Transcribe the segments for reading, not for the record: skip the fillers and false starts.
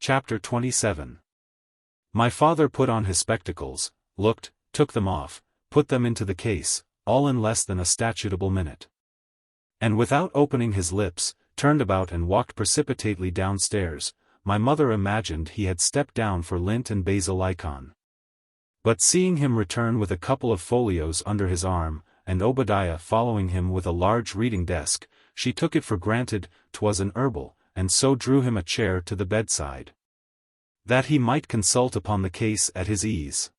Chapter 27. My father put on his spectacles, looked, took them off, put them into the case, all in less than a statutable minute. And without opening his lips, turned about and walked precipitately downstairs. My mother imagined he had stepped down for lint and basilicon. But seeing him return with a couple of folios under his arm, and Obadiah following him with a large reading desk, she took it for granted 'twas an herbal, and so drew him a chair to the bedside, that he might consult upon the case at his ease.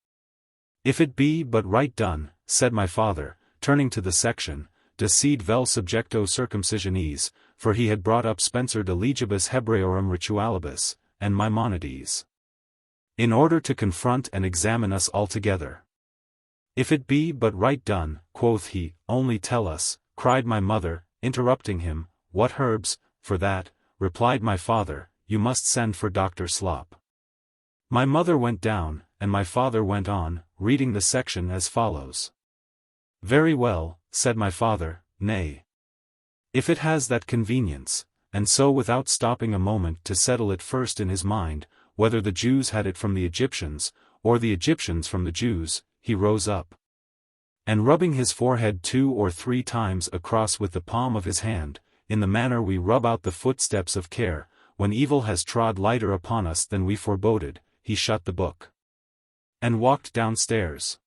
If it be but right done, said my father, turning to the section, decide vel subjecto circumcisionis, for he had brought up Spencer de legibus Hebraeorum ritualibus, and Maimonides, in order to confront and examine us altogether. If it be but right done, quoth he, only tell us, cried my mother, interrupting him, what herbs. For that, replied my father, you must send for Dr. Slop. My mother went down, and my father went on, reading the section as follows. Very well, said my father, nay, if it has that convenience, and so without stopping a moment to settle it first in his mind, whether the Jews had it from the Egyptians, or the Egyptians from the Jews, he rose up, and rubbing his forehead 2 or 3 times across with the palm of his hand, in the manner we rub out the footsteps of care, when evil has trod lighter upon us than we foreboded, he shut the book, and walked downstairs.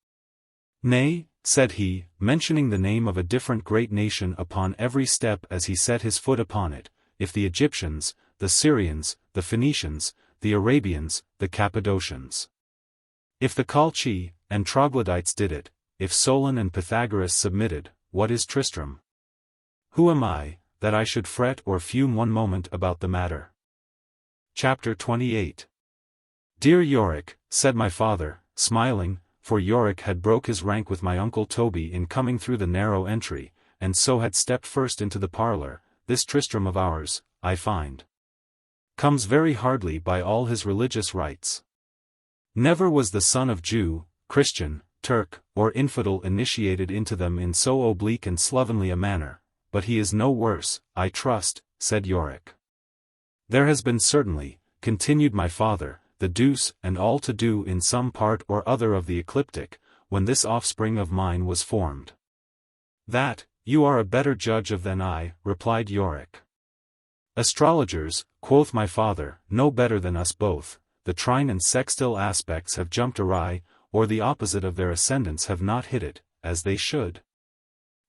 Nay, said he, mentioning the name of a different great nation upon every step as he set his foot upon it, if the Egyptians, the Syrians, the Phoenicians, the Arabians, the Cappadocians, if the Colchi and Troglodytes did it, if Solon and Pythagoras submitted, what is Tristram? Who am I, that I should fret or fume one moment about the matter? Chapter 28. Dear Yorick, said my father, smiling, for Yorick had broke his rank with my uncle Toby in coming through the narrow entry, and so had stepped first into the parlour, this Tristram of ours, I find, comes very hardly by all his religious rites. Never was the son of Jew, Christian, Turk, or infidel initiated into them in so oblique and slovenly a manner, but he is no worse, I trust, said Yorick. There has been certainly, continued my father, the deuce and all to do in some part or other of the ecliptic, when this offspring of mine was formed. That, you are a better judge of than I, replied Yorick. Astrologers, quoth my father, know better than us both, the trine and sextile aspects have jumped awry, or the opposite of their ascendants have not hit it, as they should.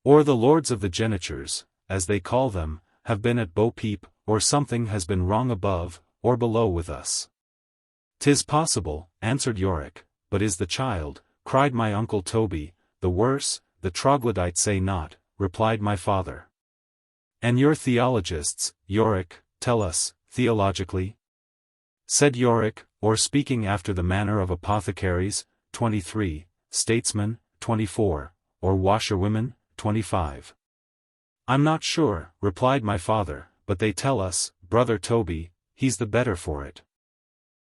Or the lords of the genitures, as they call them, have been at bo-peep, or something has been wrong above, or below with us. 'Tis possible, answered Yorick, but is the child, cried my uncle Toby, the worse? The troglodytes say not, replied my father. And your theologists, Yorick, tell us, theologically? Said Yorick, or speaking after the manner of apothecaries, 23, statesmen, 24, or washerwomen, 25. I'm not sure, replied my father, but they tell us, brother Toby, he's the better for it.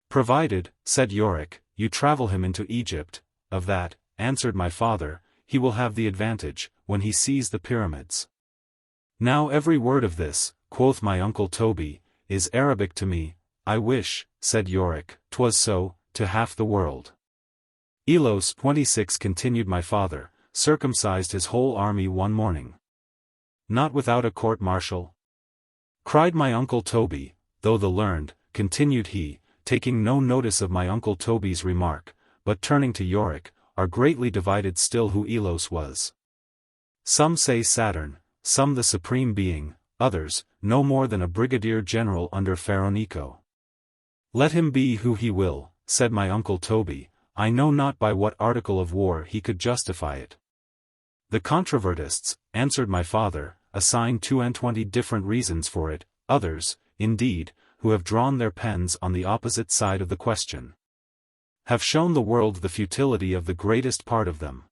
Provided, said Yorick, you travel him into Egypt, of that, answered my father, he will have the advantage, when he sees the pyramids. Now every word of this, quoth my uncle Toby, is Arabic to me. I wish, said Yorick, 'twas so, to half the world. Elos 26 continued my father, circumcised his whole army one morning. Not without a court-martial? Cried my uncle Toby, though the learned, continued he, taking no notice of my uncle Toby's remark, but turning to Yorick, are greatly divided still who Elos was. Some say Saturn, some the supreme being, others, no more than a brigadier general under Pharaoh Necho. Let him be who he will, said my uncle Toby, I know not by what article of war he could justify it. The controvertists, answered my father, assign 22 different reasons for it, others, indeed, who have drawn their pens on the opposite side of the question, have shown the world the futility of the greatest part of them.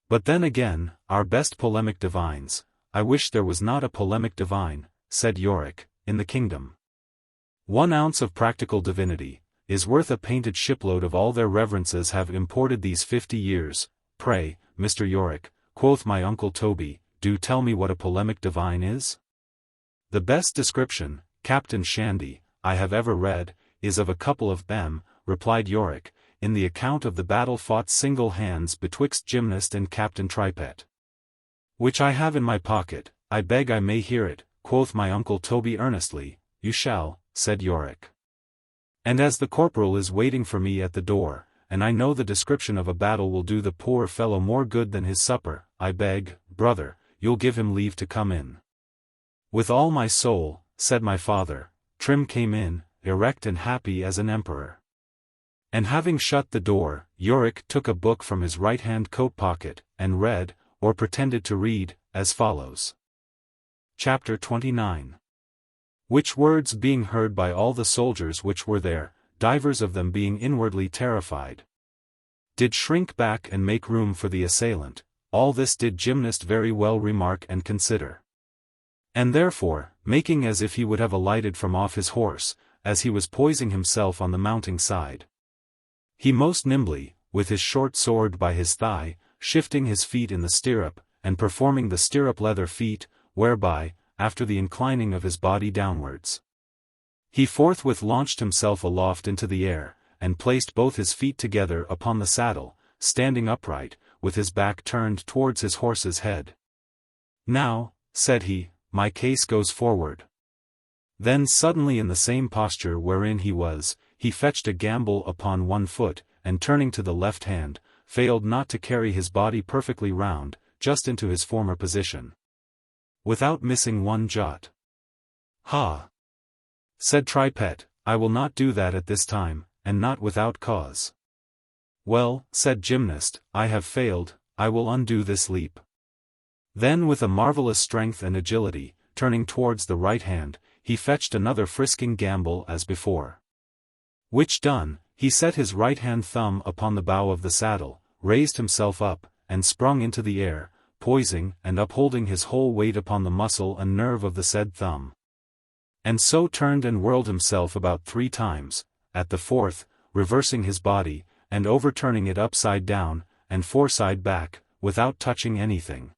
But then again, our best polemic divines, I wish there was not a polemic divine, said Yorick, in the kingdom. 1 ounce of practical divinity, is worth a painted shipload of all their reverences have imported these 50 years, pray, Mr. Yorick, quoth my uncle Toby, do tell me what a polemic divine is? The best description, Captain Shandy, I have ever read, is of a couple of them, replied Yorick, in the account of the battle fought single hands betwixt Gymnast and Captain Tripet. Which I have in my pocket, I beg I may hear it, quoth my uncle Toby earnestly. You shall, said Yorick. And as the corporal is waiting for me at the door, and I know the description of a battle will do the poor fellow more good than his supper, I beg, brother, you'll give him leave to come in. With all my soul, said my father. Trim came in, erect and happy as an emperor. And having shut the door, Yorick took a book from his right-hand coat pocket, and read, or pretended to read, as follows. Chapter 29. Which words being heard by all the soldiers which were there, divers of them being inwardly terrified, did shrink back and make room for the assailant. All this did Gymnast very well remark and consider. And therefore, making as if he would have alighted from off his horse, as he was poising himself on the mounting side, he most nimbly, with his short sword by his thigh, shifting his feet in the stirrup, and performing the stirrup leather feat, whereby, after the inclining of his body downwards, he forthwith launched himself aloft into the air, and placed both his feet together upon the saddle, standing upright, with his back turned towards his horse's head. Now, said he, my case goes forward. Then suddenly in the same posture wherein he was, he fetched a gambol upon one foot, and turning to the left hand, failed not to carry his body perfectly round, just into his former position, without missing one jot. Ha! Said Tripet, I will not do that at this time, and not without cause. Well, said Gymnast, I have failed, I will undo this leap. Then with a marvellous strength and agility, turning towards the right hand, he fetched another frisking gambol as before. Which done, he set his right-hand thumb upon the bow of the saddle, raised himself up, and sprung into the air, poising and upholding his whole weight upon the muscle and nerve of the said thumb. And so turned and whirled himself about 3 times, at the 4th, reversing his body, and overturning it upside down, and foreside back, without touching anything.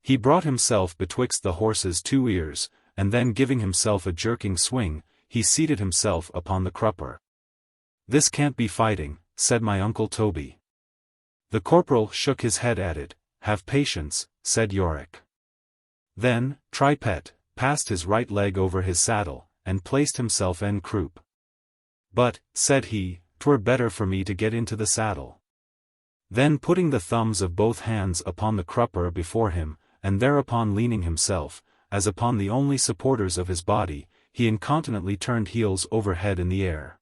He brought himself betwixt the horse's 2 ears, and then giving himself a jerking swing, he seated himself upon the crupper. This can't be fighting, said my uncle Toby. The corporal shook his head at it. Have patience, said Yorick. Then, Tripet passed his right leg over his saddle, and placed himself en croupe. But, said he, 'twere better for me to get into the saddle. Then putting the thumbs of both hands upon the crupper before him, and thereupon leaning himself, as upon the only supporters of his body, he incontinently turned heels over head in the air,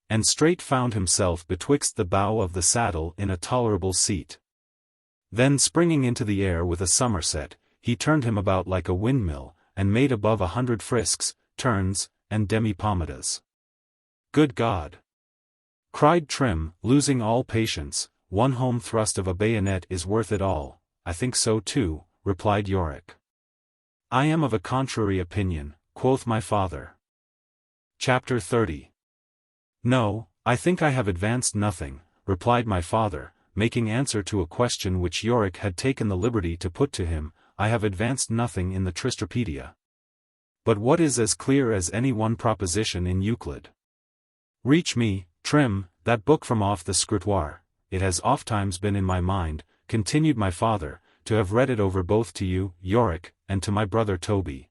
and straight found himself betwixt the bow of the saddle in a tolerable seat. Then springing into the air with a somerset, he turned him about like a windmill, and made above 100 frisks, turns, and demi-pomadas. Good God! Cried Trim, losing all patience, one home thrust of a bayonet is worth it all. I think so too, replied Yorick. I am of a contrary opinion, quoth my father. Chapter 30. No, I think I have advanced nothing, replied my father, making answer to a question which Yorick had taken the liberty to put to him. I have advanced nothing in the Tristrapedia. But what is as clear as any one proposition in Euclid? Reach me, Trim, that book from off the scrutoire. It has ofttimes been in my mind, continued my father, to have read it over both to you, Yorick, and to my brother Toby.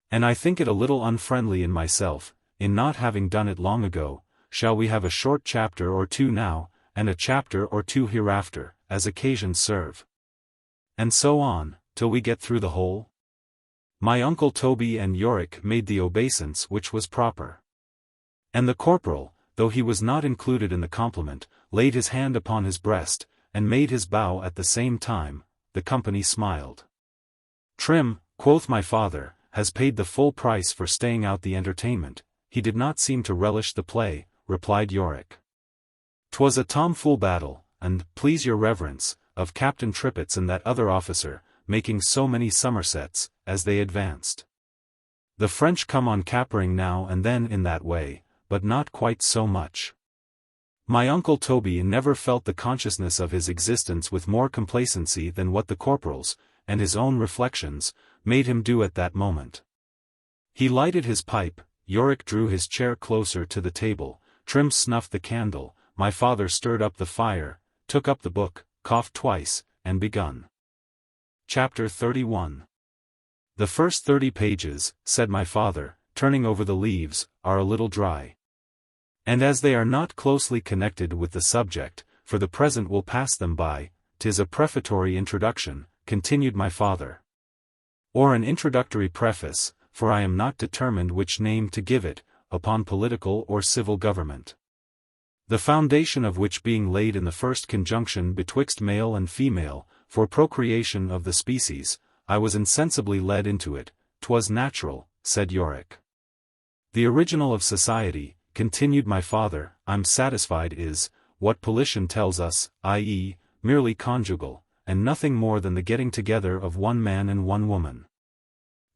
And I think it a little unfriendly in myself, in not having done it long ago. Shall we have a short chapter or 2 now, and a chapter or 2 hereafter, as occasions serve? And so on, till we get through the whole? My uncle Toby and Yorick made the obeisance which was proper. And the corporal, though he was not included in the compliment, laid his hand upon his breast, and made his bow at the same time. The company smiled. Trim, quoth my father, has paid the full price for staying out the entertainment. He did not seem to relish the play, replied Yorick. 'Twas a tomfool battle, and, please your reverence, of Captain Tripet's and that other officer, making so many somersets, as they advanced. The French come on capering now and then in that way, but not quite so much. My uncle Toby never felt the consciousness of his existence with more complacency than what the corporal's, and his own reflections, made him do at that moment. He lighted his pipe. Yorick drew his chair closer to the table, Trim snuffed the candle, my father stirred up the fire, took up the book, coughed twice, and begun. Chapter 31. The first 30 pages, said my father, turning over the leaves, are a little dry. And as they are not closely connected with the subject, for the present we'll pass them by. 'Tis a prefatory introduction, continued my father. Or an introductory preface, for I am not determined which name to give it, upon political or civil government. The foundation of which being laid in the first conjunction betwixt male and female, for procreation of the species, I was insensibly led into it. 'Twas natural, said Yorick. The original of society, continued my father, I'm satisfied is, what Politian tells us, i.e., merely conjugal, and nothing more than the getting together of one man and one woman.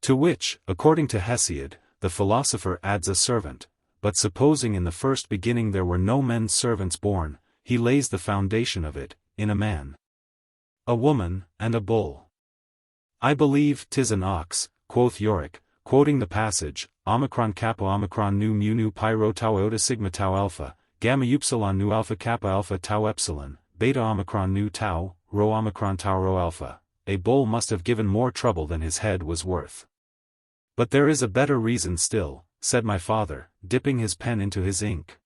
To which, according to Hesiod, the philosopher adds a servant, but supposing in the first beginning there were no men servants born, he lays the foundation of it, in a man, a woman, and a bull. I believe 'tis an ox, quoth Yorick, quoting the passage, omicron kappa omicron nu mu nu pyro tau iota sigma tau alpha, gamma upsilon nu alpha kappa alpha tau epsilon, beta omicron nu tau, rho omicron tau rho alpha. A bull must have given more trouble than his head was worth. But there is a better reason still, said my father, dipping his pen into his ink.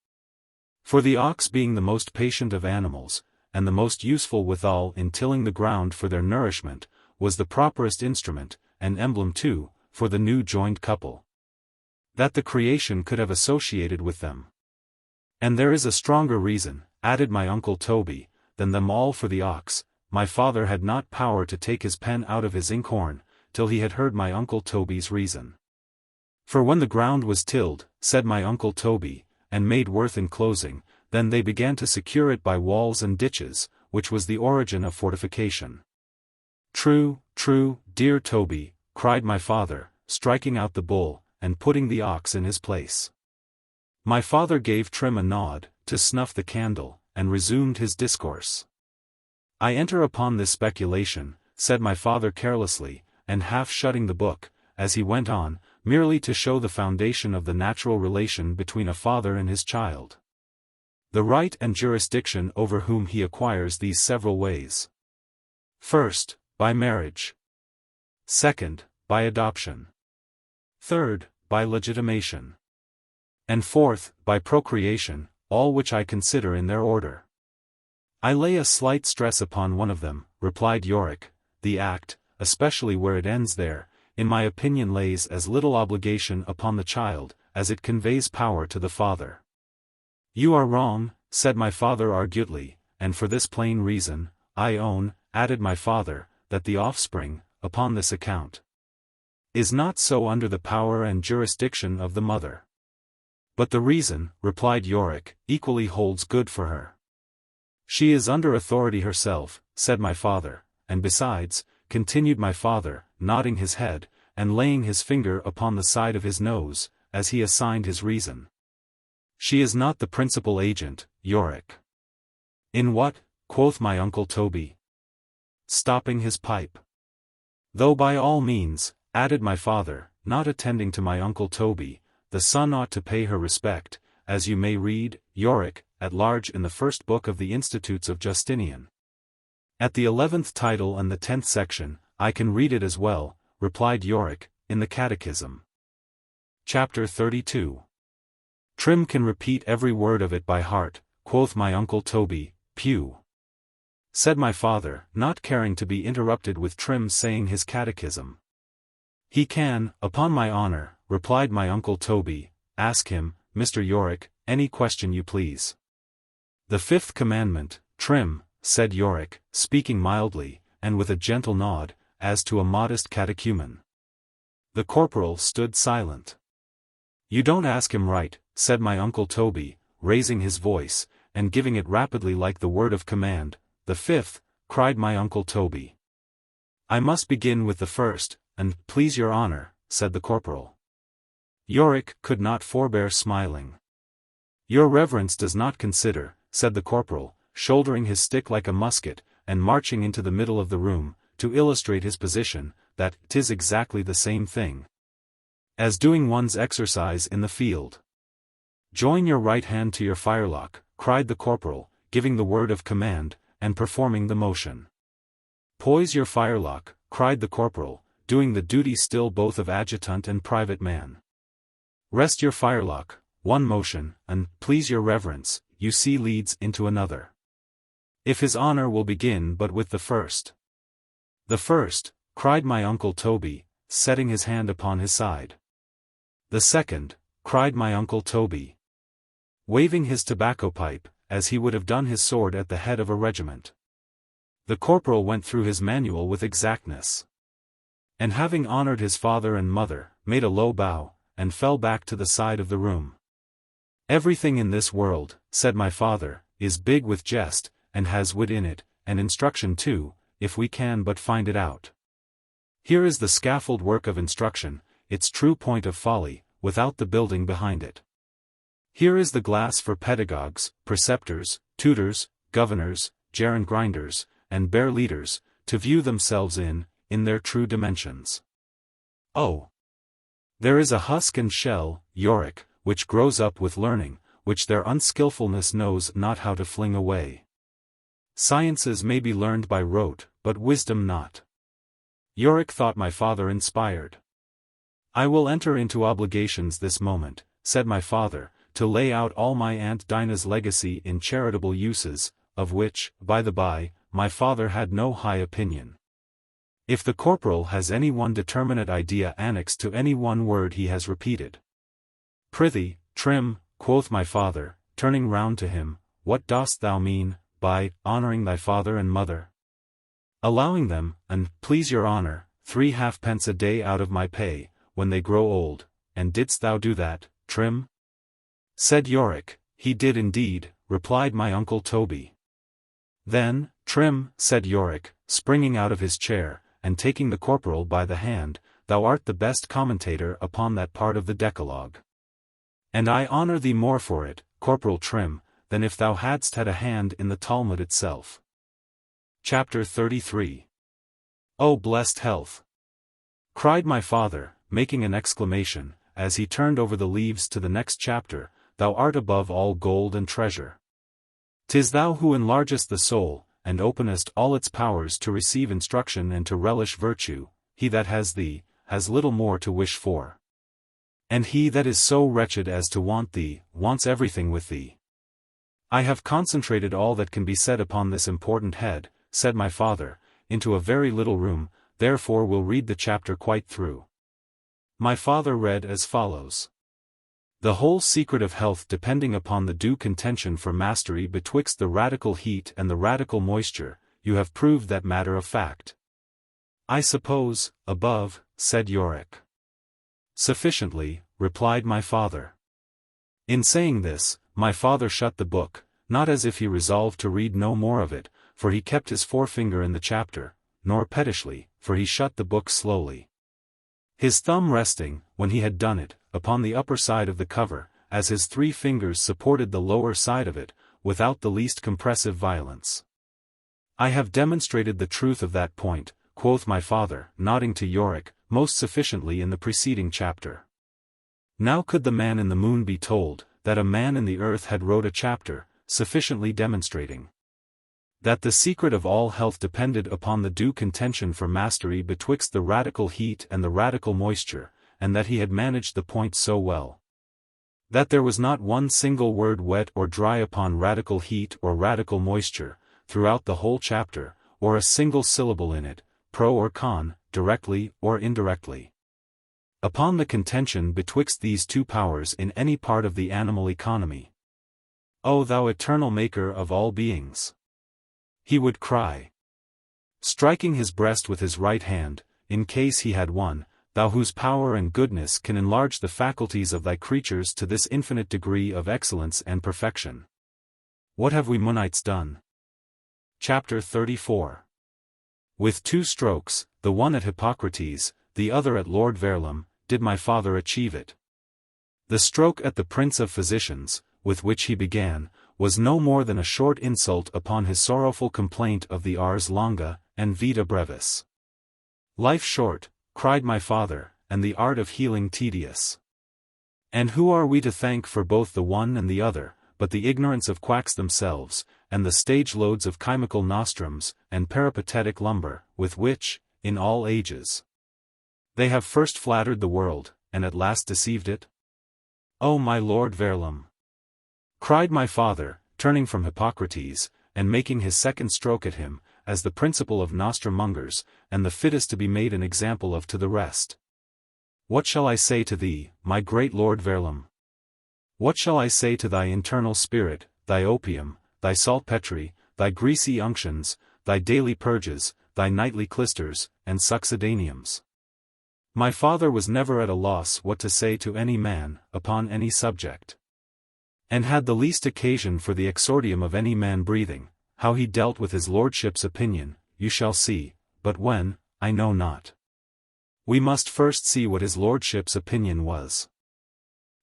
For the ox being the most patient of animals, and the most useful withal in tilling the ground for their nourishment, was the properest instrument, and emblem too, for the new joined couple that the creation could have associated with them. And there is a stronger reason, added my uncle Toby, than them all for the ox. My father had not power to take his pen out of his inkhorn, till he had heard my uncle Toby's reason. For when the ground was tilled, said my uncle Toby, and made worth enclosing, then they began to secure it by walls and ditches, which was the origin of fortification. True, true, dear Toby, cried my father, striking out the bull, and putting the ox in his place. My father gave Trim a nod, to snuff the candle, and resumed his discourse. I enter upon this speculation, said my father carelessly, and half shutting the book, as he went on, merely to show the foundation of the natural relation between a father and his child. The right and jurisdiction over whom he acquires these several ways. First, by marriage. Second, by adoption. Third, by legitimation. And fourth, by procreation, all which I consider in their order. I lay a slight stress upon one of them, replied Yorick. The act, especially where it ends there, in my opinion lays as little obligation upon the child, as it conveys power to the father. You are wrong, said my father argutely, and for this plain reason, I own, added my father, that the offspring, upon this account, is not so under the power and jurisdiction of the mother. But the reason, replied Yorick, equally holds good for her. She is under authority herself, said my father, and besides, continued my father, nodding his head, and laying his finger upon the side of his nose, as he assigned his reason. She is not the principal agent, Yorick. In what? Quoth my uncle Toby, stopping his pipe. Though by all means, added my father, not attending to my uncle Toby, the son ought to pay her respect, as you may read, Yorick, at large in the first book of the Institutes of Justinian. At the 11th title and the 10th section, I can read it as well, replied Yorick, in the Catechism. Chapter 32. Trim can repeat every word of it by heart, quoth my uncle Toby, Pew. Said my father, not caring to be interrupted with Trim saying his catechism. He can, upon my honor, replied my uncle Toby. Ask him, Mr. Yorick, any question you please. The 5th commandment, Trim, said Yorick, speaking mildly, and with a gentle nod, as to a modest catechumen. The corporal stood silent. You don't ask him right, said my uncle Toby, raising his voice, and giving it rapidly like the word of command. The 5th, cried my uncle Toby. I must begin with the 1st, and, please your honor, said the corporal. Yorick could not forbear smiling. Your reverence does not consider, said the corporal, shouldering his stick like a musket, and marching into the middle of the room, to illustrate his position, that 'tis exactly the same thing. as doing one's exercise in the field. Join your right hand to your firelock, cried the corporal, giving the word of command, and performing the motion. Poise your firelock, cried the corporal, doing the duty still both of adjutant and private man. Rest your firelock, one motion, and, please your reverence, you see leads into another. If his honor will begin but with the first. The first, cried my uncle Toby, setting his hand upon his side. The second, cried my uncle Toby, waving his tobacco pipe, as he would have done his sword at the head of a regiment. The corporal went through his manual with exactness. And having honored his father and mother, made a low bow, and fell back to the side of the room. Everything in this world, said my father, is big with jest, and has wit in it, and instruction too, if we can but find it out. Here is the scaffold work of instruction, its true point of folly, without the building behind it. Here is the glass for pedagogues, preceptors, tutors, governors, gerund grinders, and bear leaders, to view themselves in their true dimensions. Oh! There is a husk and shell, Yorick, which grows up with learning, which their unskilfulness knows not how to fling away. Sciences may be learned by rote, but wisdom not. Yorick thought my father inspired. I will enter into obligations this moment, said my father, to lay out all my Aunt Dinah's legacy in charitable uses, of which, by the by, my father had no high opinion. If the corporal has any one determinate idea annexed to any one word he has repeated. Prithee, Trim, quoth my father, turning round to him, what dost thou mean, by honoring thy father and mother? Allowing them, and, please your honor, 3 halfpence a day out of my pay, when they grow old, and didst thou do that, Trim? Said Yorick, he did indeed, replied my uncle Toby. Then, Trim, said Yorick, springing out of his chair, and taking the corporal by the hand, thou art the best commentator upon that part of the Decalogue. And I honor thee more for it, Corporal Trim, than if thou hadst had a hand in the Talmud itself. Chapter 33. O blessed health! Cried my father, making an exclamation, as he turned over the leaves to the next chapter, thou art above all gold and treasure. 'Tis thou who enlargest the soul, and openest all its powers to receive instruction and to relish virtue. He that has thee, has little more to wish for. And he that is so wretched as to want thee, wants everything with thee. I have concentrated all that can be said upon this important head, said my father, into a very little room, therefore will read the chapter quite through. My father read as follows. The whole secret of health depending upon the due contention for mastery betwixt the radical heat and the radical moisture, you have proved that matter of fact. I suppose, above, said Yorick. Sufficiently, replied my father. In saying this, my father shut the book, not as if he resolved to read no more of it, for he kept his forefinger in the chapter, nor pettishly, for he shut the book slowly. His thumb resting, when he had done it, upon the upper side of the cover, as his 3 fingers supported the lower side of it, without the least compressive violence. I have demonstrated the truth of that point, quoth my father, nodding to Yorick, most sufficiently in the preceding chapter. Now could the man in the moon be told, that a man in the earth had wrote a chapter, sufficiently demonstrating that the secret of all health depended upon the due contention for mastery betwixt the radical heat and the radical moisture, and that he had managed the point so well, that there was not one single word wet or dry upon radical heat or radical moisture, throughout the whole chapter, or a single syllable in it, pro or con, directly or indirectly, upon the contention betwixt these 2 powers in any part of the animal economy. O thou eternal maker of all beings! He would cry, striking his breast with his right hand, in case he had one, thou whose power and goodness can enlarge the faculties of thy creatures to this infinite degree of excellence and perfection. What have we Munites done? Chapter 34. With 2 strokes, the one at Hippocrates, the other at Lord Verulam, did my father achieve it. The stroke at the Prince of Physicians, with which he began, was no more than a short insult upon his sorrowful complaint of the ars longa, and vita brevis. Life short, cried my father, and the art of healing tedious. And who are we to thank for both the one and the other, but the ignorance of quacks themselves, and the stage loads of chymical nostrums, and peripatetic lumber, with which, in all ages, they have first flattered the world, and at last deceived it? O my Lord Verulam! Cried my father, turning from Hippocrates, and making his second stroke at him, as the principal of nostrum-mongers, and the fittest to be made an example of to the rest. What shall I say to thee, my great Lord Verulam? What shall I say to thy internal spirit, thy opium, thy saltpetre, thy greasy unctions, thy daily purges, thy nightly clysters, and succedaneums? My father was never at a loss what to say to any man, upon any subject. And had the least occasion for the exordium of any man breathing, how he dealt with his lordship's opinion, you shall see, but when, I know not. We must first see what his lordship's opinion was.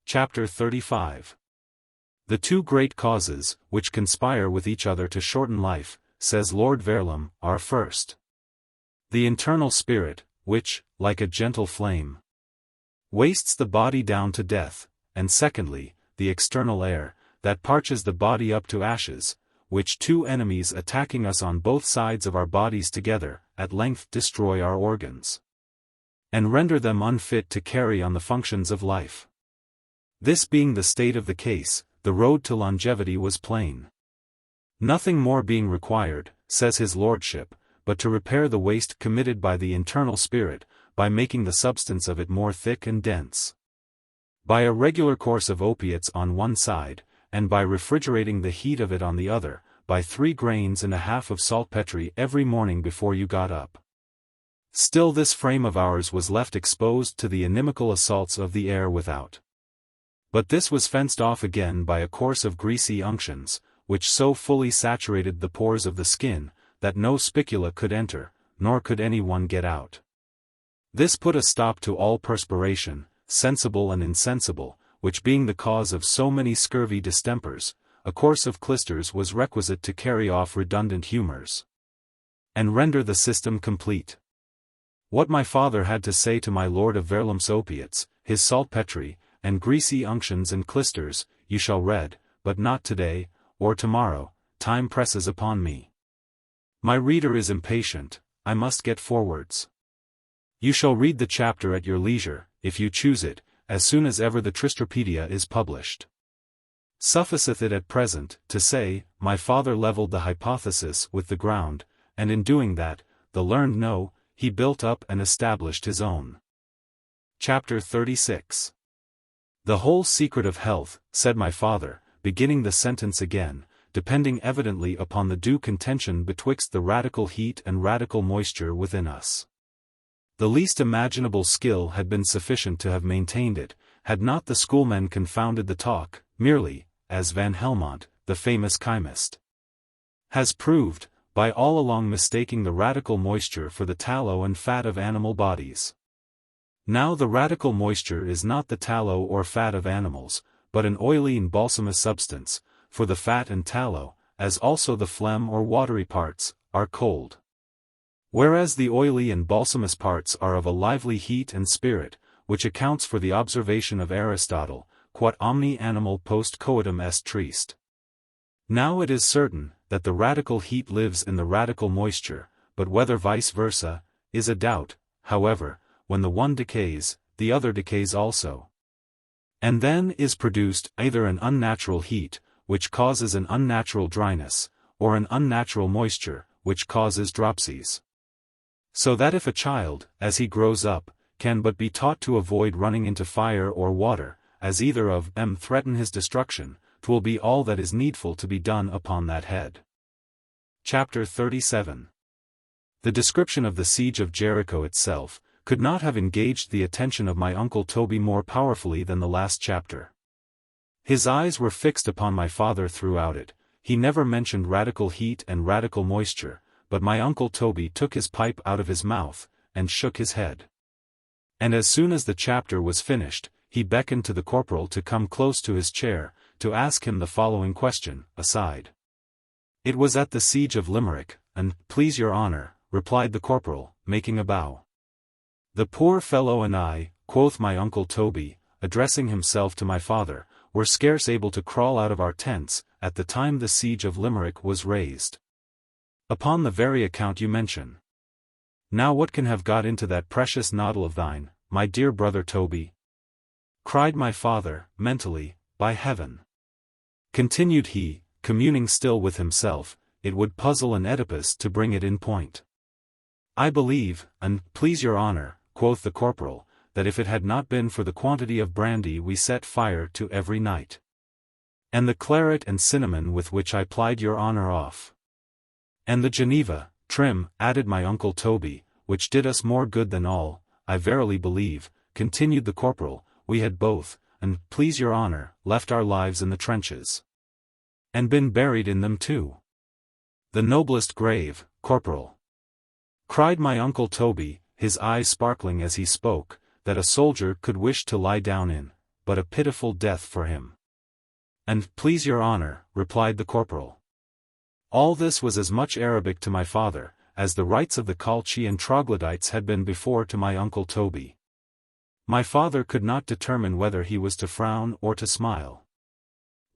Chapter 35. The two great causes, which conspire with each other to shorten life, says Lord Verulam, are first, the internal spirit, which, like a gentle flame, wastes the body down to death, and secondly, the external air, that parches the body up to ashes, which two enemies attacking us on both sides of our bodies together, at length destroy our organs, and render them unfit to carry on the functions of life. This being the state of the case, the road to longevity was plain. Nothing more being required, says his lordship, but to repair the waste committed by the internal spirit, by making the substance of it more thick and dense, by a regular course of opiates on one side, and by refrigerating the heat of it on the other, by 3 grains and a half of saltpetre every morning before you got up. Still this frame of ours was left exposed to the inimical assaults of the air without. But this was fenced off again by a course of greasy unctions, which so fully saturated the pores of the skin, that no spicula could enter, nor could any one get out. This put a stop to all perspiration, sensible and insensible, which being the cause of so many scurvy distempers, a course of clysters was requisite to carry off redundant humours, and render the system complete. What my father had to say to my Lord of Verulam's opiates, his saltpetre, and greasy unctions and clysters, you shall read, but not today, or tomorrow, time presses upon me. My reader is impatient, I must get forwards. You shall read the chapter at your leisure, if you choose it, as soon as ever the Tristropedia is published. Sufficeth it at present, to say, my father levelled the hypothesis with the ground, and in doing that, the learned know, he built up and established his own. Chapter 36. The whole secret of health, said my father, beginning the sentence again, depending evidently upon the due contention betwixt the radical heat and radical moisture within us. The least imaginable skill had been sufficient to have maintained it, had not the schoolmen confounded the talk, merely, as Van Helmont, the famous chymist, has proved, by all along mistaking the radical moisture for the tallow and fat of animal bodies. Now the radical moisture is not the tallow or fat of animals, but an oily and balsamous substance, for the fat and tallow, as also the phlegm or watery parts, are cold. Whereas the oily and balsamous parts are of a lively heat and spirit, which accounts for the observation of Aristotle, quod omni animal post coitum est triste. Now it is certain, that the radical heat lives in the radical moisture, but whether vice versa, is a doubt. However, when the one decays, the other decays also. And then is produced either an unnatural heat, which causes an unnatural dryness, or an unnatural moisture, which causes dropsies. So that if a child, as he grows up, can but be taught to avoid running into fire or water, as either of them threaten his destruction, 'twill be all that is needful to be done upon that head. Chapter 37. The description of the siege of Jericho itself, could not have engaged the attention of my uncle Toby more powerfully than the last chapter. His eyes were fixed upon my father throughout it, he never mentioned radical heat and radical moisture, but my uncle Toby took his pipe out of his mouth, and shook his head. And as soon as the chapter was finished, he beckoned to the corporal to come close to his chair, to ask him the following question, aside. It was at the siege of Limerick, and, please your honour, replied the corporal, making a bow. The poor fellow and I, quoth my uncle Toby, addressing himself to my father, were scarce able to crawl out of our tents, at the time the siege of Limerick was raised. Upon the very account you mention. Now what can have got into that precious noddle of thine, my dear brother Toby? Cried my father, mentally, by heaven. Continued he, communing still with himself, it would puzzle an Oedipus to bring it in point. I believe, and please your honour, quoth the corporal, that if it had not been for the quantity of brandy we set fire to every night, and the claret and cinnamon with which I plied your honour off, and the Geneva, trim, added my uncle Toby, which did us more good than all, I verily believe, continued the corporal, we had both, and please your honour, left our lives in the trenches, and been buried in them too. The noblest grave, corporal, cried my uncle Toby, his eyes sparkling as he spoke, that a soldier could wish to lie down in, but a pitiful death for him. And please your honour, replied the corporal. All this was as much Arabic to my father, as the rites of the Colchi and troglodytes had been before to my uncle Toby. My father could not determine whether he was to frown or to smile.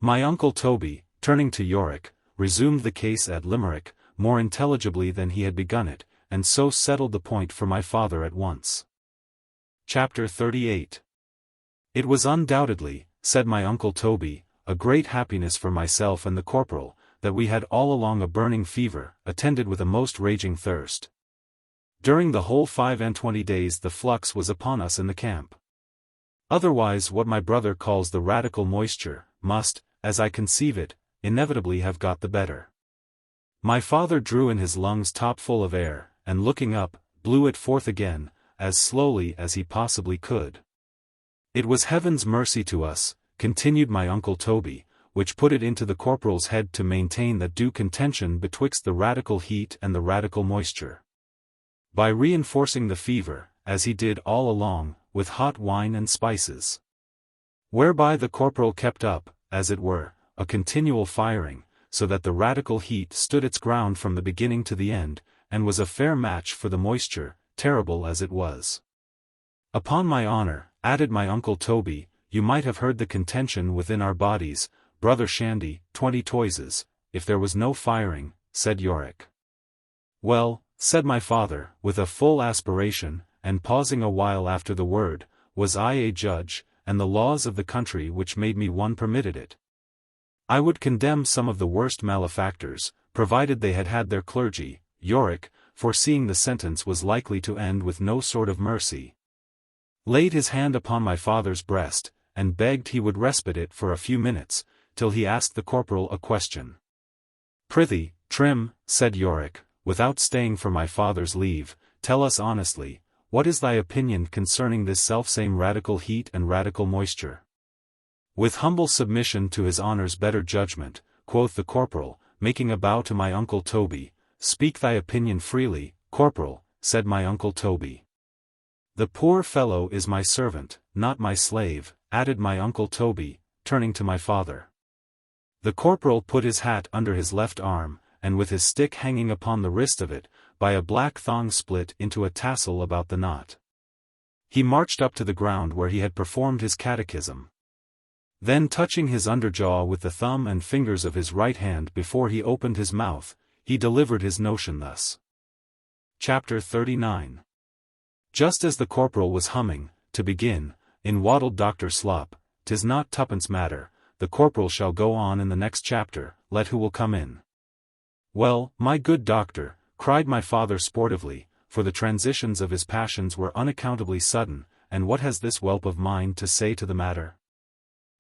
My uncle Toby, turning to Yorick, resumed the case at Limerick, more intelligibly than he had begun it, and so settled the point for my father at once. Chapter 38. It was undoubtedly, said my uncle Toby, a great happiness for myself and the corporal, that we had all along a burning fever, attended with a most raging thirst. During the whole 25 days the flux was upon us in the camp. Otherwise what my brother calls the radical moisture, must, as I conceive it, inevitably have got the better. My father drew in his lungs top-full of air, and looking up, blew it forth again, as slowly as he possibly could. It was heaven's mercy to us, continued my uncle Toby, which put it into the corporal's head to maintain that due contention betwixt the radical heat and the radical moisture, by reinforcing the fever, as he did all along, with hot wine and spices, whereby the corporal kept up, as it were, a continual firing, so that the radical heat stood its ground from the beginning to the end, and was a fair match for the moisture, terrible as it was. Upon my honour, added my uncle Toby, you might have heard the contention within our bodies, brother Shandy, 20 toises, if there was no firing, said Yorick. Well, said my father, with a full aspiration, and pausing a while after the word, was I a judge, and the laws of the country which made me one permitted it. I would condemn some of the worst malefactors, provided they had had their clergy. Yorick, foreseeing the sentence was likely to end with no sort of mercy, laid his hand upon my father's breast, and begged he would respite it for a few minutes, till he asked the corporal a question. Prithee, Trim, said Yorick, without staying for my father's leave, tell us honestly, what is thy opinion concerning this selfsame radical heat and radical moisture? With humble submission to his honour's better judgment, quoth the corporal, making a bow to my uncle Toby, speak thy opinion freely, corporal, said my uncle Toby. The poor fellow is my servant, not my slave, added my uncle Toby, turning to my father. The corporal put his hat under his left arm, and with his stick hanging upon the wrist of it, by a black thong split into a tassel about the knot, he marched up to the ground where he had performed his catechism. Then touching his underjaw with the thumb and fingers of his right hand before he opened his mouth, he delivered his notion thus. Chapter 39. Just as the corporal was humming, to begin, in waddled Dr. Slop, 'tis not tuppence matter, the corporal shall go on in the next chapter, let who will come in. Well, my good doctor, cried my father sportively, for the transitions of his passions were unaccountably sudden, and what has this whelp of mine to say to the matter?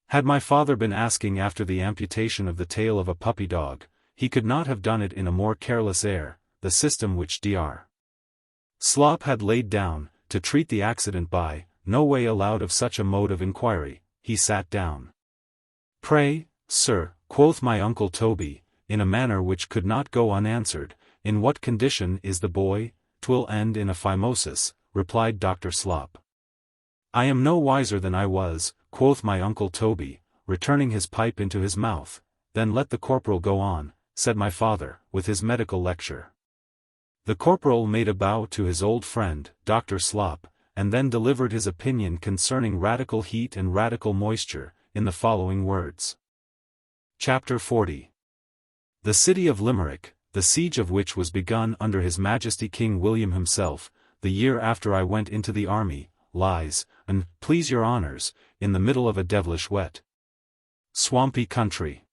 Had my father been asking after the amputation of the tail of a puppy dog, he could not have done it in a more careless air, the system which Dr. Slop had laid down, to treat the accident by, no way allowed of such a mode of inquiry, he sat down. Pray, sir, quoth my uncle Toby, in a manner which could not go unanswered, in what condition is the boy? 'Twill end in a phimosis, replied Dr. Slop. I am no wiser than I was, quoth my uncle Toby, returning his pipe into his mouth. Then let the corporal go on, said my father, with his medical lecture. The corporal made a bow to his old friend, Dr. Slop, and then delivered his opinion concerning radical heat and radical moisture, in the following words. Chapter 40. The city of Limerick, the siege of which was begun under His Majesty King William himself, the year after I went into the army, lies, and, please your honours, in the middle of a devilish wet, swampy country.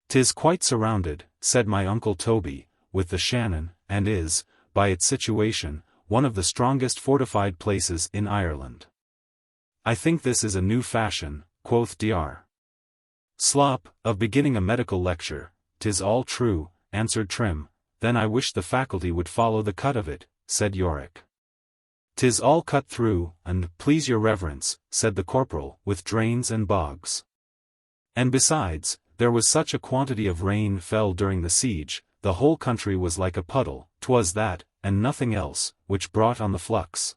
'Tis quite surrounded, said my uncle Toby, with the Shannon, and is, by its situation, one of the strongest fortified places in Ireland. I think this is a new fashion, quoth Dr. Slop, of beginning a medical lecture. 'Tis all true, answered Trim. Then I wish the faculty would follow the cut of it, said Yorick. 'Tis all cut through, and, please your reverence, said the corporal, with drains and bogs. And besides, there was such a quantity of rain fell during the siege, the whole country was like a puddle. 'Twas that, and nothing else, which brought on the flux,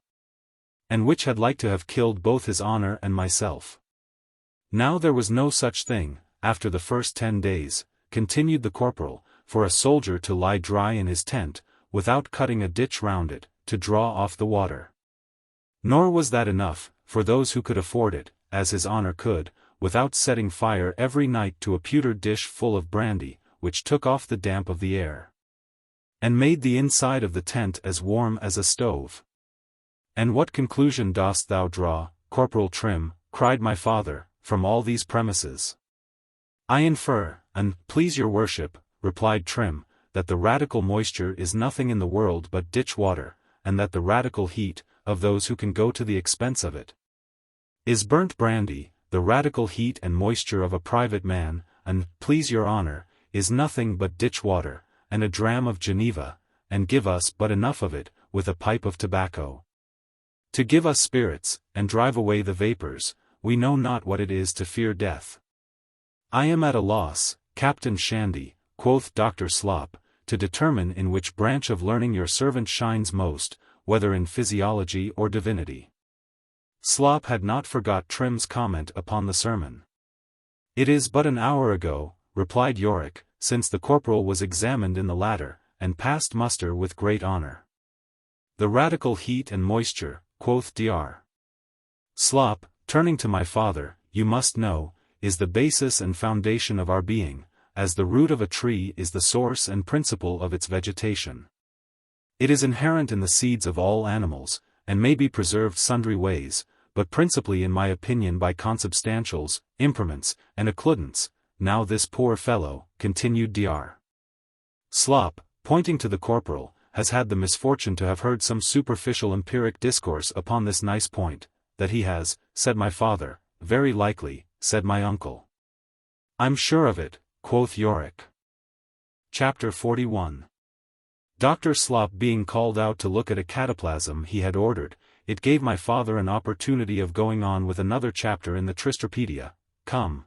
and which had like to have killed both his honour and myself. Now there was no such thing, after the first 10 days, continued the corporal, for a soldier to lie dry in his tent, without cutting a ditch round it, to draw off the water. Nor was that enough, for those who could afford it, as his honour could, without setting fire every night to a pewter dish full of brandy, which took off the damp of the air, and made the inside of the tent as warm as a stove. And what conclusion dost thou draw, Corporal Trim, cried my father, from all these premises? I infer, and, please your worship, replied Trim, that the radical moisture is nothing in the world but ditch water, and that the radical heat, of those who can go to the expense of it, is burnt brandy. The radical heat and moisture of a private man, and, please your honour, is nothing but ditch water, and a dram of Geneva, and give us but enough of it, with a pipe of tobacco, to give us spirits, and drive away the vapours. We know not what it is to fear death. I am at a loss, Captain Shandy, quoth Dr. Slop, to determine in which branch of learning your servant shines most, whether in physiology or divinity. Slop had not forgot Trim's comment upon the sermon. It is but an hour ago, replied Yorick, since the corporal was examined in the latter, and passed muster with great honour. The radical heat and moisture, quoth Dr. Slop, turning to my father, you must know, is the basis and foundation of our being, as the root of a tree is the source and principle of its vegetation. It is inherent in the seeds of all animals, and may be preserved sundry ways, but principally in my opinion by consubstantials, impriments, and occludents. Now this poor fellow, continued Dr. Slop, pointing to the corporal, has had the misfortune to have heard some superficial empiric discourse upon this nice point. That he has, said my father. Very likely, said my uncle. I'm sure of it, quoth Yorick. Chapter 41. Dr. Slop being called out to look at a cataplasm he had ordered, it gave my father an opportunity of going on with another chapter in the Tristropedia. Come.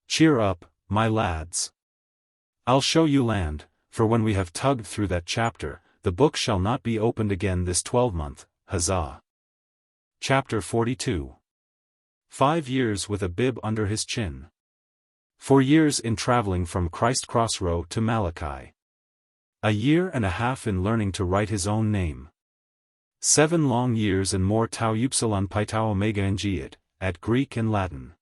Cheer up, my lads. I'll show you land, for when we have tugged through that chapter, the book shall not be opened again this 12-month, huzzah. Chapter 42. 5 years with a bib under his chin. 4 years in travelling from Christ Cross Row to Malachi. A year and a half in learning to write his own name. 7 long years and more tau upsilon pi tau omega ngiit, at Greek and Latin.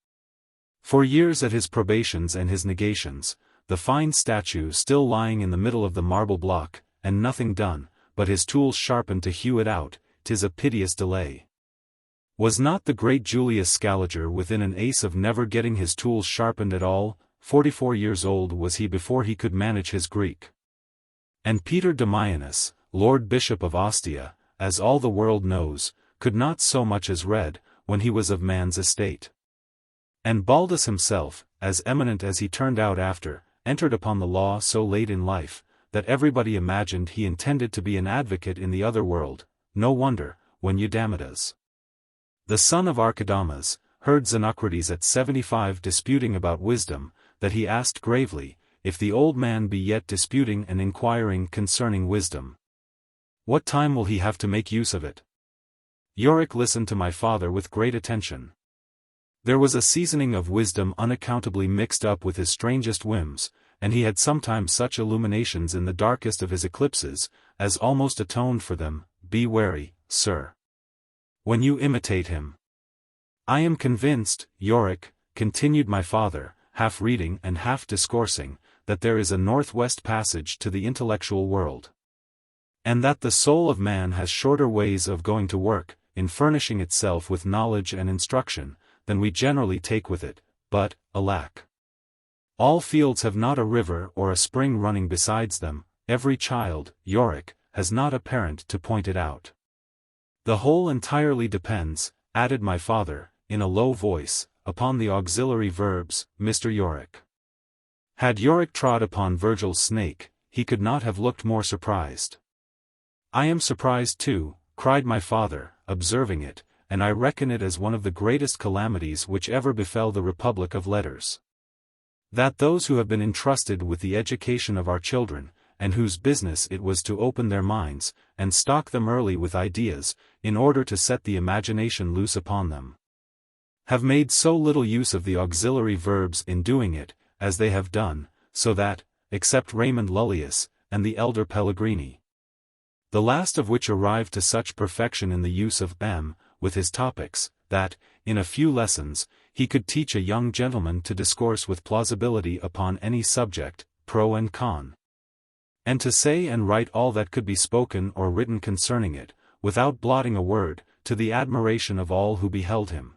4 years at his probations and his negations, the fine statue still lying in the middle of the marble block, and nothing done, but his tools sharpened to hew it out. 'Tis a piteous delay. Was not the great Julius Scaliger within an ace of never getting his tools sharpened at all? 44 years old was he before he could manage his Greek. And Peter Damianus, Lord Bishop of Ostia, as all the world knows, could not so much as read, when he was of man's estate. And Baldus himself, as eminent as he turned out after, entered upon the law so late in life, that everybody imagined he intended to be an advocate in the other world. No wonder, when Eudamidas, the son of Archidamas, heard Xenocrates at 75 disputing about wisdom, that he asked gravely, if the old man be yet disputing and inquiring concerning wisdom, what time will he have to make use of it? Yorick listened to my father with great attention. There was a seasoning of wisdom unaccountably mixed up with his strangest whims, and he had sometimes such illuminations in the darkest of his eclipses, as almost atoned for them. Be wary, sir. when you imitate him. I am convinced, Yorick, continued my father, half reading and half discoursing, that there is a northwest passage to the intellectual world. And that the soul of man has shorter ways of going to work, in furnishing itself with knowledge and instruction, than we generally take with it, but, alack! All fields have not a river or a spring running besides them, every child, Yorick, has not a parent to point it out. The whole entirely depends, added my father, in a low voice, upon the auxiliary verbs, Mr. Yorick. Had Yorick trod upon Virgil's snake, he could not have looked more surprised. I am surprised too, cried my father, observing it, and I reckon it as one of the greatest calamities which ever befell the Republic of Letters. That those who have been entrusted with the education of our children, and whose business it was to open their minds, and stock them early with ideas, in order to set the imagination loose upon them, have made so little use of the auxiliary verbs in doing it, as they have done, so that, except Raymond Lullius, and the elder Pellegrini, the last of which arrived to such perfection in the use of with his topics, that, in a few lessons, he could teach a young gentleman to discourse with plausibility upon any subject, pro and con, and to say and write all that could be spoken or written concerning it, without blotting a word, to the admiration of all who beheld him.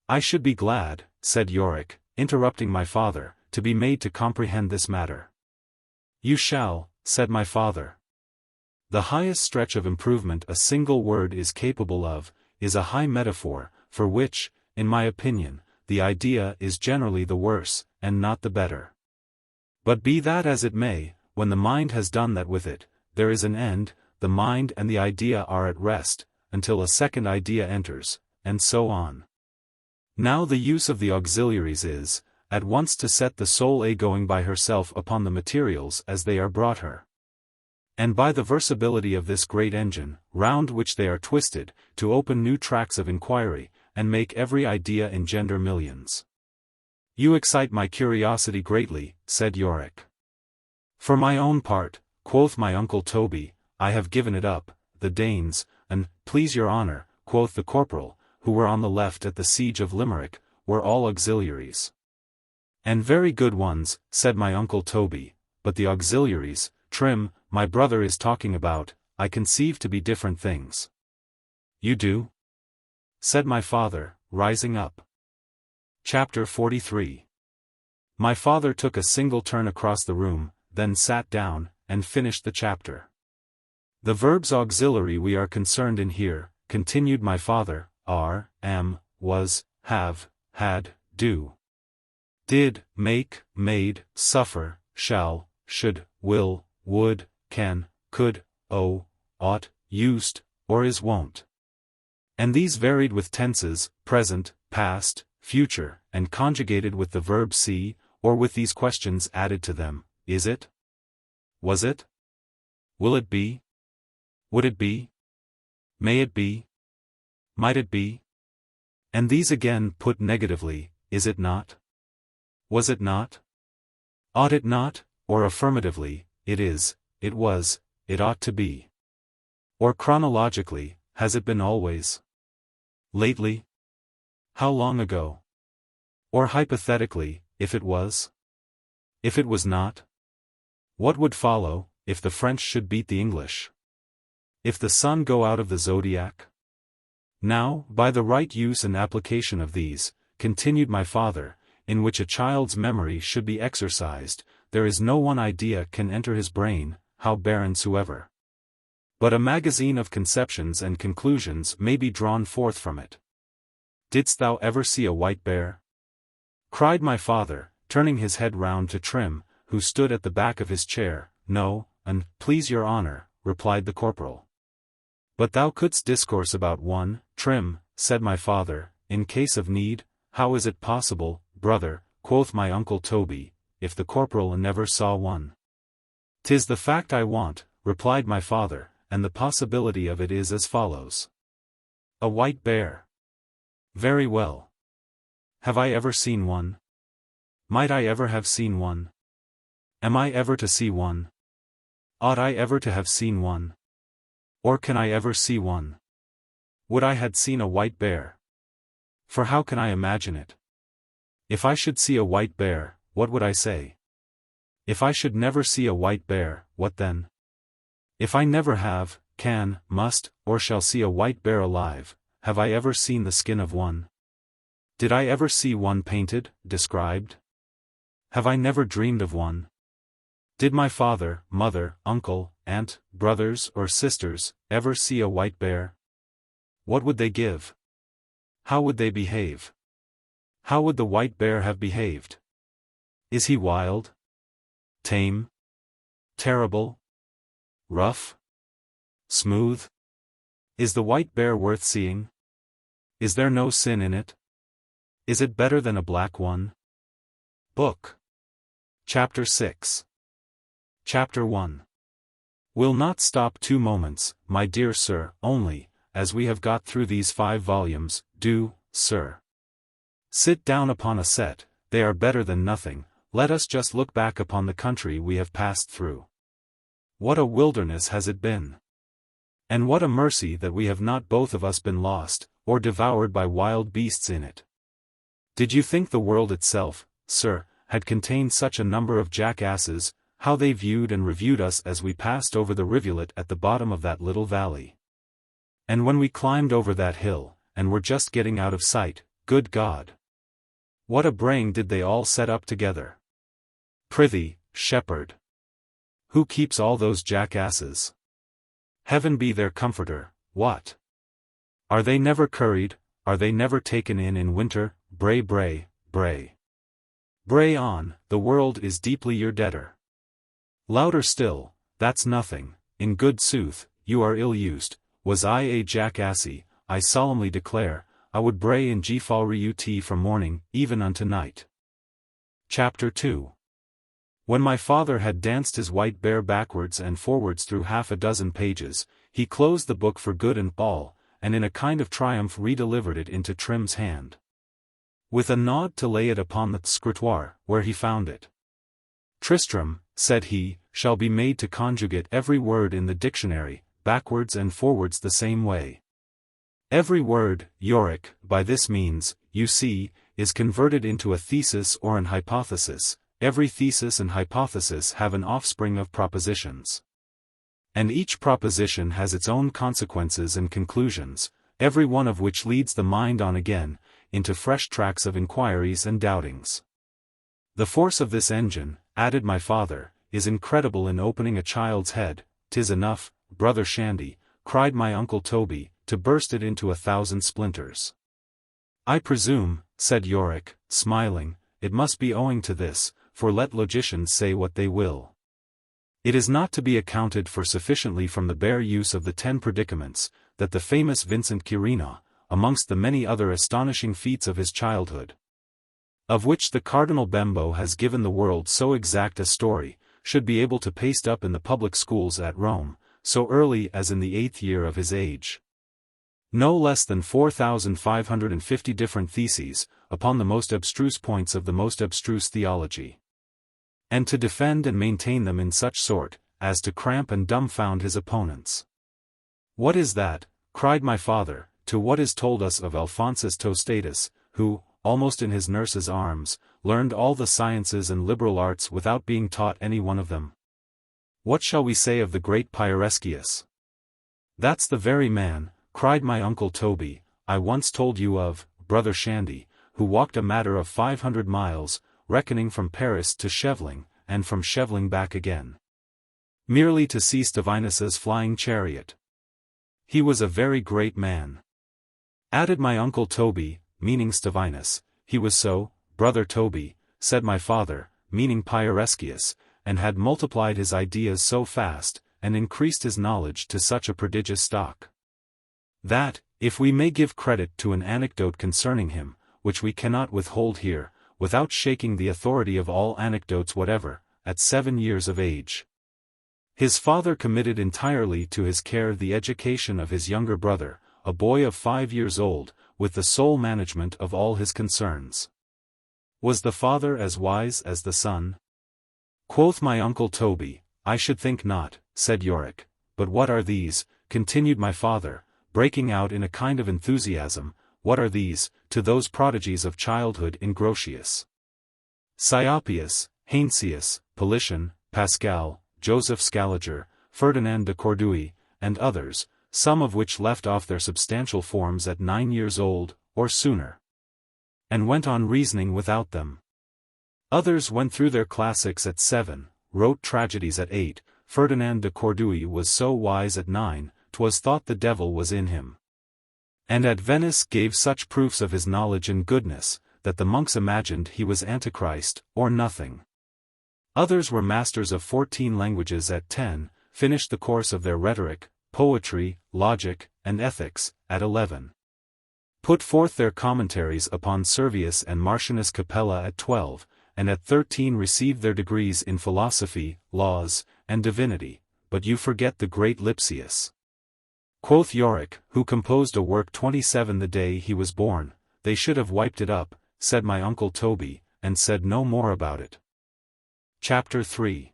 I should be glad, said Yorick, interrupting my father, to be made to comprehend this matter. You shall, said my father. The highest stretch of improvement a single word is capable of, is a high metaphor, for which, in my opinion, the idea is generally the worse, and not the better. But be that as it may, when the mind has done that with it, there is an end, the mind and the idea are at rest, until a second idea enters, and so on. Now the use of the auxiliaries is, at once to set the soul going by herself upon the materials as they are brought her, and by the versatility of this great engine, round which they are twisted, to open new tracks of inquiry, and make every idea engender millions. You excite my curiosity greatly, said Yorick. For my own part, quoth my uncle Toby, I have given it up, the Danes, and, please your honour, quoth the corporal, who were on the left at the siege of Limerick, were all auxiliaries. And very good ones, said my uncle Toby, but the auxiliaries, Trim, my brother is talking about, I conceive to be different things. You do? Said my father, rising up. Chapter 43. My father took a single turn across the room, then sat down, and finished the chapter. The verbs auxiliary we are concerned in here, continued my father, are, am, was, have, had, do, did, make, made, suffer, shall, should, will, would, can, could, owe, ought, used, or is wont. And these varied with tenses, present, past, future, and conjugated with the verb see, or with these questions added to them, is it? Was it? Will it be? Would it be? May it be? Might it be? And these again put negatively, is it not? Was it not? Ought it not? Or affirmatively, it is, it was, it ought to be. Or chronologically, has it been always? Lately? How long ago? Or hypothetically, if it was? If it was not? What would follow, if the French should beat the English? If the sun go out of the zodiac? Now, by the right use and application of these, continued my father, in which a child's memory should be exercised, there is no one idea can enter his brain, how barren soever. But a magazine of conceptions and conclusions may be drawn forth from it. Didst thou ever see a white bear? Cried my father, turning his head round to Trim, who stood at the back of his chair. No, and, please your honour, replied the corporal. But thou couldst discourse about one, Trim, said my father, in case of need. How is it possible, brother, quoth my uncle Toby, if the corporal never saw one? 'Tis the fact I want, replied my father, and the possibility of it is as follows. A white bear. Very well. Have I ever seen one? Might I ever have seen one? Am I ever to see one? Ought I ever to have seen one? Or can I ever see one? Would I had seen a white bear! For how can I imagine it? If I should see a white bear, what would I say? If I should never see a white bear, what then? If I never have, can, must, or shall see a white bear alive, have I ever seen the skin of one? Did I ever see one painted, described? Have I never dreamed of one? Did my father, mother, uncle, aunt, brothers or sisters, ever see a white bear? What would they give? How would they behave? How would the white bear have behaved? Is he wild? Tame? Terrible? Rough? Smooth? Is the white bear worth seeing? Is there no sin in it? Is it better than a black one? Book. Chapter 6. Chapter 1. Will not stop 2 moments, my dear sir, only, as we have got through these 5 volumes, do, sir. Sit down upon a set, they are better than nothing, let us just look back upon the country we have passed through. What a wilderness has it been! And what a mercy that we have not both of us been lost, or devoured by wild beasts in it. Did you think the world itself, sir, had contained such a number of jackasses, how they viewed and reviewed us as we passed over the rivulet at the bottom of that little valley? And when we climbed over that hill, and were just getting out of sight, good God! What a braying did they all set up together! Prithee, shepherd, who keeps all those jackasses? Heaven be their comforter, what? Are they never curried, are they never taken in winter, bray bray, bray. Bray on, the world is deeply your debtor. Louder still, that's nothing, in good sooth, you are ill-used, was I a jackassy, I solemnly declare, I would bray in Gfalriut from morning, even unto night. Chapter 2. When my father had danced his white bear backwards and forwards through 6 pages, he closed the book for good and all, and in a kind of triumph redelivered it into Trim's hand. With a nod to lay it upon the scrutoire, where he found it. Tristram, said he, shall be made to conjugate every word in the dictionary, backwards and forwards the same way. Every word, Yorick, by this means, you see, is converted into a thesis or an hypothesis. Every thesis and hypothesis have an offspring of propositions. And each proposition has its own consequences and conclusions, every one of which leads the mind on again, into fresh tracks of inquiries and doubtings. The force of this engine, added my father, is incredible in opening a child's head. 'Tis enough, brother Shandy, cried my uncle Toby, to burst it into 1,000 splinters. I presume, said Yorick, smiling, it must be owing to this, for let logicians say what they will. It is not to be accounted for sufficiently from the bare use of the 10 predicaments, that the famous Vincent Quirino, amongst the many other astonishing feats of his childhood, of which the Cardinal Bembo has given the world so exact a story, should be able to paste up in the public schools at Rome, so early as in the 8th year of his age, no less than 4,550 different theses, upon the most abstruse points of the most abstruse theology, and to defend and maintain them in such sort, as to cramp and dumbfound his opponents. What is that, cried my father, to what is told us of Alphonsus Tostatus, who, almost in his nurse's arms, learned all the sciences and liberal arts without being taught any one of them? What shall we say of the great Pyrescius? That's the very man, cried my uncle Toby, I once told you of, brother Shandy, who walked a matter of 500 miles, reckoning from Paris to Scheveling, and from Scheveling back again, merely to see Stevinus's flying chariot. He was a very great man. Added my uncle Toby, meaning Stevinus, he was so, brother Toby, said my father, meaning Pyrescius, and had multiplied his ideas so fast, and increased his knowledge to such a prodigious stock, that, if we may give credit to an anecdote concerning him, which we cannot withhold here, without shaking the authority of all anecdotes whatever, at 7 years of age, his father committed entirely to his care the education of his younger brother, a boy of 5 years old, with the sole management of all his concerns. Was the father as wise as the son? Quoth my uncle Toby, I should think not, said Yorick, but what are these, continued my father, breaking out in a kind of enthusiasm, what are these, to those prodigies of childhood in Grotius, Scioppius, Heinsius, Politian, Pascal, Joseph Scaliger, Ferdinand de Cordoue, and others, some of which left off their substantial forms at 9 years old, or sooner, and went on reasoning without them. Others went through their classics at 7, wrote tragedies at 8, Ferdinand de Cordoue was so wise at 9, 'twas thought the devil was in him. And at Venice gave such proofs of his knowledge and goodness, that the monks imagined he was Antichrist, or nothing. Others were masters of 14 languages at 10, finished the course of their rhetoric, poetry, logic, and ethics, at 11. Put forth their commentaries upon Servius and Martianus Capella at 12, and at 13 received their degrees in philosophy, laws, and divinity, but you forget the great Lipsius. Quoth Yorick, who composed a work 27 the day he was born, they should have wiped it up, said my uncle Toby, and said no more about it. Chapter 3.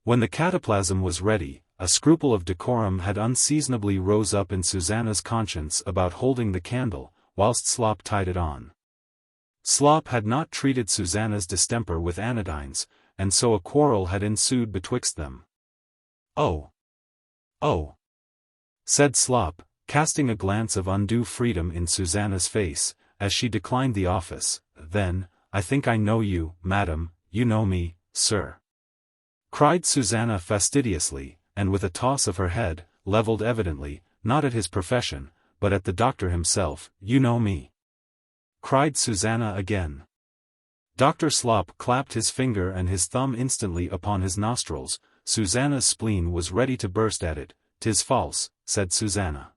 When the cataplasm was ready, a scruple of decorum had unseasonably rose up in Susanna's conscience about holding the candle, whilst Slop tied it on. Slop had not treated Susanna's distemper with anodynes, and so a quarrel had ensued betwixt them. Oh! Oh! Said Slop, casting a glance of undue freedom in Susanna's face, as she declined the office. Then, I think I know you, madam, you know me, sir. Cried Susanna fastidiously, and with a toss of her head, levelled evidently, not at his profession, but at the doctor himself. You know me. Cried Susanna again. Dr. Slop clapped his finger and his thumb instantly upon his nostrils. Susanna's spleen was ready to burst at it. "'Tis false," said Susanna.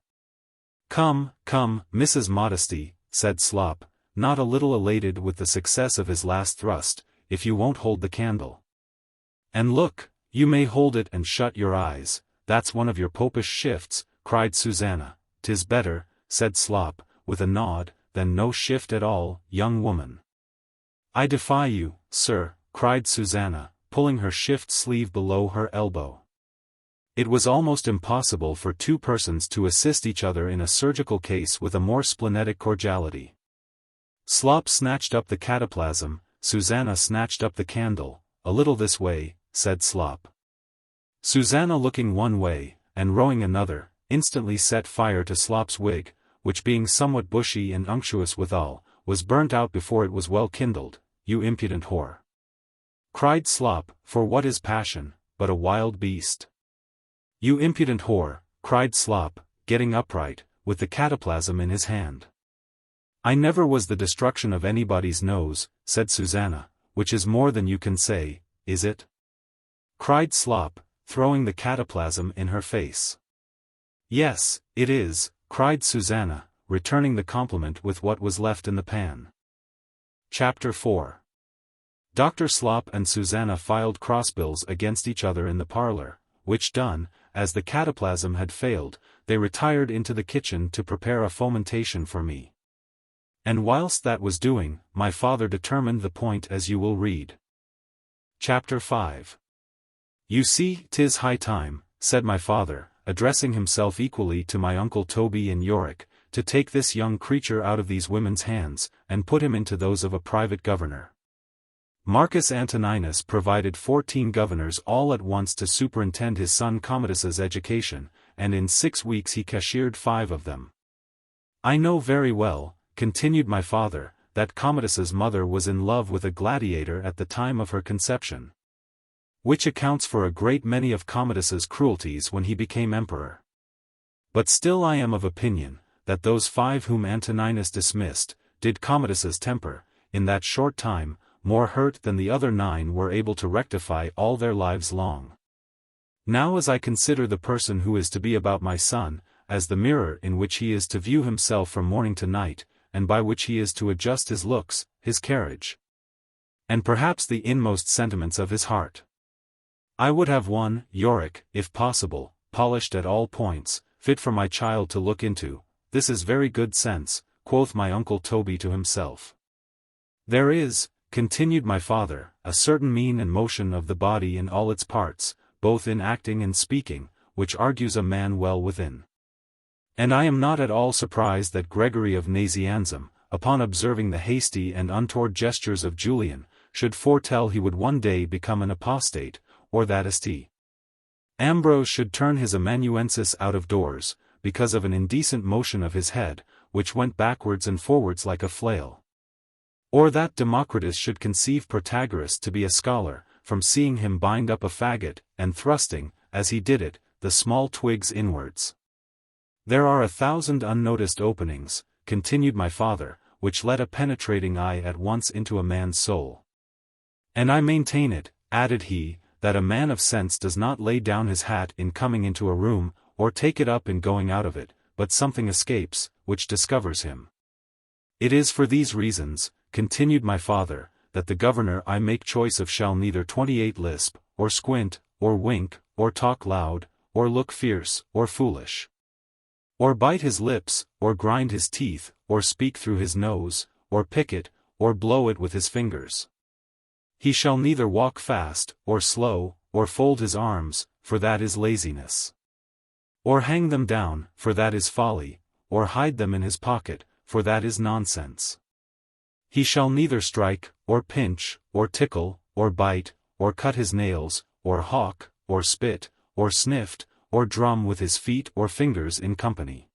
"Come, come, Mrs. Modesty," said Slop, not a little elated with the success of his last thrust, "if you won't hold the candle. And look, you may hold it and shut your eyes, that's one of your popish shifts," cried Susanna. "'Tis better," said Slop, with a nod, "than no shift at all, young woman." "I defy you, sir," cried Susanna, pulling her shift sleeve below her elbow. It was almost impossible for two persons to assist each other in a surgical case with a more splenetic cordiality. Slop snatched up the cataplasm, Susanna snatched up the candle. "A little this way," said Slop. Susanna, looking one way, and rowing another, instantly set fire to Slop's wig, which being somewhat bushy and unctuous withal, was burnt out before it was well kindled. "You impudent whore!" cried Slop, for what is passion, but a wild beast? "You impudent whore," cried Slop, getting upright, with the cataplasm in his hand. "I never was the destruction of anybody's nose," said Susanna, "which is more than you can say, is it?" cried Slop, throwing the cataplasm in her face. "Yes, it is," cried Susanna, returning the compliment with what was left in the pan. Chapter 4. Dr. Slop and Susanna filed crossbills against each other in the parlor, which done, as the cataplasm had failed, they retired into the kitchen to prepare a fomentation for me. And whilst that was doing, my father determined the point as you will read. Chapter 5. "You see, 'tis high time," said my father, addressing himself equally to my uncle Toby and Yorick, "to take this young creature out of these women's hands, and put him into those of a private governor. Marcus Antoninus provided 14 governors all at once to superintend his son Commodus's education, and in 6 weeks he cashiered 5 of them. I know very well," continued my father, "that Commodus's mother was in love with a gladiator at the time of her conception, which accounts for a great many of Commodus's cruelties when he became emperor. But still I am of opinion, that those 5 whom Antoninus dismissed, did Commodus's temper, in that short time, more hurt than the other 9 were able to rectify all their lives long. Now as I consider the person who is to be about my son, as the mirror in which he is to view himself from morning to night, and by which he is to adjust his looks, his carriage, and perhaps the inmost sentiments of his heart, I would have one, Yorick, if possible, polished at all points, fit for my child to look into. This is very good sense," quoth my uncle Toby to himself. "There is," continued my father, "a certain mien and motion of the body in all its parts, both in acting and speaking, which argues a man well within. And I am not at all surprised that Gregory of Nazianzum, upon observing the hasty and untoward gestures of Julian, should foretell he would one day become an apostate, or that St. Ambrose should turn his amanuensis out of doors, because of an indecent motion of his head, which went backwards and forwards like a flail. Or that Democritus should conceive Protagoras to be a scholar, from seeing him bind up a faggot, and thrusting, as he did it, the small twigs inwards. There are 1,000 unnoticed openings, continued my father, which let a penetrating eye at once into a man's soul. And I maintain it, added he, that a man of sense does not lay down his hat in coming into a room, or take it up in going out of it, but something escapes, which discovers him. It is for these reasons, continued my father, that the governor I make choice of shall neither 28 lisp, or squint, or wink, or talk loud, or look fierce, or foolish, or bite his lips, or grind his teeth, or speak through his nose, or pick it, or blow it with his fingers. He shall neither walk fast, or slow, or fold his arms, for that is laziness, or hang them down, for that is folly, or hide them in his pocket, for that is nonsense. He shall neither strike, or pinch, or tickle, or bite, or cut his nails, or hawk, or spit, or sniff, or drum with his feet or fingers in company.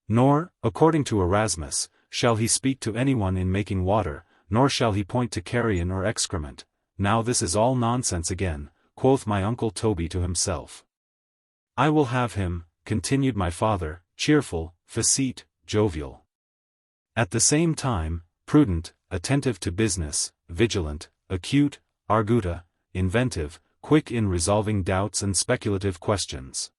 Nor, according to Erasmus, shall he speak to anyone in making water, nor shall he point to carrion or excrement. Now this is all nonsense again, quoth my uncle Toby to himself. I will have him, continued my father, cheerful, facete, jovial. At the same time, prudent, attentive to business, vigilant, acute, arguta, inventive, quick in resolving doubts and speculative questions.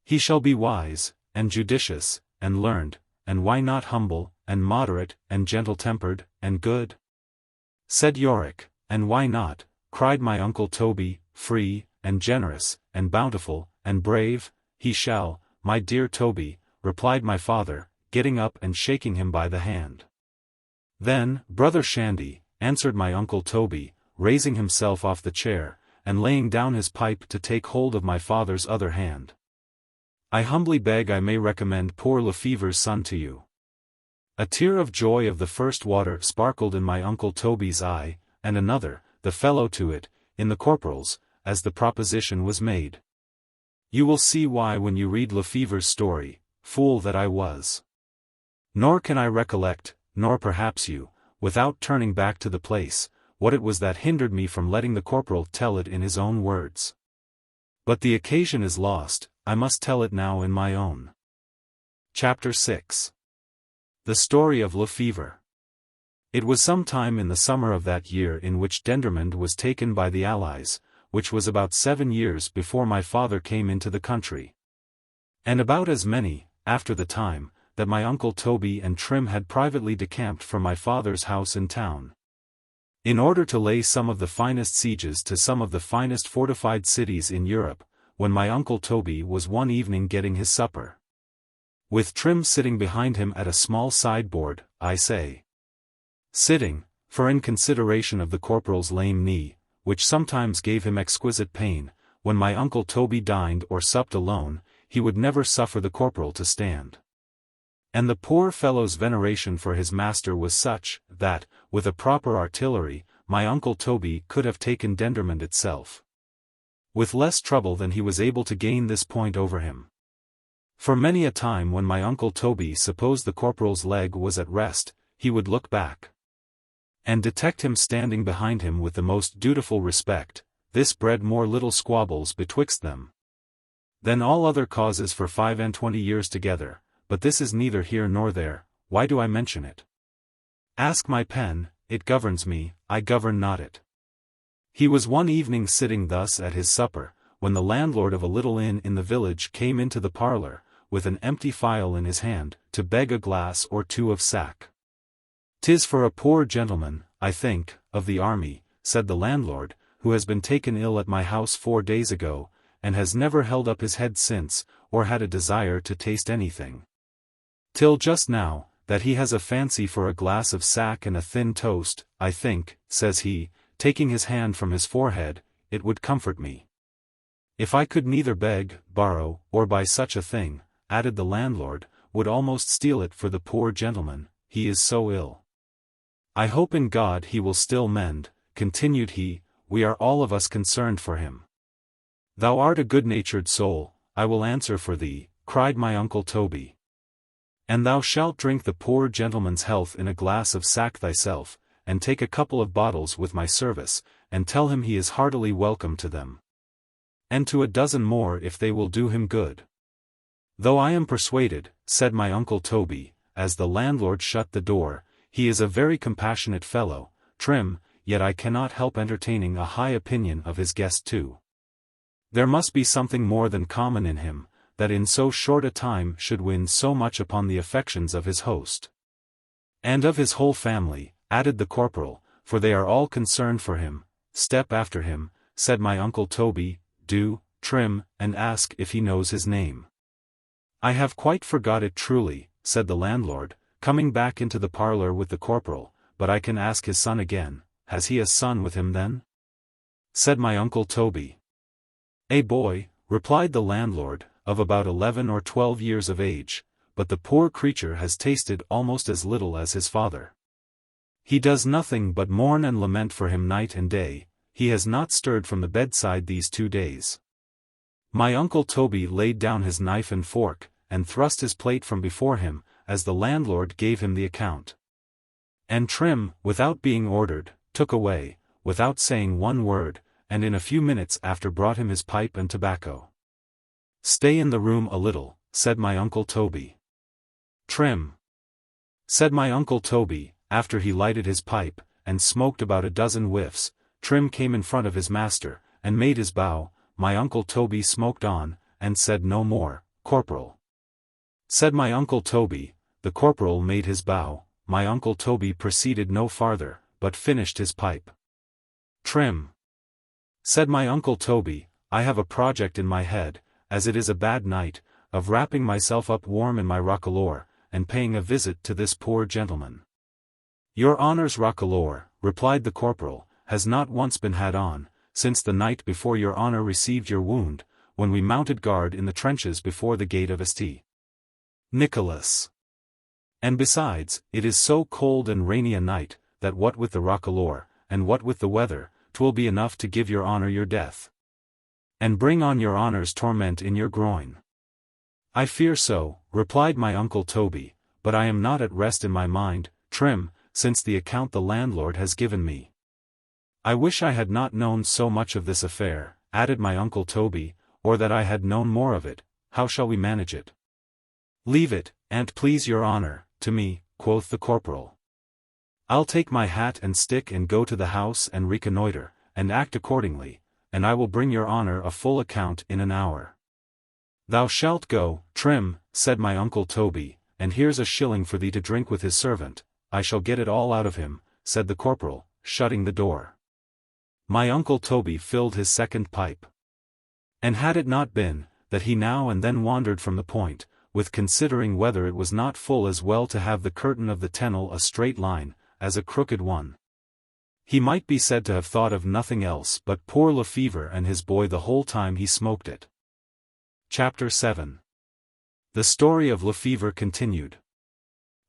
He shall be wise, and judicious, and learned, and why not humble, and moderate, and gentle-tempered, and good? Said Yorick, and why not, cried my uncle Toby, free, and generous, and bountiful, and brave? He shall, my dear Toby, replied my father, getting up and shaking him by the hand. Then, brother Shandy, answered my uncle Toby, raising himself off the chair, and laying down his pipe to take hold of my father's other hand. I humbly beg I may recommend poor Lefever's son to you. A tear of joy of the first water sparkled in my uncle Toby's eye, and another, the fellow to it, in the corporal's, as the proposition was made. You will see why when you read Lefever's story, fool that I was. Nor can I recollect, nor perhaps you, without turning back to the place, what it was that hindered me from letting the corporal tell it in his own words. But the occasion is lost, I must tell it now in my own. Chapter 6. The Story of Lefever. It was some time in the summer of that year in which Dendermonde was taken by the Allies, which was about 7 years before my father came into the country. And about as many, after the time, that my uncle Toby and Trim had privately decamped from my father's house in town, in order to lay some of the finest sieges to some of the finest fortified cities in Europe, when my uncle Toby was one evening getting his supper, with Trim sitting behind him at a small sideboard, I say. Sitting, for in consideration of the corporal's lame knee, which sometimes gave him exquisite pain, when my uncle Toby dined or supped alone, he would never suffer the corporal to stand. And the poor fellow's veneration for his master was such, that, with a proper artillery, my uncle Toby could have taken Dendermonde itself, with less trouble than he was able to gain this point over him. For many a time when my uncle Toby supposed the corporal's leg was at rest, he would look back, and detect him standing behind him with the most dutiful respect. This bred more little squabbles betwixt them than all other causes for 25 years together. But this is neither here nor there. Why do I mention it? Ask my pen, it governs me, I govern not it. He was one evening sitting thus at his supper, when the landlord of a little inn in the village came into the parlour, with an empty phial in his hand, to beg a glass or two of sack. "'Tis for a poor gentleman, I think, of the army," said the landlord, "who has been taken ill at my house 4 days ago, and has never held up his head since, or had a desire to taste anything, till just now, that he has a fancy for a glass of sack and a thin toast. I think," says he, taking his hand from his forehead, "it would comfort me, if I could neither beg, borrow, or buy such a thing. added the landlord, would almost steal it for the poor gentleman, he is so ill. I hope in God he will still mend, continued he, we are all of us concerned for him. Thou art a good-natured soul, I will answer for thee, cried my uncle Toby. And thou shalt drink the poor gentleman's health in a glass of sack thyself, and take a couple of bottles with my service, and tell him he is heartily welcome to them. And to a dozen more if they will do him good. Though I am persuaded, said my uncle Toby, as the landlord shut the door, he is a very compassionate fellow, Trim, yet I cannot help entertaining a high opinion of his guest too. There must be something more than common in him, that in so short a time should win so much upon the affections of his host. And of his whole family, added the corporal, for they are all concerned for him. Step after him, said my uncle Toby, do, Trim, and ask if he knows his name. I have quite forgot it truly, said the landlord, coming back into the parlour with the corporal, but I can ask his son again. Has he a son with him then? Said my uncle Toby. A boy, replied the landlord, of about 11 or 12 years of age, but the poor creature has tasted almost as little as his father. He does nothing but mourn and lament for him night and day, he has not stirred from the bedside these 2 days. My uncle Toby laid down his knife and fork, and thrust his plate from before him, as the landlord gave him the account. And Trim, without being ordered, took away, without saying one word, and in a few minutes after brought him his pipe and tobacco. Stay in the room a little, said my uncle Toby. Trim, said my uncle Toby, after he lighted his pipe, and smoked about a dozen whiffs. Trim came in front of his master, and made his bow. My uncle Toby smoked on, and said no more. Corporal, said my uncle Toby. The corporal made his bow. My uncle Toby proceeded no farther, but finished his pipe. Trim, said my uncle Toby, I have a project in my head, as it is a bad night, of wrapping myself up warm in my roquelaure, and paying a visit to this poor gentleman. Your honour's roquelaure, replied the corporal, has not once been had on, since the night before your honour received your wound, when we mounted guard in the trenches before the gate of St. Nicholas. And besides, it is so cold and rainy a night, that what with the roquelaure, and what with the weather, 'twill be enough to give your honour your death. And bring on your honour's torment in your groin. I fear so, replied my uncle Toby, but I am not at rest in my mind, Trim, since the account the landlord has given me. I wish I had not known so much of this affair, added my uncle Toby, or that I had known more of it. How shall we manage it? Leave it, an't please your honour, to me, quoth the corporal. I'll take my hat and stick and go to the house and reconnoitre, and act accordingly, and I will bring your honour a full account in an hour. Thou shalt go, Trim, said my uncle Toby, and here's a shilling for thee to drink with his servant. I shall get it all out of him, said the corporal, shutting the door. My uncle Toby filled his second pipe. And had it not been, that he now and then wandered from the point, with considering whether it was not full as well to have the curtain of the tennel a straight line, as a crooked one, he might be said to have thought of nothing else but poor Lefevre and his boy the whole time he smoked it. Chapter 7. The story of Lefevre continued.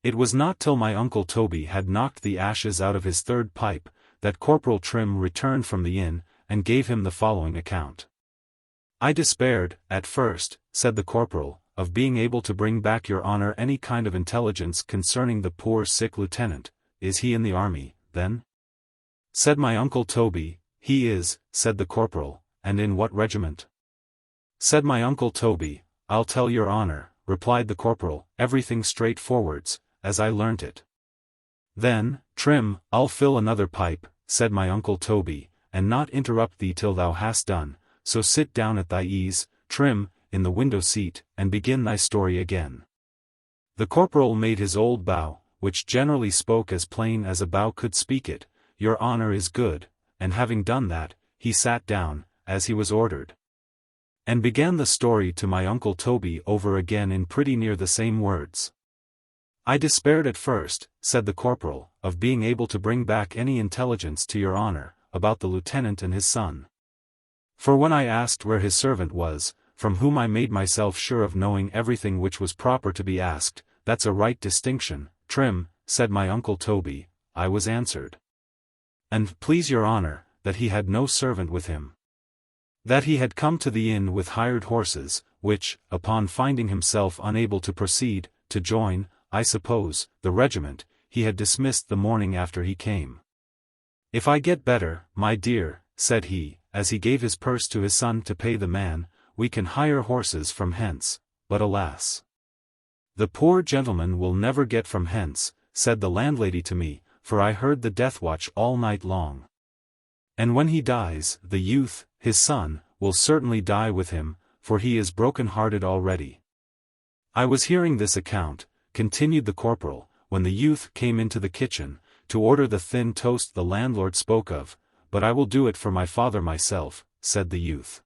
It was not till my uncle Toby had knocked the ashes out of his third pipe, that Corporal Trim returned from the inn, and gave him the following account. I despaired, at first, said the corporal, of being able to bring back your honour any kind of intelligence concerning the poor sick lieutenant. Is he in the army, then? Said my uncle Toby. He is, said the corporal, and in what regiment? Said my uncle Toby. I'll tell your honour, replied the corporal, everything straightforwards, as I learnt it. Then, Trim, I'll fill another pipe, said my uncle Toby, and not interrupt thee till thou hast done, so sit down at thy ease, Trim, in the window seat, and begin thy story again. The corporal made his old bow, which generally spoke as plain as a bow could speak it, your honour is good, and having done that, he sat down, as he was ordered, and began the story to my uncle Toby over again in pretty near the same words. I despaired at first, said the corporal, of being able to bring back any intelligence to your honour, about the lieutenant and his son. For when I asked where his servant was, from whom I made myself sure of knowing everything which was proper to be asked. That's a right distinction, Trim, said my uncle Toby. I was answered. And please your honour, that he had no servant with him. That he had come to the inn with hired horses, which, upon finding himself unable to proceed, to join, I suppose, the regiment, he had dismissed the morning after he came. If I get better, my dear, said he, as he gave his purse to his son to pay the man, we can hire horses from hence, but alas! The poor gentleman will never get from hence, said the landlady to me, for I heard the death watch all night long. And when he dies, the youth, his son, will certainly die with him, for he is broken-hearted already. I was hearing this account, continued the corporal, when the youth came into the kitchen, to order the thin toast the landlord spoke of, but I will do it for my father myself, said the youth.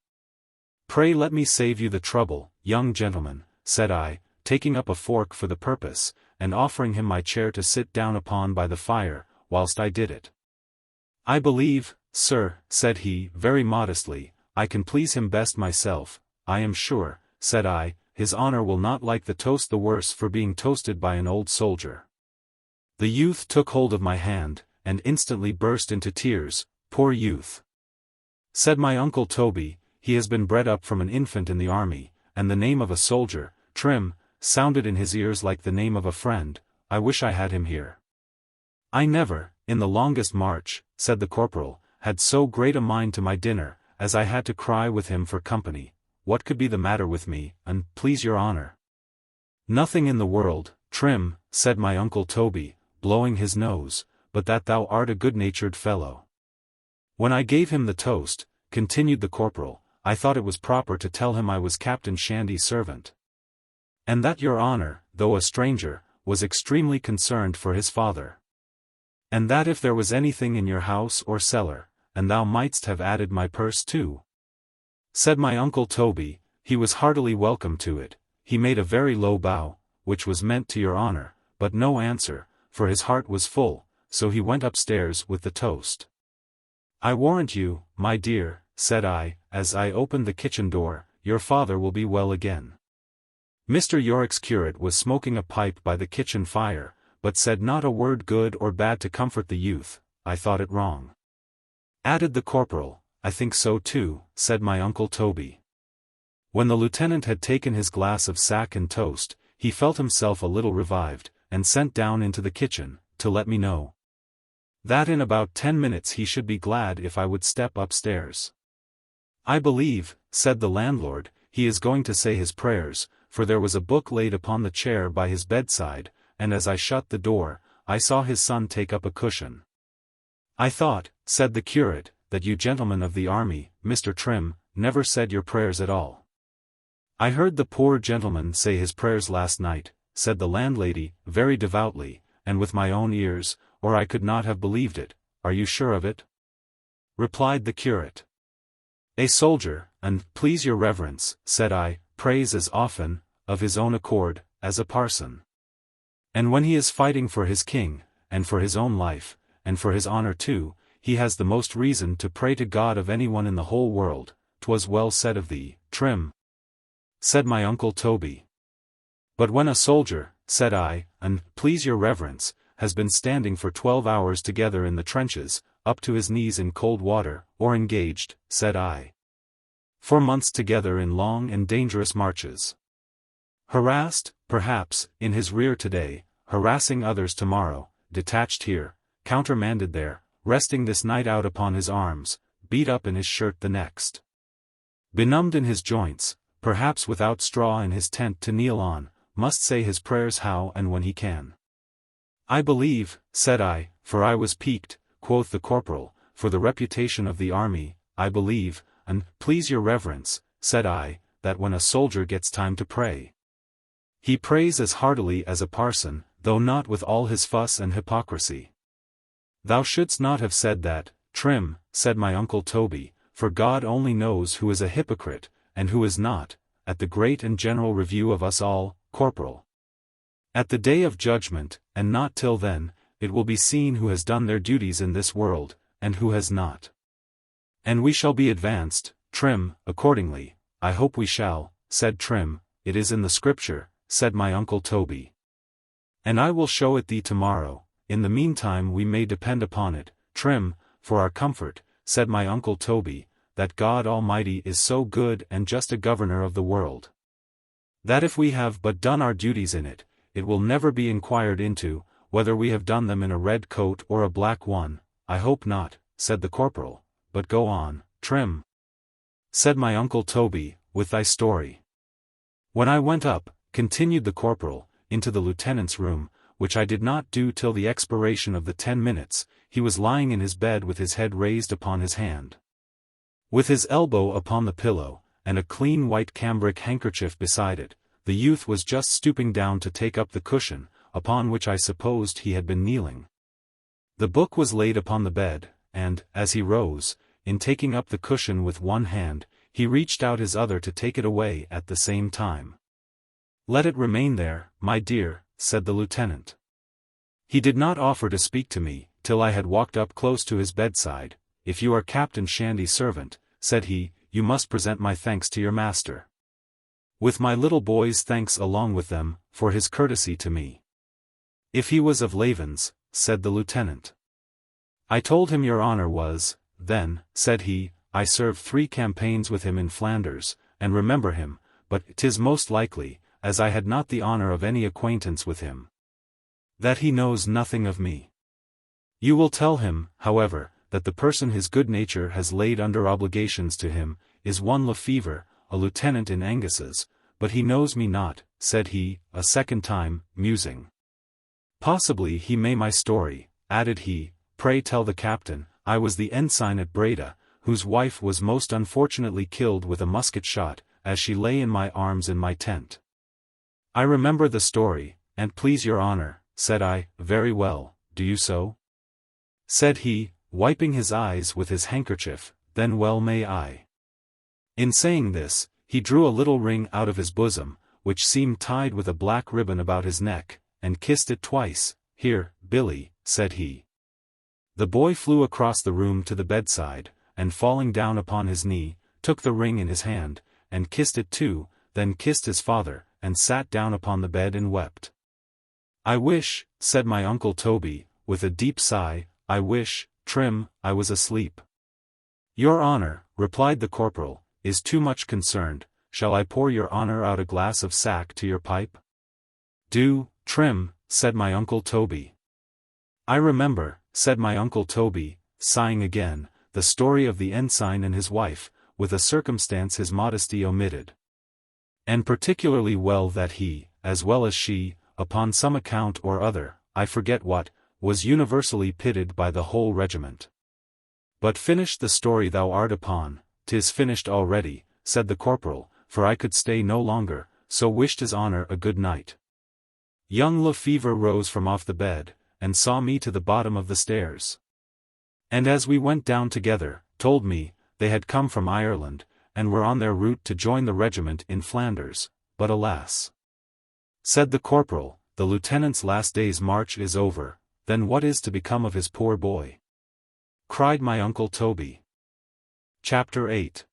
Pray let me save you the trouble, young gentleman, said I, taking up a fork for the purpose, and offering him my chair to sit down upon by the fire, whilst I did it. I believe, sir, said he, very modestly, I can please him best myself. I am sure, said I, his honour will not like the toast the worse for being toasted by an old soldier. The youth took hold of my hand, and instantly burst into tears. Poor youth! Said my uncle Toby, he has been bred up from an infant in the army, and the name of a soldier, Trim, sounded in his ears like the name of a friend. I wish I had him here. I never, in the longest march, said the corporal, had so great a mind to my dinner, as I had to cry with him for company. What could be the matter with me, and please your honour? Nothing in the world, Trim, said my uncle Toby, blowing his nose, but that thou art a good-natured fellow. When I gave him the toast, continued the corporal, I thought it was proper to tell him I was Captain Shandy's servant. And that your honour, though a stranger, was extremely concerned for his father. And that if there was anything in your house or cellar, and thou mightst have added my purse too. Said my uncle Toby, he was heartily welcome to it. He made a very low bow, which was meant to your honour, but no answer, for his heart was full, so he went upstairs with the toast. I warrant you, my dear, said I, as I opened the kitchen door, your father will be well again. Mr. Yorick's curate was smoking a pipe by the kitchen fire, but said not a word good or bad to comfort the youth. I thought it wrong. Added the corporal, I think so too, said my uncle Toby. When the lieutenant had taken his glass of sack and toast, he felt himself a little revived, and sent down into the kitchen, to let me know that in about 10 minutes he should be glad if I would step upstairs. I believe, said the landlord, he is going to say his prayers, for there was a book laid upon the chair by his bedside, and as I shut the door, I saw his son take up a cushion. I thought, said the curate, that you gentlemen of the army, Mr. Trim, never said your prayers at all. I heard the poor gentleman say his prayers last night, said the landlady, very devoutly, and with my own ears, or I could not have believed it. Are you sure of it? Replied the curate. A soldier, and please your reverence, said I, prays as often, of his own accord, as a parson. And when he is fighting for his king, and for his own life, and for his honour too, he has the most reason to pray to God of anyone in the whole world. 'Twas well said of thee, Trim, said my uncle Toby. But when a soldier, said I, and please your reverence, has been standing for 12 hours together in the trenches, up to his knees in cold water, or engaged, said I, for months together in long and dangerous marches, harassed, perhaps, in his rear today, harassing others tomorrow, detached here, countermanded there, resting this night out upon his arms, beat up in his shirt the next, benumbed in his joints, perhaps without straw in his tent to kneel on, must say his prayers how and when he can. I believe, said I, for I was piqued, quoth the corporal, for the reputation of the army, I believe, and please your reverence, said I, that when a soldier gets time to pray, he prays as heartily as a parson, though not with all his fuss and hypocrisy. Thou shouldst not have said that, Trim, said my uncle Toby, for God only knows who is a hypocrite, and who is not, at the great and general review of us all, corporal. At the day of judgment, and not till then, it will be seen who has done their duties in this world, and who has not. And we shall be advanced, Trim, accordingly. I hope we shall, said Trim. It is in the Scripture, said my uncle Toby. And I will show it thee tomorrow. In the meantime we may depend upon it, Trim, for our comfort, said my uncle Toby, that God Almighty is so good and just a governor of the world, that if we have but done our duties in it, it will never be inquired into, whether we have done them in a red coat or a black one. I hope not, said the corporal, but go on, Trim, said my uncle Toby, with thy story. When I went up, continued the corporal, into the lieutenant's room, which I did not do till the expiration of the 10 minutes, he was lying in his bed with his head raised upon his hand, with his elbow upon the pillow, and a clean white cambric handkerchief beside it. The youth was just stooping down to take up the cushion, upon which I supposed he had been kneeling. The book was laid upon the bed, and, as he rose, in taking up the cushion with one hand, he reached out his other to take it away at the same time. Let it remain there, my dear, said the lieutenant. He did not offer to speak to me, till I had walked up close to his bedside. If you are Captain Shandy's servant, said he, you must present my thanks to your master, with my little boy's thanks along with them, for his courtesy to me. If he was of Laven's, said the lieutenant. I told him your honor was, then, said he, I served 3 campaigns with him in Flanders, and remember him, but 'tis most likely, as I had not the honor of any acquaintance with him, that he knows nothing of me. You will tell him, however, that the person his good nature has laid under obligations to him, is one Lefevre, a lieutenant in Angus's, but he knows me not, said he, a second time, musing. Possibly he may my story, added he. Pray tell the captain, I was the ensign at Breda, whose wife was most unfortunately killed with a musket shot, as she lay in my arms in my tent. I remember the story, and please your honor, said I. Very well, do you so? Said he, wiping his eyes with his handkerchief. Then well may I. In saying this, he drew a little ring out of his bosom, which seemed tied with a black ribbon about his neck, and kissed it twice. Here, Billy, said he. The boy flew across the room to the bedside, and falling down upon his knee, took the ring in his hand, and kissed it too, then kissed his father, and sat down upon the bed and wept. I wish, said my uncle Toby, with a deep sigh, I wish, Trim, I was asleep. Your honor, replied the corporal, is too much concerned. Shall I pour your honor out a glass of sack to your pipe? Do, Trim, said my uncle Toby. I remember, said my uncle Toby, sighing again, the story of the ensign and his wife, with a circumstance his modesty omitted. And particularly well that he, as well as she, upon some account or other, I forget what, was universally pitied by the whole regiment. But finish the story thou art upon. 'Tis finished already, said the corporal, for I could stay no longer, so wished his honor a good night. Young Lefevre rose from off the bed, and saw me to the bottom of the stairs. And as we went down together, told me, they had come from Ireland, and were on their route to join the regiment in Flanders. But alas, said the corporal, the lieutenant's last day's march is over. Then what is to become of his poor boy? Cried my uncle Toby. Chapter 8.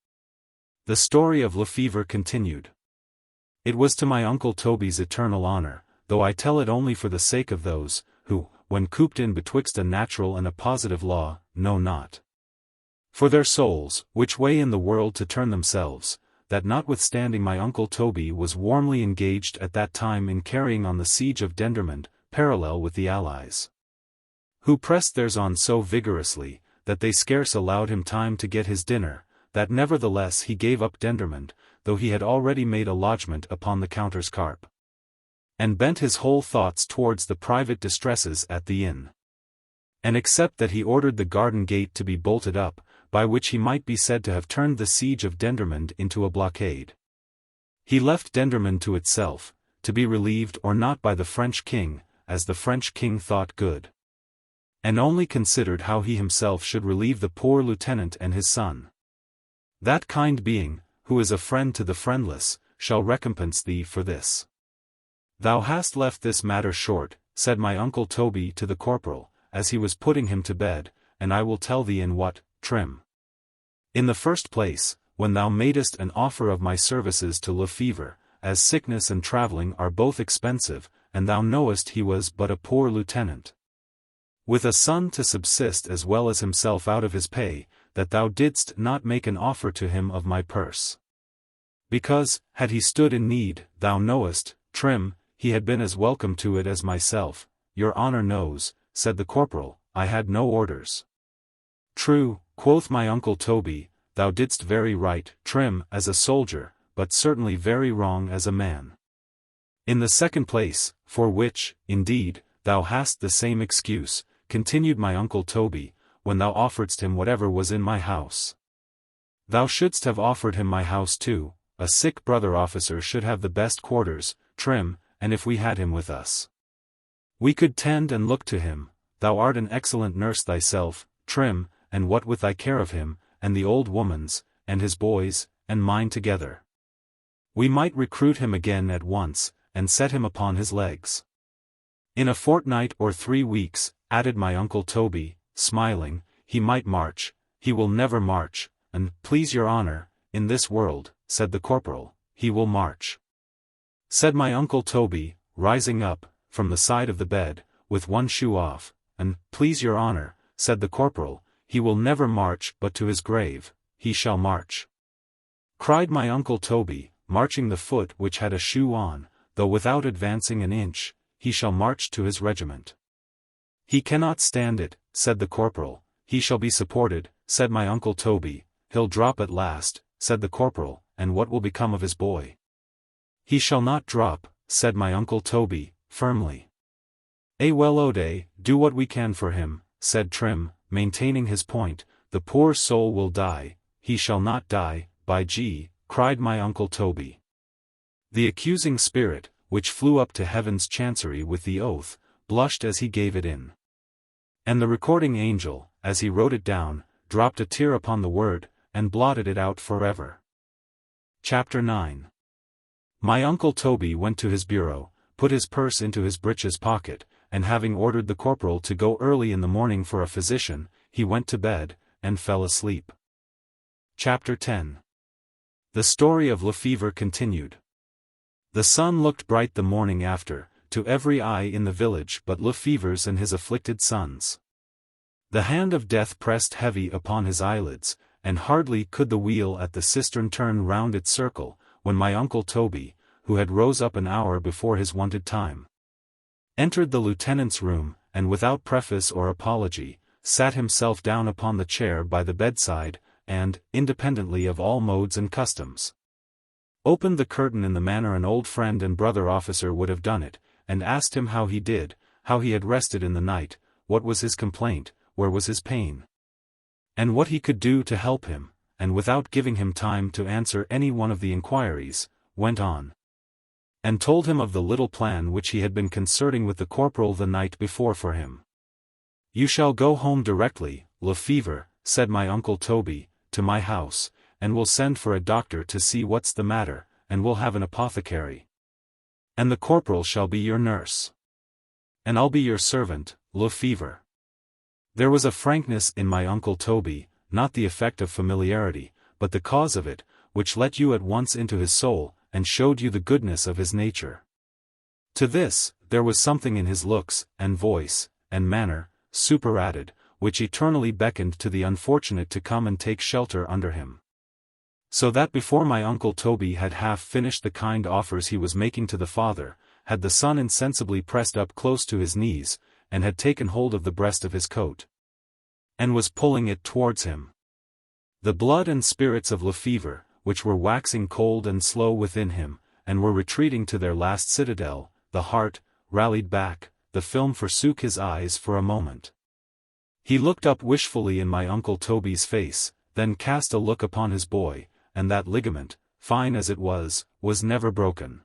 The story of Lefevre continued. It was to my uncle Toby's eternal honor, though I tell it only for the sake of those, who, when cooped in betwixt a natural and a positive law, know not, for their souls, which way in the world to turn themselves, that notwithstanding my uncle Toby was warmly engaged at that time in carrying on the siege of Dendermonde, parallel with the Allies, who pressed theirs on so vigorously, that they scarce allowed him time to get his dinner, that nevertheless he gave up Dendermonde, though he had already made a lodgment upon the Countess Carp, and bent his whole thoughts towards the private distresses at the inn. And except that he ordered the garden gate to be bolted up, by which he might be said to have turned the siege of Dendermonde into a blockade, he left Dendermonde to itself, to be relieved or not by the French king, as the French king thought good, and only considered how he himself should relieve the poor lieutenant and his son. That kind being, who is a friend to the friendless, shall recompense thee for this. Thou hast left this matter short, said my uncle Toby to the corporal, as he was putting him to bed, and I will tell thee in what, Trim. In the first place, when thou madest an offer of my services to Lefevre, as sickness and travelling are both expensive, and thou knowest he was but a poor lieutenant, with a son to subsist as well as himself out of his pay, that thou didst not make an offer to him of my purse. Because, had he stood in need, thou knowest, Trim, he had been as welcome to it as myself. Your honour knows, said the corporal, I had no orders. True, quoth my uncle Toby, thou didst very right, Trim, as a soldier, but certainly very wrong as a man. In the second place, for which, indeed, thou hast the same excuse, continued my uncle Toby, when thou offeredst him whatever was in my house. Thou shouldst have offered him my house too. A sick brother officer should have the best quarters, Trim, and if we had him with us, we could tend and look to him. Thou art an excellent nurse thyself, Trim, and what with thy care of him, and the old woman's, and his boys, and mine together, we might recruit him again at once, and set him upon his legs. In a fortnight or 3 weeks, added my uncle Toby, smiling, he might march. He will never march, and, please your honour, in this world, said the corporal, he will march. Said my uncle Toby, rising up, from the side of the bed, with one shoe off, and, please your honour, said the corporal, he will never march but to his grave, he shall march. Cried my uncle Toby, marching the foot which had a shoe on, though without advancing an inch, he shall march to his regiment. He cannot stand it, said the corporal, he shall be supported, said my uncle Toby, he'll drop at last, said the corporal, and what will become of his boy? He shall not drop, said my uncle Toby, firmly. Well O'Day, do what we can for him, said Trim, maintaining his point, the poor soul will die, he shall not die, by G, cried my uncle Toby. The accusing spirit, which flew up to heaven's chancery with the oath, blushed as he gave it in. And the recording angel, as he wrote it down, dropped a tear upon the word, and blotted it out forever. Chapter 9. My uncle Toby went to his bureau, put his purse into his breeches pocket, and having ordered the corporal to go early in the morning for a physician, he went to bed, and fell asleep. Chapter 10. The story of Lefevre continued. The sun looked bright the morning after, to every eye in the village but Lefevre's and his afflicted sons. The hand of death pressed heavy upon his eyelids, and hardly could the wheel at the cistern turn round its circle, when my uncle Toby, who had rose up an hour before his wonted time, entered the lieutenant's room, and without preface or apology, sat himself down upon the chair by the bedside, and, independently of all modes and customs, opened the curtain in the manner an old friend and brother officer would have done it, and asked him how he did, how he had rested in the night, what was his complaint, where was his pain, and what he could do to help him, and without giving him time to answer any one of the inquiries, went on, and told him of the little plan which he had been concerting with the corporal the night before for him. You shall go home directly, Lefevre, said my uncle Toby, to my house, and we'll send for a doctor to see what's the matter, and we'll have an apothecary. And the corporal shall be your nurse. And I'll be your servant, Lefevre. There was a frankness in my uncle Toby, not the effect of familiarity, but the cause of it, which let you at once into his soul, and showed you the goodness of his nature. To this, there was something in his looks, and voice, and manner, superadded, which eternally beckoned to the unfortunate to come and take shelter under him. So that before my uncle Toby had half finished the kind offers he was making to the father, had the son insensibly pressed up close to his knees, and had taken hold of the breast of his coat, and was pulling it towards him. The blood and spirits of Lefevre, which were waxing cold and slow within him, and were retreating to their last citadel, the heart, rallied back, the film forsook his eyes for a moment. He looked up wishfully in my uncle Toby's face, then cast a look upon his boy, and that ligament, fine as it was never broken.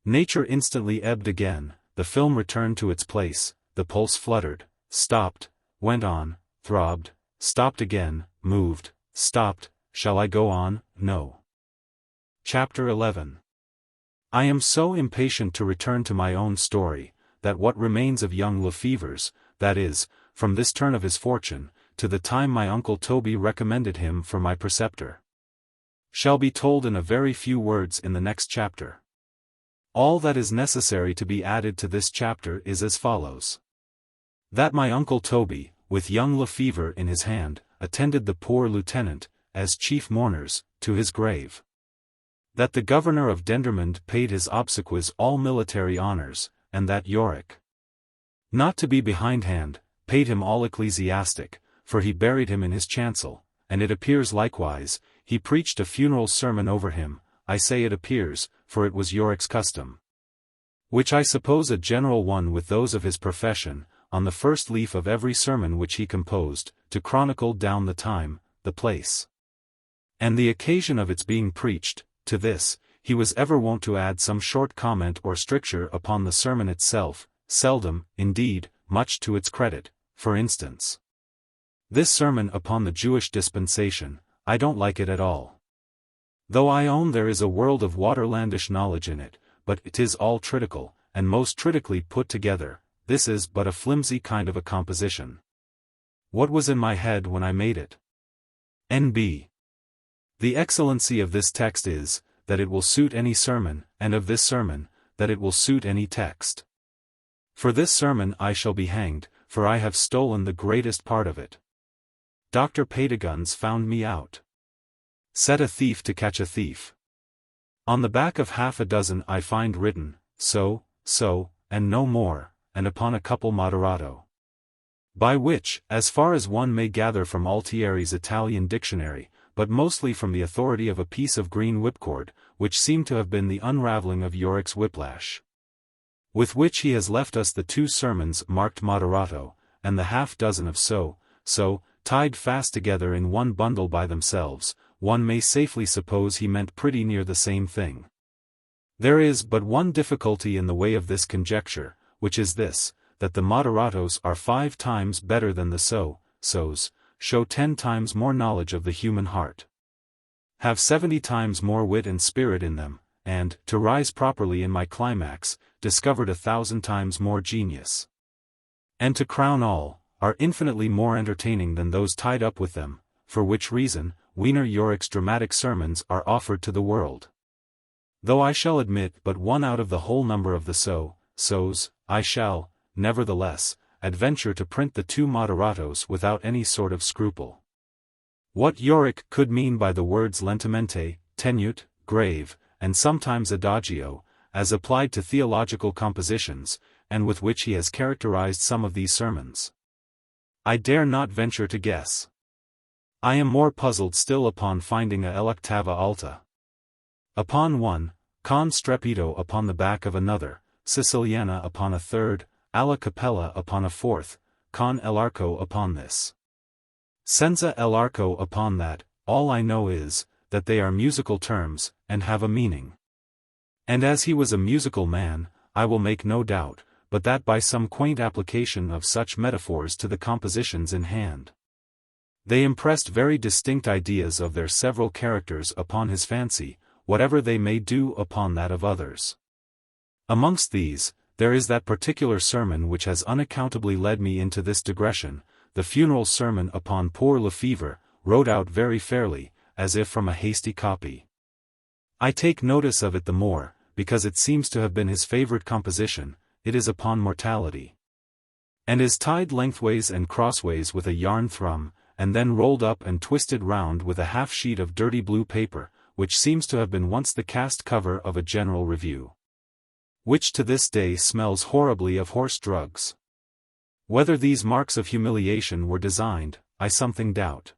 Nature instantly ebbed again, the film returned to its place, the pulse fluttered, stopped, went on, throbbed, stopped again, moved, stopped. Shall I go on? No. Chapter 11. I am so impatient to return to my own story, that what remains of young Lefevre's, that is, from this turn of his fortune, to the time my uncle Toby recommended him for my preceptor, shall be told in a very few words in the next chapter. All that is necessary to be added to this chapter is as follows. That my uncle Toby, with young Lefevre in his hand, attended the poor lieutenant, as chief mourners, to his grave. That the governor of Dendermonde paid his obsequies all military honours, and that Yorick, not to be behindhand, paid him all ecclesiastic, for he buried him in his chancel, and it appears likewise, he preached a funeral sermon over him. I say it appears, for it was Yorick's custom, which I suppose a general one with those of his profession, on the first leaf of every sermon which he composed, to chronicle down the time, the place, and the occasion of its being preached. To this, he was ever wont to add some short comment or stricture upon the sermon itself, seldom, indeed, much to its credit. For instance, this sermon upon the Jewish dispensation, I don't like it at all. Though I own there is a world of waterlandish knowledge in it, but it is all tritical, and most tritically put together. This is but a flimsy kind of a composition. What was in my head when I made it? N.B. The excellency of this text is, that it will suit any sermon, and of this sermon, that it will suit any text. For this sermon I shall be hanged, for I have stolen the greatest part of it. Dr. Padeguns found me out. Set a thief to catch a thief. On the back of half a dozen I find written, so, and no more, and upon a couple moderato. By which, as far as one may gather from Altieri's Italian dictionary, but mostly from the authority of a piece of green whipcord, which seemed to have been the unravelling of Yorick's whiplash, with which he has left us the 2 sermons marked moderato, and the half dozen of so, tied fast together in one bundle by themselves, one may safely suppose he meant pretty near the same thing. There is but one difficulty in the way of this conjecture, which is this, that the moderatos are 5 times better than the so's, show 10 times more knowledge of the human heart, have 70 times more wit and spirit in them, and, to rise properly in my climax, discovered 1,000 times more genius. And to crown all, are infinitely more entertaining than those tied up with them, for which reason, Wiener Yorick's dramatic sermons are offered to the world. Though I shall admit but one out of the whole number of the so's, I shall, nevertheless, adventure to print the 2 moderatos without any sort of scruple. What Yorick could mean by the words lentamente, tenute, grave, and sometimes adagio, as applied to theological compositions, and with which he has characterized some of these sermons, I dare not venture to guess. I am more puzzled still upon finding a l'octava alta upon one, con strepito upon the back of another, Siciliana upon a third, alla capella upon a fourth, con l'arco upon this, senza l'arco upon that. All I know is, that they are musical terms, and have a meaning. And as he was a musical man, I will make no doubt, but that by some quaint application of such metaphors to the compositions in hand, they impressed very distinct ideas of their several characters upon his fancy, whatever they may do upon that of others. Amongst these, there is that particular sermon which has unaccountably led me into this digression, the funeral sermon upon poor Lefevre, wrote out very fairly, as if from a hasty copy. I take notice of it the more, because it seems to have been his favorite composition. It is upon mortality, and is tied lengthways and crossways with a yarn thrum, and then rolled up and twisted round with a half sheet of dirty blue paper, which seems to have been once the cast cover of a general review, which to this day smells horribly of horse drugs. Whether these marks of humiliation were designed, I something doubt.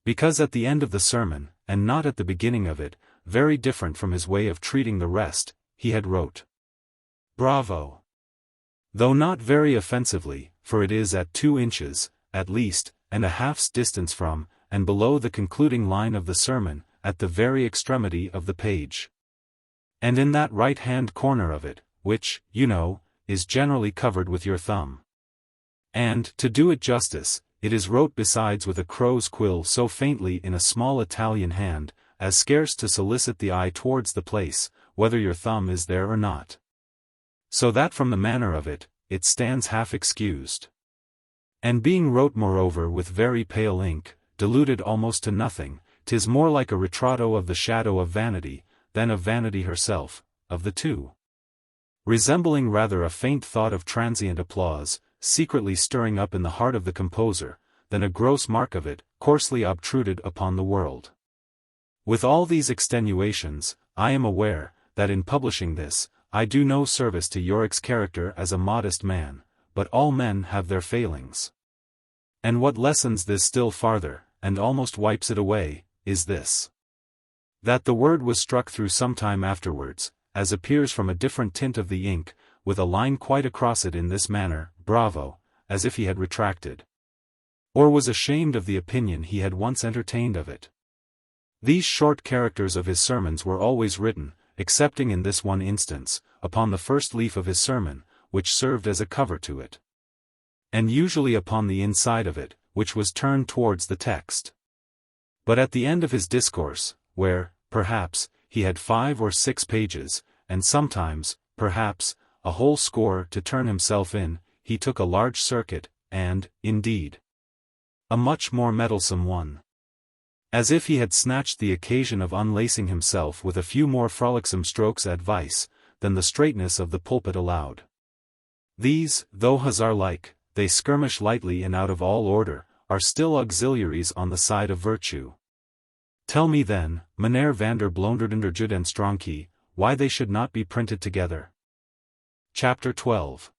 Because at the end of the sermon, and not at the beginning of it, very different from his way of treating the rest, he had wrote, "Bravo!" Though not very offensively, for it is at 2 inches, at least, and a half's distance from, and below the concluding line of the sermon, at the very extremity of the page, and in that right-hand corner of it, which, you know, is generally covered with your thumb. And, to do it justice, it is wrote besides with a crow's quill so faintly in a small Italian hand, as scarce to solicit the eye towards the place, whether your thumb is there or not. So that from the manner of it, it stands half excused. And being wrote moreover with very pale ink, diluted almost to nothing, 'tis more like a ritratto of the shadow of vanity, than of vanity herself, of the two. Resembling rather a faint thought of transient applause, secretly stirring up in the heart of the composer, than a gross mark of it, coarsely obtruded upon the world. With all these extenuations, I am aware, that in publishing this, I do no service to Yorick's character as a modest man, but all men have their failings. And what lessens this still farther, and almost wipes it away, is this. That the word was struck through some time afterwards, as appears from a different tint of the ink, with a line quite across it in this manner, bravo, as if he had retracted, or was ashamed of the opinion he had once entertained of it. These short characters of his sermons were always written, excepting in this one instance, upon the first leaf of his sermon, which served as a cover to it. And usually upon the inside of it, which was turned towards the text. But at the end of his discourse, where, perhaps, he had 5 or 6 pages, and sometimes, perhaps, a whole score to turn himself in, he took a large circuit, and, indeed, a much more meddlesome one. As if he had snatched the occasion of unlacing himself with a few more frolicsome strokes at vice, than the straightness of the pulpit allowed. These, though hussar-like, they skirmish lightly and out of all order, are still auxiliaries on the side of virtue. Tell me then, Meneer van der Blonderdenderjud and Strongkey, why they should not be printed together. Chapter 12.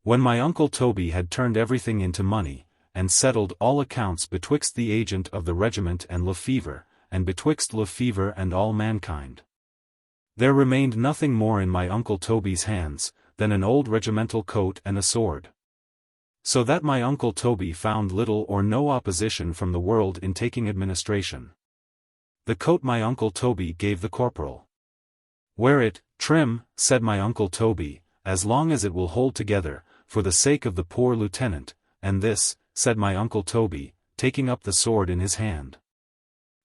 When my uncle Toby had turned everything into money, and settled all accounts betwixt the agent of the regiment and Lefevre, and betwixt Lefevre and all mankind, there remained nothing more in my uncle Toby's hands, than an old regimental coat and a sword. So that my uncle Toby found little or no opposition from the world in taking administration. The coat my uncle Toby gave the corporal. Wear it, Trim, said my uncle Toby, as long as it will hold together, for the sake of the poor lieutenant, and this, said my uncle Toby, taking up the sword in his hand,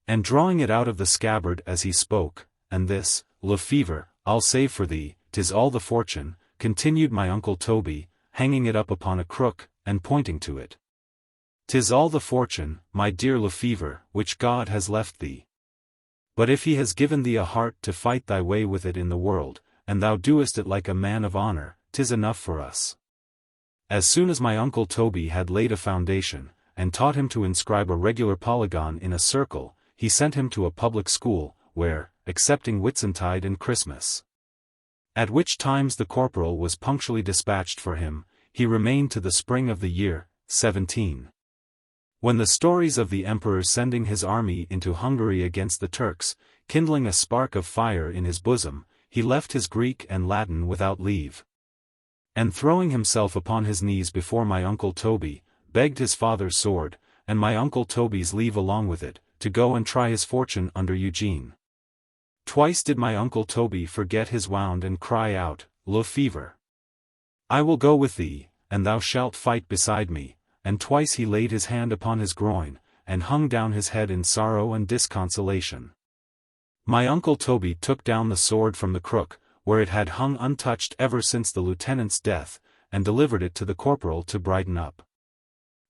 and drawing it out of the scabbard as he spoke, and this, Lefevre, I'll save for thee, 'tis all the fortune, continued my uncle Toby, hanging it up upon a crook, and pointing to it. 'Tis all the fortune, my dear Lefevre, which God has left thee. But if he has given thee a heart to fight thy way with it in the world, and thou doest it like a man of honor, 'tis enough for us. As soon as my uncle Toby had laid a foundation, and taught him to inscribe a regular polygon in a circle, he sent him to a public school, where, excepting Whitsuntide and Christmas, at which times the corporal was punctually dispatched for him, he remained to the spring of the year, 17. When the stories of the emperor sending his army into Hungary against the Turks, kindling a spark of fire in his bosom, he left his Greek and Latin without leave, and throwing himself upon his knees before my uncle Toby, begged his father's sword, and my uncle Toby's leave along with it, to go and try his fortune under Eugene. Twice did my uncle Toby forget his wound and cry out, Lefevre, I will go with thee, and thou shalt fight beside me, and twice he laid his hand upon his groin, and hung down his head in sorrow and disconsolation. My uncle Toby took down the sword from the crook, where it had hung untouched ever since the lieutenant's death, and delivered it to the corporal to brighten up.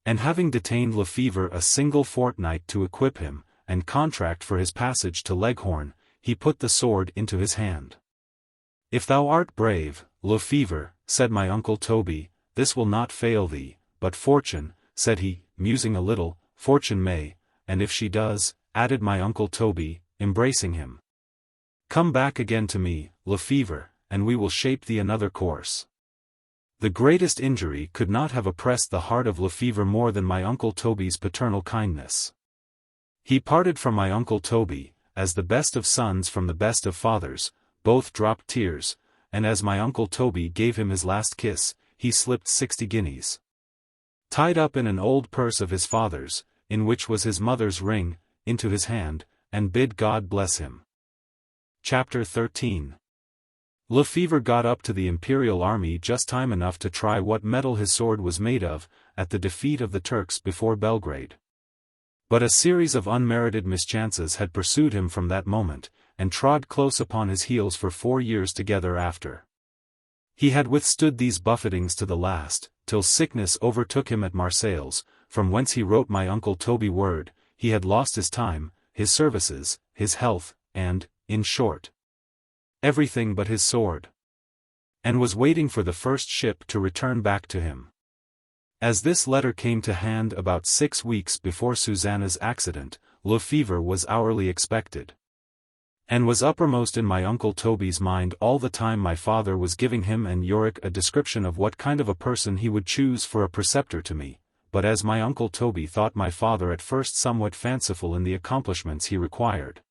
And having detained Lefevre a single fortnight to equip him, and contract for his passage to Leghorn, he put the sword into his hand. If thou art brave, Lefevre, said my uncle Toby, this will not fail thee, but fortune, said he, musing a little, fortune may, and if she does, added my uncle Toby, embracing him, come back again to me, Lefevre, and we will shape thee another course. The greatest injury could not have oppressed the heart of Lefevre more than my uncle Toby's paternal kindness. He parted from my uncle Toby, as the best of sons from the best of fathers, both dropped tears, and as my uncle Toby gave him his last kiss, he slipped 60 guineas, tied up in an old purse of his father's, in which was his mother's ring, into his hand, and bid God bless him. Chapter 13. Lefevre got up to the imperial army just time enough to try what metal his sword was made of, at the defeat of the Turks before Belgrade. But a series of unmerited mischances had pursued him from that moment, and trod close upon his heels for 4 years together after. He had withstood these buffetings to the last, till sickness overtook him at Marseilles, from whence he wrote my uncle Toby word. He had lost his time, his services, his health, and, in short, everything but his sword. And was waiting for the first ship to return back to him. As this letter came to hand about 6 weeks before Susanna's accident, Lefevre was hourly expected. And was uppermost in my uncle Toby's mind all the time my father was giving him and Yorick a description of what kind of a person he would choose for a preceptor to me, but as my uncle Toby thought my father at first somewhat fanciful in the accomplishments he required,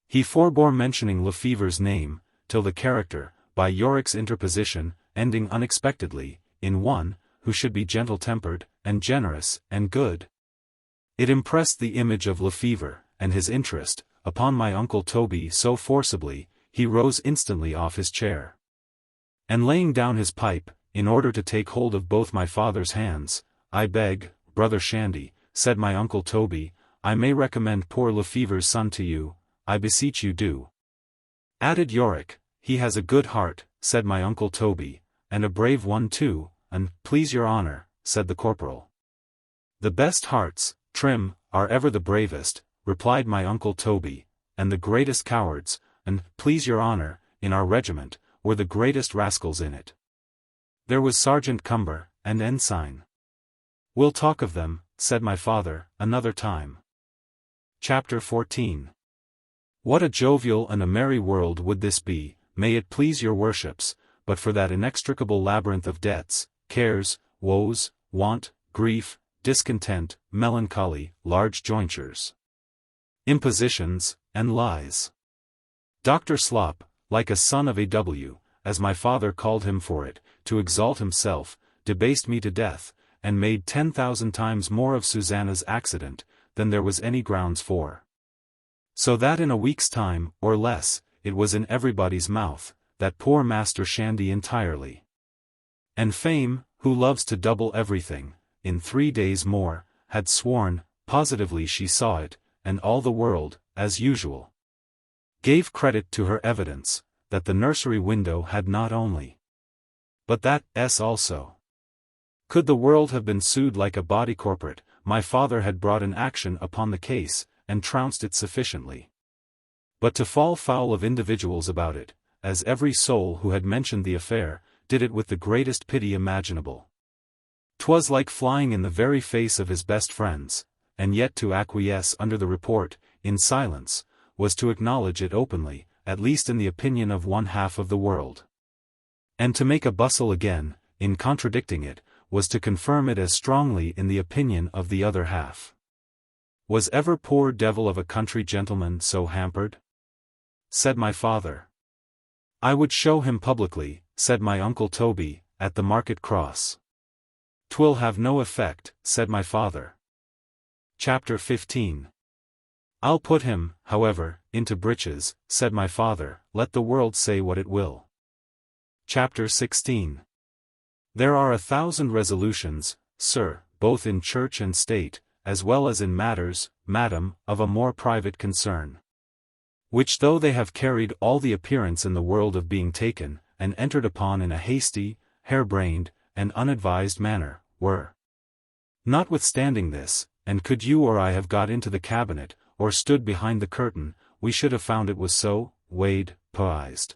he forbore mentioning Lefevre's name, till the character, by Yorick's interposition, ending unexpectedly, in one, who should be gentle-tempered, and generous, and good. It impressed the image of Lefevre, and his interest, upon my uncle Toby so forcibly, he rose instantly off his chair. And laying down his pipe, in order to take hold of both my father's hands, "I beg, brother Shandy," said my uncle Toby, "I may recommend poor Lefevre's son to you, I beseech you do." Added Yorick, "He has a good heart," said my uncle Toby, "and a brave one too, and, please your honour," said the corporal. "The best hearts, Trim, are ever the bravest," replied my uncle Toby, "and the greatest cowards, and, please your honour, in our regiment, were the greatest rascals in it. There was Sergeant Cumber, and Ensign." "We'll talk of them," said my father, "another time." Chapter 14. What a jovial and a merry world would this be, may it please your worships, but for that inextricable labyrinth of debts, cares, woes, want, grief, discontent, melancholy, large jointures, impositions, and lies. Dr. Slop, like a son of A.W., as my father called him for it, to exalt himself, debased me to death, and made 10,000 times more of Susanna's accident, than there was any grounds for. So that in a week's time, or less, it was in everybody's mouth, that poor Master Shandy entirely. And Fame, who loves to double everything, in 3 days more, had sworn, positively she saw it, and all the world, as usual, gave credit to her evidence, that the nursery window had not only, but that also. Could the world have been sued like a body corporate, my father had brought an action upon the case, and trounced it sufficiently. But to fall foul of individuals about it, as every soul who had mentioned the affair, did it with the greatest pity imaginable. 'Twas like flying in the very face of his best friends, and yet to acquiesce under the report, in silence, was to acknowledge it openly, at least in the opinion of one half of the world. And to make a bustle again, in contradicting it, was to confirm it as strongly in the opinion of the other half. Was ever poor devil of a country gentleman so hampered? Said my father. I would show him publicly, said my uncle Toby, at the market cross. 'Twill have no effect, said my father. Chapter 15. I'll put him, however, into breeches, said my father, let the world say what it will. Chapter 16. There are 1,000 resolutions, sir, both in church and state, as well as in matters, madam, of a more private concern, which though they have carried all the appearance in the world of being taken, and entered upon in a hasty, harebrained, and unadvised manner, were. Notwithstanding this, and could you or I have got into the cabinet, or stood behind the curtain, we should have found it was so, weighed, poised,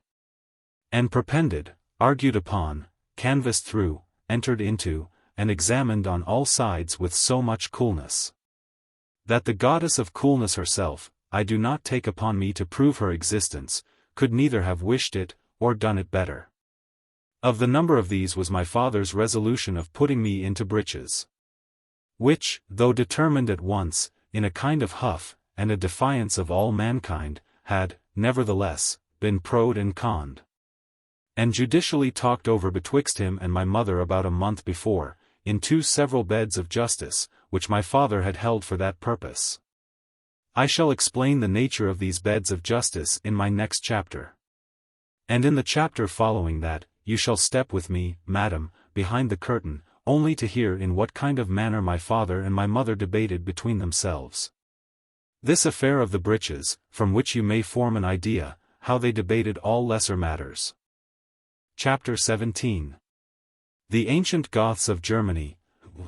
and perpended, argued upon, canvassed through, entered into, and examined on all sides with so much coolness, that the goddess of coolness herself, I do not take upon me to prove her existence, could neither have wished it, or done it better. Of the number of these was my father's resolution of putting me into breeches, which, though determined at once, in a kind of huff, and a defiance of all mankind, had, nevertheless, been pro'd and conned, and judicially talked over betwixt him and my mother about a month before, in 2 several beds of justice, which my father had held for that purpose. I shall explain the nature of these beds of justice in my next chapter. And in the chapter following that, you shall step with me, madam, behind the curtain, only to hear in what kind of manner my father and my mother debated between themselves this affair of the breeches, from which you may form an idea, how they debated all lesser matters. Chapter 17. The ancient Goths of Germany,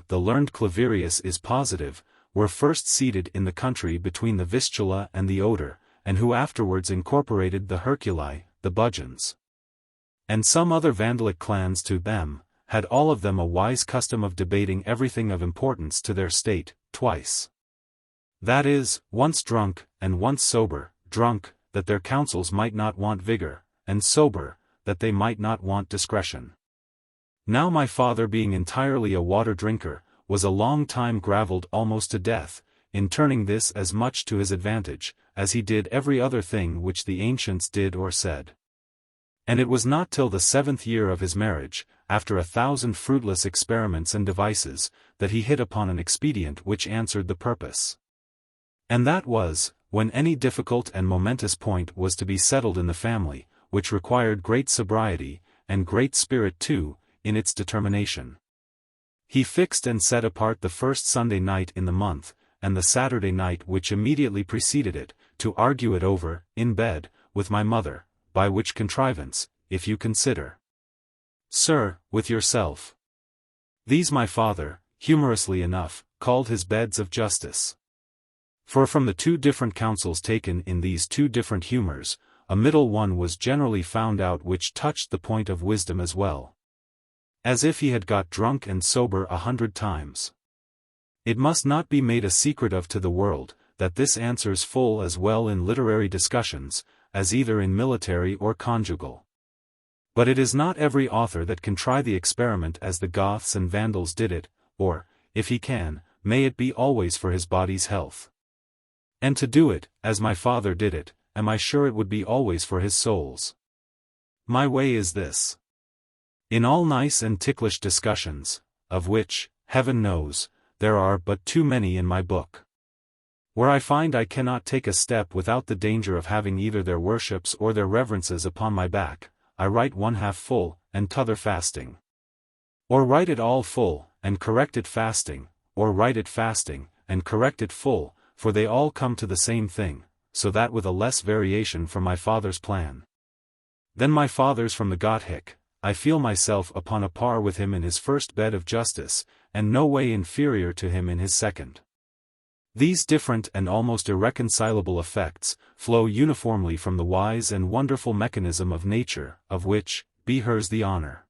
the learned Claverius is positive, were first seated in the country between the Vistula and the Oder, and who afterwards incorporated the Herculi, the Budgeons, and some other Vandalic clans to them, had all of them a wise custom of debating everything of importance to their state, twice. That is, once drunk, and once sober, drunk, that their counsels might not want vigor, and sober, that they might not want discretion. Now my father being entirely a water drinker, was a long time gravelled almost to death, in turning this as much to his advantage, as he did every other thing which the ancients did or said. And it was not till the 7th year of his marriage, after 1,000 fruitless experiments and devices, that he hit upon an expedient which answered the purpose. And that was, when any difficult and momentous point was to be settled in the family, which required great sobriety, and great spirit too, in its determination. He fixed and set apart the first Sunday night in the month, and the Saturday night which immediately preceded it, to argue it over, in bed, with my mother, by which contrivance, if you consider, sir, with yourself. These my father, humorously enough, called his beds of justice. For from the 2 different counsels taken in these 2 different humors, a middle one was generally found out which touched the point of wisdom as well as if he had got drunk and sober 100 times. It must not be made a secret of to the world, that this answers full as well in literary discussions, as either in military or conjugal. But it is not every author that can try the experiment as the Goths and Vandals did it, or, if he can, may it be always for his body's health. And to do it, as my father did it, am I sure it would be always for his soul's. My way is this. In all nice and ticklish discussions, of which, heaven knows, there are but too many in my book, where I find I cannot take a step without the danger of having either their worships or their reverences upon my back, I write one half full, and t'other fasting. Or write it all full, and correct it fasting, or write it fasting, and correct it full, for they all come to the same thing, so that with a less variation from my father's plan than my father's from the Gothic, I feel myself upon a par with him in his first bed of justice, and no way inferior to him in his second. These different and almost irreconcilable effects flow uniformly from the wise and wonderful mechanism of nature, of which, be hers the honor.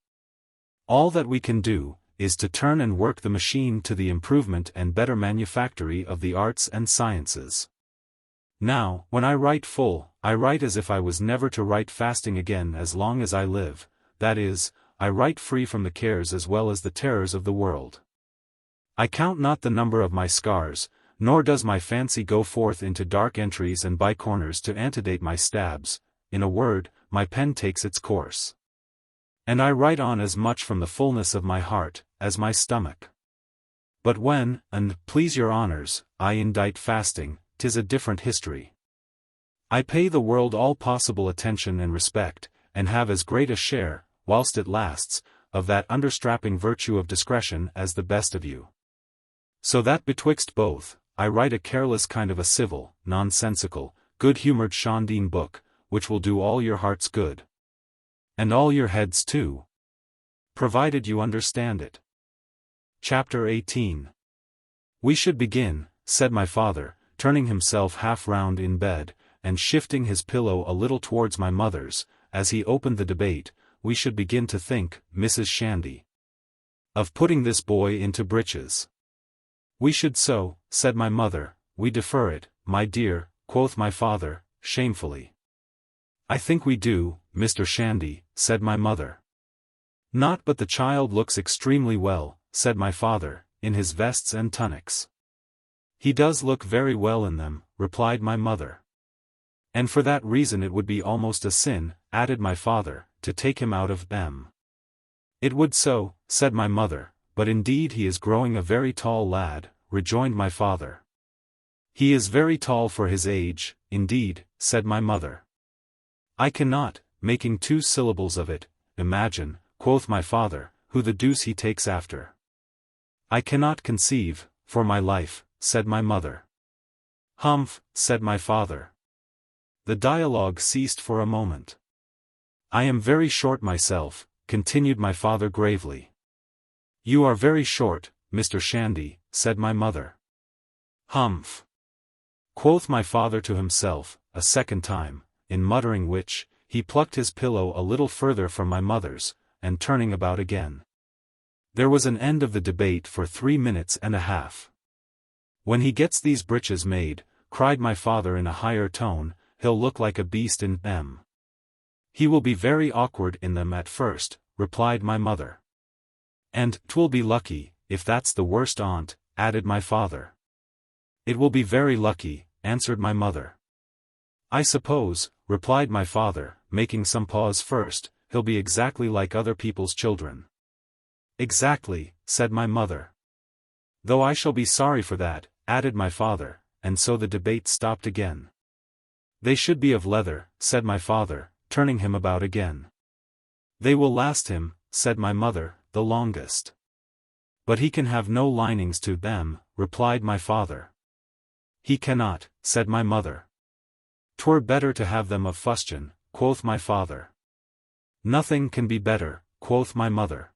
All that we can do, is to turn and work the machine to the improvement and better manufactory of the arts and sciences. Now, when I write full, I write as if I was never to write fasting again as long as I live. That is, I write free from the cares as well as the terrors of the world. I count not the number of my scars, nor does my fancy go forth into dark entries and by corners to antedate my stabs. In a word, my pen takes its course. And I write on as much from the fullness of my heart, as my stomach. But when, and please your honors, I indite fasting, 'tis a different history. I pay the world all possible attention and respect, and have as great a share, whilst it lasts, of that understrapping virtue of discretion as the best of you. So that betwixt both, I write a careless kind of a civil, nonsensical, good-humoured Shandine book, which will do all your hearts good. And all your heads too. Provided you understand it. Chapter 18. We should begin, said my father, turning himself half round in bed, and shifting his pillow a little towards my mother's, as he opened the debate, we should begin to think, Mrs. Shandy, of putting this boy into breeches. We should so, said my mother. We defer it, my dear, quoth my father, shamefully. I think we do, Mr. Shandy, said my mother. Not but the child looks extremely well, said my father, in his vests and tunics. He does look very well in them, replied my mother. And for that reason it would be almost a sin, added my father, to take him out of them. It would so, said my mother, but indeed he is growing a very tall lad, rejoined my father. He is very tall for his age, indeed, said my mother. I cannot, making 2 syllables of it, imagine, quoth my father, who the deuce he takes after. I cannot conceive, for my life, said my mother. Humph, said my father. The dialogue ceased for a moment. I am very short myself, continued my father gravely. You are very short, Mr. Shandy, said my mother. Humph! Quoth my father to himself, a second time, in muttering which, he plucked his pillow a little further from my mother's, and turning about again. There was an end of the debate for 3 minutes and a half. When he gets these breeches made, cried my father in a higher tone, he'll look like a beast in them. He will be very awkward in them at first, replied my mother. And 'twill be lucky, if that's the worst on't, added my father. It will be very lucky, answered my mother. I suppose, replied my father, making some pause first, he'll be exactly like other people's children. Exactly, said my mother. Though I shall be sorry for that, added my father, and so the debate stopped again. They should be of leather, said my father, turning him about again. They will last him, said my mother, the longest. But he can have no linings to them, replied my father. He cannot, said my mother. 'Twere better to have them of fustian, quoth my father. Nothing can be better, quoth my mother.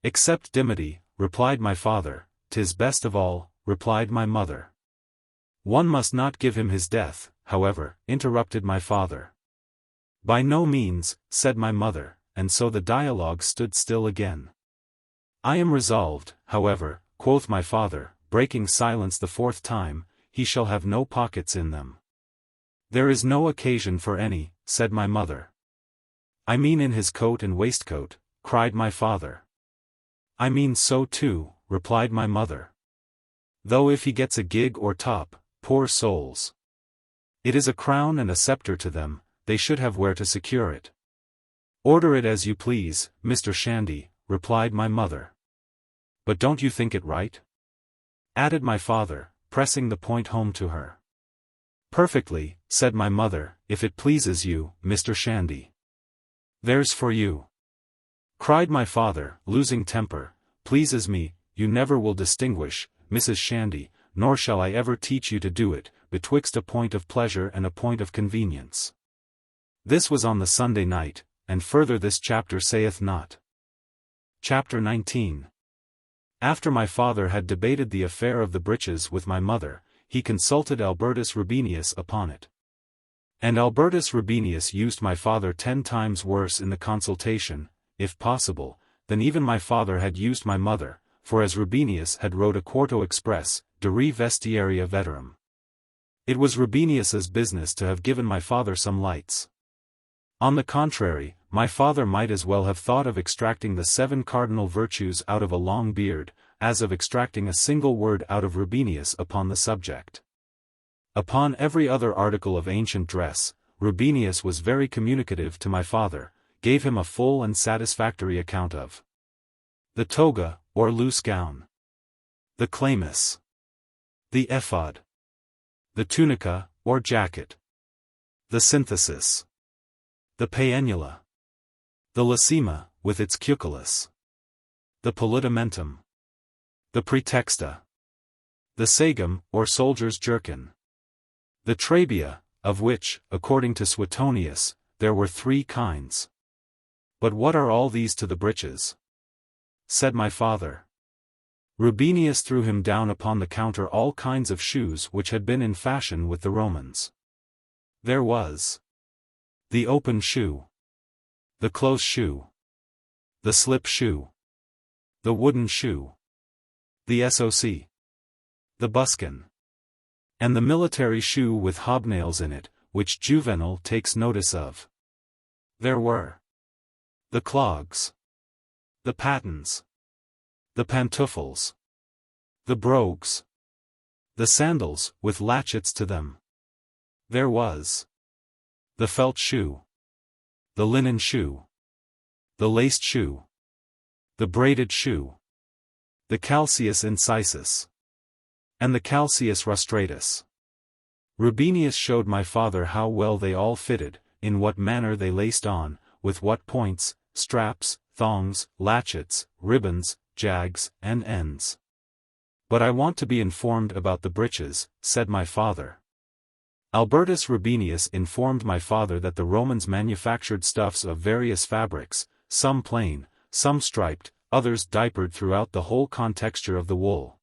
Except dimity, replied my father. 'Tis best of all, replied my mother. One must not give him his death, however, interrupted my father. By no means, said my mother, and so the dialogue stood still again. I am resolved, however, quoth my father, breaking silence the 4th time, he shall have no pockets in them. There is no occasion for any, said my mother. I mean in his coat and waistcoat, cried my father. I mean so too, replied my mother. Though if he gets a gig or top, poor souls. It is a crown and a scepter to them, they should have where to secure it. Order it as you please, Mr. Shandy, replied my mother. But don't you think it right? Added my father, pressing the point home to her. Perfectly, said my mother, if it pleases you, Mr. Shandy. There's for you. Cried my father, losing temper, pleases me, you never will distinguish, Mrs. Shandy, nor shall I ever teach you to do it, betwixt a point of pleasure and a point of convenience. This was on the Sunday night, and further this chapter saith not. Chapter 19. After my father had debated the affair of the breeches with my mother, he consulted Albertus Rubenius upon it. And Albertus Rubenius used my father 10 times worse in the consultation, if possible, than even my father had used my mother, for as Rubenius had wrote a quarto express, de re vestiaria veterum. It was Rubenius's business to have given my father some lights. On the contrary, my father might as well have thought of extracting the 7 cardinal virtues out of a long beard, as of extracting a single word out of Rubenius upon the subject. Upon every other article of ancient dress, Rubenius was very communicative to my father, gave him a full and satisfactory account of the toga, or loose gown, the chlamys, the ephod, the tunica, or jacket, the synthesis, the paenula, the lacema, with its cuculus, the politamentum, the praetexta, the sagum, or soldier's jerkin, the trabea, of which, according to Suetonius, there were 3 kinds. But what are all these to the breeches? Said my father. Rubenius threw him down upon the counter all kinds of shoes which had been in fashion with the Romans. There was the open shoe, the close shoe, the slip shoe, the wooden shoe, the SOC, the buskin, and the military shoe with hobnails in it, which Juvenal takes notice of. There were the clogs, the pattens, the pantoufles, the brogues, the sandals with latchets to them. There was the felt shoe, the linen shoe, the laced shoe, the braided shoe, the calceus incisus, and the calceus rostratus. Rubenius showed my father how well they all fitted, in what manner they laced on, with what points, straps, thongs, latchets, ribbons, jags, and ends. But I want to be informed about the breeches, said my father. Albertus Rubenius informed my father that the Romans manufactured stuffs of various fabrics, some plain, some striped, others diapered throughout the whole contexture of the wool.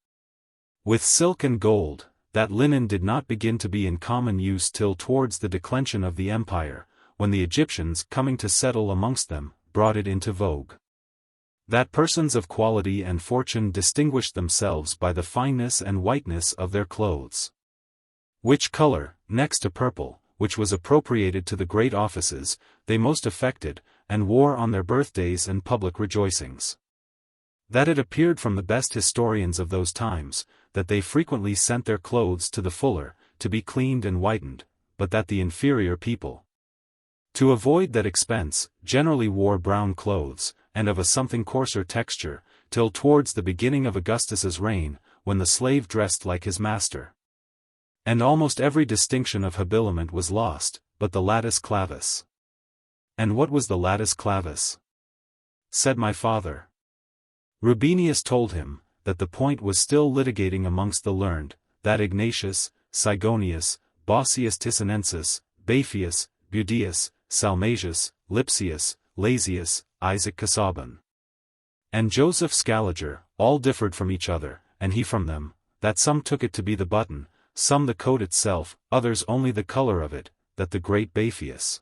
With silk and gold, that linen did not begin to be in common use till towards the declension of the empire, when the Egyptians, coming to settle amongst them, brought it into vogue. That persons of quality and fortune distinguished themselves by the fineness and whiteness of their clothes. Which color, next to purple, which was appropriated to the great offices, they most affected, and wore on their birthdays and public rejoicings. That it appeared from the best historians of those times, that they frequently sent their clothes to the fuller, to be cleaned and whitened, but that the inferior people, to avoid that expense, generally wore brown clothes, and of a something coarser texture, till towards the beginning of Augustus's reign, when the slave dressed like his master. And almost every distinction of habiliment was lost, but the latus clavis. And what was the latus clavis? Said my father. Rubinius told him, that the point was still litigating amongst the learned, that Ignatius, Sigonius, Bossius Ticinensis, Baephius, Budius, Salmasius, Lipsius, Lasius, Isaac Casaubon, and Joseph Scaliger, all differed from each other, and he from them, that some took it to be the button, some the coat itself, others only the color of it, that the great Baephius,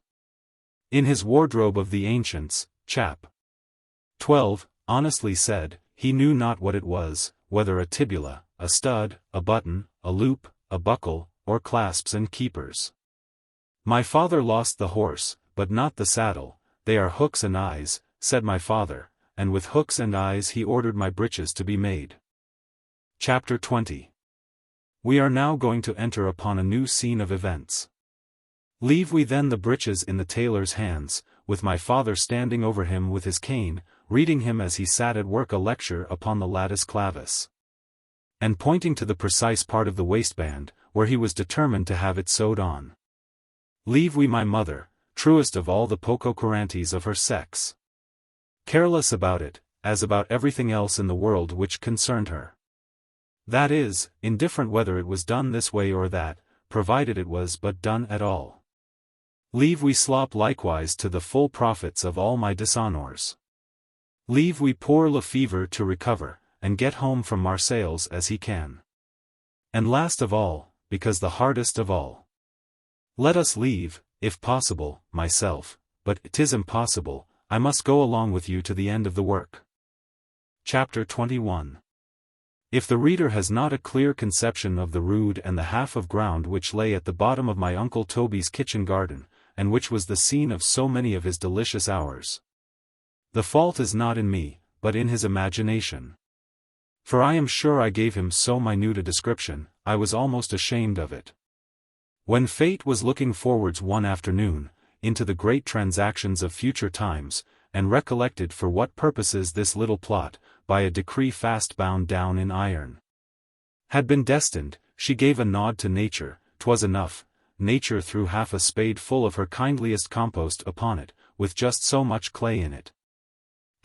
in his Wardrobe of the Ancients, chap. 12, honestly said, he knew not what it was, whether a tibula, a stud, a button, a loop, a buckle, or clasps and keepers. My father lost the horse, but not the saddle, they are hooks and eyes, said my father, and with hooks and eyes he ordered my breeches to be made. Chapter 20. We are now going to enter upon a new scene of events. Leave we then the breeches in the tailor's hands, with my father standing over him with his cane, reading him as he sat at work a lecture upon the latus clavis, and pointing to the precise part of the waistband, where he was determined to have it sewed on. Leave we my mother, truest of all the Pococurantes of her sex, careless about it, as about everything else in the world which concerned her. That is, indifferent whether it was done this way or that, provided it was but done at all. Leave we Slop likewise to the full profits of all my dishonours. Leave we poor Lefevre to recover, and get home from Marseilles as he can. And last of all, because the hardest of all, let us leave, if possible, myself, but 'tis impossible, I must go along with you to the end of the work. Chapter 21. If the reader has not a clear conception of the rood and the half of ground which lay at the bottom of my uncle Toby's kitchen garden, and which was the scene of so many of his delicious hours, the fault is not in me, but in his imagination. For I am sure I gave him so minute a description, I was almost ashamed of it. When fate was looking forwards one afternoon, into the great transactions of future times, and recollected for what purposes this little plot, by a decree fast bound down in iron, had been destined, she gave a nod to nature, 'twas enough, nature threw half a spade full of her kindliest compost upon it, with just so much clay in it,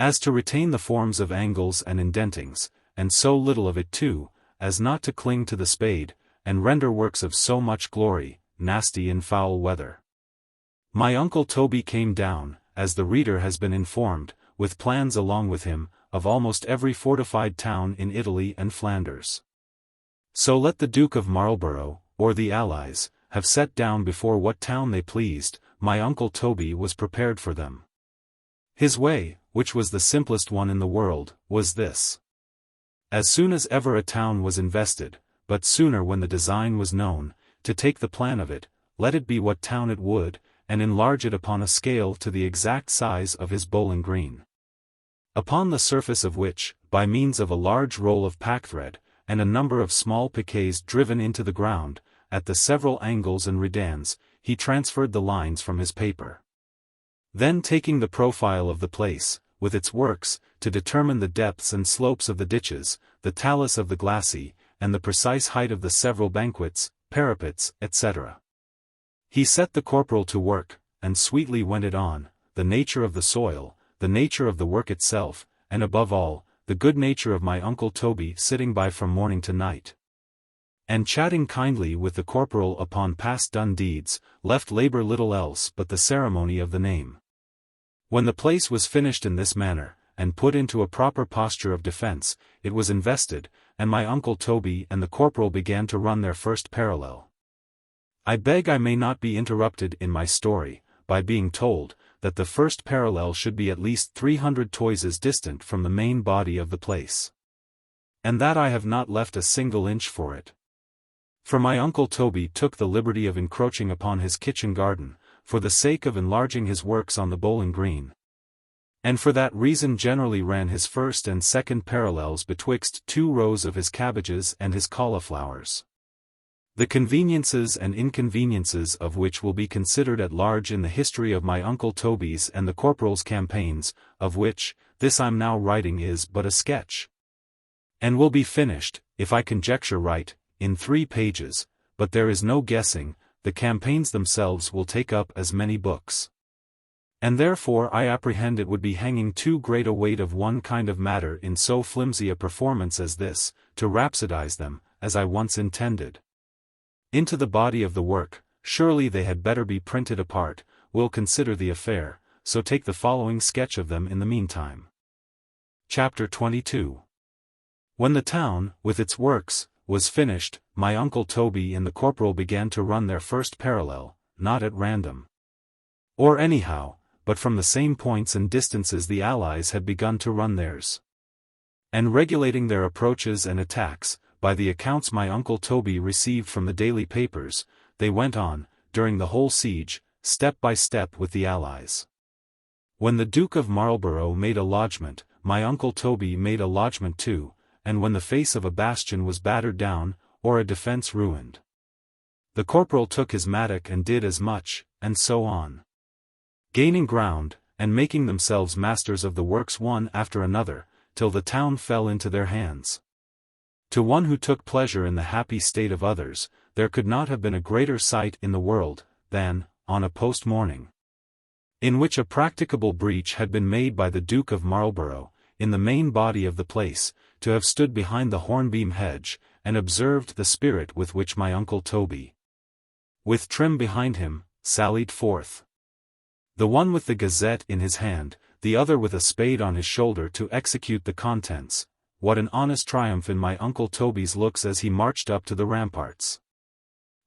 as to retain the forms of angles and indentings, and so little of it too, as not to cling to the spade, and render works of so much glory, nasty in foul weather. My uncle Toby came down, as the reader has been informed, with plans along with him, of almost every fortified town in Italy and Flanders. So let the Duke of Marlborough, or the Allies, have set down before what town they pleased, my uncle Toby was prepared for them. His way, which was the simplest one in the world, was this. As soon as ever a town was invested, but sooner when the design was known, to take the plan of it, let it be what town it would, and enlarge it upon a scale to the exact size of his Bowling Green, upon the surface of which, by means of a large roll of packthread, and a number of small piquets driven into the ground, at the several angles and redans, he transferred the lines from his paper. Then taking the profile of the place, with its works, to determine the depths and slopes of the ditches, the talus of the glacis, and the precise height of the several banquets, parapets, etc. He set the corporal to work, and sweetly went it on, the nature of the soil, the nature of the work itself, and above all, the good nature of my uncle Toby sitting by from morning to night, and chatting kindly with the corporal upon past done deeds, left labour little else but the ceremony of the name. When the place was finished in this manner, and put into a proper posture of defence, it was invested, and my uncle Toby and the corporal began to run their first parallel. I beg I may not be interrupted in my story, by being told, that the first parallel should be at least 300 toises distant from the main body of the place. And that I have not left a single inch for it. For my uncle Toby took the liberty of encroaching upon his kitchen garden, for the sake of enlarging his works on the bowling green. And for that reason generally ran his first and second parallels betwixt 2 rows of his cabbages and his cauliflowers. The conveniences and inconveniences of which will be considered at large in the history of my uncle Toby's and the corporal's campaigns, of which, this I'm now writing is but a sketch. And will be finished, if I conjecture right, in 3 pages, but there is no guessing, the campaigns themselves will take up as many books. And therefore I apprehend it would be hanging too great a weight of one kind of matter in so flimsy a performance as this, to rhapsodize them, as I once intended. Into the body of the work, surely they had better be printed apart, we'll consider the affair, so take the following sketch of them in the meantime. Chapter 22. When the town, with its works, was finished, my uncle Toby and the corporal began to run their first parallel, not at random, or anyhow, but from the same points and distances the allies had begun to run theirs. And regulating their approaches and attacks, by the accounts my uncle Toby received from the daily papers, they went on, during the whole siege, step by step with the allies. When the Duke of Marlborough made a lodgment, my uncle Toby made a lodgment too, and when the face of a bastion was battered down, or a defence ruined, the corporal took his mattock and did as much, and so on. Gaining ground, and making themselves masters of the works one after another, till the town fell into their hands. To one who took pleasure in the happy state of others, there could not have been a greater sight in the world, than, on a post-morning, in which a practicable breach had been made by the Duke of Marlborough, in the main body of the place, to have stood behind the hornbeam hedge, and observed the spirit with which my uncle Toby, with Trim behind him, sallied forth. The one with the Gazette in his hand, the other with a spade on his shoulder to execute the contents. What an honest triumph in my uncle Toby's looks as he marched up to the ramparts!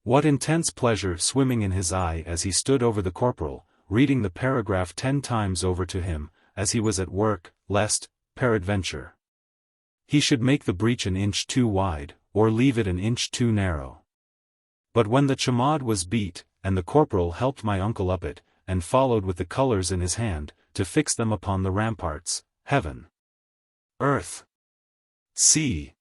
What intense pleasure swimming in his eye as he stood over the corporal, reading the paragraph 10 times over to him, as he was at work, lest, peradventure, he should make the breach an inch too wide, or leave it an inch too narrow. But when the chamade was beat, and the corporal helped my uncle up it, and followed with the colours in his hand, to fix them upon the ramparts, heaven, earth, sea.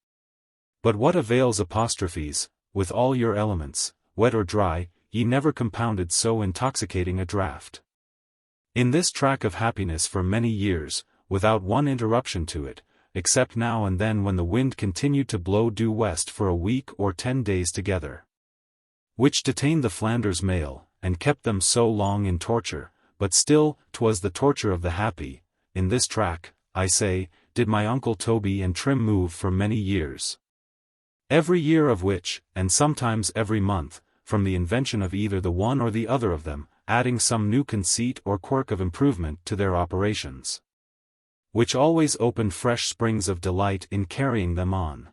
But what avails apostrophes, with all your elements, wet or dry, ye never compounded so intoxicating a draught. In this track of happiness for many years, without one interruption to it, except now and then when the wind continued to blow due west for a week or 10 days together, which detained the Flanders mail, and kept them so long in torture, but still, 'twas the torture of the happy. In this track, I say, did my uncle Toby and Trim move for many years. Every year of which, and sometimes every month, from the invention of either the one or the other of them, adding some new conceit or quirk of improvement to their operations, which always opened fresh springs of delight in carrying them on.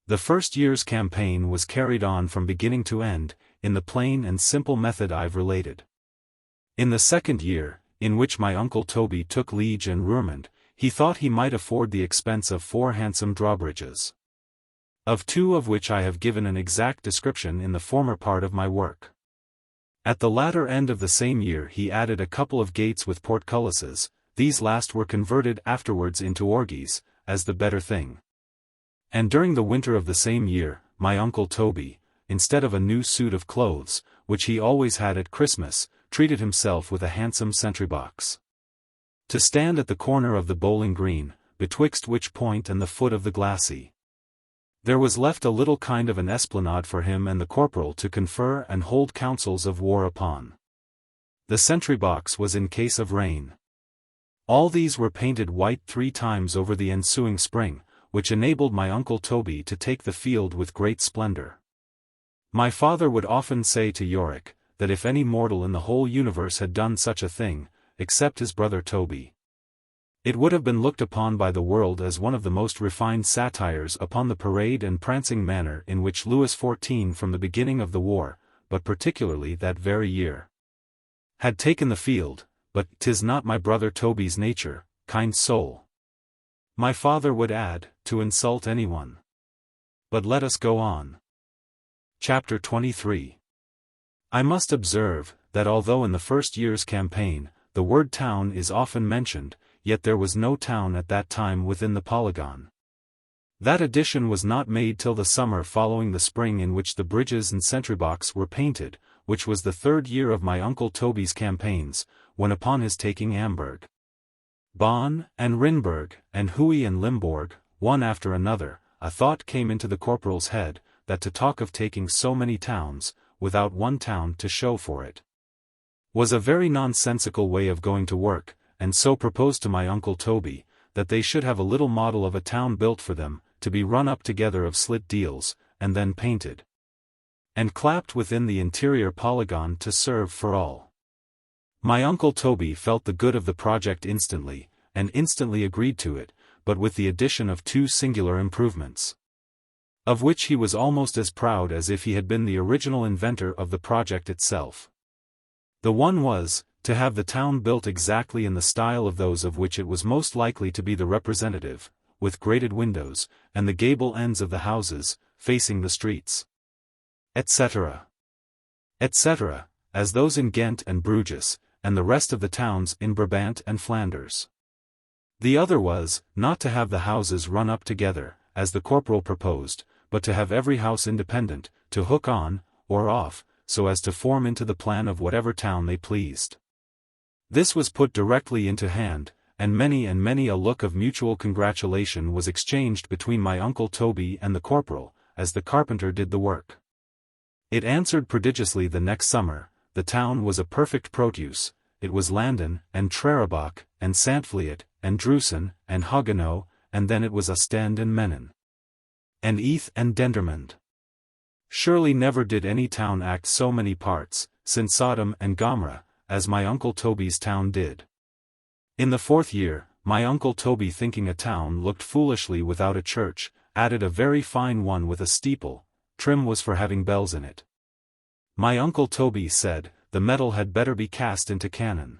The first year's campaign was carried on from beginning to end, in the plain and simple method I've related. In the second year, in which my uncle Toby took Liege and Roermond, he thought he might afford the expense of 4 handsome drawbridges, of 2 of which I have given an exact description in the former part of my work. At the latter end of the same year he added a couple of gates with portcullises. These last were converted afterwards into orgies, as the better thing. And during the winter of the same year, my uncle Toby, instead of a new suit of clothes, which he always had at Christmas, treated himself with a handsome sentry-box, to stand at the corner of the bowling green, betwixt which point and the foot of the glacis. There was left a little kind of an esplanade for him and the corporal to confer and hold councils of war upon. The sentry-box was in case of rain. All these were painted white 3 times over the ensuing spring, which enabled my uncle Toby to take the field with great splendor. My father would often say to Yorick, that if any mortal in the whole universe had done such a thing, except his brother Toby, It would have been looked upon by the world as one of the most refined satires upon the parade and prancing manner in which Louis XIV from the beginning of the war, but particularly that very year, had taken the field. But 'tis not my brother Toby's nature, kind soul, my father would add, to insult anyone. But let us go on. Chapter 23. I must observe, that although in the first year's campaign, the word town is often mentioned, yet there was no town at that time within the polygon. That addition was not made till the summer following the spring in which the bridges and sentrybox were painted, which was the third year of my uncle Toby's campaigns, when upon his taking Amberg, Bonn, and Rinberg, and Huy and Limborg, one after another, a thought came into the corporal's head, that to talk of taking so many towns, without one town to show for it, was a very nonsensical way of going to work, and so proposed to my uncle Toby, that they should have a little model of a town built for them, to be run up together of slit deals, and then painted, and clapped within the interior polygon to serve for all. My uncle Toby felt the good of the project instantly, and instantly agreed to it, but with the addition of two singular improvements, of which he was almost as proud as if he had been the original inventor of the project itself. The one was, to have the town built exactly in the style of those of which it was most likely to be the representative, with grated windows, and the gable ends of the houses, facing the streets, etc., etc., as those in Ghent and Bruges, and the rest of the towns in Brabant and Flanders. The other was, not to have the houses run up together, as the corporal proposed, but to have every house independent, to hook on, or off, so as to form into the plan of whatever town they pleased. This was put directly into hand, and many a look of mutual congratulation was exchanged between my uncle Toby and the corporal, as the carpenter did the work. It answered prodigiously the next summer. The town was a perfect produce. It was Landen, and Trerebach, and Santvliet, and Drusen, and Haguenau, and then it was Ostend and Menin, and Eath and Dendermonde. Surely never did any town act so many parts, since Sodom and Gomorrah, as my uncle Toby's town did. In the fourth year, my uncle Toby, thinking a town looked foolishly without a church, added a very fine one with a steeple. Trim was for having bells in it. My uncle Toby said, the metal had better be cast into cannon.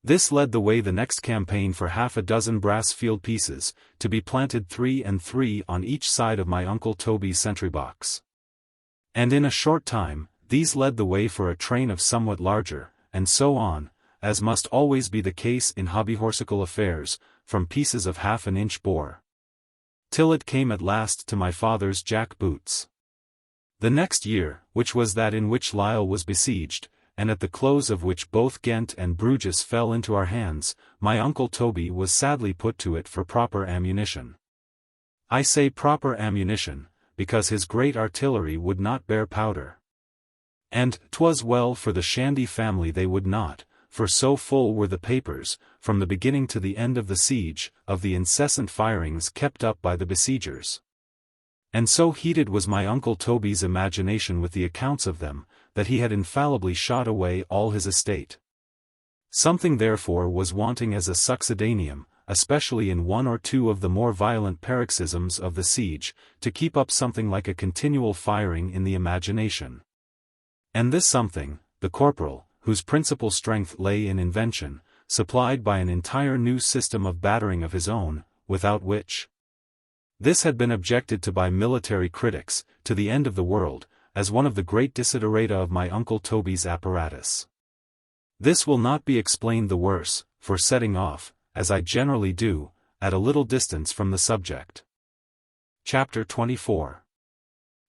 This led the way the next campaign for half a dozen brass field pieces, to be planted 3 and 3 on each side of my uncle Toby's sentry-box. And in a short time, these led the way for a train of somewhat larger, and so on, as must always be the case in hobbyhorsical affairs, from pieces of half an inch bore, till it came at last to my father's jack boots. The next year, which was that in which Lille was besieged, and at the close of which both Ghent and Bruges fell into our hands, my uncle Toby was sadly put to it for proper ammunition. I say proper ammunition, because his great artillery would not bear powder. And 'twas well for the Shandy family they would not, for so full were the papers, from the beginning to the end of the siege, of the incessant firings kept up by the besiegers. And so heated was my uncle Toby's imagination with the accounts of them, that he had infallibly shot away all his estate. Something therefore was wanting as a succedaneum, especially in one or two of the more violent paroxysms of the siege, to keep up something like a continual firing in the imagination. And this something, the corporal, whose principal strength lay in invention, supplied by an entire new system of battering of his own, without which this had been objected to by military critics, to the end of the world, as one of the great desiderata of my uncle Toby's apparatus. This will not be explained the worse, for setting off, as I generally do, at a little distance from the subject. Chapter 24.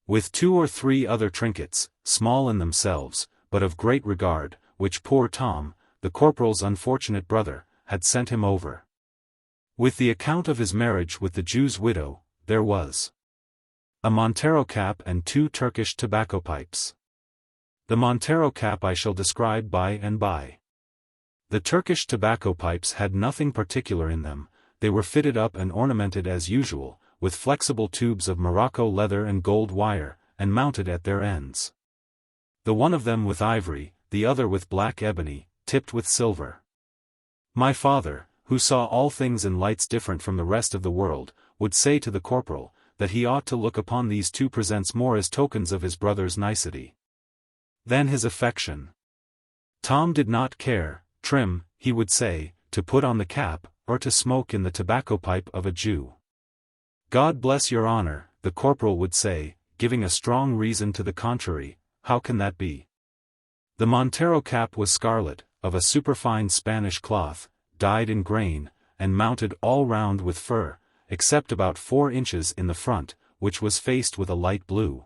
With 2 or 3 other trinkets, small in themselves, but of great regard, which poor Tom, the corporal's unfortunate brother, had sent him over. With the account of his marriage with the Jew's widow, there was a Montero cap and 2 Turkish tobacco pipes. The Montero cap I shall describe by and by. The Turkish tobacco pipes had nothing particular in them. They were fitted up and ornamented as usual, with flexible tubes of Morocco leather and gold wire, and mounted at their ends. The one of them with ivory, the other with black ebony, tipped with silver. My father, who saw all things in lights different from the rest of the world, would say to the corporal, that he ought to look upon these two presents more as tokens of his brother's nicety than his affection. Tom did not care, Trim, he would say, to put on the cap, or to smoke in the tobacco pipe of a Jew. God bless your honor, the corporal would say, giving a strong reason to the contrary. How can that be? The Montero cap was scarlet, of a superfine Spanish cloth, dyed in grain, and mounted all round with fur, except about 4 inches in the front, which was faced with a light blue.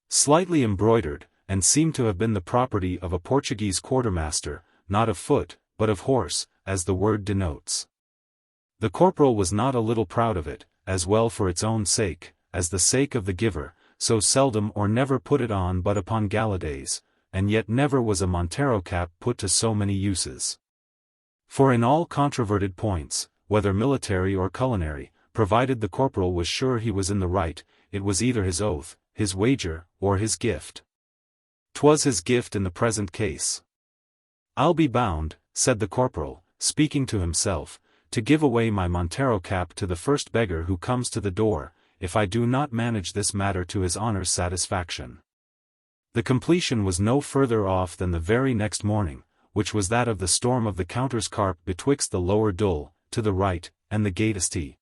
Slightly embroidered, and seemed to have been the property of a Portuguese quartermaster, not of foot, but of horse, as the word denotes. The corporal was not a little proud of it, as well for its own sake, as the sake of the giver, so seldom or never put it on but upon gala days, and yet never was a Montero cap put to so many uses. For in all controverted points, whether military or culinary, provided the corporal was sure he was in the right, it was either his oath, his wager, or his gift. 'Twas his gift in the present case. I'll be bound, said the corporal, speaking to himself, to give away my Montero cap to the first beggar who comes to the door, if I do not manage this matter to his honor's satisfaction. The completion was no further off than the very next morning, which was that of the storm of the Counters Carp betwixt the lower Dull, to the right, and the gate St.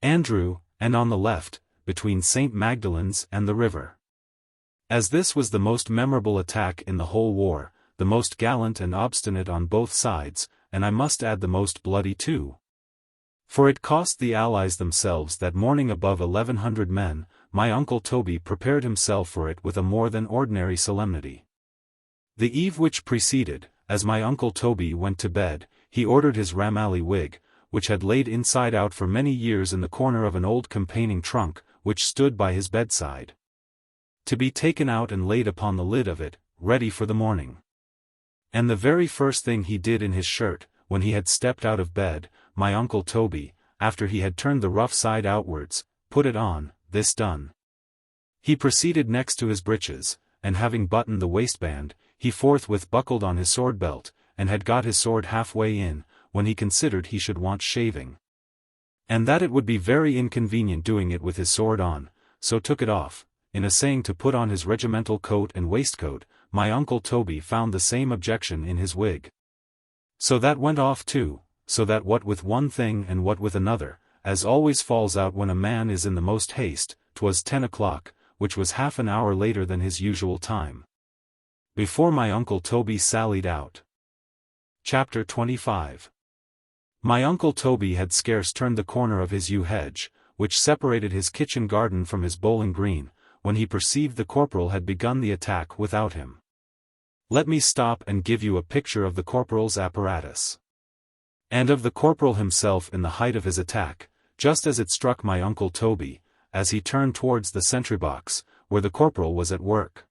Andrew, and on the left, between St. Magdalen's and the river. As this was the most memorable attack in the whole war, the most gallant and obstinate on both sides, and I must add the most bloody too. For it cost the Allies themselves that morning above 1,100 men, my uncle Toby prepared himself for it with a more than ordinary solemnity. The eve which preceded, as my uncle Toby went to bed, he ordered his Ramalli wig, which had laid inside out for many years in the corner of an old campaigning trunk, which stood by his bedside, to be taken out and laid upon the lid of it, ready for the morning. And the very first thing he did in his shirt, when he had stepped out of bed, my uncle Toby, after he had turned the rough side outwards, put it on. This done, he proceeded next to his breeches, and having buttoned the waistband, he forthwith buckled on his sword belt, and had got his sword halfway in, when he considered he should want shaving, and that it would be very inconvenient doing it with his sword on, so took it off. In essaying to put on his regimental coat and waistcoat, my uncle Toby found the same objection in his wig. So that went off too, so that what with one thing and what with another, as always falls out when a man is in the most haste, 'twas 10 o'clock, which was half an hour later than his usual time, before my uncle Toby sallied out. Chapter 25. My uncle Toby had scarce turned the corner of his yew hedge, which separated his kitchen garden from his bowling green, when he perceived the corporal had begun the attack without him. Let me stop and give you a picture of the corporal's apparatus, and of the corporal himself in the height of his attack, just as it struck my uncle Toby, as he turned towards the sentry box, where the corporal was at work.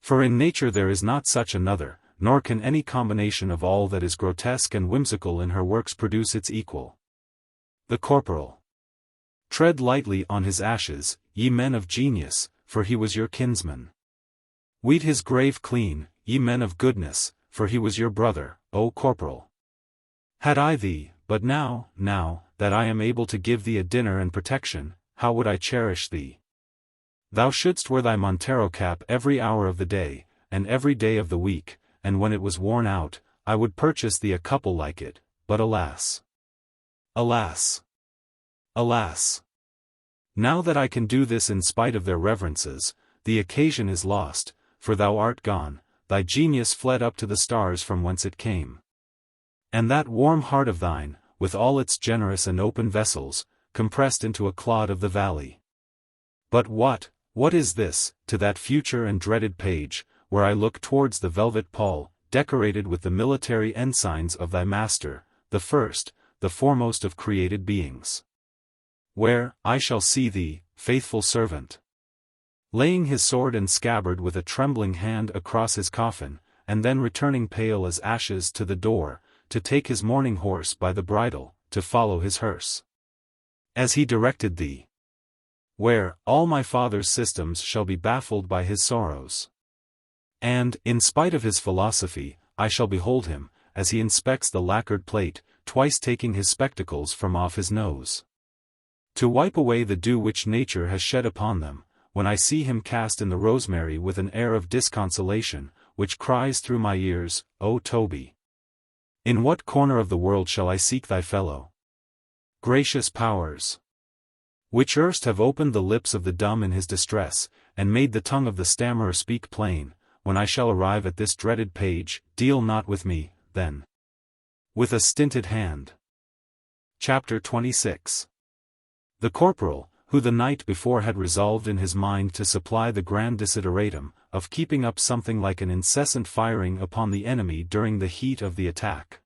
For in nature there is not such another, nor can any combination of all that is grotesque and whimsical in her works produce its equal. The corporal. Tread lightly on his ashes, ye men of genius, for he was your kinsman. Weed his grave clean, ye men of goodness, for he was your brother, O corporal. Had I thee, but now, that I am able to give thee a dinner and protection, how would I cherish thee? Thou shouldst wear thy Montero cap every hour of the day, and every day of the week, and when it was worn out, I would purchase thee a couple like it, but alas! Alas! Alas! Now that I can do this in spite of their reverences, the occasion is lost, for thou art gone, thy genius fled up to the stars from whence it came. And that warm heart of thine, with all its generous and open vessels, compressed into a clod of the valley. But what is this, to that future and dreaded page, where I look towards the velvet pall, decorated with the military ensigns of thy master, the first, the foremost of created beings? Where, I shall see thee, faithful servant, laying his sword and scabbard with a trembling hand across his coffin, and then returning pale as ashes to the door, to take his mourning horse by the bridle, to follow his hearse, as he directed thee. Where, all my father's systems shall be baffled by his sorrows. And, in spite of his philosophy, I shall behold him, as he inspects the lacquered plate, twice taking his spectacles from off his nose, to wipe away the dew which nature has shed upon them, when I see him cast in the rosemary with an air of disconsolation, which cries through my ears, "O Toby! In what corner of the world shall I seek thy fellow? Gracious powers, which erst have opened the lips of the dumb in his distress, and made the tongue of the stammerer speak plain, when I shall arrive at this dreaded page, deal not with me, then, with a stinted hand." Chapter 26. The corporal, who the night before had resolved in his mind to supply the grand desideratum, of keeping up something like an incessant firing upon the enemy during the heat of the attack,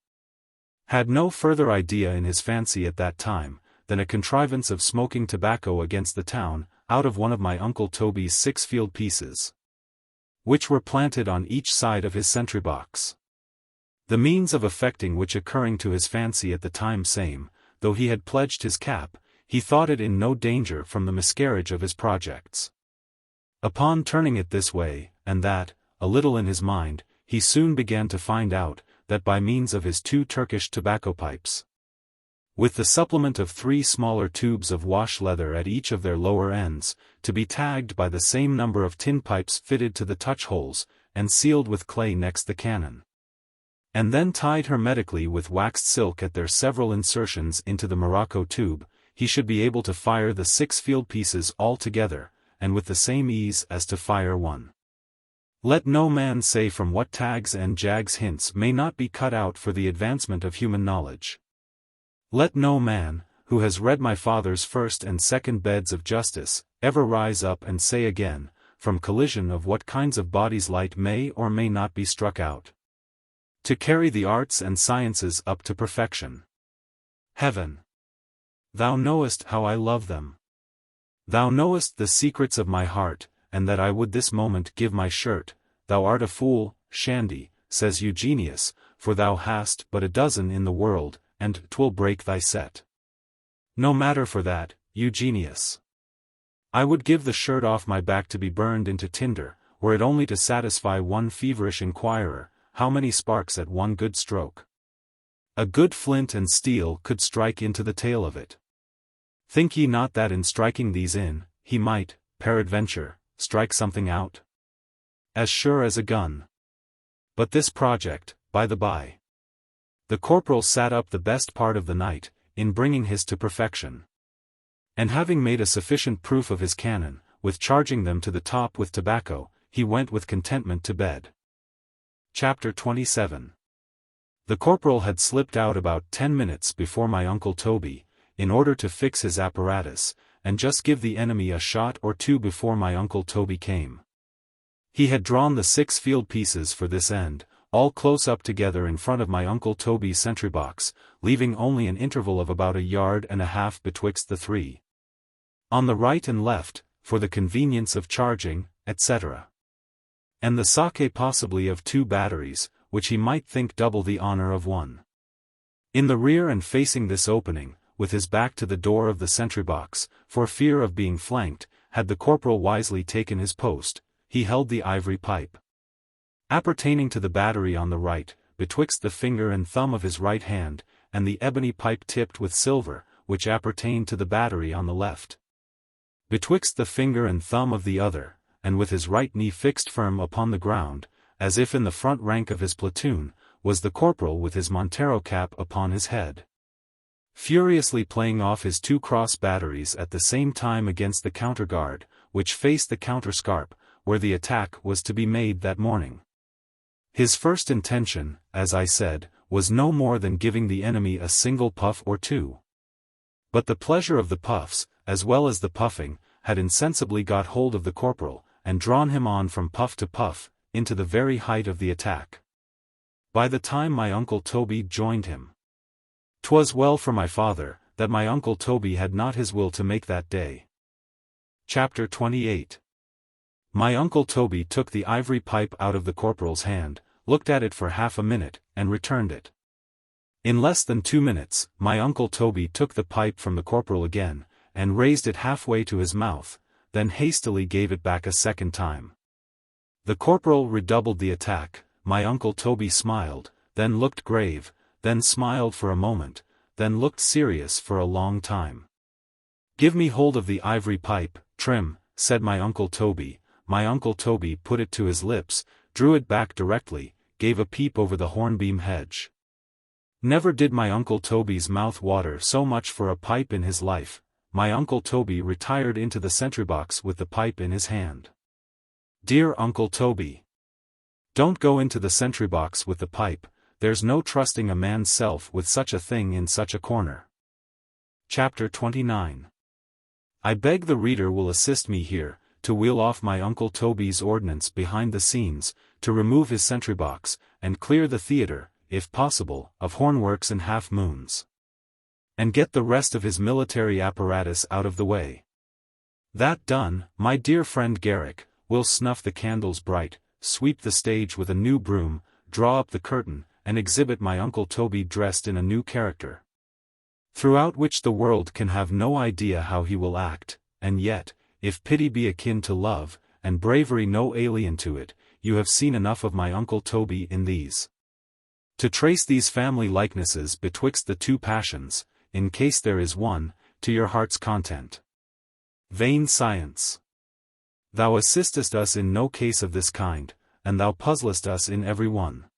had no further idea in his fancy at that time, than a contrivance of smoking tobacco against the town, out of one of my uncle Toby's 6 field pieces, which were planted on each side of his sentry box. The means of effecting which occurring to his fancy at the time same, though he had pledged his cap, he thought it in no danger from the miscarriage of his projects. Upon turning it this way, and that, a little in his mind, he soon began to find out, that by means of his 2 Turkish tobacco pipes, with the supplement of 3 smaller tubes of wash leather at each of their lower ends, to be tagged by the same number of tin pipes fitted to the touch holes, and sealed with clay next the cannon, and then tied hermetically with waxed silk at their several insertions into the morocco tube, he should be able to fire the 6 field pieces all together, and with the same ease as to fire one. Let no man say from what tags and jags hints may not be cut out for the advancement of human knowledge. Let no man, who has read my father's first and second beds of justice, ever rise up and say again, from collision of what kinds of bodies light may or may not be struck out, to carry the arts and sciences up to perfection. Heaven! Thou knowest how I love them. Thou knowest the secrets of my heart, and that I would this moment give my shirt. Thou art a fool, Shandy, says Eugenius, for thou hast but a dozen in the world, and 'twill break thy set. No matter for that, Eugenius. I would give the shirt off my back to be burned into tinder, were it only to satisfy one feverish inquirer, how many sparks at one good stroke a good flint and steel could strike into the tail of it. Think ye not that in striking these in, he might, peradventure, strike something out? As sure as a gun. But this project, by the by, the corporal sat up the best part of the night, in bringing his to perfection. And having made a sufficient proof of his cannon, with charging them to the top with tobacco, he went with contentment to bed. Chapter 27. The corporal had slipped out about 10 minutes before my uncle Toby, in order to fix his apparatus, and just give the enemy a shot or 2 before my uncle Toby came. He had drawn the 6 field pieces for this end, all close up together in front of my uncle Toby's sentry box, leaving only an interval of about 1.5 yards betwixt the 3. On the right and left, for the convenience of charging, etc. And the sake possibly of 2 batteries, which he might think double the honor of 1. In the rear and facing this opening, with his back to the door of the sentry box, for fear of being flanked, had the corporal wisely taken his post, he held the ivory pipe appertaining to the battery on the right, betwixt the finger and thumb of his right hand, and the ebony pipe tipped with silver, which appertained to the battery on the left, betwixt the finger and thumb of the other, and with his right knee fixed firm upon the ground, as if in the front rank of his platoon, was the corporal with his Montero cap upon his head, furiously playing off his 2 cross batteries at the same time against the counterguard, which faced the counterscarp, where the attack was to be made that morning. His first intention, as I said, was no more than giving the enemy a single puff or 2. But the pleasure of the puffs, as well as the puffing, had insensibly got hold of the corporal, and drawn him on from puff to puff, into the very height of the attack. By the time my uncle Toby joined him, 'twas well for my father, that my uncle Toby had not his will to make that day. Chapter 28. My uncle Toby took the ivory pipe out of the corporal's hand, looked at it for half a minute, and returned it. In less than 2 minutes, my uncle Toby took the pipe from the corporal again, and raised it halfway to his mouth, then hastily gave it back a second time. The corporal redoubled the attack, my uncle Toby smiled, then looked grave, then smiled for a moment, then looked serious for a long time. "Give me hold of the ivory pipe, Trim," said my Uncle Toby. My Uncle Toby put it to his lips, drew it back directly, gave a peep over the hornbeam hedge. Never did my Uncle Toby's mouth water so much for a pipe in his life. My Uncle Toby retired into the sentry box with the pipe in his hand. "Dear Uncle Toby, don't go into the sentry box with the pipe, there's no trusting a man's self with such a thing in such a corner." Chapter 29. I beg the reader will assist me here, to wheel off my Uncle Toby's ordnance behind the scenes, to remove his sentry box, and clear the theatre, if possible, of hornworks and half-moons. And get the rest of his military apparatus out of the way. That done, my dear friend Garrick will snuff the candles bright, sweep the stage with a new broom, draw up the curtain, and exhibit my Uncle Toby dressed in a new character, throughout which the world can have no idea how he will act, and yet, if pity be akin to love, and bravery no alien to it, you have seen enough of my Uncle Toby in these. To trace these family likenesses betwixt the two passions, in case there is one, to your heart's content. Vain science! Thou assistest us in no case of this kind, and thou puzzlest us in every one.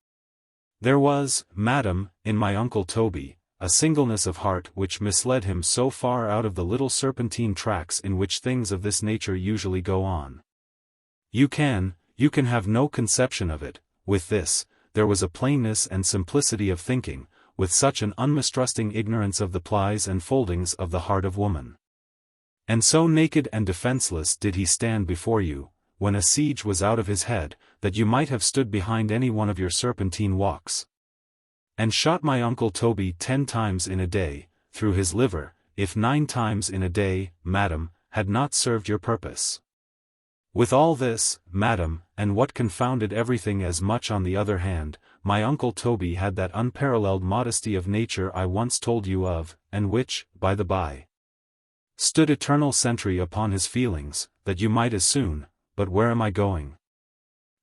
There was, madam, in my Uncle Toby, a singleness of heart which misled him so far out of the little serpentine tracks in which things of this nature usually go on. You can have no conception of it. With this, there was a plainness and simplicity of thinking, with such an unmistrusting ignorance of the plies and foldings of the heart of woman. And so naked and defenseless did he stand before you, when a siege was out of his head, that you might have stood behind any one of your serpentine walks, and shot my Uncle Toby 10 times in a day, through his liver, if 9 times in a day, madam, had not served your purpose. With all this, madam, and what confounded everything as much on the other hand, my Uncle Toby had that unparalleled modesty of nature I once told you of, and which, by the by, stood eternal sentry upon his feelings, that you might as soon, but where am I going?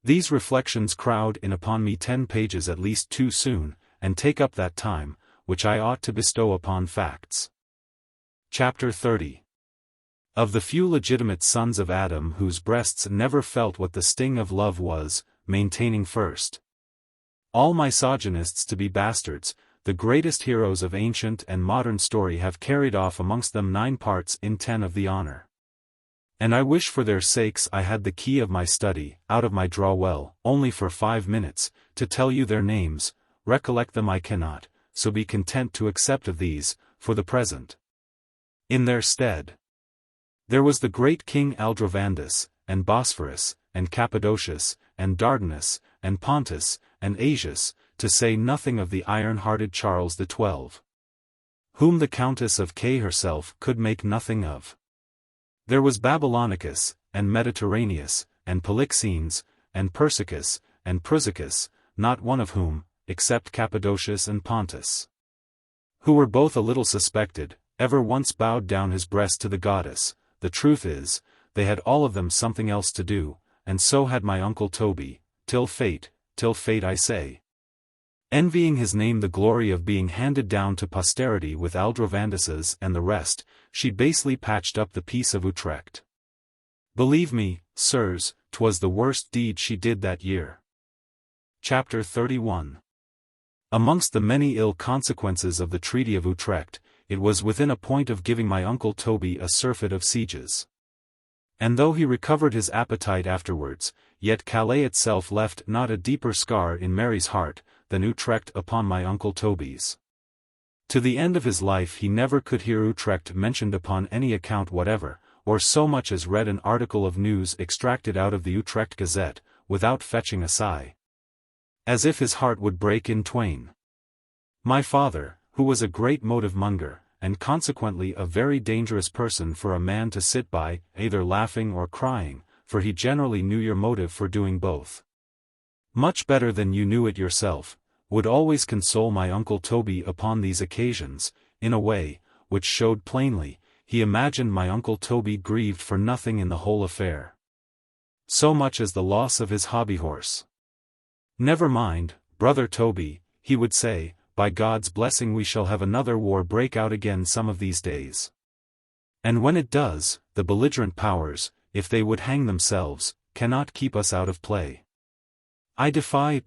These reflections crowd in upon me 10 pages at least too soon, and take up that time, which I ought to bestow upon facts. Chapter 30. Of the few legitimate sons of Adam whose breasts never felt what the sting of love was, maintaining first all misogynists to be bastards, the greatest heroes of ancient and modern story have carried off amongst them 9 parts in 10 of the honor. And I wish for their sakes I had the key of my study, out of my draw-well, only for 5 minutes, to tell you their names. Recollect them I cannot, so be content to accept of these, for the present. In their stead, there was the great King Aldrovandus, and Bosphorus, and Cappadocius, and Dardanus, and Pontus, and Asius, to say nothing of the iron-hearted Charles XII, whom the Countess of K herself could make nothing of. There was Babylonicus, and Mediterraneus, and Polixenes, and Persicus, and Prusicus, not one of whom, except Cappadocius and Pontus, who were both a little suspected, ever once bowed down his breast to the goddess. The truth is, they had all of them something else to do, and so had my Uncle Toby, till fate I say, envying his name the glory of being handed down to posterity with Aldrovandus's and the rest, she basely patched up the peace of Utrecht. Believe me, sirs, 'twas the worst deed she did that year. Chapter 31. Amongst the many ill consequences of the Treaty of Utrecht, it was within a point of giving my Uncle Toby a surfeit of sieges. And though he recovered his appetite afterwards, yet Calais itself left not a deeper scar in Mary's heart, than Utrecht upon my Uncle Toby's. To the end of his life he never could hear Utrecht mentioned upon any account whatever, or so much as read an article of news extracted out of the Utrecht Gazette, without fetching a sigh, as if his heart would break in twain. My father, who was a great motive-monger, and consequently a very dangerous person for a man to sit by, either laughing or crying, for he generally knew your motive for doing both much better than you knew it yourself, would always console my Uncle Toby upon these occasions, in a way, which showed plainly, he imagined my Uncle Toby grieved for nothing in the whole affair, so much as the loss of his hobby-horse. Never mind, brother Toby, he would say, by God's blessing we shall have another war break out again some of these days. And when it does, the belligerent powers, if they would hang themselves, cannot keep us out of play. I defy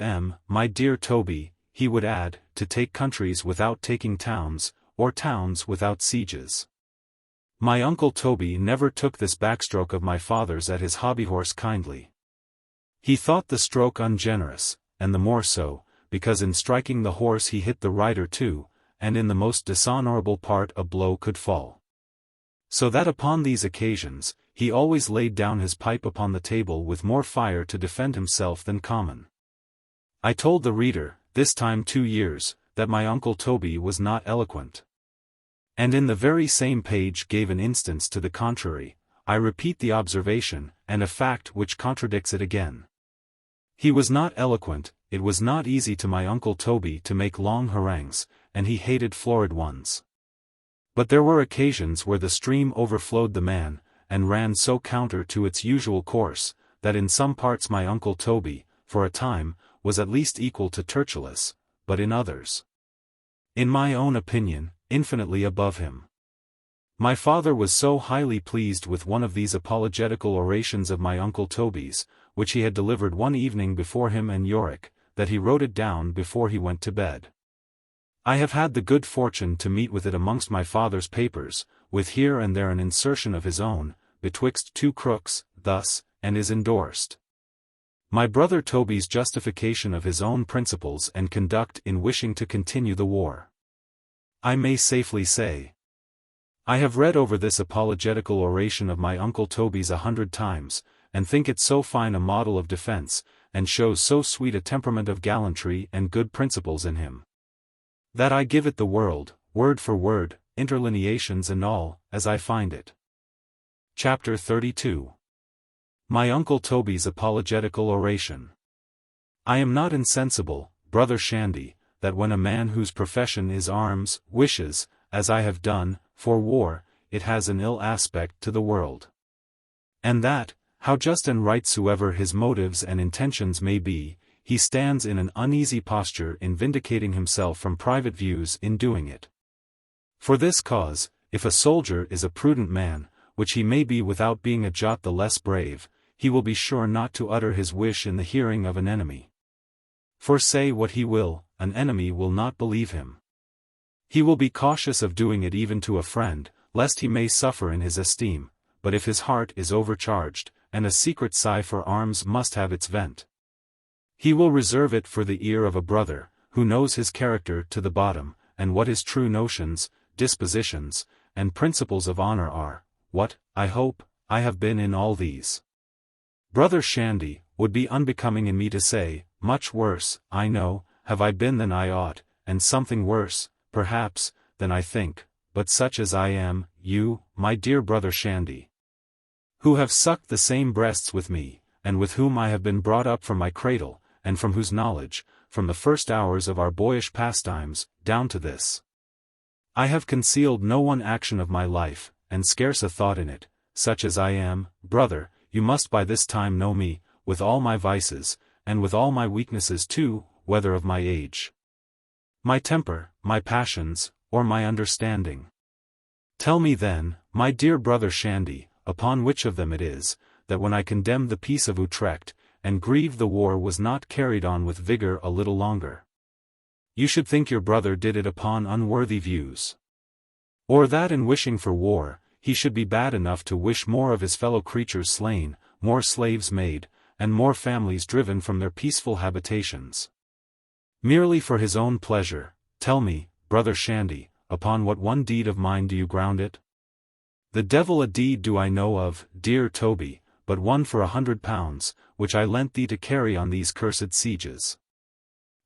my dear Toby, he would add, to take countries without taking towns, or towns without sieges. My uncle Toby never took this backstroke of my father's at his hobbyhorse kindly. He thought the stroke ungenerous, and the more so, because in striking the horse he hit the rider too, and in the most dishonorable part a blow could fall. So that upon these occasions, he always laid down his pipe upon the table with more fire to defend himself than common. I told the reader, this time 2 years, that my uncle Toby was not eloquent. And in the very same page gave an instance to the contrary. I repeat the observation, and a fact which contradicts it again. He was not eloquent. It was not easy to my uncle Toby to make long harangues, and he hated florid ones. But there were occasions where the stream overflowed the man, and ran so counter to its usual course, that in some parts my uncle Toby, for a time, was at least equal to Tertullus, but in others, in my own opinion, infinitely above him. My father was so highly pleased with one of these apologetical orations of my uncle Toby's, which he had delivered one evening before him and Yorick, that he wrote it down before he went to bed. I have had the good fortune to meet with it amongst my father's papers, with here and there an insertion of his own, betwixt two crooks, thus, and is endorsed. My brother Toby's justification of his own principles and conduct in wishing to continue the war. I may safely say, I have read over this apologetical oration of my uncle Toby's 100 times, and think it so fine a model of defense, and shows so sweet a temperament of gallantry and good principles in him, that I give it the world, word for word, interlineations and all, as I find it. Chapter 32. My uncle Toby's apologetical oration. I am not insensible, brother Shandy, that when a man whose profession is arms, wishes, as I have done, for war, it has an ill aspect to the world. And that, how just and right soever his motives and intentions may be, he stands in an uneasy posture in vindicating himself from private views in doing it. For this cause, if a soldier is a prudent man, which he may be without being a jot the less brave, he will be sure not to utter his wish in the hearing of an enemy. For say what he will, an enemy will not believe him. He will be cautious of doing it even to a friend, lest he may suffer in his esteem, but if his heart is overcharged, and a secret sigh for arms must have its vent, he will reserve it for the ear of a brother, who knows his character to the bottom, and what his true notions, dispositions, and principles of honor are, what, I hope, I have been in all these. Brother Shandy, would be unbecoming in me to say, much worse, I know, have I been than I ought, and something worse, perhaps, than I think, but such as I am, you, my dear brother Shandy, who have sucked the same breasts with me, and with whom I have been brought up from my cradle, and from whose knowledge, from the first hours of our boyish pastimes, down to this, I have concealed no one action of my life, and scarce a thought in it, such as I am, brother, you must by this time know me, with all my vices, and with all my weaknesses too, whether of my age, my temper, my passions, or my understanding. Tell me then, my dear brother Shandy, upon which of them it is, that when I condemned the peace of Utrecht, and grieved the war was not carried on with vigor a little longer, you should think your brother did it upon unworthy views. Or that in wishing for war, he should be bad enough to wish more of his fellow creatures slain, more slaves made, and more families driven from their peaceful habitations. Merely for his own pleasure. Tell me, brother Shandy, upon what one deed of mine do you ground it? The devil a deed do I know of, dear Toby, but one for £100, which I lent thee to carry on these cursed sieges.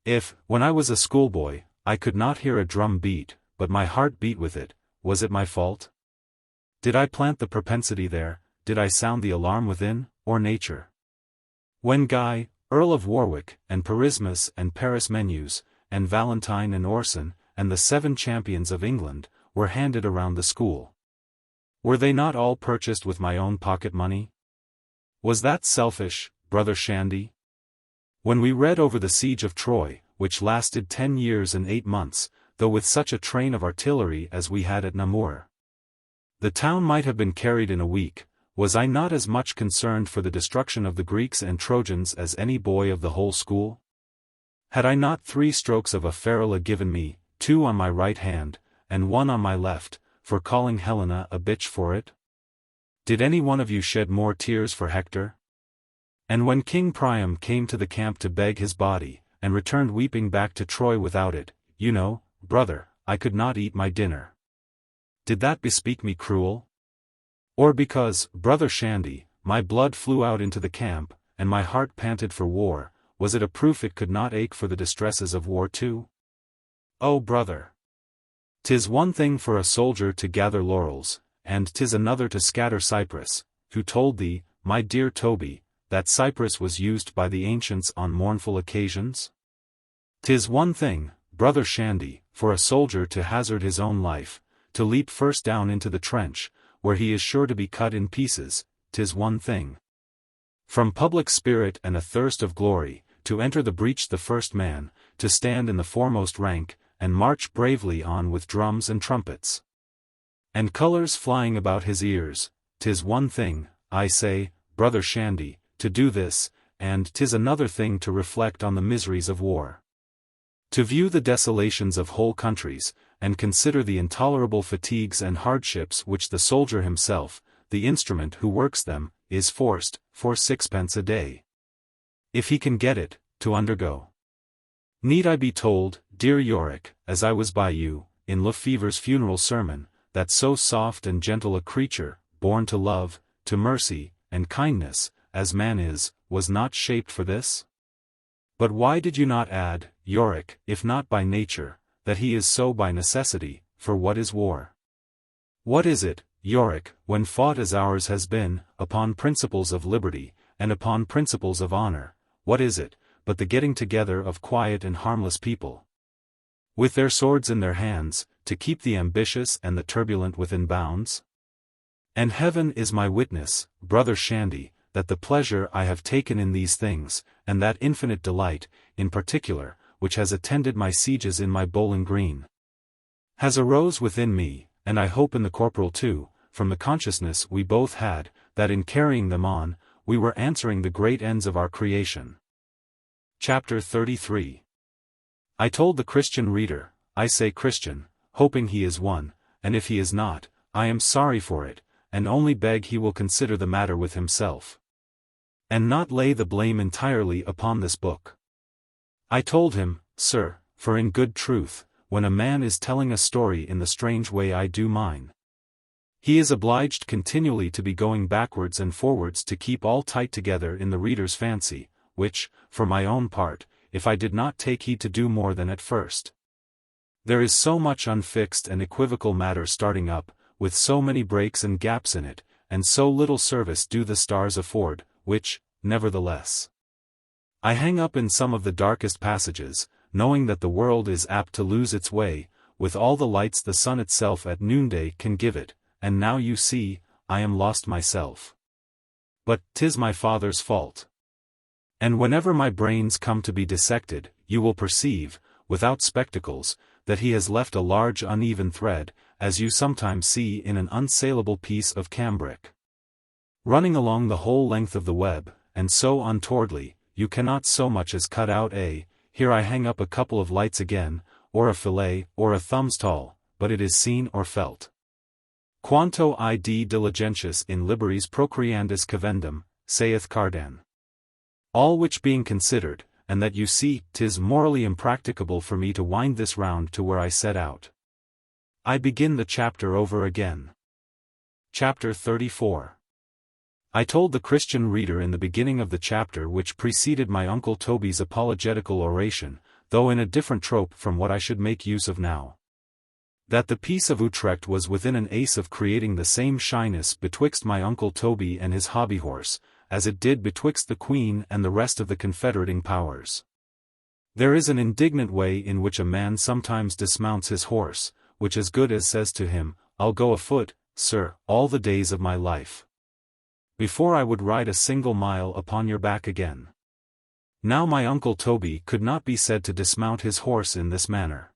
If, when I was a schoolboy, I could not hear a drum beat, but my heart beat with it, was it my fault? Did I plant the propensity there, did I sound the alarm within, or nature? When Guy, Earl of Warwick, and Perismus and Paris Menus, and Valentine and Orson, and the 7 champions of England, were handed around the school, were they not all purchased with my own pocket money? Was that selfish, brother Shandy? When we read over the siege of Troy, which lasted 10 years and 8 months, though with such a train of artillery as we had at Namur. The town might have been carried in a week. Was I not as much concerned for the destruction of the Greeks and Trojans as any boy of the whole school? Had I not 3 strokes of a ferula given me, 2 on my right hand, and 1 on my left, for calling Helena a bitch for it? Did any one of you shed more tears for Hector? And when King Priam came to the camp to beg his body, and returned weeping back to Troy without it, you know, brother, I could not eat my dinner. Did that bespeak me cruel? Or because, brother Shandy, my blood flew out into the camp, and my heart panted for war, was it a proof it could not ache for the distresses of war too? Oh brother! 'Tis one thing for a soldier to gather laurels, and 'tis another to scatter cypress. Who told thee, my dear Toby, that cypress was used by the ancients on mournful occasions? 'Tis one thing, brother Shandy, for a soldier to hazard his own life, to leap first down into the trench, where he is sure to be cut in pieces. 'Tis one thing, from public spirit and a thirst of glory, to enter the breach the first man, to stand in the foremost rank, and march bravely on with drums and trumpets, and colors flying about his ears. 'Tis one thing, I say, brother Shandy, to do this, and 'tis another thing to reflect on the miseries of war. To view the desolations of whole countries, and consider the intolerable fatigues and hardships which the soldier himself, the instrument who works them, is forced, for 6 pence a day, if he can get it, to undergo. Need I be told, dear Yorick, as I was by you, in Lefever's funeral sermon, that so soft and gentle a creature, born to love, to mercy, and kindness, as man is, was not shaped for this? But why did you not add, Yorick, if not by nature, that he is so by necessity? For what is war? What is it, Yorick, when fought as ours has been, upon principles of liberty, and upon principles of honor, what is it, but the getting together of quiet and harmless people, with their swords in their hands, to keep the ambitious and the turbulent within bounds? And heaven is my witness, brother Shandy, that the pleasure I have taken in these things, and that infinite delight, in particular, which has attended my sieges in my Bowling Green, has arose within me, and I hope in the corporal too, from the consciousness we both had, that in carrying them on, we were answering the great ends of our creation. Chapter 33. I told the Christian reader, I say Christian, hoping he is one, and if he is not, I am sorry for it, and only beg he will consider the matter with himself, and not lay the blame entirely upon this book. I told him, sir, for in good truth, when a man is telling a story in the strange way I do mine, he is obliged continually to be going backwards and forwards to keep all tight together in the reader's fancy, which, for my own part, if I did not take heed to do more than at first. There is so much unfixed and equivocal matter starting up, with so many breaks and gaps in it, and so little service do the stars afford, which, nevertheless, I hang up in some of the darkest passages, knowing that the world is apt to lose its way, with all the lights the sun itself at noonday can give it, and now you see, I am lost myself. But 'tis my father's fault. And whenever my brains come to be dissected, you will perceive, without spectacles, that he has left a large uneven thread, as you sometimes see in an unsaleable piece of cambric, running along the whole length of the web, and so untowardly, you cannot so much as cut out a, here I hang up a couple of lights again, or a fillet, or a thumb's tall, but it is seen or felt. Quanto id diligentius in liberis procreandis cavendum, saith Cardan. All which being considered, and that you see, 'tis morally impracticable for me to wind this round to where I set out, I begin the chapter over again. Chapter 34. I told the Christian reader in the beginning of the chapter which preceded my Uncle Toby's apologetical oration, though in a different trope from what I should make use of now, that the peace of Utrecht was within an ace of creating the same shyness betwixt my Uncle Toby and his hobby horse, as it did betwixt the Queen and the rest of the confederating powers. There is an indignant way in which a man sometimes dismounts his horse, which as good as says to him, I'll go afoot, sir, all the days of my life, before I would ride a single mile upon your back again. Now my uncle Toby could not be said to dismount his horse in this manner.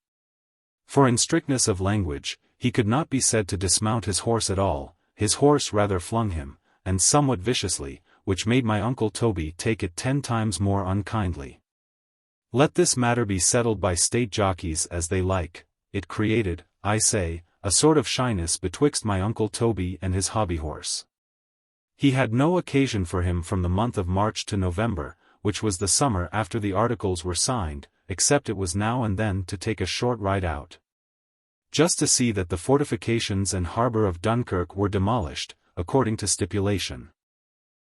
For in strictness of language, he could not be said to dismount his horse at all, his horse rather flung him, and somewhat viciously, which made my uncle Toby take it 10 times more unkindly. Let this matter be settled by state jockeys as they like. It created, I say, a sort of shyness betwixt my uncle Toby and his hobby horse. He had no occasion for him from the month of March to November, which was the summer after the articles were signed, except it was now and then to take a short ride out, just to see that the fortifications and harbour of Dunkirk were demolished, according to stipulation.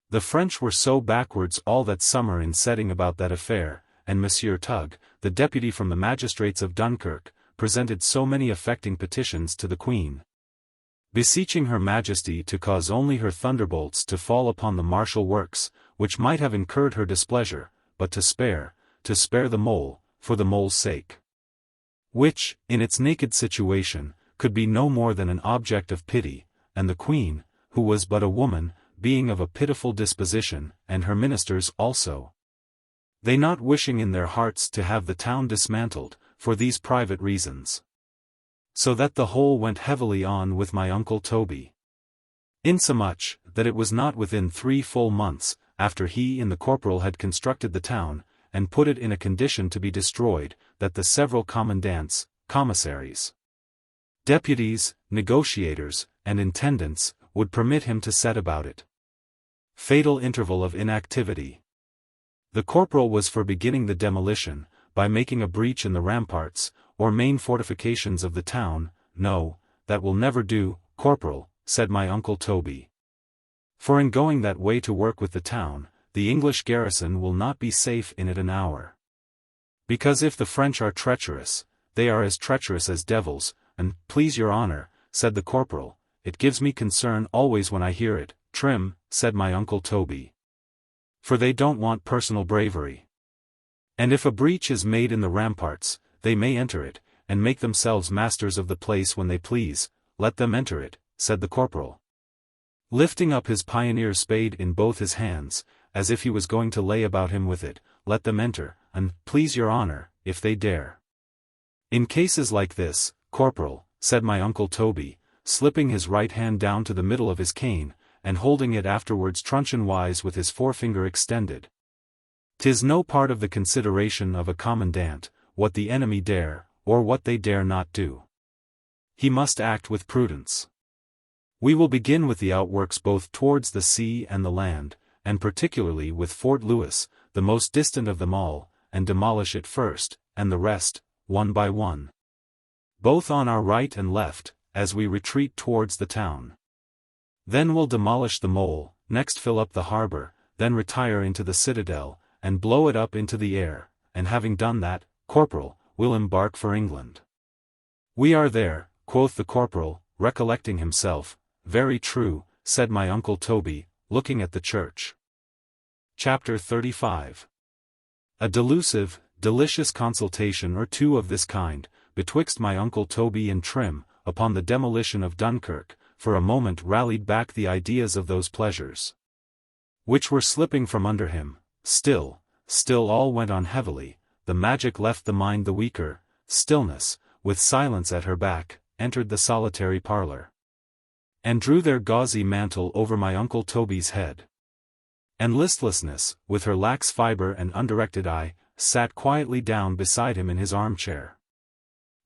The French were so backwards all that summer in setting about that affair, and Monsieur Tugg, the deputy from the magistrates of Dunkirk, presented so many affecting petitions to the Queen, beseeching her Majesty to cause only her thunderbolts to fall upon the martial works, which might have incurred her displeasure, but to spare the mole, for the mole's sake. Which, in its naked situation, could be no more than an object of pity, and the Queen, who was but a woman, being of a pitiful disposition, and her ministers also, they not wishing in their hearts to have the town dismantled, for these private reasons. So that the whole went heavily on with my uncle Toby. Insomuch, that it was not within 3 full months, after he and the corporal had constructed the town, and put it in a condition to be destroyed, that the several commandants, commissaries, deputies, negotiators, and intendants, would permit him to set about it. Fatal interval of inactivity. The corporal was for beginning the demolition, by making a breach in the ramparts, or main fortifications of the town. No, that will never do, corporal, said my uncle Toby. For in going that way to work with the town, the English garrison will not be safe in it an hour. Because if the French are treacherous, they are as treacherous as devils, and, please your honour, said the corporal, it gives me concern always when I hear it. Trim, said my uncle Toby. For they don't want personal bravery. And if a breach is made in the ramparts, they may enter it, and make themselves masters of the place when they please. Let them enter it, said the corporal, lifting up his pioneer's spade in both his hands, as if he was going to lay about him with it. Let them enter, and, please your honour, if they dare. In cases like this, corporal, said my uncle Toby, slipping his right hand down to the middle of his cane, and holding it afterwards truncheon-wise with his forefinger extended, 'tis no part of the consideration of a commandant, what the enemy dare, or what they dare not do. He must act with prudence. We will begin with the outworks both towards the sea and the land, and particularly with Fort Lewis, the most distant of them all, and demolish it first, and the rest, one by one, both on our right and left, as we retreat towards the town. Then we'll demolish the mole, next fill up the harbour, then retire into the citadel, and blow it up into the air, and having done that, corporal, we'll embark for England. We are there, quoth the corporal, recollecting himself. Very true, said my uncle Toby, looking at the church. Chapter 35. A delusive, delicious consultation or two of this kind, betwixt my uncle Toby and Trim, upon the demolition of Dunkirk, for a moment rallied back the ideas of those pleasures, which were slipping from under him. Still all went on heavily. The magic left the mind the weaker. Stillness, with silence at her back, entered the solitary parlour, and drew their gauzy mantle over my uncle Toby's head. And listlessness, with her lax fibre and undirected eye, sat quietly down beside him in his armchair.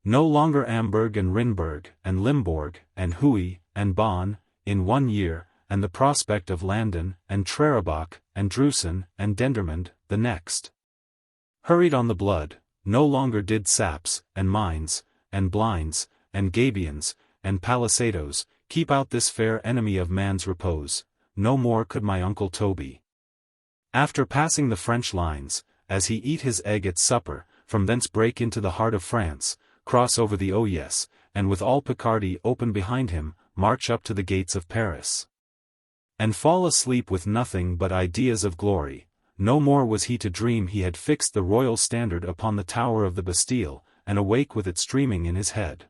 No longer Amberg and Rinberg and Limborg and Huy and Bonn, in 1 year, and the prospect of Landen and Trerebach and Drusen and Dendermonde, the next. Hurried on the blood, no longer did saps, and mines, and blinds, and gabions, and palisadoes, keep out this fair enemy of man's repose. No more could my uncle Toby, after passing the French lines, as he eat his egg at supper, from thence break into the heart of France, cross over the Oise, and with all Picardy open behind him, march up to the gates of Paris, and fall asleep with nothing but ideas of glory. No more was he to dream he had fixed the royal standard upon the tower of the Bastille, and awake with it streaming in his head.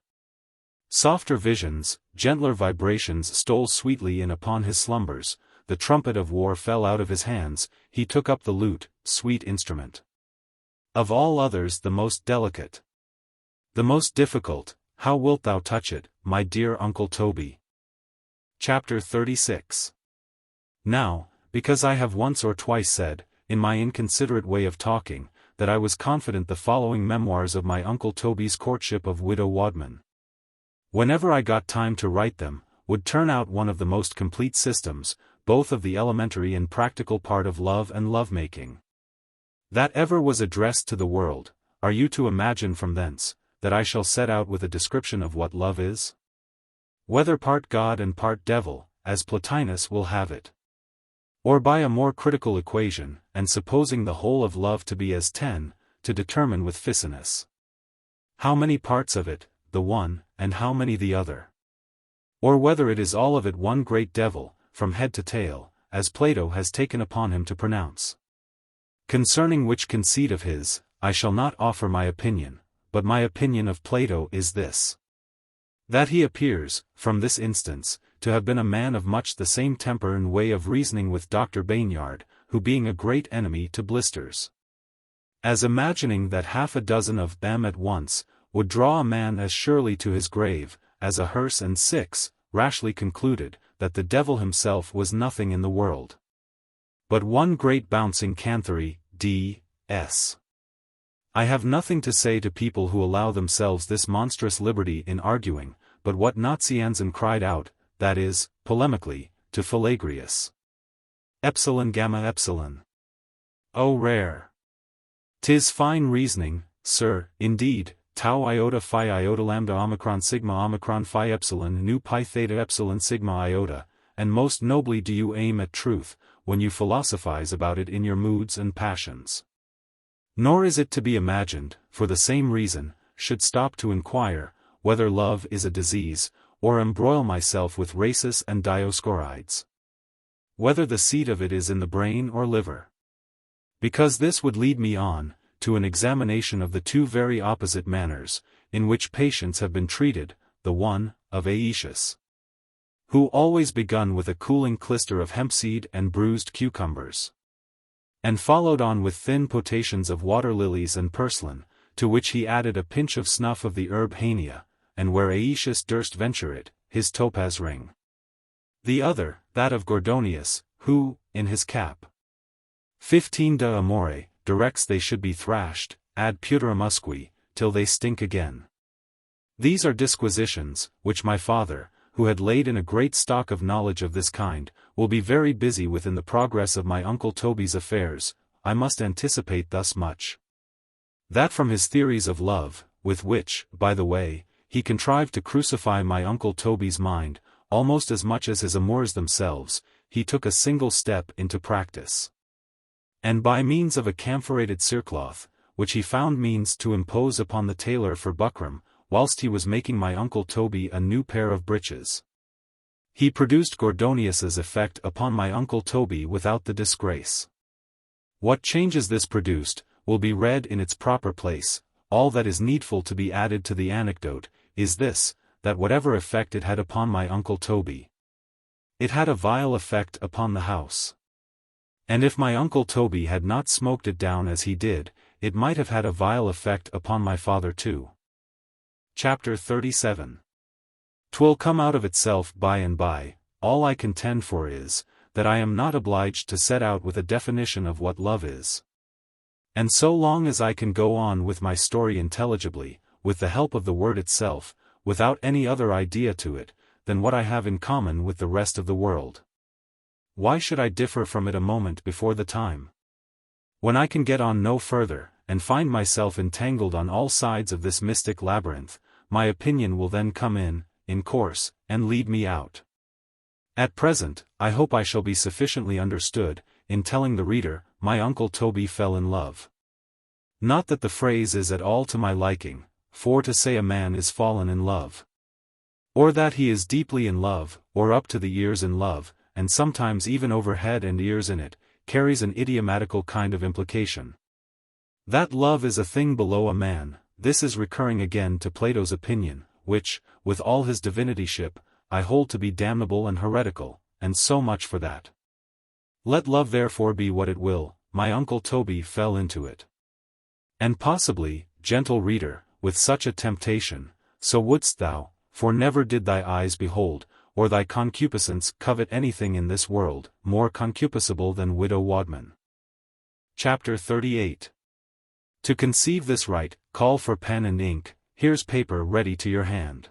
Softer visions, gentler vibrations stole sweetly in upon his slumbers. the trumpet of war fell out of his hands, he took up the lute, sweet instrument. Of all others the most delicate. The most difficult, how wilt thou touch it, my dear Uncle Toby? Chapter 36. Now, because I have once or twice said, in my inconsiderate way of talking, that I was confident the following memoirs of my Uncle Toby's courtship of Widow Wadman, whenever I got time to write them, would turn out one of the most complete systems, both of the elementary and practical part of love and love-making, that ever was addressed to the world, are you to imagine from thence, that I shall set out with a description of what love is? Whether part God and part devil, as Plotinus will have it, or by a more critical equation, and supposing the whole of love to be as 10, to determine with Ficinus how many parts of it, the one, and how many the other. Or whether it is all of it one great devil, from head to tail, as Plato has taken upon him to pronounce. Concerning which conceit of his, I shall not offer my opinion, but my opinion of Plato is this: that he appears, from this instance, to have been a man of much the same temper and way of reasoning with Dr. Baynyard, who being a great enemy to blisters, as imagining that half a dozen of them at once, would draw a man as surely to his grave, as a hearse and six, rashly concluded, that the devil himself was nothing in the world, but one great bouncing canthery, D.S. I have nothing to say to people who allow themselves this monstrous liberty in arguing, but what Nazianzen cried out, that is, polemically, to Philagrius. Epsilon gamma epsilon. Oh rare! 'Tis fine reasoning, sir, indeed, tau iota phi iota lambda omicron phi epsilon nu pi theta epsilon sigma iota, and most nobly do you aim at truth, when you philosophize about it in your moods and passions. Nor is it to be imagined, for the same reason, should stop to inquire, whether love is a disease, or embroil myself with Rhasis and Dioscorides. Whether the seat of it is in the brain or liver. Because this would lead me on, to an examination of the two very opposite manners, in which patients have been treated, the one, of Aetius, who always begun with a cooling clyster of hempseed and bruised cucumbers, and followed on with thin potations of water lilies and purslane, to which he added a pinch of snuff of the herb hania, and where Aetius durst venture it, his topaz ring. The other, that of Gordonius, who, in his cap. 15 de Amore, directs they should be thrashed, ad putera musqui, till they stink again. These are disquisitions, which my father, who had laid in a great stock of knowledge of this kind, will be very busy with in the progress of my Uncle Toby's affairs. I must anticipate thus much, that from his theories of love, with which, by the way, he contrived to crucify my Uncle Toby's mind, almost as much as his amours themselves, he took a single step into practice. And by means of a camphorated cerecloth, which he found means to impose upon the tailor for buckram, whilst he was making my Uncle Toby a new pair of breeches, he produced Gordonius's effect upon my Uncle Toby without the disgrace. What changes this produced, will be read in its proper place. All that is needful to be added to the anecdote, is this, that whatever effect it had upon my Uncle Toby, it had a vile effect upon the house. And if my Uncle Toby had not smoked it down as he did, it might have had a vile effect upon my father too. Chapter 37. 'Twill come out of itself by and by. All I contend for is, that I am not obliged to set out with a definition of what love is. And so long as I can go on with my story intelligibly, with the help of the word itself, without any other idea to it, than what I have in common with the rest of the world, why should I differ from it a moment before the time? When I can get on no further, and find myself entangled on all sides of this mystic labyrinth, my opinion will then come in course, and lead me out. At present, I hope I shall be sufficiently understood, in telling the reader, my Uncle Toby fell in love. Not that the phrase is at all to my liking, for to say a man is fallen in love, or that he is deeply in love, or up to the ears in love, and sometimes even over head and ears in it, carries an idiomatical kind of implication. That love is a thing below a man, this is recurring again to Plato's opinion, which, with all his divinityship, I hold to be damnable and heretical, and so much for that. Let love therefore be what it will, my uncle Toby fell into it. And possibly, gentle reader, with such a temptation, so wouldst thou, for never did thy eyes behold, or thy concupiscence covet anything in this world, more concupiscible than widow Wadman. Chapter 38. To conceive this right, call for pen and ink, here's paper ready to your hand.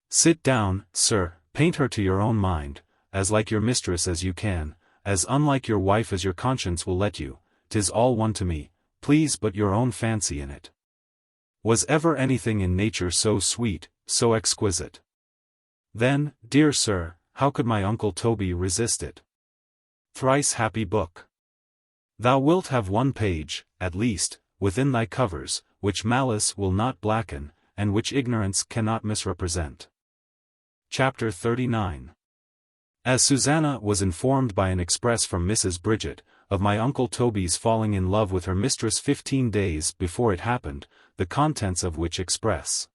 Sit down, sir, paint her to your own mind, as like your mistress as you can, as unlike your wife as your conscience will let you, 'tis all one to me, please but your own fancy in it. Was ever anything in nature so sweet, so exquisite? Then, dear sir, how could my uncle Toby resist it? Thrice happy book. Thou wilt have one page, at least, within thy covers, which malice will not blacken, and which ignorance cannot misrepresent. Chapter 39. As Susanna was informed by an express from Mrs. Bridget, of my uncle Toby's falling in love with her mistress 15 days before it happened, the contents of which express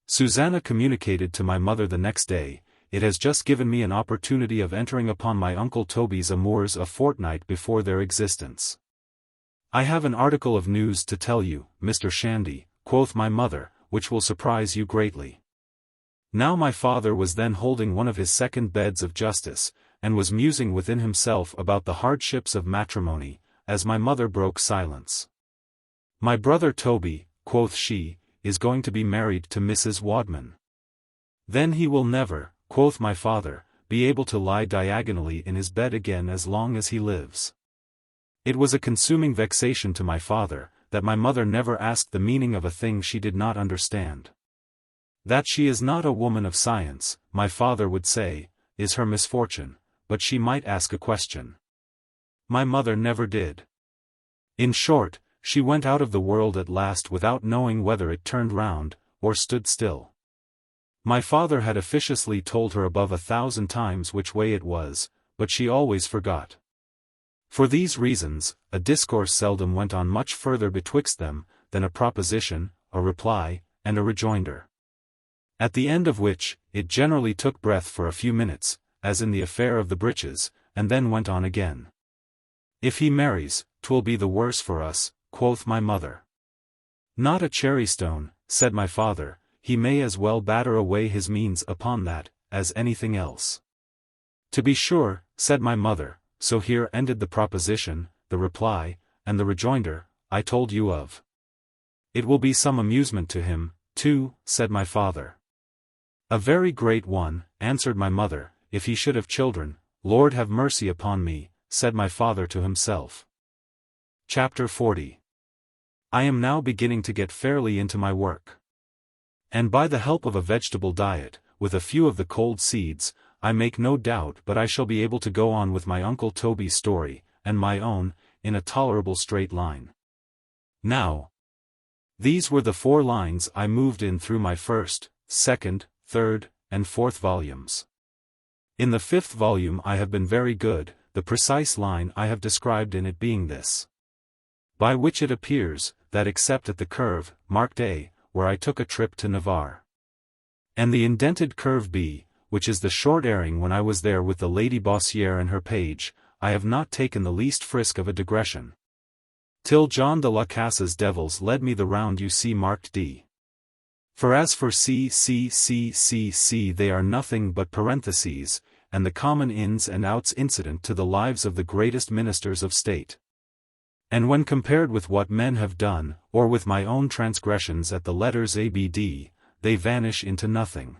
Susanna communicated to my mother the next day, it has just given me an opportunity of entering upon my uncle Toby's amours a fortnight before their existence. I have an article of news to tell you, Mr. Shandy, quoth my mother, which will surprise you greatly. Now my father was then holding one of his second beds of justice, and was musing within himself about the hardships of matrimony, as my mother broke silence. My brother Toby, quoth she, is going to be married to Mrs. Wadman. Then he will never, quoth my father, be able to lie diagonally in his bed again as long as he lives. It was a consuming vexation to my father, that my mother never asked the meaning of a thing she did not understand. That she is not a woman of science, my father would say, is her misfortune, but she might ask a question. My mother never did. In short, she went out of the world at last without knowing whether it turned round, or stood still. My father had officiously told her above 1,000 times which way it was, but she always forgot. For these reasons, a discourse seldom went on much further betwixt them, than a proposition, a reply, and a rejoinder. At the end of which, it generally took breath for a few minutes, as in the affair of the breeches, and then went on again. If he marries, 'twill be the worse for us, quoth my mother. Not a cherry-stone, said my father, he may as well batter away his means upon that, as anything else. To be sure, said my mother, so here ended the proposition, the reply, and the rejoinder, I told you of. It will be some amusement to him, too, said my father. A very great one, answered my mother, if he should have children, Lord have mercy upon me, said my father to himself. Chapter 40. I am now beginning to get fairly into my work. And by the help of a vegetable diet, with a few of the cold seeds, I make no doubt but I shall be able to go on with my uncle Toby's story, and my own, in a tolerable straight line. Now, these were the 4 lines I moved in through my first, second, third, and fourth volumes. In the 5th volume I have been very good, the precise line I have described in it being this. By which it appears, that except at the curve, marked A, where I took a trip to Navarre, and the indented curve B, which is the short airing when I was there with the Lady Bossiere and her page, I have not taken the least frisk of a digression. Till John de la Cassa's devils led me the round you see marked D. For as for C, they are nothing but parentheses, and the common ins and outs incident to the lives of the greatest ministers of state. And when compared with what men have done, or with my own transgressions at the letters ABD, they vanish into nothing.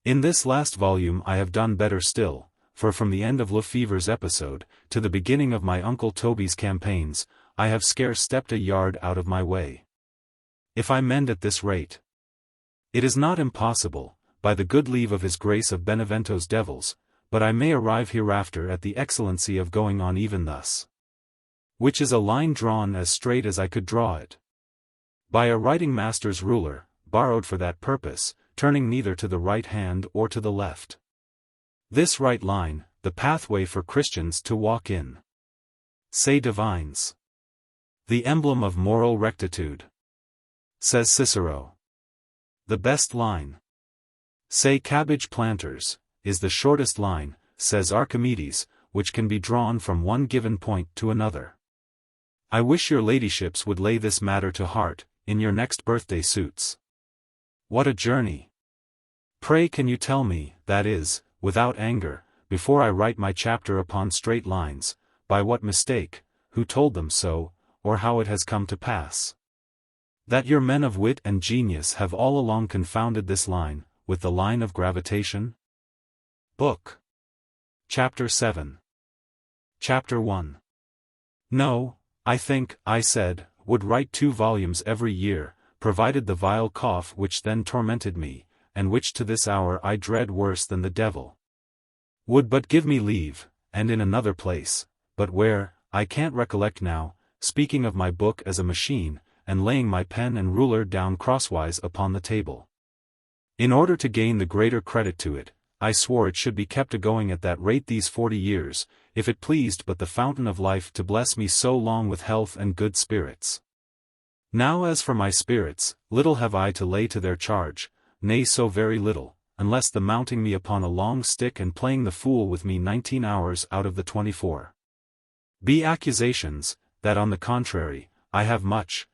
In this last volume I have done better still, for from the end of Lefever's episode, to the beginning of my uncle Toby's campaigns, I have scarce stepped a yard out of my way. If I mend at this rate, it is not impossible, by the good leave of his grace of Benevento's devils, but I may arrive hereafter at the excellency of going on even thus. Which is a line drawn as straight as I could draw it. By a writing master's ruler, borrowed for that purpose, turning neither to the right hand or to the left. This right line, the pathway for Christians to walk in. Say divines. The emblem of moral rectitude. Says Cicero. The best line. Say cabbage planters, is the shortest line, says Archimedes, which can be drawn from one given point to another. I wish your ladyships would lay this matter to heart, in your next birthday suits. What a journey! Pray can you tell me, that is, without anger, before I write my chapter upon straight lines, by what mistake, who told them so, or how it has come to pass? That your men of wit and genius have all along confounded this line, with the line of gravitation? Book. Chapter 7. Chapter 1. No, I think, I said, would write 2 volumes every year, provided the vile cough which then tormented me, and which to this hour I dread worse than the devil, would but give me leave, and in another place, but where, I can't recollect now, speaking of my book as a machine, and laying my pen and ruler down crosswise upon the table. In order to gain the greater credit to it, I swore it should be kept a-going at that rate these 40 years, if it pleased but the fountain of life to bless me so long with health and good spirits. Now as for my spirits, little have I to lay to their charge, nay so very little, unless the mounting me upon a long stick and playing the fool with me 19 hours out of the 24. Be accusations, that on the contrary, I have much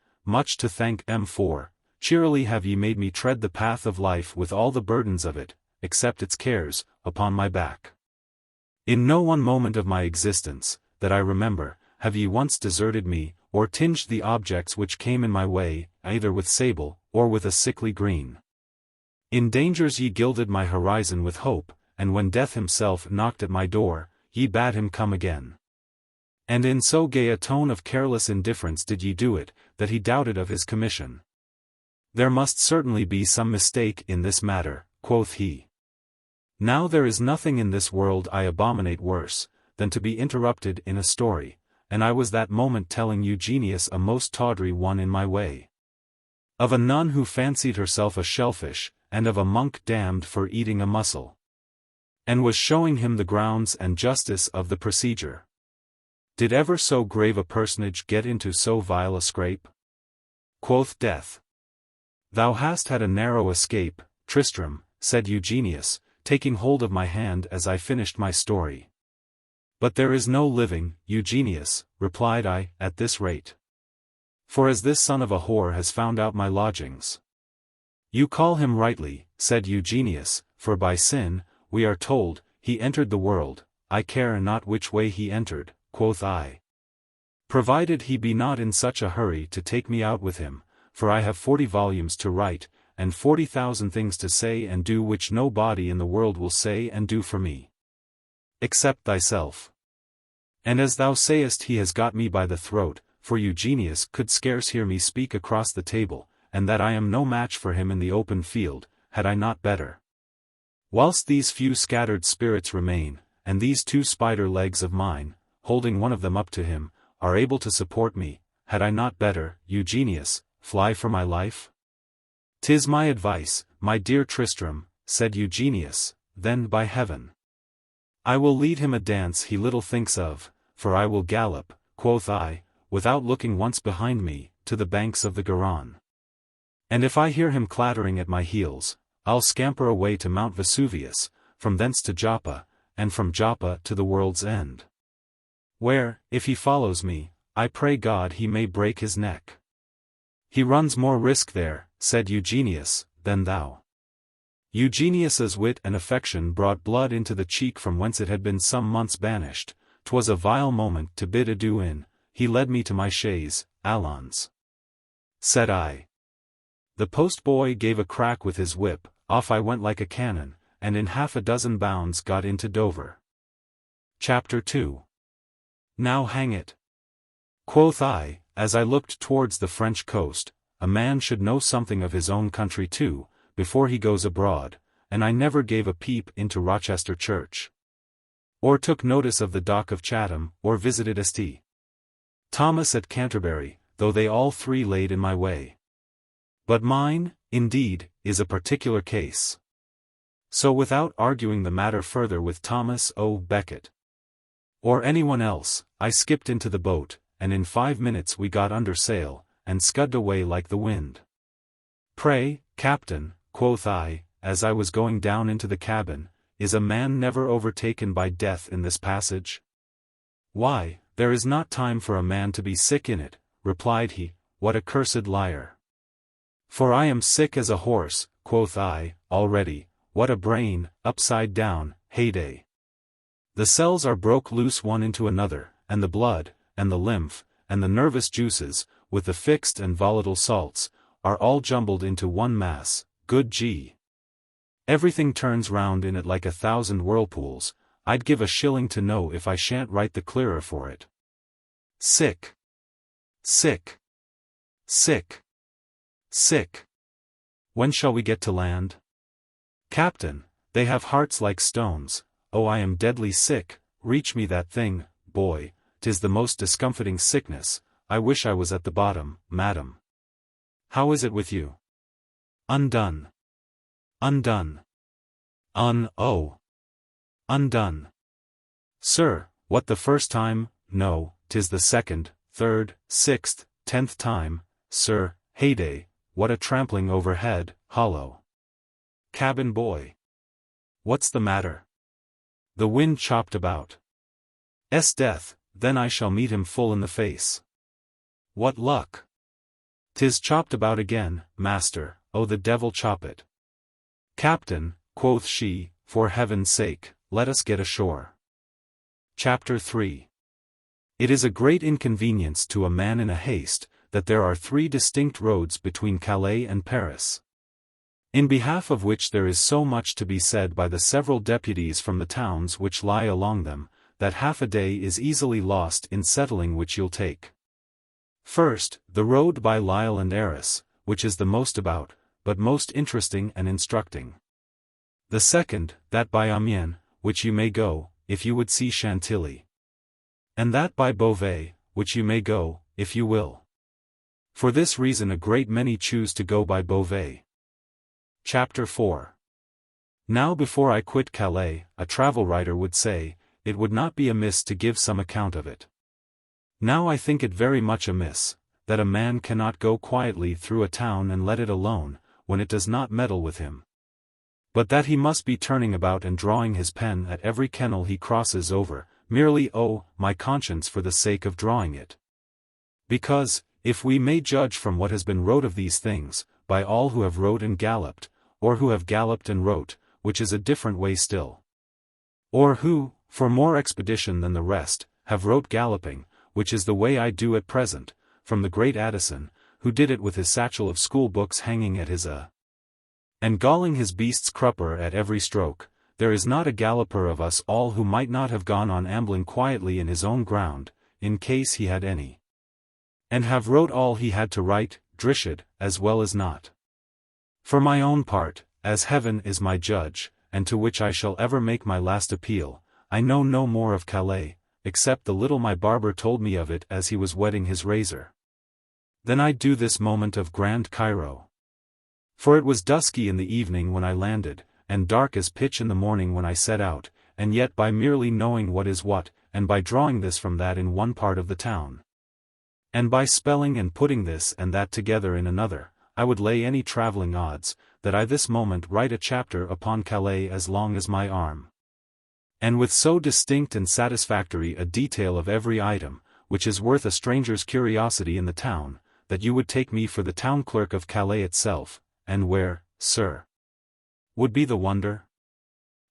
to thank for, cheerily have ye made me tread the path of life with all the burdens of it, except its cares, upon my back. In no one moment of my existence, that I remember, have ye once deserted me, or tinged the objects which came in my way, either with sable, or with a sickly green. In dangers ye gilded my horizon with hope, and when death himself knocked at my door, ye bade him come again. And in so gay a tone of careless indifference did ye do it, that he doubted of his commission. There must certainly be some mistake in this matter, quoth he. Now there is nothing in this world I abominate worse, than to be interrupted in a story, and I was that moment telling Eugenius a most tawdry one in my way. Of a nun who fancied herself a shellfish, and of a monk damned for eating a mussel. And was showing him the grounds and justice of the procedure. Did ever so grave a personage get into so vile a scrape? Quoth Death. Thou hast had a narrow escape, Tristram, said Eugenius, taking hold of my hand as I finished my story. But there is no living, Eugenius, replied I, at this rate. For as this son of a whore has found out my lodgings. You call him rightly, said Eugenius, for by sin, we are told, he entered the world, I care not which way he entered, quoth I. Provided he be not in such a hurry to take me out with him, for I have 40 volumes to write, and 40,000 things to say and do which no body in the world will say and do for me. Except thyself. And as thou sayest he has got me by the throat, for Eugenius could scarce hear me speak across the table, and that I am no match for him in the open field, had I not better. Whilst these few scattered spirits remain, and these 2 spider legs of mine, holding one of them up to him, are able to support me, had I not better, Eugenius, fly for my life? 'Tis my advice, my dear Tristram, said Eugenius, then by heaven. I will lead him a dance he little thinks of, for I will gallop, quoth I, without looking once behind me, to the banks of the Garonne. And if I hear him clattering at my heels, I'll scamper away to Mount Vesuvius, from thence to Joppa, and from Joppa to the world's end. Where, if he follows me, I pray God he may break his neck. He runs more risk there, said Eugenius, than thou. Eugenius's wit and affection brought blood into the cheek from whence it had been some months banished. 'Twas a vile moment to bid adieu in, he led me to my chaise, allons. Said I. The post-boy gave a crack with his whip, off I went like a cannon, and in half a dozen bounds got into Dover. Chapter 2. Now hang it. Quoth I, as I looked towards the French coast, a man should know something of his own country too, before he goes abroad, and I never gave a peep into Rochester Church. Or took notice of the Dock of Chatham, or visited St. Thomas at Canterbury, though they all 3 laid in my way. But mine, indeed, is a particular case. So without arguing the matter further with Thomas O. Becket, or anyone else, I skipped into the boat, and in 5 minutes we got under sail, and scudded away like the wind. Pray, Captain, quoth I, as I was going down into the cabin, is a man never overtaken by death in this passage? Why, there is not time for a man to be sick in it, replied he, what a cursed liar! For I am sick as a horse, quoth I, already, what a brain, upside down, heyday! The cells are broke loose one into another, and the blood, and the lymph, and the nervous juices, with the fixed and volatile salts, are all jumbled into one mass, good G. Everything turns round in it like 1,000 whirlpools. I'd give a shilling to know if I shan't write the clearer for it. Sick. Sick. Sick. Sick. When shall we get to land? Captain, they have hearts like stones. Oh, I am deadly sick, reach me that thing, boy, 'tis the most discomfiting sickness, I wish I was at the bottom, madam. How is it with you? Undone. Undone. Oh. Undone. Sir, what the first time? No, 'tis the second, third, sixth, 10th time, sir, heyday, what a trampling overhead, hollow. Cabin boy. What's the matter? The wind chopped about. Death, then I shall meet him full in the face. What luck! 'Tis chopped about again, master, oh the devil chop it. Captain, quoth she, for heaven's sake, let us get ashore. Chapter 3. It is a great inconvenience to a man in a haste, that there are 3 distinct roads between Calais and Paris. In behalf of which there is so much to be said by the several deputies from the towns which lie along them, that half a day is easily lost in settling which you'll take. First, the road by Lille and Arras, which is the most about, but most interesting and instructing. The second, that by Amiens, which you may go, if you would see Chantilly. And that by Beauvais, which you may go, if you will. For this reason a great many choose to go by Beauvais. Chapter 4. Now before I quit Calais, a travel writer would say, it would not be amiss to give some account of it. Now I think it very much amiss, that a man cannot go quietly through a town and let it alone, when it does not meddle with him. But that he must be turning about and drawing his pen at every kennel he crosses over, merely my conscience for the sake of drawing it. Because, if we may judge from what has been wrote of these things, by all who have wrote and galloped, or who have galloped and wrote, which is a different way still. Or who, for more expedition than the rest, have wrote galloping, which is the way I do at present, from the great Addison, who did it with his satchel of school books hanging at his and galling his beast's crupper at every stroke, there is not a galloper of us all who might not have gone on ambling quietly in his own ground, in case he had any. And have wrote all he had to write, drished, as well as not. For my own part, as heaven is my judge, and to which I shall ever make my last appeal, I know no more of Calais, except the little my barber told me of it as he was whetting his razor. Then I do this moment of Grand Cairo. For it was dusky in the evening when I landed, and dark as pitch in the morning when I set out, and yet by merely knowing what is what, and by drawing this from that in one part of the town, and by spelling and putting this and that together in another, I would lay any travelling odds, that I this moment write a chapter upon Calais as long as my arm. And with so distinct and satisfactory a detail of every item, which is worth a stranger's curiosity in the town, that you would take me for the town clerk of Calais itself, and where, sir, would be the wonder?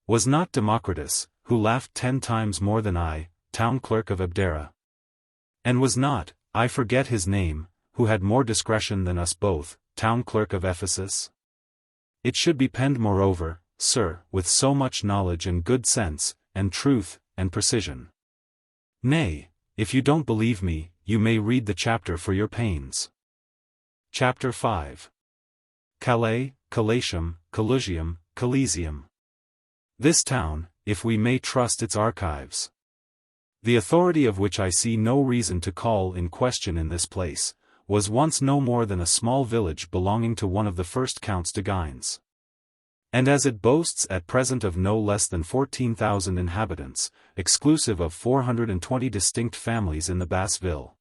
Was not Democritus, who laughed 10 times more than I, town clerk of Abdera? And was not, I forget his name, who had more discretion than us both, town clerk of Ephesus? It should be penned moreover, sir, with so much knowledge and good sense, and truth, and precision. Nay, if you don't believe me, you may read the chapter for your pains. Chapter 5. Calais, Calatium, Calusium, Calesium. This town, if we may trust its archives, the authority of which I see no reason to call in question in this place, was once no more than a small village belonging to one of the first Counts de Guines. And as it boasts at present of no less than 14,000 inhabitants, exclusive of 420 distinct families in the Basse Ville,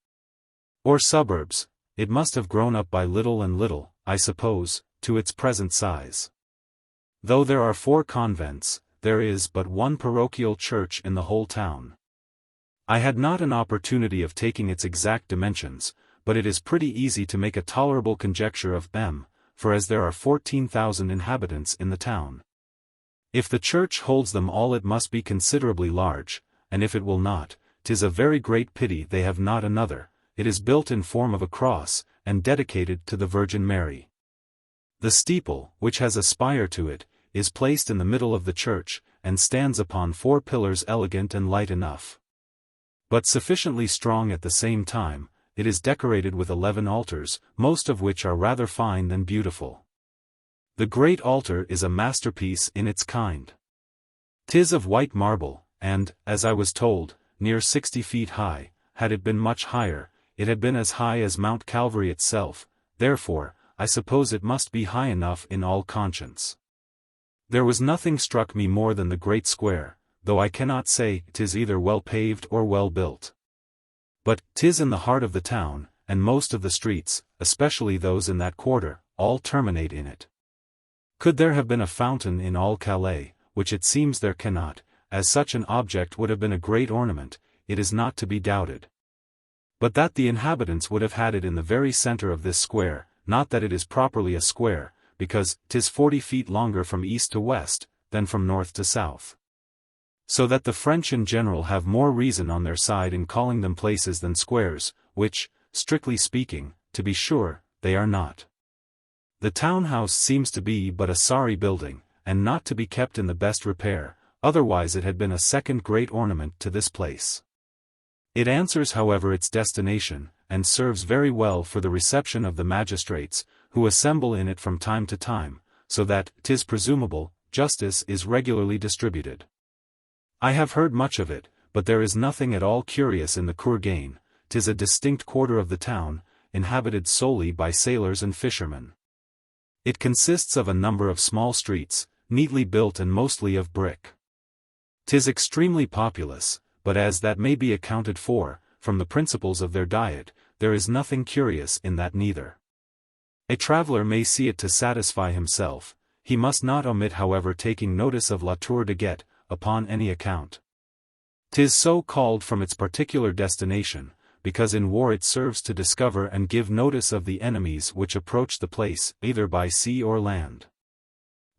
or suburbs, it must have grown up by little and little, I suppose, to its present size. Though there are 4 convents, there is but one parochial church in the whole town. I had not an opportunity of taking its exact dimensions, but it is pretty easy to make a tolerable conjecture of them, for as there are 14,000 inhabitants in the town. If the church holds them all it must be considerably large, and if it will not, 'tis a very great pity they have not another. It is built in form of a cross, and dedicated to the Virgin Mary. The steeple, which has a spire to it, is placed in the middle of the church, and stands upon 4 pillars elegant and light enough, but sufficiently strong at the same time. It is decorated with 11 altars, most of which are rather fine than beautiful. The great altar is a masterpiece in its kind. 'Tis of white marble, and, as I was told, near 60 feet high. Had it been much higher, it had been as high as Mount Calvary itself, therefore, I suppose it must be high enough in all conscience. There was nothing struck me more than the great square, though I cannot say 'tis either well paved or well built. But 'tis in the heart of the town, and most of the streets, especially those in that quarter, all terminate in it. Could there have been a fountain in all Calais, which it seems there cannot, as such an object would have been a great ornament, it is not to be doubted. But that the inhabitants would have had it in the very center of this square, not that it is properly a square, because 'tis 40 feet longer from east to west, than from north to south. So that the French in general have more reason on their side in calling them places than squares, which, strictly speaking, to be sure, they are not. The town house seems to be but a sorry building, and not to be kept in the best repair, otherwise it had been a second great ornament to this place. It answers however its destination, and serves very well for the reception of the magistrates, who assemble in it from time to time, so that, 'tis presumable, justice is regularly distributed. I have heard much of it, but there is nothing at all curious in the Courgaine. 'Tis a distinct quarter of the town, inhabited solely by sailors and fishermen. It consists of a number of small streets, neatly built and mostly of brick. 'Tis extremely populous, but as that may be accounted for, from the principles of their diet, there is nothing curious in that neither. A traveller may see it to satisfy himself, he must not omit however taking notice of La Tour de Guet, upon any account. 'Tis so called from its particular destination, because in war it serves to discover and give notice of the enemies which approach the place, either by sea or land.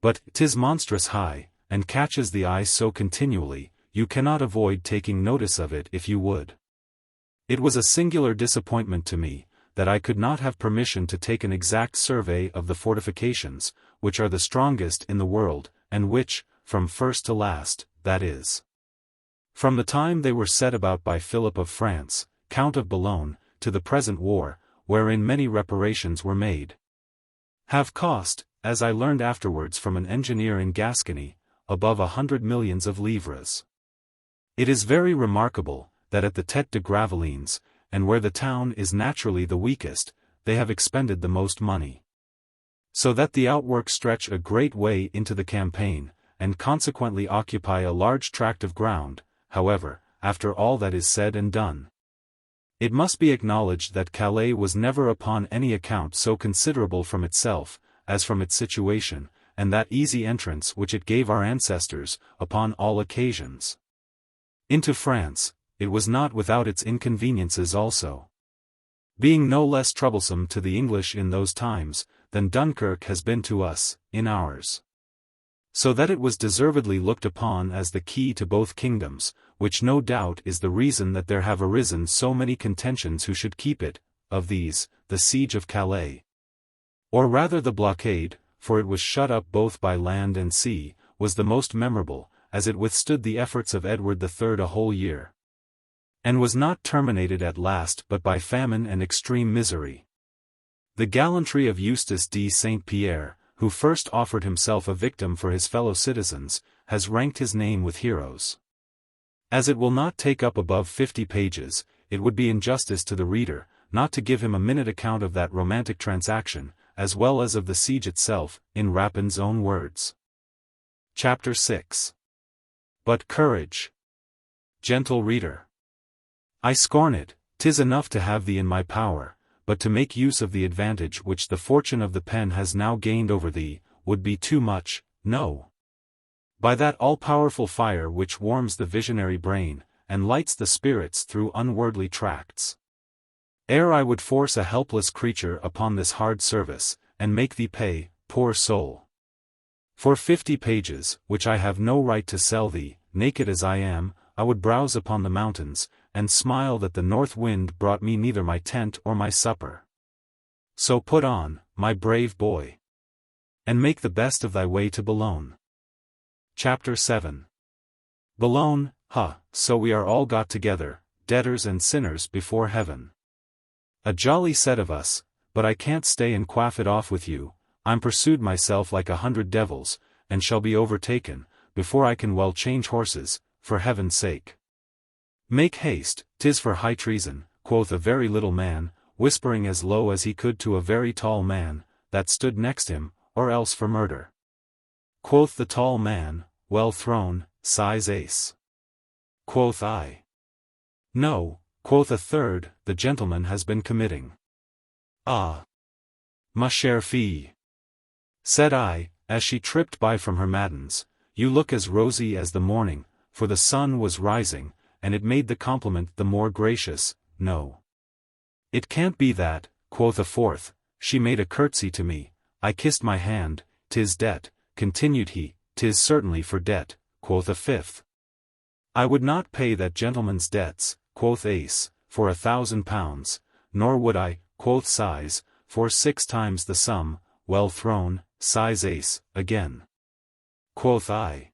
But 'tis monstrous high, and catches the eye so continually, you cannot avoid taking notice of it if you would. It was a singular disappointment to me, that I could not have permission to take an exact survey of the fortifications, which are the strongest in the world, and which, from first to last, that is, from the time they were set about by Philip of France, Count of Boulogne, to the present war, wherein many reparations were made, have cost, as I learned afterwards from an engineer in Gascony, above 100 millions of livres. It is very remarkable, that at the Tête de Gravelines, and where the town is naturally the weakest, they have expended the most money. So that the outworks stretch a great way into the campaign, and consequently occupy a large tract of ground. However, after all that is said and done, it must be acknowledged that Calais was never upon any account so considerable from itself, as from its situation, and that easy entrance which it gave our ancestors, upon all occasions, into France. It was not without its inconveniences also, being no less troublesome to the English in those times, than Dunkirk has been to us, in ours. So that it was deservedly looked upon as the key to both kingdoms, which no doubt is the reason that there have arisen so many contentions who should keep it. Of these, the siege of Calais, or rather the blockade, for it was shut up both by land and sea, was the most memorable, as it withstood the efforts of Edward III a whole year, and was not terminated at last but by famine and extreme misery. The gallantry of Eustace de Saint Pierre, who first offered himself a victim for his fellow citizens, has ranked his name with heroes. As it will not take up above 50 pages, it would be injustice to the reader, not to give him a minute account of that romantic transaction, as well as of the siege itself, in Rapin's own words. Chapter 6. But courage, gentle reader. I scorn it. 'Tis enough to have thee in my power, but to make use of the advantage which the fortune of the pen has now gained over thee, would be too much. No. By that all-powerful fire which warms the visionary brain, and lights the spirits through unwordly tracts. Ere I would force a helpless creature upon this hard service, and make thee pay, poor soul, for 50 pages, which I have no right to sell thee, naked as I am, I would browse upon the mountains, and smile that the north wind brought me neither my tent or my supper. So put on, my brave boy, and make the best of thy way to Boulogne. Chapter 7. Boulogne, so we are all got together, debtors and sinners before heaven. A jolly set of us, but I can't stay and quaff it off with you. I'm pursued myself like 100 devils, and shall be overtaken, before I can well change horses, for heaven's sake. Make haste, 'tis for high treason, quoth a very little man, whispering as low as he could to a very tall man, that stood next him, or else for murder. Quoth the tall man, well thrown, size ace. Quoth I. No, quoth a third, the gentleman has been committing. Ah, ma chère fille, said I, as she tripped by from her matins, you look as rosy as the morning, for the sun was rising, and it made the compliment the more gracious. No, it can't be that, quoth a fourth. She made a curtsy to me, I kissed my hand. 'Tis debt, continued he, 'tis certainly for debt, quoth a fifth. I would not pay that gentleman's debts, quoth ace, for 1,000 pounds, nor would I, quoth size, for 6 times the sum. Well thrown, size ace, again. Quoth I.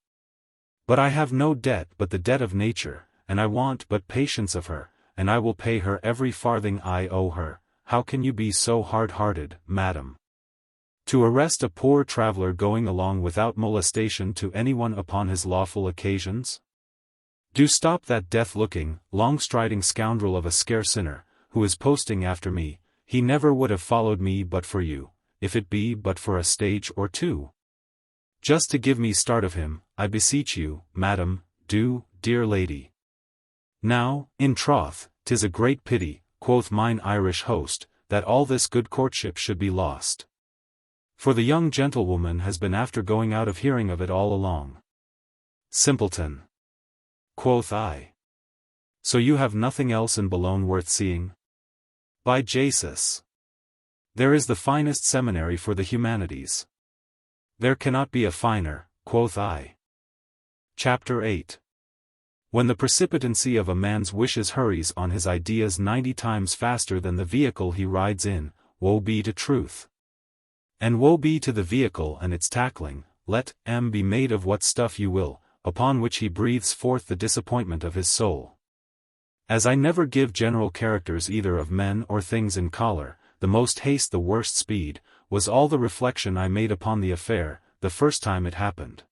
But I have no debt but the debt of nature, and I want but patience of her, and I will pay her every farthing I owe her. How can you be so hard-hearted, madam, to arrest a poor traveller going along without molestation to anyone upon his lawful occasions? Do stop that death-looking, long-striding scoundrel of a scarce sinner, who is posting after me. He never would have followed me but for you, if it be but for a stage or two. Just to give me start of him, I beseech you, madam, do, dear lady. Now, in troth, 'tis a great pity, quoth mine Irish host, that all this good courtship should be lost. For the young gentlewoman has been after going out of hearing of it all along. Simpleton, quoth I. So you have nothing else in Boulogne worth seeing? By Jesus, there is the finest seminary for the humanities. There cannot be a finer, quoth I. Chapter 8. When the precipitancy of a man's wishes hurries on his ideas 90 times faster than the vehicle he rides in, woe be to truth. And woe be to the vehicle and its tackling. Let M be made of what stuff you will, upon which he breathes forth the disappointment of his soul. As I never give general characters either of men or things in choler, the most haste the worst speed, was all the reflection I made upon the affair, the first time it happened.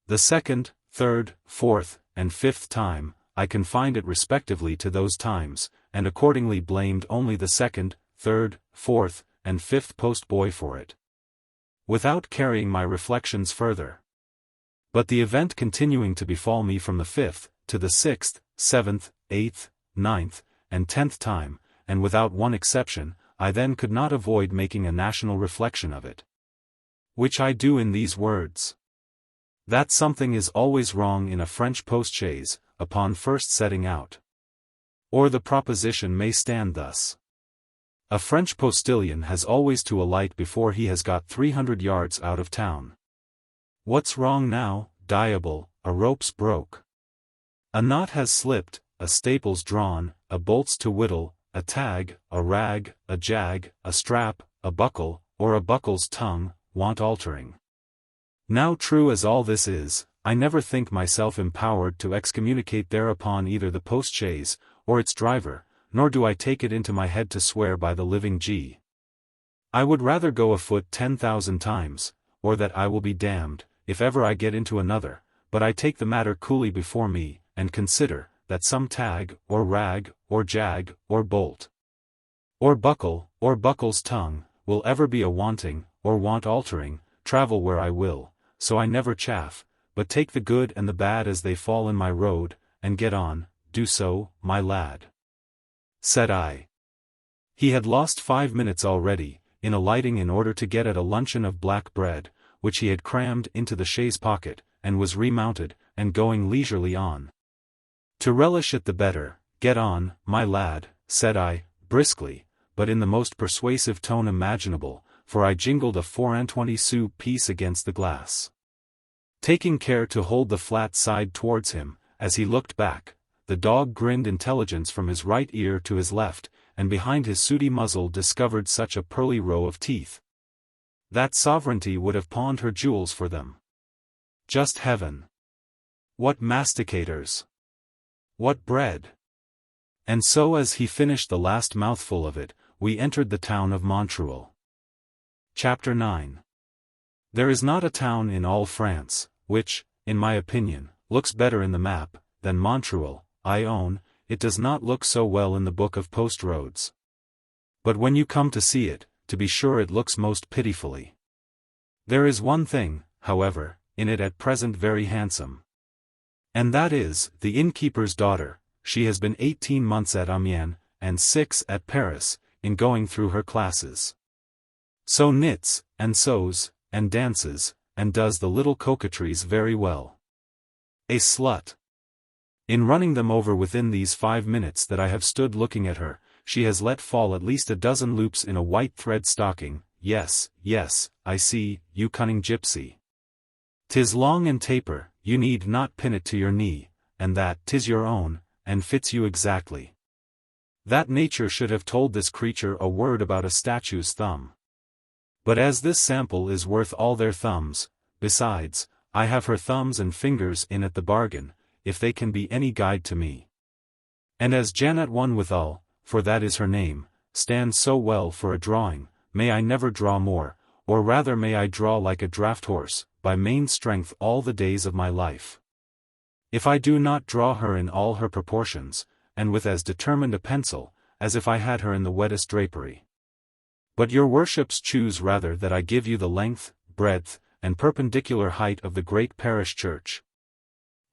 The second, third, fourth, and fifth time, I confined it respectively to those times, and accordingly blamed only the second, third, fourth, and fifth post-boy for it, without carrying my reflections further. But the event continuing to befall me from the 5th, to the 6th, 7th, 8th, 9th, and 10th time, and without one exception, I then could not avoid making a national reflection of it, which I do in these words. That something is always wrong in a French post-chaise, upon first setting out. Or the proposition may stand thus. A French postilion has always to alight before he has got 300 yards out of town. What's wrong now, diable? A rope's broke, a knot has slipped, a staple's drawn, a bolt's to whittle, a tag, a rag, a jag, a strap, a buckle, or a buckle's tongue, want altering. Now true as all this is, I never think myself empowered to excommunicate thereupon either the post-chaise, or its driver, nor do I take it into my head to swear by the living G. I would rather go afoot 10,000 times, or that I will be damned, if ever I get into another, but I take the matter coolly before me, and consider, that some tag, or rag, or jag, or bolt, or buckle, or buckle's tongue, will ever be a wanting, or want altering, travel where I will, so I never chaff, but take the good and the bad as they fall in my road, and get on. Do so, my lad, said I. He had lost 5 minutes already, in alighting in order to get at a luncheon of black bread, which he had crammed into the chaise pocket, and was remounted, and going leisurely on. To relish it the better, get on, my lad, said I, briskly, but in the most persuasive tone imaginable, for I jingled a 4.20 piece against the glass. Taking care to hold the flat side towards him, as he looked back, the dog grinned intelligence from his right ear to his left, and behind his sooty muzzle discovered such a pearly row of teeth. That sovereignty would have pawned her jewels for them. Just heaven! What masticators! What bread! And so as he finished the last mouthful of it, we entered the town of Montreuil. Chapter 9. There is not a town in all France, which, in my opinion, looks better in the map, than Montreuil. I own, it does not look so well in the book of post roads. But when you come to see it, to be sure it looks most pitifully. There is one thing, however, in it at present very handsome. And that is, the innkeeper's daughter. She has been 18 months at Amiens, and 6 at Paris, in going through her classes. So knits, and sews, and dances, and does the little coquetries very well. A slut. In running them over within these 5 minutes that I have stood looking at her, she has let fall at least a dozen loops in a white thread stocking. Yes, yes, I see, you cunning gypsy. 'Tis long and taper, you need not pin it to your knee, and that 'tis your own, and fits you exactly. That nature should have told this creature a word about a statue's thumb. But as this sample is worth all their thumbs, besides, I have her thumbs and fingers in at the bargain, if they can be any guide to me. And as Janet One withal, for that is her name, stands so well for a drawing, may I never draw more, or rather may I draw like a draught horse, by main strength all the days of my life. If I do not draw her in all her proportions, and with as determined a pencil, as if I had her in the wettest drapery. But your worships choose rather that I give you the length, breadth, and perpendicular height of the great parish church.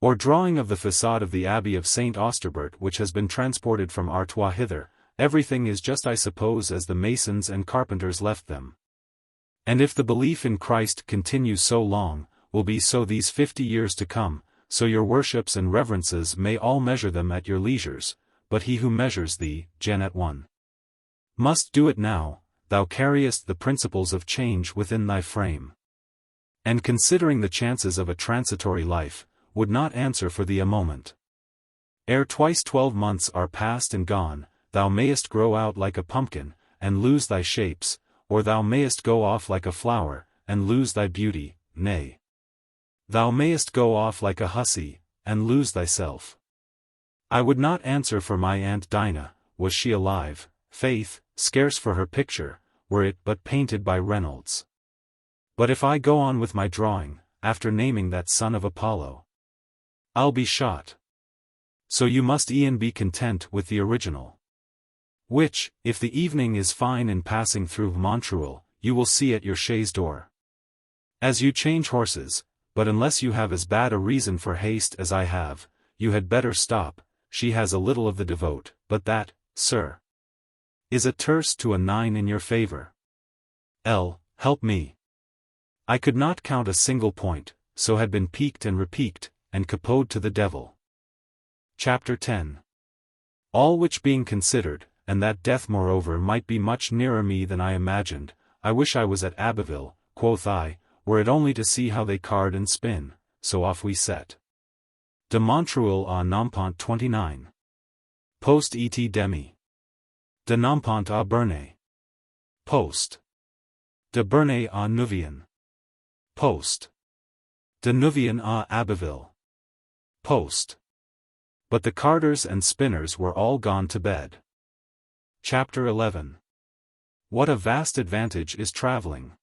Or drawing of the façade of the Abbey of St. Austerbert which has been transported from Artois hither, everything is just I suppose as the masons and carpenters left them. And if the belief in Christ continues so long, will be so these 50 years to come, so your worships and reverences may all measure them at your leisures, but he who measures thee, Janet One, must do it now. Thou carriest the principles of change within thy frame. And considering the chances of a transitory life, would not answer for thee a moment. Ere twice 12 months are past and gone, thou mayest grow out like a pumpkin, and lose thy shapes, or thou mayest go off like a flower, and lose thy beauty, nay. Thou mayest go off like a hussy, and lose thyself. I would not answer for my Aunt Dinah, was she alive, faith, scarce for her picture, were it but painted by Reynolds. But if I go on with my drawing, after naming that son of Apollo, I'll be shot. So you must e'en be content with the original. Which, if the evening is fine in passing through Montreuil, you will see at your chaise door. As you change horses, but unless you have as bad a reason for haste as I have, you had better stop. She has a little of the devote, but that, sir, is a tierce to a 9 in your favor. Help me. I could not count a single point, so had been piqued and repiqued, and capoed to the devil. Chapter 10. All which being considered, and that death moreover might be much nearer me than I imagined, I wish I was at Abbeville, quoth I, were it only to see how they card and spin. So off we set. De Montreuil à Nampont 29. Post et demi. De Nampont à Bernay. Post. De Bernay à Neuvien. Post. De Neuvien à Abbeville. Post. But the carders and spinners were all gone to bed. Chapter 11. What a vast advantage is traveling!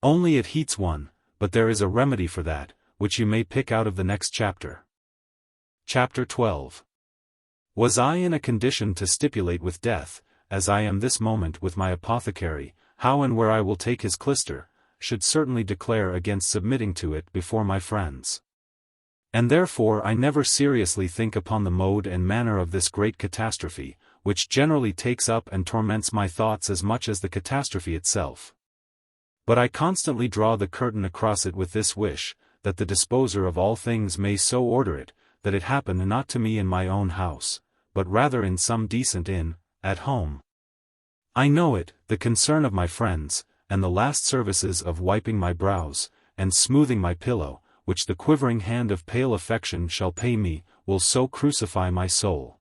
Only it heats one, but there is a remedy for that, which you may pick out of the next chapter. Chapter 12. Was I in a condition to stipulate with death, as I am this moment with my apothecary, how and where I will take his clyster, should certainly declare against submitting to it before my friends. And therefore I never seriously think upon the mode and manner of this great catastrophe, which generally takes up and torments my thoughts as much as the catastrophe itself. But I constantly draw the curtain across it with this wish, that the disposer of all things may so order it, that it happen not to me in my own house, but rather in some decent inn, at home. I know it, the concern of my friends, and the last services of wiping my brows, and smoothing my pillow, which the quivering hand of pale affection shall pay me, will so crucify my soul,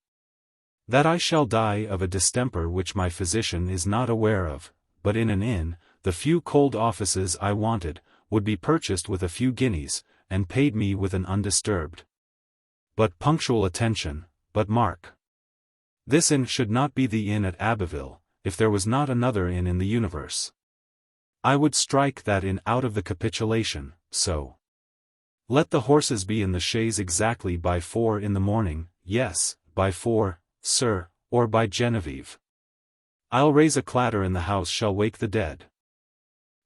that I shall die of a distemper which my physician is not aware of, but in an inn, the few cold offices I wanted, would be purchased with a few guineas, and paid me with an undisturbed, but punctual attention. But mark, this inn should not be the inn at Abbeville, if there was not another inn in the universe. I would strike that inn out of the capitulation, so let the horses be in the chaise exactly by 4 in the morning, yes, by 4, sir, or by Genevieve. I'll raise a clatter in the house shall wake the dead.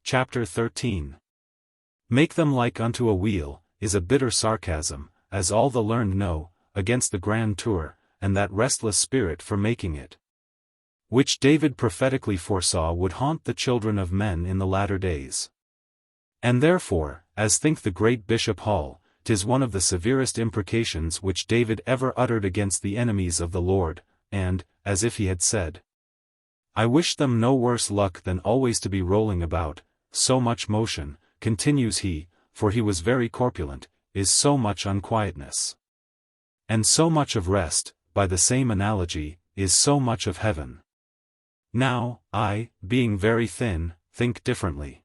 Chapter 13. Make them like unto a wheel, is a bitter sarcasm, as all the learned know, against the grand tour, and that restless spirit for making it, which David prophetically foresaw would haunt the children of men in the latter days. And therefore, as think the great Bishop Hall, 'tis one of the severest imprecations which David ever uttered against the enemies of the Lord, and, as if he had said, I wish them no worse luck than always to be rolling about, so much motion, continues he, for he was very corpulent, is so much unquietness. And so much of rest, by the same analogy, is so much of heaven. Now, I, being very thin, think differently.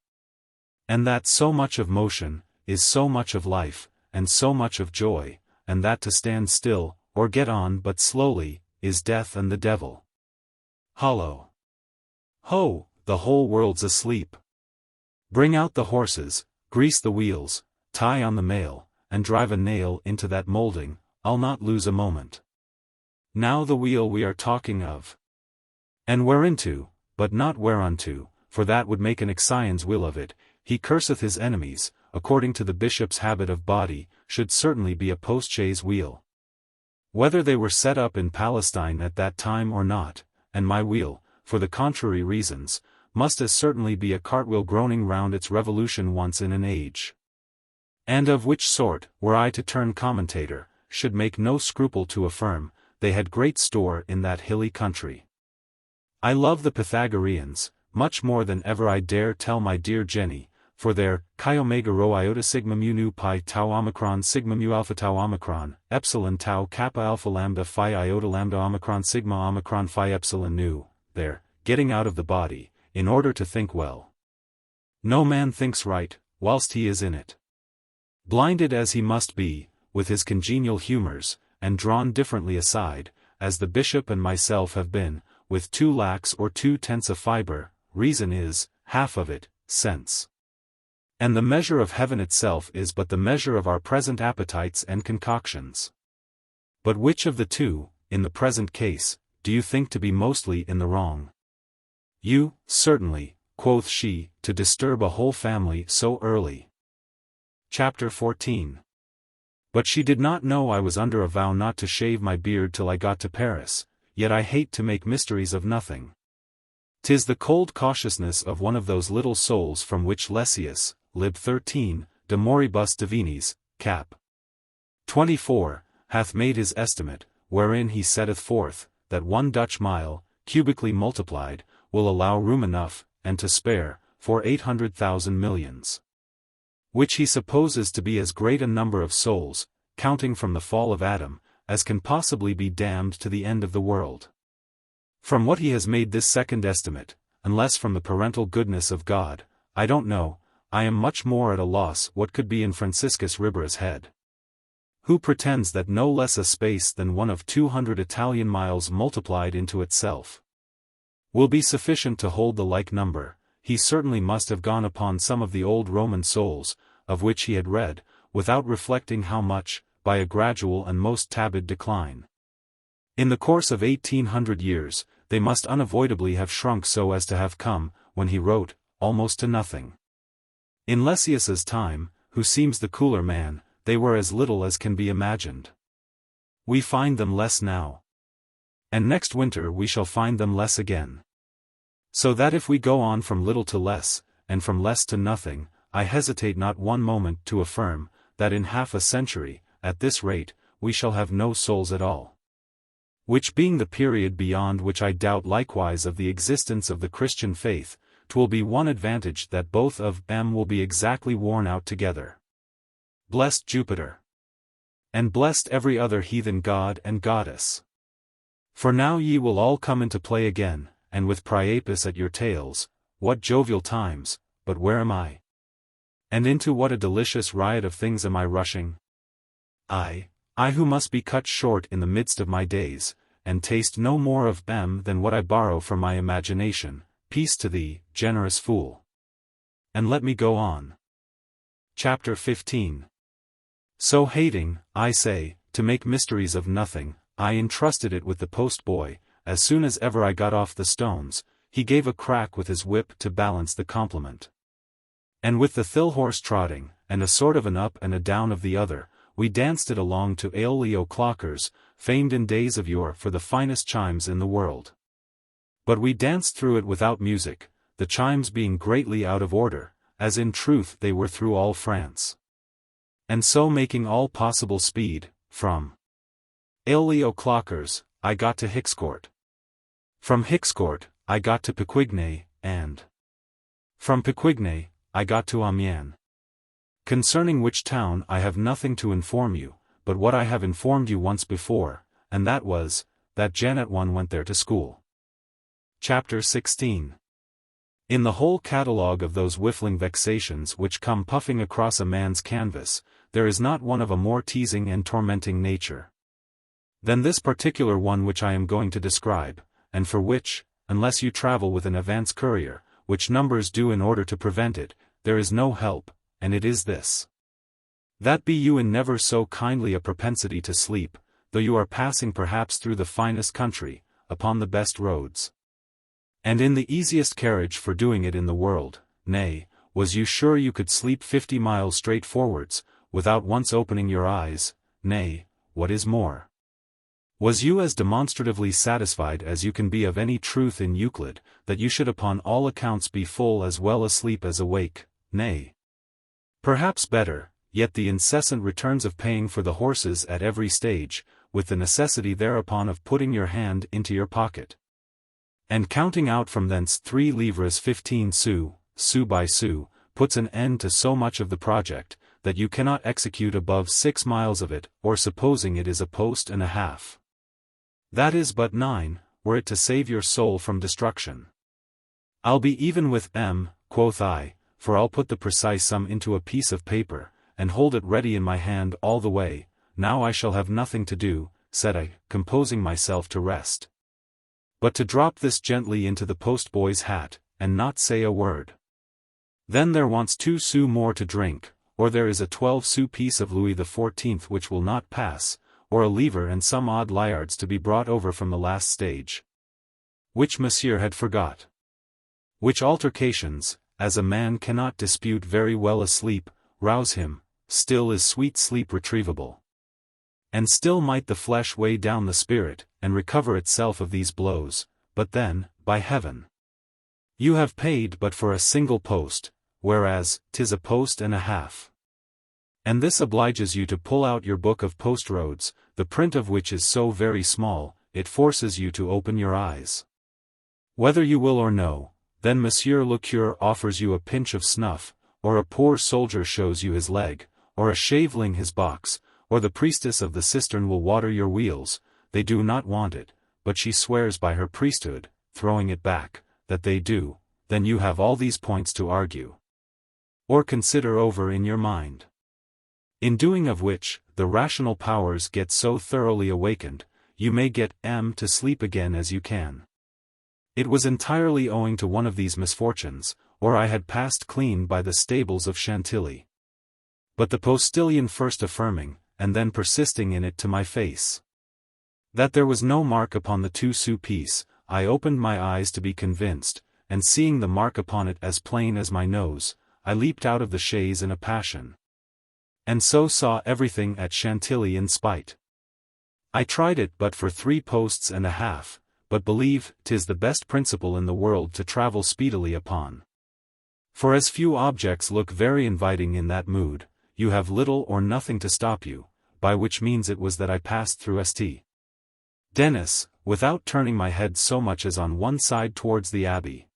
And that so much of motion, is so much of life, and so much of joy, and that to stand still, or get on but slowly, is death and the devil. Hollow. Ho, the whole world's asleep. Bring out the horses, grease the wheels, tie on the mail, and drive a nail into that moulding, I'll not lose a moment. Now the wheel we are talking of. And whereinto, but not whereunto, for that would make an Ixion's will of it, he curseth his enemies, according to the bishop's habit of body, should certainly be a postchaise wheel. Whether they were set up in Palestine at that time or not, and my wheel, for the contrary reasons, must as certainly be a cartwheel groaning round its revolution once in an age. And of which sort, were I to turn commentator, should make no scruple to affirm, they had great store in that hilly country. I love the Pythagoreans, much more than ever I dare tell my dear Jenny, for their chi omega rho iota sigma mu nu pi tau omicron sigma mu alpha tau omicron, epsilon tau kappa alpha lambda phi iota lambda omicron sigma omicron phi epsilon nu, their getting out of the body, in order to think well. No man thinks right, whilst he is in it. Blinded as he must be, with his congenial humours, and drawn differently aside, as the bishop and myself have been, with 2 lacs or 2/10 of fibre, reason is, half of it, sense. And the measure of heaven itself is but the measure of our present appetites and concoctions. But which of the two, in the present case, do you think to be mostly in the wrong? You, certainly, quoth she, to disturb a whole family so early. Chapter 14. But she did not know I was under a vow not to shave my beard till I got to Paris, yet I hate to make mysteries of nothing. 'Tis the cold cautiousness of one of those little souls from which Lessius, lib 13, de moribus divinis, cap. 24, hath made his estimate, wherein he setteth forth, that 1 Dutch mile, cubically multiplied, will allow room enough, and to spare, for 800,000 millions. Which he supposes to be as great a number of souls, counting from the fall of Adam, as can possibly be damned to the end of the world. From what he has made this second estimate, unless from the parental goodness of God, I don't know, I am much more at a loss what could be in Franciscus Ribera's head, who pretends that no less a space than one of 200 Italian miles multiplied into itself will be sufficient to hold the like number. He certainly must have gone upon some of the old Roman souls, of which he had read, without reflecting how much, by a gradual and most tabid decline, in the course of 1800 years, they must unavoidably have shrunk so as to have come, when he wrote, almost to nothing. In Lessius's time, who seems the cooler man, they were as little as can be imagined. We find them less now. And next winter we shall find them less again. So that if we go on from little to less, and from less to nothing, I hesitate not one moment to affirm, that in half a century, at this rate, we shall have no souls at all. Which being the period beyond which I doubt likewise of the existence of the Christian faith, 'twill be one advantage that both of them will be exactly worn out together. Blessed Jupiter! And blessed every other heathen god and goddess! For now ye will all come into play again, and with Priapus at your tails, what jovial times, but where am I? And into what a delicious riot of things am I rushing? I who must be cut short in the midst of my days, and taste no more of them than what I borrow from my imagination. Peace to thee, generous fool. And let me go on. Chapter 15. So hating, I say, to make mysteries of nothing, I entrusted it with the post-boy. As soon as ever I got off the stones, he gave a crack with his whip to balance the compliment. And with the thill horse trotting, and a sort of an up and a down of the other, we danced it along to Aeolio clockers, famed in days of yore for the finest chimes in the world. But we danced through it without music, the chimes being greatly out of order, as in truth they were through all France. And so making all possible speed, from Aeolio clockers, I got to Hickscourt. From Hickscourt, I got to Picquigny, and from Picquigny, I got to Amiens. Concerning which town I have nothing to inform you, but what I have informed you once before, and that was, that Janet one went there to school. Chapter 16. In the whole catalogue of those whiffling vexations which come puffing across a man's canvas, there is not one of a more teasing and tormenting nature than this particular one which I am going to describe, and for which, unless you travel with an advance courier, which numbers do in order to prevent it, there is no help, and it is this. That be you in never so kindly a propensity to sleep, though you are passing perhaps through the finest country, upon the best roads. And in the easiest carriage for doing it in the world, nay, was you sure you could sleep 50 miles straight forwards, without once opening your eyes, nay, what is more? Was you as demonstratively satisfied as you can be of any truth in Euclid, that you should upon all accounts be full as well asleep as awake, nay, perhaps better, yet the incessant returns of paying for the horses at every stage, with the necessity thereupon of putting your hand into your pocket, and counting out from thence 3 livres 15 sous, sou by sou, puts an end to so much of the project, that you cannot execute above 6 miles of it, or supposing it is a post and a half. That is but 9, were it to save your soul from destruction. I'll be even with M, quoth I, for I'll put the precise sum into a piece of paper, and hold it ready in my hand all the way. Now I shall have nothing to do, said I, composing myself to rest, but to drop this gently into the post-boy's hat, and not say a word. Then there wants 2 sous more to drink, or there is a 12-sou piece of Louis XIV which will not pass, or a livre and some odd liards to be brought over from the last stage, which monsieur had forgot. Which altercations, as a man cannot dispute very well asleep, rouse him, still is sweet sleep retrievable. And still might the flesh weigh down the spirit, and recover itself of these blows, but then, by heaven, you have paid but for a single post, whereas 'tis a post and a half. And this obliges you to pull out your book of post roads, the print of which is so very small, it forces you to open your eyes. Whether you will or no, then Monsieur le Curé offers you a pinch of snuff, or a poor soldier shows you his leg, or a shaveling his box, or the priestess of the cistern will water your wheels. They do not want it, but she swears by her priesthood, throwing it back, that they do. Then you have all these points to argue, or consider over in your mind. In doing of which, the rational powers get so thoroughly awakened, you may get M to sleep again as you can. It was entirely owing to one of these misfortunes, or I had passed clean by the stables of Chantilly. But the postilion first affirming, and then persisting in it to my face, that there was no mark upon the 2-sou piece, I opened my eyes to be convinced, and seeing the mark upon it as plain as my nose, I leaped out of the chaise in a passion, and so saw everything at Chantilly in spite. I tried it but for 3 posts and a half, but believe 'tis the best principle in the world to travel speedily upon. For as few objects look very inviting in that mood, you have little or nothing to stop you, by which means it was that I passed through St. Denis, without turning my head so much as on one side towards the abbey.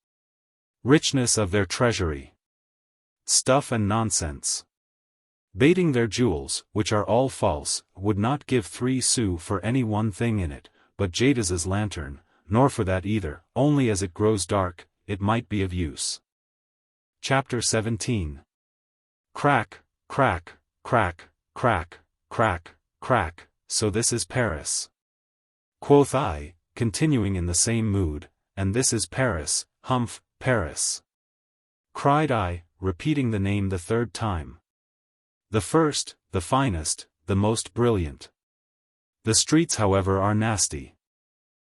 Richness of their treasury. Stuff and nonsense. Baiting their jewels, which are all false, would not give 3 sous for any one thing in it, but Jades's lantern, nor for that either, only as it grows dark, it might be of use. Chapter 17. Crack, crack, crack, crack, crack, crack, so this is Paris. Quoth I, continuing in the same mood, and this is Paris, humph, Paris. Cried I, repeating the name the 3rd time. The first, the finest, the most brilliant. The streets however are nasty.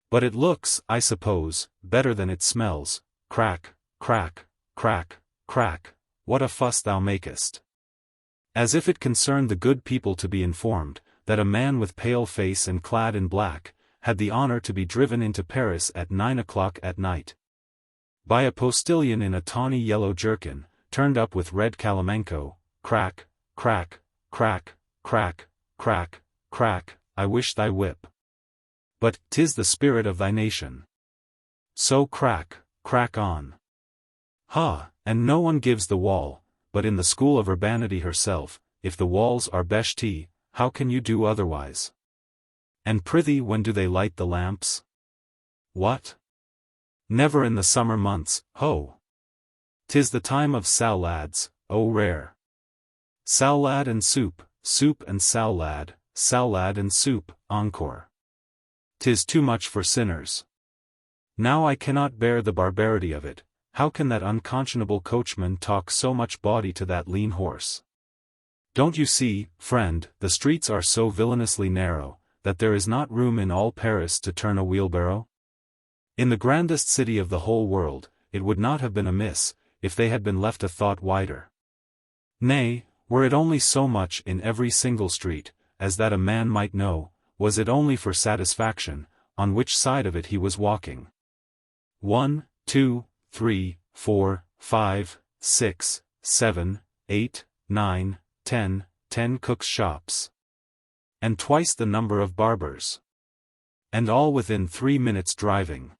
But it looks, I suppose, better than it smells. Crack, crack, crack, crack, what a fuss thou makest. As if it concerned the good people to be informed, that a man with pale face and clad in black, had the honor to be driven into Paris at 9 o'clock at night. By a postilion in a tawny yellow jerkin, turned up with red calamanco. Crack, crack, crack, crack, crack, crack, I wish thy whip. But 'tis the spirit of thy nation. So crack, crack on. Ha, and no one gives the wall, but in the school of urbanity herself, if the walls are beshti, how can you do otherwise? And prithee, when do they light the lamps? What? Never in the summer months, ho! 'Tis the time of salads, oh rare. Salad and soup, soup and salad and soup, encore. 'Tis too much for sinners. Now I cannot bear the barbarity of it. How can that unconscionable coachman talk so much bawdy to that lean horse? Don't you see, friend, the streets are so villainously narrow, that there is not room in all Paris to turn a wheelbarrow? In the grandest city of the whole world, it would not have been amiss, if they had been left a thought wider. Nay, were it only so much in every single street, as that a man might know, was it only for satisfaction, on which side of it he was walking. 1, 2, 3, 4, 5, 6, 7, 8, 9, 10 cooks' shops. And twice the number of barbers. And all within 3 minutes' driving.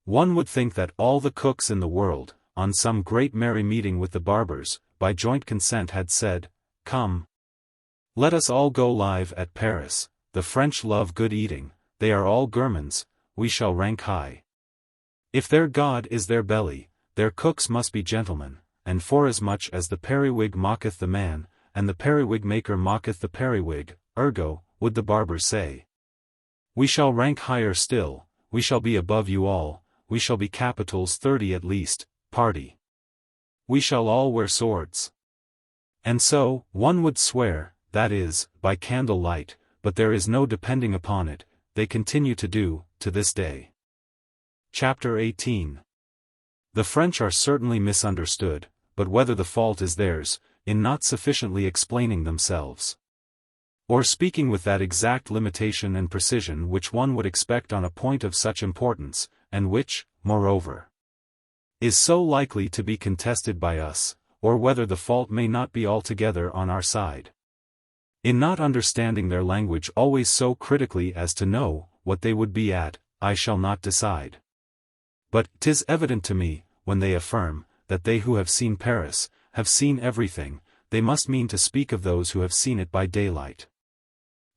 One would think that all the cooks in the world, on some great merry meeting with the barbers, by joint consent had said, Come. Let us all go live at Paris, the French love good eating, they are all gourmands, we shall rank high. If their God is their belly, their cooks must be gentlemen, and forasmuch as the periwig mocketh the man, and the periwig maker mocketh the periwig, ergo, would the barbers say. We shall rank higher still, we shall be above you all, we shall be capitals 30 at least, party. We shall all wear swords. And so, one would swear, that is, by candle light, but there is no depending upon it, they continue to do, to this day. Chapter 18. The French are certainly misunderstood, but whether the fault is theirs, in not sufficiently explaining themselves, or speaking with that exact limitation and precision which one would expect on a point of such importance, and which, moreover, is so likely to be contested by us, or whether the fault may not be altogether on our side. In not understanding their language always so critically as to know what they would be at, I shall not decide. But 'tis evident to me, when they affirm, that they who have seen Paris, have seen everything, they must mean to speak of those who have seen it by daylight.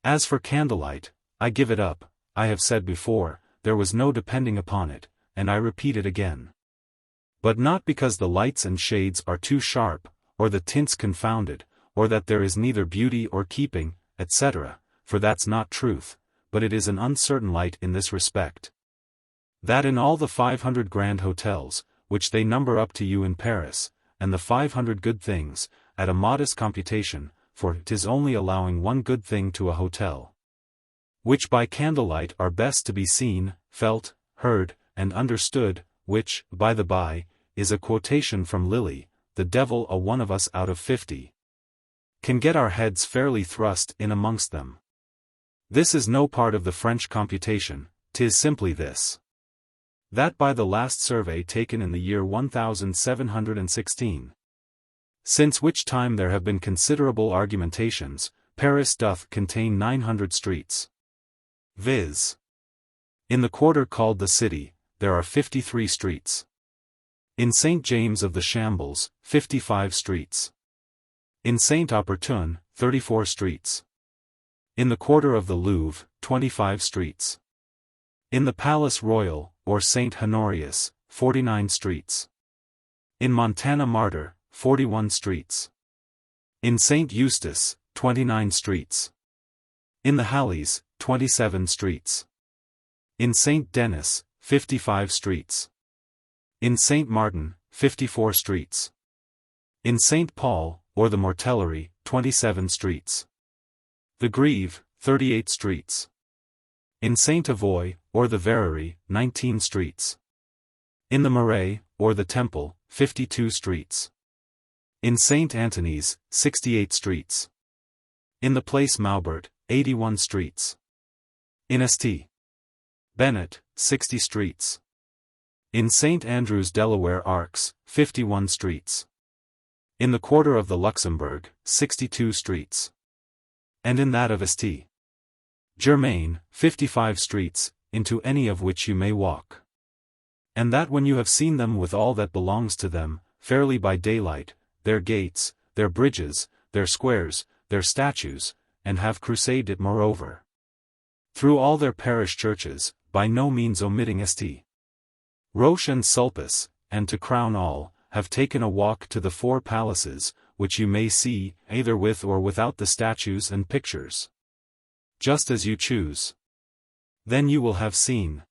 As for candlelight, I give it up, I have said before, there was no depending upon it, and I repeat it again. But not because the lights and shades are too sharp, or the tints confounded, or that there is neither beauty or keeping, etc., for that's not truth, but it is an uncertain light in this respect. That in all the 500 grand hotels, which they number up to you in Paris, and the 500 good things, at a modest computation, for 'tis only allowing one good thing to a hotel, which by candlelight are best to be seen, felt, heard, and understood, which, by the by, is a quotation from Lilly, the devil a one of us out of 50. Can get our heads fairly thrust in amongst them. This is no part of the French computation, 'tis simply this. That by the last survey taken in the year 1716. Since which time there have been considerable argumentations, Paris doth contain 900 streets. Viz. In the quarter called the City, there are 53 streets. In St. James of the Shambles, 55 streets. In St. Opportun, 34 streets. In the quarter of the Louvre, 25 streets. In the Palace Royal, or St. Honorius, 49 streets. In Montana Martyr, 41 streets. In St. Eustace, 29 streets. In the Halles, 27 streets. In St. Denis, 55 streets. In St. Martin, 54 streets. In St. Paul, or the Mortellerie, 27 streets. The Greve, 38 streets. In St. Avoy, or the Verrerie, 19 streets. In the Marais, or the Temple, 52 streets. In St. Antony's, 68 streets. In the Place Maubert, 81 streets. In St. Bennet, 60 streets. In St. Andrew's Delaware Arcs, 51 streets. In the quarter of the Luxembourg, 62 streets. And in that of St. Germain, 55 streets, into any of which you may walk. And that when you have seen them with all that belongs to them, fairly by daylight, their gates, their bridges, their squares, their statues, and have crusaded it moreover. Through all their parish churches, by no means omitting St. Roche and Sulpice, and to crown all, have taken a walk to the 4 palaces, which you may see, either with or without the statues and pictures. Just as you choose. Then you will have seen.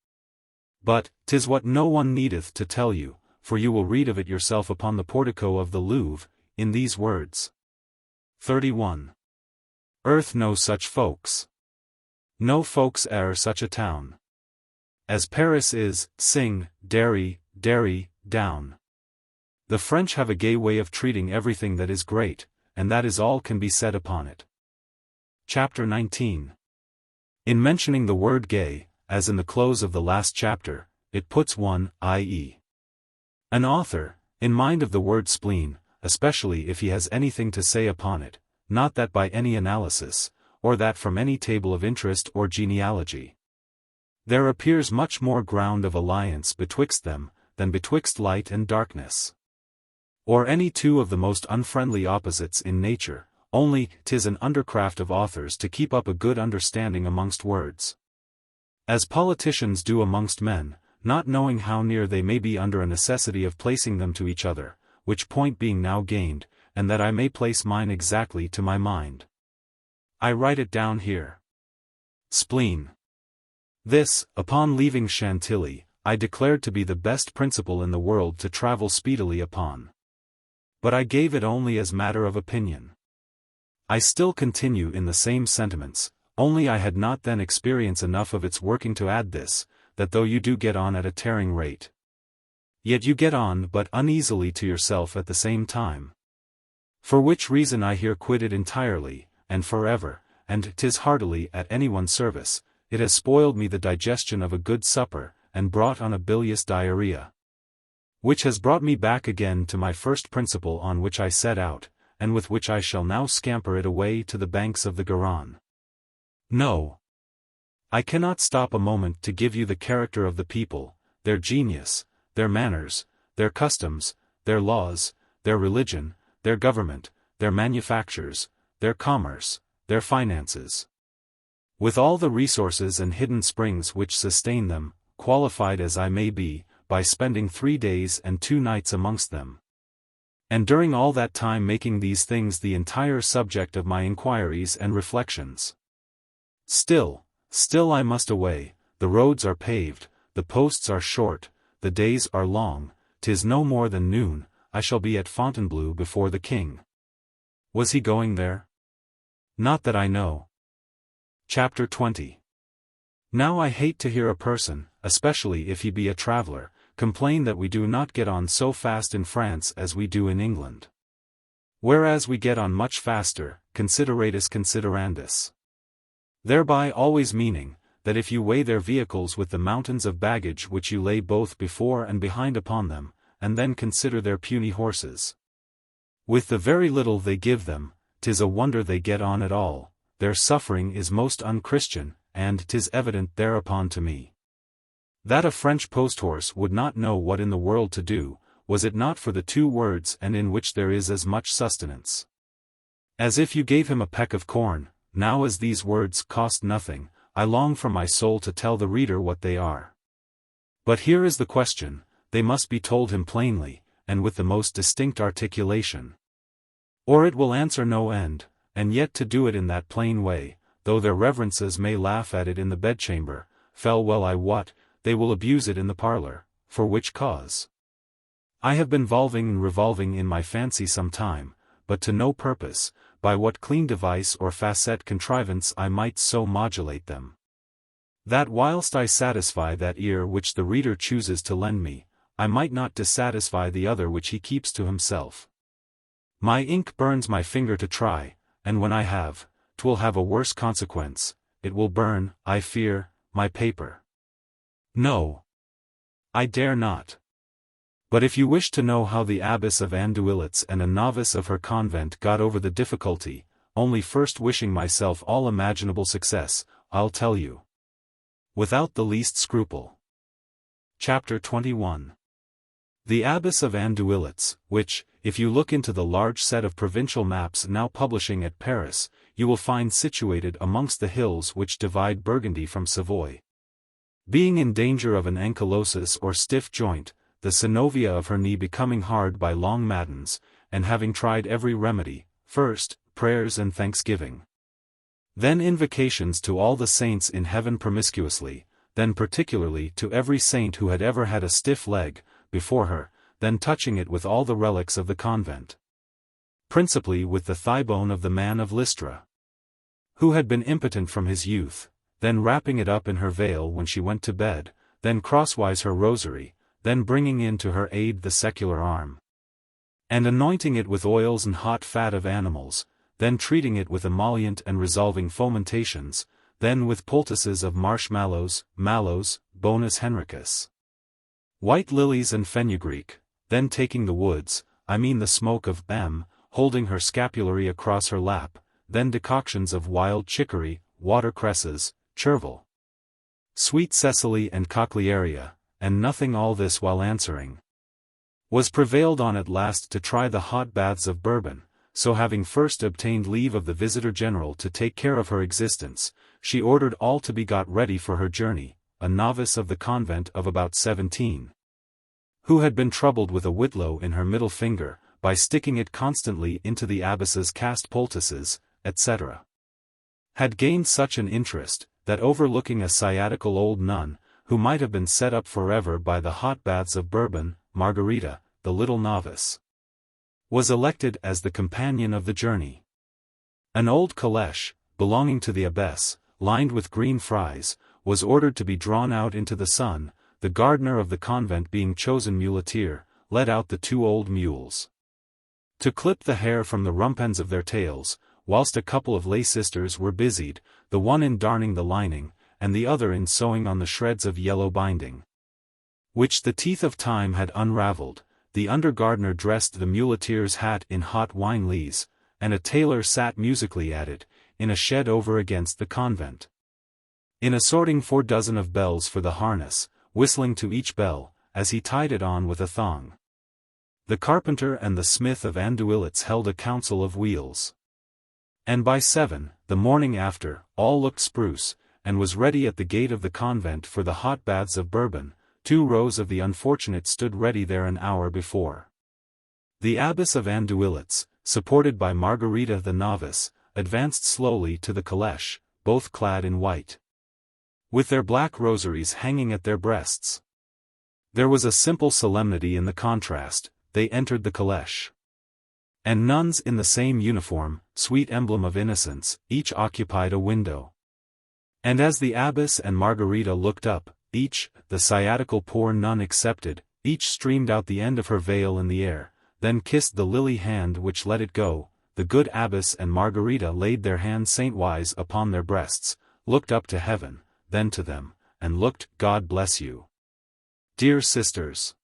But, 'tis what no one needeth to tell you, for you will read of it yourself upon the portico of the Louvre, in these words. 31. Earth no such folks. No folks e'er such a town. As Paris is, sing, dairy, down. The French have a gay way of treating everything that is great, and that is all can be said upon it. Chapter 19. In mentioning the word gay, as in the close of the last chapter, it puts one, i.e. an author, in mind of the word spleen, especially if he has anything to say upon it, not that by any analysis, or that from any table of interest or genealogy. There appears much more ground of alliance betwixt them, than betwixt light and darkness. Or any two of the most unfriendly opposites in nature, only 'tis an undercraft of authors to keep up a good understanding amongst words. As politicians do amongst men, not knowing how near they may be under a necessity of placing them to each other, which point being now gained, and that I may place mine exactly to my mind. I write it down here. Spleen. This, upon leaving Chantilly, I declared to be the best principle in the world to travel speedily upon. But I gave it only as matter of opinion. I still continue in the same sentiments, only I had not then experience enough of its working to add this, that though you do get on at a tearing rate, yet you get on but uneasily to yourself at the same time. For which reason I here quit it entirely, and forever, and 'tis heartily at anyone's service. It has spoiled me the digestion of a good supper, and brought on a bilious diarrhea. Which has brought me back again to my first principle on which I set out, and with which I shall now scamper it away to the banks of the Garonne. No. I cannot stop a moment to give you the character of the people, their genius, their manners, their customs, their laws, their religion, their government, their manufactures, their commerce, their finances. With all the resources and hidden springs which sustain them, qualified as I may be, by spending 3 days and 2 nights amongst them. And during all that time making these things the entire subject of my inquiries and reflections. Still I must away, the roads are paved, the posts are short, the days are long, 'tis no more than noon, I shall be at Fontainebleau before the king. Was he going there? Not that I know. Chapter 20. Now I hate to hear a person, especially if he be a traveler, complain that we do not get on so fast in France as we do in England. Whereas we get on much faster, consideratus considerandus. Thereby always meaning, that if you weigh their vehicles with the mountains of baggage which you lay both before and behind upon them, and then consider their puny horses. With the very little they give them, 'tis a wonder they get on at all, their suffering is most unchristian, and 'tis evident thereupon to me, that a French post-horse would not know what in the world to do, was it not for the 2 words and in which there is as much sustenance. As if you gave him a peck of corn, now as these words cost nothing, I long from my soul to tell the reader what they are. But here is the question, they must be told him plainly, and with the most distinct articulation. Or it will answer no end, and yet to do it in that plain way, though their reverences may laugh at it in the bedchamber, fell well I wot, they will abuse it in the parlour, for which cause I have been volving and revolving in my fancy some time, but to no purpose, by what clean device or facet contrivance I might so modulate them, that whilst I satisfy that ear which the reader chooses to lend me, I might not dissatisfy the other which he keeps to himself. My ink burns my finger to try, and when I have, 'twill have a worse consequence, it will burn, I fear, my paper. No, I dare not. But if you wish to know how the abbess of Andouillets and a novice of her convent got over the difficulty, only first wishing myself all imaginable success, I'll tell you, without the least scruple. Chapter 21. The abbess of Andouillets, which, if you look into the large set of provincial maps now publishing at Paris, you will find situated amongst the hills which divide Burgundy from Savoy. Being in danger of an ankylosis or stiff joint, the synovia of her knee becoming hard by long matins, and having tried every remedy, first, prayers and thanksgiving, then invocations to all the saints in heaven promiscuously, then particularly to every saint who had ever had a stiff leg, before her, then touching it with all the relics of the convent, principally with the thigh bone of the man of Lystra, who had been impotent from his youth, then wrapping it up in her veil when she went to bed, then crosswise her rosary, then bringing in to her aid the secular arm, and anointing it with oils and hot fat of animals, then treating it with emollient and resolving fomentations, then with poultices of marshmallows, mallows, bonus henricus, white lilies and fenugreek, then taking the woods, I mean the smoke of holding her scapulary across her lap, then decoctions of wild chicory, watercresses, chervil, sweet cecily and cochlearia, and nothing all this while answering, was prevailed on at last to try the hot baths of Bourbon, so having first obtained leave of the Visitor General to take care of her existence, she ordered all to be got ready for her journey, a novice of the convent of about 17, who had been troubled with a whitlow in her middle finger, by sticking it constantly into the abbess's cast poultices, etc., had gained such an interest, that overlooking a sciatical old nun, who might have been set up forever by the hot baths of Bourbon, Margarita, the little novice, was elected as the companion of the journey. An old calèche, belonging to the abbess, lined with green frieze, was ordered to be drawn out into the sun, the gardener of the convent being chosen muleteer, led out the 2 old mules to clip the hair from the rump ends of their tails, whilst a couple of lay sisters were busied, the one in darning the lining, and the other in sewing on the shreds of yellow binding, which the teeth of time had unravelled. The under-gardener dressed the muleteer's hat in hot wine lees, and a tailor sat musically at it, in a shed over against the convent, in assorting 4 dozen of bells for the harness, whistling to each bell, as he tied it on with a thong. The carpenter and the smith of Andouillets held a council of wheels, and by 7, the morning after, all looked spruce, and was ready at the gate of the convent for the hot baths of Bourbon. 2 rows of the unfortunates stood ready there an hour before. The abbess of Andouillets, supported by Margarita the novice, advanced slowly to the calèche, both clad in white, with their black rosaries hanging at their breasts. There was a simple solemnity in the contrast. They entered the calèche, and nuns in the same uniform, sweet emblem of innocence, each occupied a window. And as the abbess and Margarita looked up, each, the sciatical poor nun excepted, each streamed out the end of her veil in the air, then kissed the lily hand which let it go. The good abbess and Margarita laid their hands saintwise upon their breasts, looked up to heaven, then to them, and looked, God bless you, dear sisters.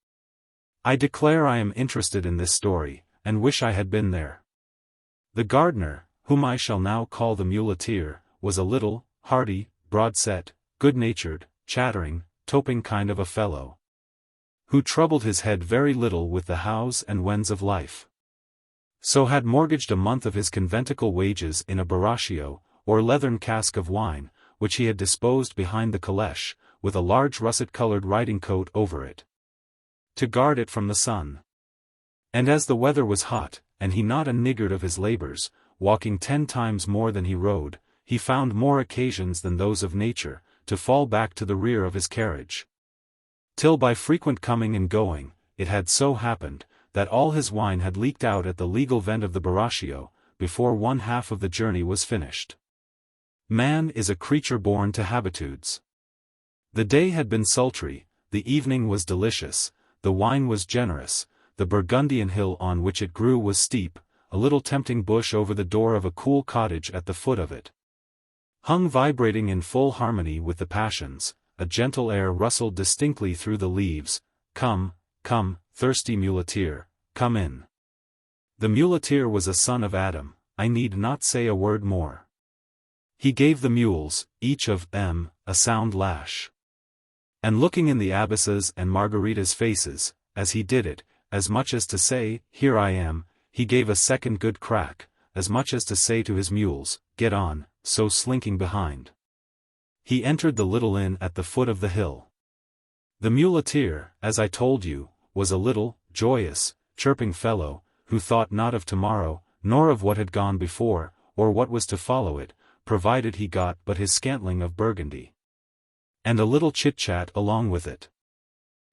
I declare I am interested in this story, and wish I had been there. The gardener, whom I shall now call the muleteer, was a little, hearty, broad-set, good-natured, chattering, toping kind of a fellow, who troubled his head very little with the hows and whens of life. So had mortgaged a month of his conventicle wages in a barraccio, or leathern cask of wine, which he had disposed behind the caleche, with a large russet-colored riding-coat over it, to guard it from the sun. And as the weather was hot, and he not a niggard of his labours, walking 10 times more than he rode, he found more occasions than those of nature, to fall back to the rear of his carriage. Till by frequent coming and going, it had so happened, that all his wine had leaked out at the legal vent of the barraccio, before 1/2 of the journey was finished. Man is a creature born to habitudes. The day had been sultry, the evening was delicious, the wine was generous, the Burgundian hill on which it grew was steep, a little tempting bush over the door of a cool cottage at the foot of it hung vibrating in full harmony with the passions, a gentle air rustled distinctly through the leaves. Come, come, thirsty muleteer, come in. The muleteer was a son of Adam, I need not say a word more. He gave the mules, each of them, a sound lash. And looking in the abbess's and Margarita's faces, as he did it, as much as to say, here I am, he gave a second good crack, as much as to say to his mules, get on, so slinking behind. He entered the little inn at the foot of the hill. The muleteer, as I told you, was a little, joyous, chirping fellow, who thought not of tomorrow, nor of what had gone before, or what was to follow it, provided he got but his scantling of Burgundy, and a little chit-chat along with it.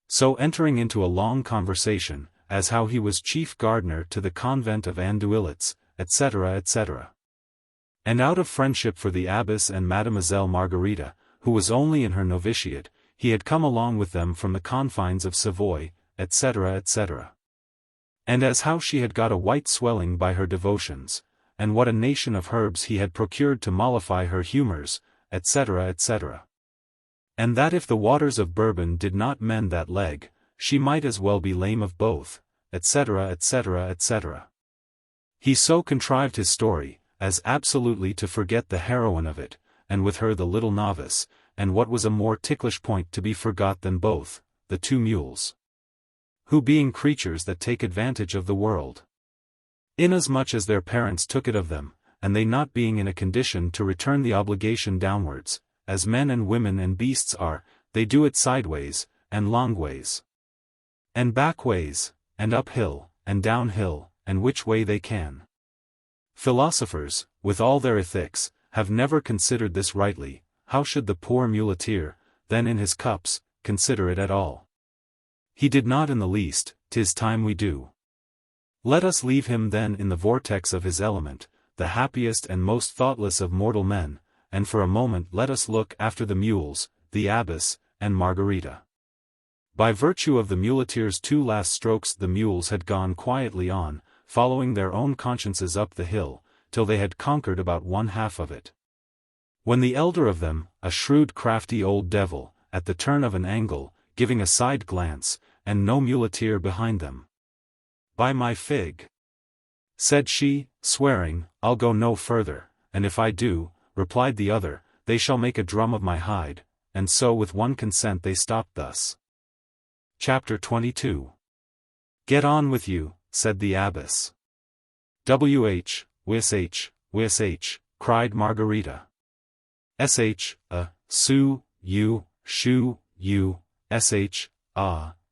So entering into a long conversation, as how he was chief gardener to the convent of Andouillets, etc., etc. And out of friendship for the abbess and Mademoiselle Margarita, who was only in her novitiate, he had come along with them from the confines of Savoy, etc., etc. And as how she had got a white swelling by her devotions, and what a nation of herbs he had procured to mollify her humours, etc., etc. And that if the waters of Bourbon did not mend that leg, she might as well be lame of both, etc., etc., etc. He so contrived his story, as absolutely to forget the heroine of it, and with her the little novice, and what was a more ticklish point to be forgot than both, the 2 mules, who being creatures that take advantage of the world, inasmuch as their parents took it of them, and they not being in a condition to return the obligation downwards, as men and women and beasts are, they do it sideways, and longways, and backways, and uphill, and downhill, and which way they can. Philosophers, with all their ethics, have never considered this rightly. How should the poor muleteer, then in his cups, consider it at all? He did not in the least. 'Tis time we do. Let us leave him then in the vortex of his element, the happiest and most thoughtless of mortal men, and for a moment let us look after the mules, the abbess, and Margarita. By virtue of the muleteer's 2 last strokes the mules had gone quietly on, following their own consciences up the hill, till they had conquered about 1/2 of it. When the elder of them, a shrewd crafty old devil, at the turn of an angle, giving a side glance, and no muleteer behind them. By my fig, said she, swearing, I'll go no further, and if I do, replied the other, they shall make a drum of my hide, and so with one consent they stopped thus. Chapter 22. Get on with you, said the abbess. W.H., Wsh, cried Margarita. Sh, su, you, shu, you, sh,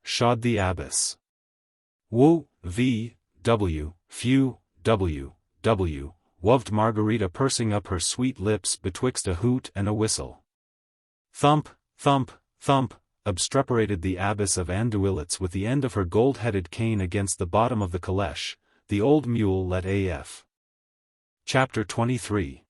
shod the abbess. Wo, v, w, few, w, woved Margarita pursing up her sweet lips betwixt a hoot and a whistle. Thump, thump, thump, obstreperated the abbess of Andouillets with the end of her gold-headed cane against the bottom of the caleche. The old mule let af. Chapter 23.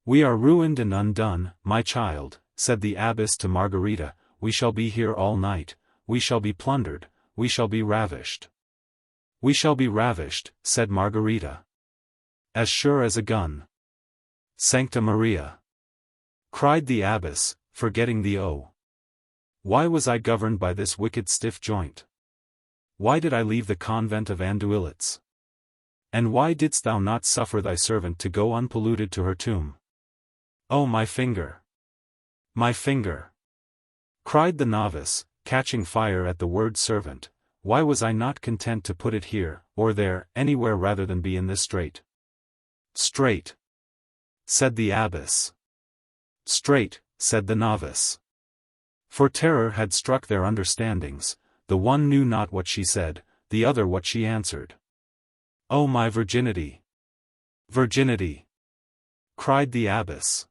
We are ruined and undone, my child, said the abbess to Margarita, we shall be here all night, we shall be plundered, we shall be ravished. We shall be ravished, said Margarita. As sure as a gun. Sancta Maria! Cried the abbess, forgetting the O. Why was I governed by this wicked stiff joint? Why did I leave the convent of Andouillets? And why didst thou not suffer thy servant to go unpolluted to her tomb? Oh, my finger! My finger! Cried the novice, catching fire at the word servant. Why was I not content to put it here, or there, anywhere rather than be in this strait? Strait! Said the abbess. Strait, said the novice. For terror had struck their understandings, the one knew not what she said, the other what she answered. Oh, my virginity! Virginity! Cried the abbess.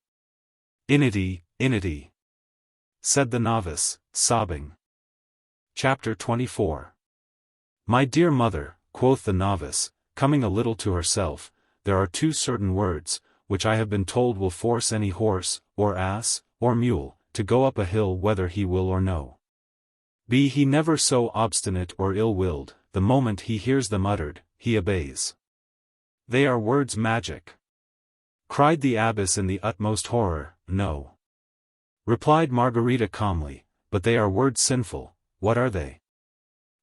Inity, inity! Said the novice, sobbing. Chapter 24. My dear mother, quoth the novice, coming a little to herself, there are two certain words, which I have been told will force any horse, or ass, or mule, to go up a hill whether he will or no. Be he never so obstinate or ill-willed, the moment he hears them uttered, he obeys. They are words magic. Cried the abbess in the utmost horror. No. Replied Margarita calmly, but they are words sinful. What are they?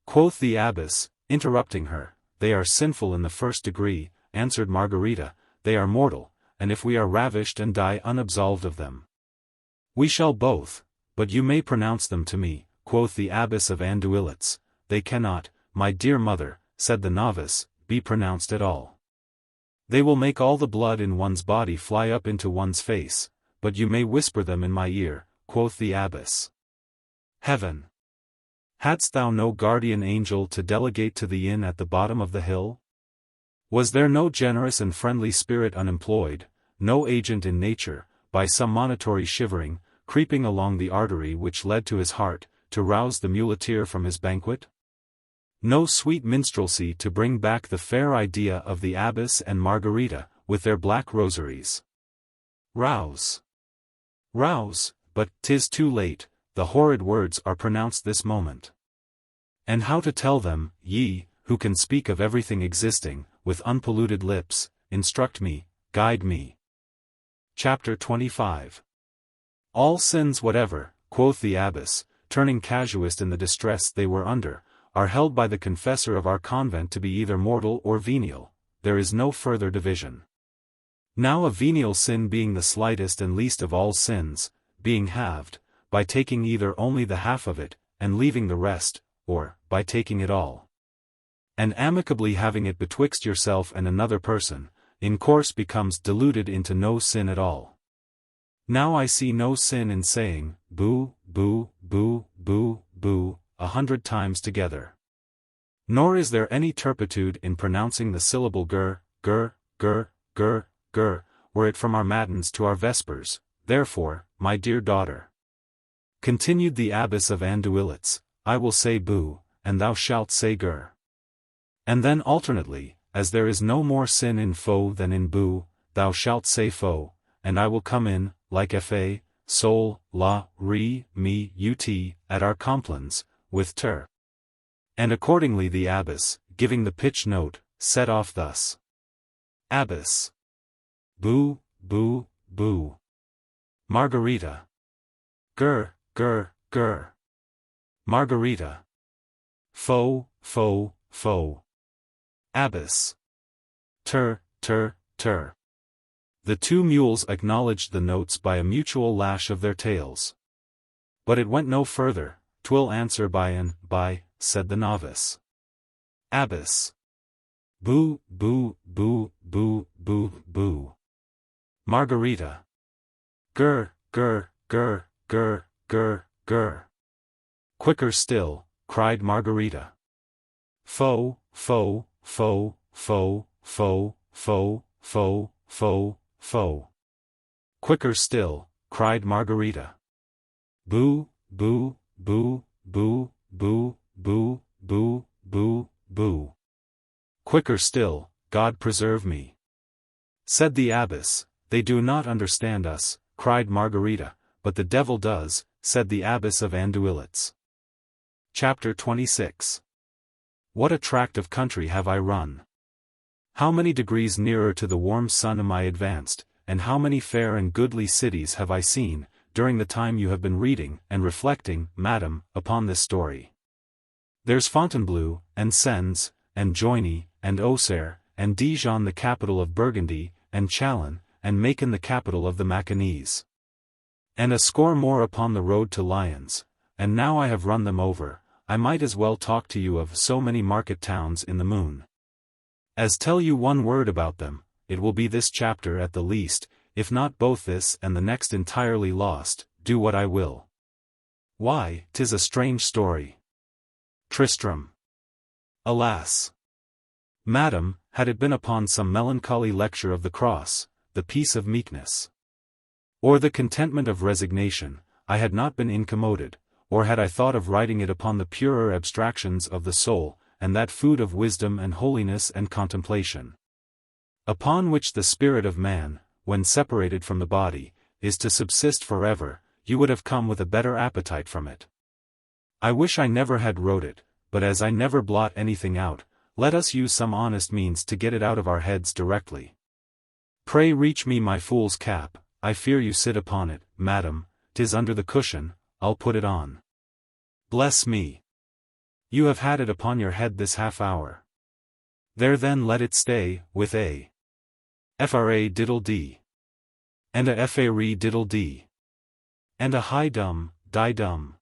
Quoth the abbess, interrupting her. They are sinful in the first degree, answered Margarita, they are mortal, and if we are ravished and die unabsolved of them, we shall both, but you may pronounce them to me, quoth the abbess of Andouillets. They cannot, my dear mother, said the novice, be pronounced at all. They will make all the blood in one's body fly up into one's face, but you may whisper them in my ear, quoth the abbess. Heaven! Hadst thou no guardian angel to delegate to the inn at the bottom of the hill? Was there no generous and friendly spirit unemployed, no agent in nature, by some monitory shivering, creeping along the artery which led to his heart, to rouse the muleteer from his banquet? No sweet minstrelsy to bring back the fair idea of the abbess and Margarita, with their black rosaries? Rouse! Rouse, but 'tis too late, the horrid words are pronounced this moment. And how to tell them, ye, who can speak of everything existing, with unpolluted lips, instruct me, guide me. Chapter 25. All sins whatever, quoth the abbess, turning casuist in the distress they were under, are held by the confessor of our convent to be either mortal or venial, there is no further division. Now a venial sin being the slightest and least of all sins, being halved, by taking either only the half of it, and leaving the rest, or, by taking it all, and amicably having it betwixt yourself and another person, in course becomes diluted into no sin at all. Now I see no sin in saying, boo, boo, boo, boo, boo, 100 times together. Nor is there any turpitude in pronouncing the syllable gur, gur, gur, gur, gur, were it from our matins to our vespers. Therefore, my dear daughter, continued the abbess of Andouillets, I will say boo, and thou shalt say gur. And then alternately, as there is no more sin in faux than in boo, thou shalt say faux, and I will come in, like fa, sol, la, re, mi, ut, at our complans, with ter. And accordingly the abbess, giving the pitch note, set off thus. Abbess. Boo, boo, boo. Margarita. Gur, gur, gur. Margarita. Faux, faux, faux. Abbess. Ter, ter, ter. The two mules acknowledged the notes by a mutual lash of their tails. But it went no further. 'Twill answer by an, by, said the novice. Abbess. Boo, boo, boo, boo, boo, boo. Margarita. Gur, gur, gur, gur, gur, gur. Quicker still, cried Margarita. Faux, faux, faux, faux, faux, faux, faux, faux, faux. Quicker still, cried Margarita. Boo, boo, boo, boo, boo, boo, boo, boo, boo. Quicker still, God preserve me. Said the abbess, they do not understand us, cried Margarita, but the devil does, said the abbess of Andouillets. Chapter 26. What a tract of country have I run! How many degrees nearer to the warm sun am I advanced, and how many fair and goodly cities have I seen, during the time you have been reading and reflecting, madam, upon this story. There's Fontainebleau, and Sens, and Joigny, and Auxerre, and Dijon the capital of Burgundy, and Chalon, and Macon the capital of the Macanese. And a score more upon the road to Lyons, and now I have run them over, I might as well talk to you of so many market towns in the moon. As tell you one word about them, it will be this chapter at the least, if not both this and the next entirely lost, do what I will. Why, 'tis a strange story. Tristram. Alas! Madam, had it been upon some melancholy lecture of the cross, the peace of meekness, or the contentment of resignation, I had not been incommoded, or had I thought of writing it upon the purer abstractions of the soul, and that food of wisdom and holiness and contemplation, upon which the spirit of man, when separated from the body, is to subsist forever, you would have come with a better appetite from it. I wish I never had wrote it, but as I never blot anything out, let us use some honest means to get it out of our heads directly. Pray reach me my fool's cap, I fear you sit upon it, madam, 'tis under the cushion, I'll put it on. Bless me! You have had it upon your head this half hour. There then let it stay, with a fra diddle dee, and a fa re diddle dee, and a high dum, die dum,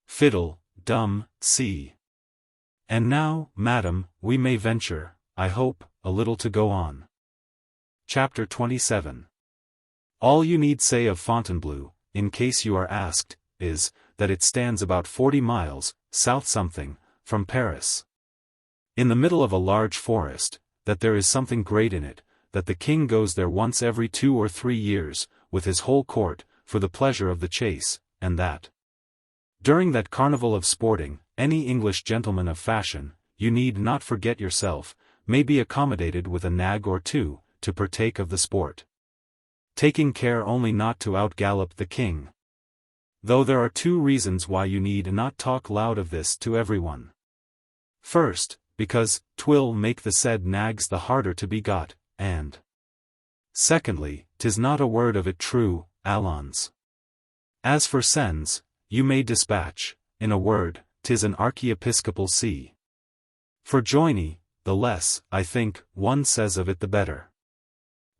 fiddle, dum, see. And now, madam, we may venture, I hope, a little to go on. Chapter 27. All you need say of Fontainebleau, in case you are asked, is, that it stands about 40 miles, south something, from Paris, in the middle of a large forest, that there is something great in it, that the king goes there once every 2 or 3 years, with his whole court, for the pleasure of the chase, and that during that carnival of sporting, any English gentleman of fashion, you need not forget yourself, may be accommodated with a nag or two, to partake of the sport, taking care only not to outgallop the king. Though there are 2 reasons why you need not talk loud of this to everyone. First, because 'twill make the said nags the harder to be got, and secondly, 'tis not a word of it true, allons. As for sens, you may dispatch, in a word, 'tis an archiepiscopal see. For joiny, the less, I think, one says of it the better.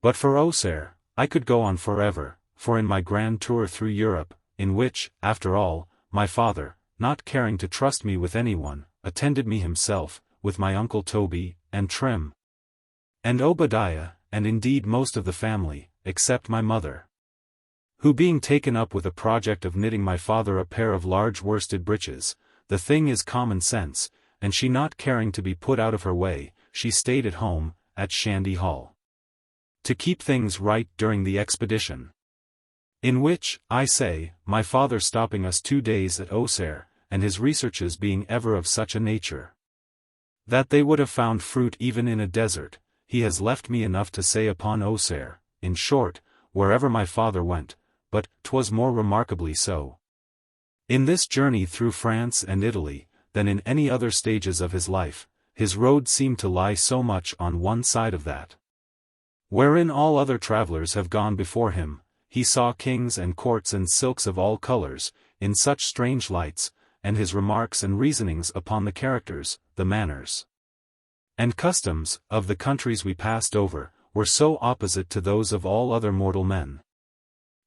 But for Auxerre, I could go on forever, for in my grand tour through Europe, in which, after all, my father, not caring to trust me with anyone, attended me himself, with my uncle Toby, and Trim, and Obadiah, and indeed most of the family, except my mother, who being taken up with a project of knitting my father a pair of large worsted breeches, the thing is common sense, and she not caring to be put out of her way, she stayed at home, at Shandy Hall, to keep things right during the expedition. In which, I say, my father stopping us 2 days at Auxerre, and his researches being ever of such a nature that they would have found fruit even in a desert, he has left me enough to say upon Auxerre, in short, wherever my father went, but 'twas more remarkably so in this journey through France and Italy, than in any other stages of his life, his road seemed to lie so much on one side of that wherein all other travelers have gone before him. He saw kings and courts and silks of all colors, in such strange lights, and his remarks and reasonings upon the characters, the manners, and customs, of the countries we passed over, were so opposite to those of all other mortal men,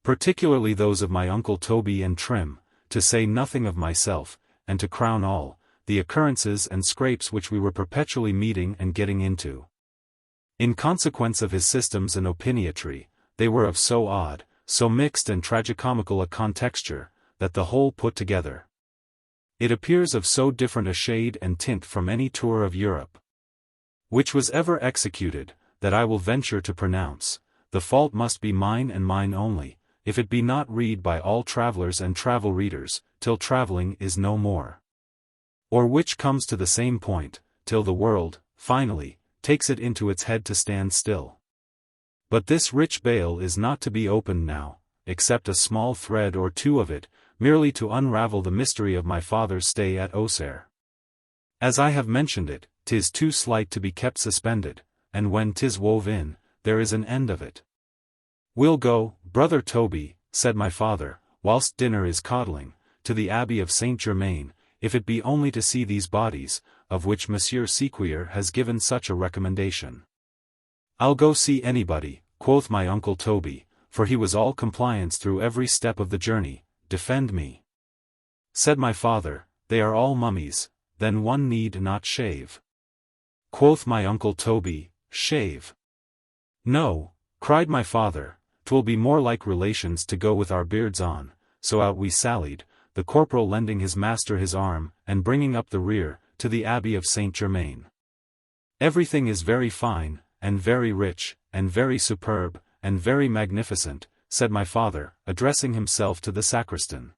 particularly those of my uncle Toby and Trim, to say nothing of myself, and to crown all, the occurrences and scrapes which we were perpetually meeting and getting into. In consequence of his systems and opiniatry, they were of so odd, so mixed and tragicomical a contexture, that the whole put together, it appears of so different a shade and tint from any tour of Europe which was ever executed, that I will venture to pronounce, the fault must be mine and mine only, if it be not read by all travelers and travel readers, till traveling is no more. Or which comes to the same point, till the world, finally, takes it into its head to stand still. But this rich bale is not to be opened now, except a small thread or 2 of it, merely to unravel the mystery of my father's stay at Auxerre. As I have mentioned it, 'tis too slight to be kept suspended, and when 'tis wove in, there is an end of it. We'll go, brother Toby, said my father, whilst dinner is coddling, to the Abbey of Saint Germain, if it be only to see these bodies, of which Monsieur Sequier has given such a recommendation. I'll go see anybody, quoth my uncle Toby, for he was all compliance through every step of the journey. Defend me. Said my father, they are all mummies, then one need not shave. Quoth my uncle Toby, shave? No, cried my father, 'twill be more like relations to go with our beards on. So out we sallied, the corporal lending his master his arm, and bringing up the rear, to the Abbey of Saint Germain. Everything is very fine, and very rich, and very superb, and very magnificent, said my father, addressing himself to the sacristan,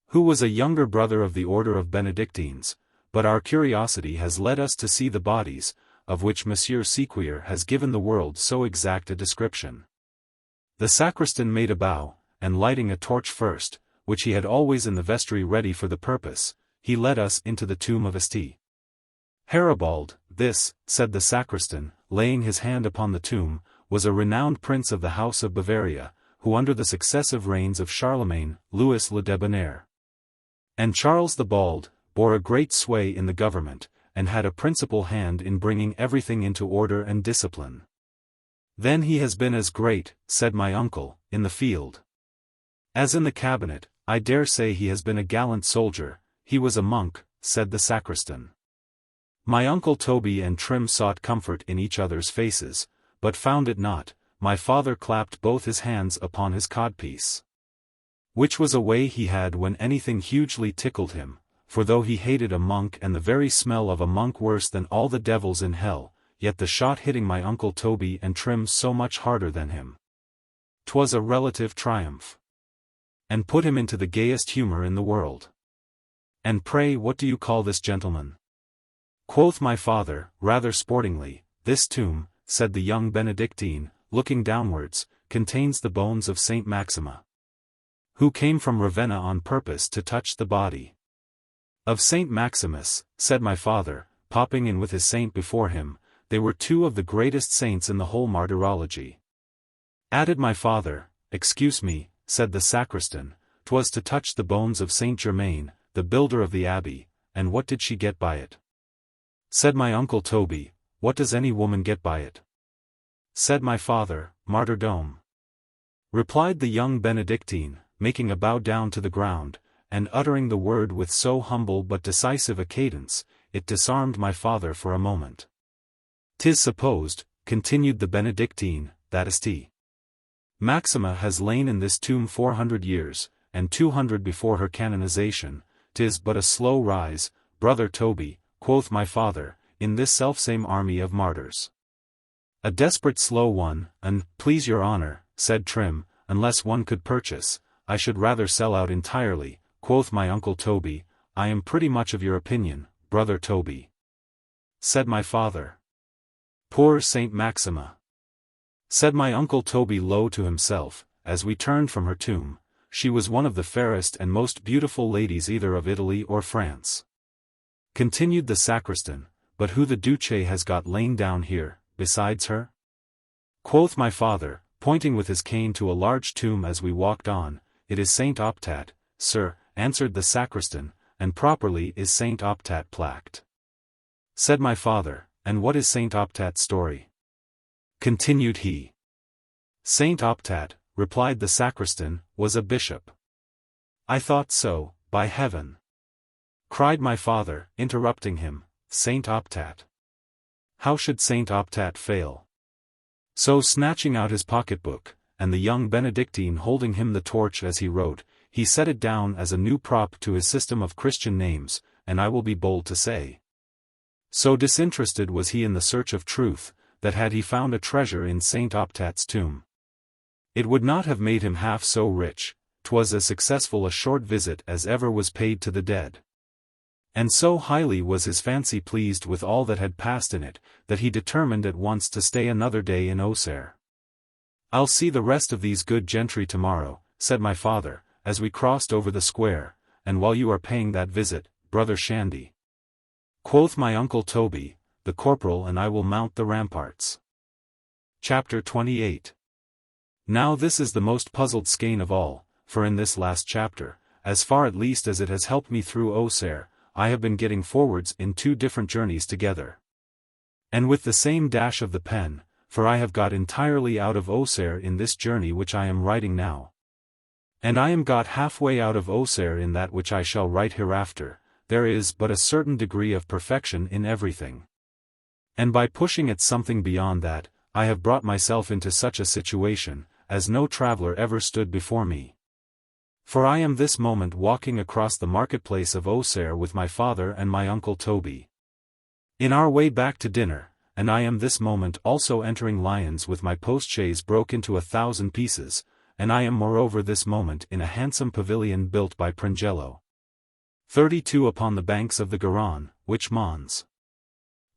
who was a younger brother of the order of Benedictines, but our curiosity has led us to see the bodies, of which Monsieur Sequier has given the world so exact a description. The sacristan made a bow, and lighting a torch first, which he had always in the vestry ready for the purpose, he led us into the tomb of St. Haribald. This, said the sacristan, laying his hand upon the tomb, was a renowned prince of the house of Bavaria, who under the successive reigns of Charlemagne, Louis le Debonair, and Charles the Bald, bore a great sway in the government, and had a principal hand in bringing everything into order and discipline. Then he has been as great, said my uncle, in the field as in the cabinet. I dare say he has been a gallant soldier. He was a monk, said the sacristan. My uncle Toby and Trim sought comfort in each other's faces, but found it not. My father clapped both his hands upon his codpiece, which was a way he had when anything hugely tickled him, for though he hated a monk and the very smell of a monk worse than all the devils in hell, yet the shot hitting my uncle Toby and Trim so much harder than him, 'twas a relative triumph, and put him into the gayest humor in the world. And pray what do you call this gentleman? Quoth my father, rather sportingly. This tomb, said the young Benedictine, looking downwards, contains the bones of Saint Maxima, who came from Ravenna on purpose to touch the body of Saint Maximus, said my father, popping in with his saint before him. They were two of the greatest saints in the whole martyrology. Added my father, excuse me, said the sacristan, 'twas to touch the bones of Saint Germain, the builder of the abbey, and what did she get by it? Said my uncle Toby, what does any woman get by it? Said my father, martyrdom. Replied the young Benedictine, making a bow down to the ground, and uttering the word with so humble but decisive a cadence, it disarmed my father for a moment. 'Tis supposed, continued the Benedictine, that St. Maxima has lain in this tomb 400 years, and 200 before her canonization. 'Tis but a slow rise, brother Toby, quoth my father, in this selfsame army of martyrs. A desperate slow one, and, please your honor, said Trim, unless one could purchase, I should rather sell out entirely, quoth my uncle Toby. I am pretty much of your opinion, brother Toby. Said my father. Poor Saint Maxima. Said my uncle Toby low to himself, as we turned from her tomb, she was one of the fairest and most beautiful ladies either of Italy or France. Continued the sacristan, but who the Duce has got lain down here, besides her? Quoth my father, pointing with his cane to a large tomb as we walked on. It is Saint Optat, sir, answered the sacristan, and properly is Saint Optat plaqued. Said my father, and what is Saint Optat's story? Continued he. Saint Optat, replied the sacristan, was a bishop. I thought so, by heaven! Cried my father, interrupting him, Saint Optat. How should Saint Optat fail? So snatching out his pocketbook, and the young Benedictine holding him the torch as he wrote, he set it down as a new prop to his system of Christian names, and I will be bold to say, so disinterested was he in the search of truth, that had he found a treasure in Saint Optat's tomb, it would not have made him half so rich. 'Twas as successful a short visit as ever was paid to the dead. And so highly was his fancy pleased with all that had passed in it, that he determined at once to stay another day in Auxerre. I'll see the rest of these good gentry tomorrow, said my father, as we crossed over the square, and while you are paying that visit, brother Shandy, quoth my uncle Toby, the corporal and I will mount the ramparts. Chapter 28. Now this is the most puzzled skein of all, for in this last chapter, as far at least as it has helped me through Auxerre, I have been getting forwards in 2 different journeys together. And with the same dash of the pen, for I have got entirely out of Auxerre in this journey which I am writing now. And I am got halfway out of Auxerre in that which I shall write hereafter. There is but a certain degree of perfection in everything. And by pushing at something beyond that, I have brought myself into such a situation, as no traveller ever stood before me. For I am this moment walking across the marketplace of Auxerre with my father and my uncle Toby, in our way back to dinner, and I am this moment also entering Lyons with my post-chaise broke into 1,000 pieces, and I am moreover this moment in a handsome pavilion built by Pringello. 32 upon the banks of the Garonne, which Mons.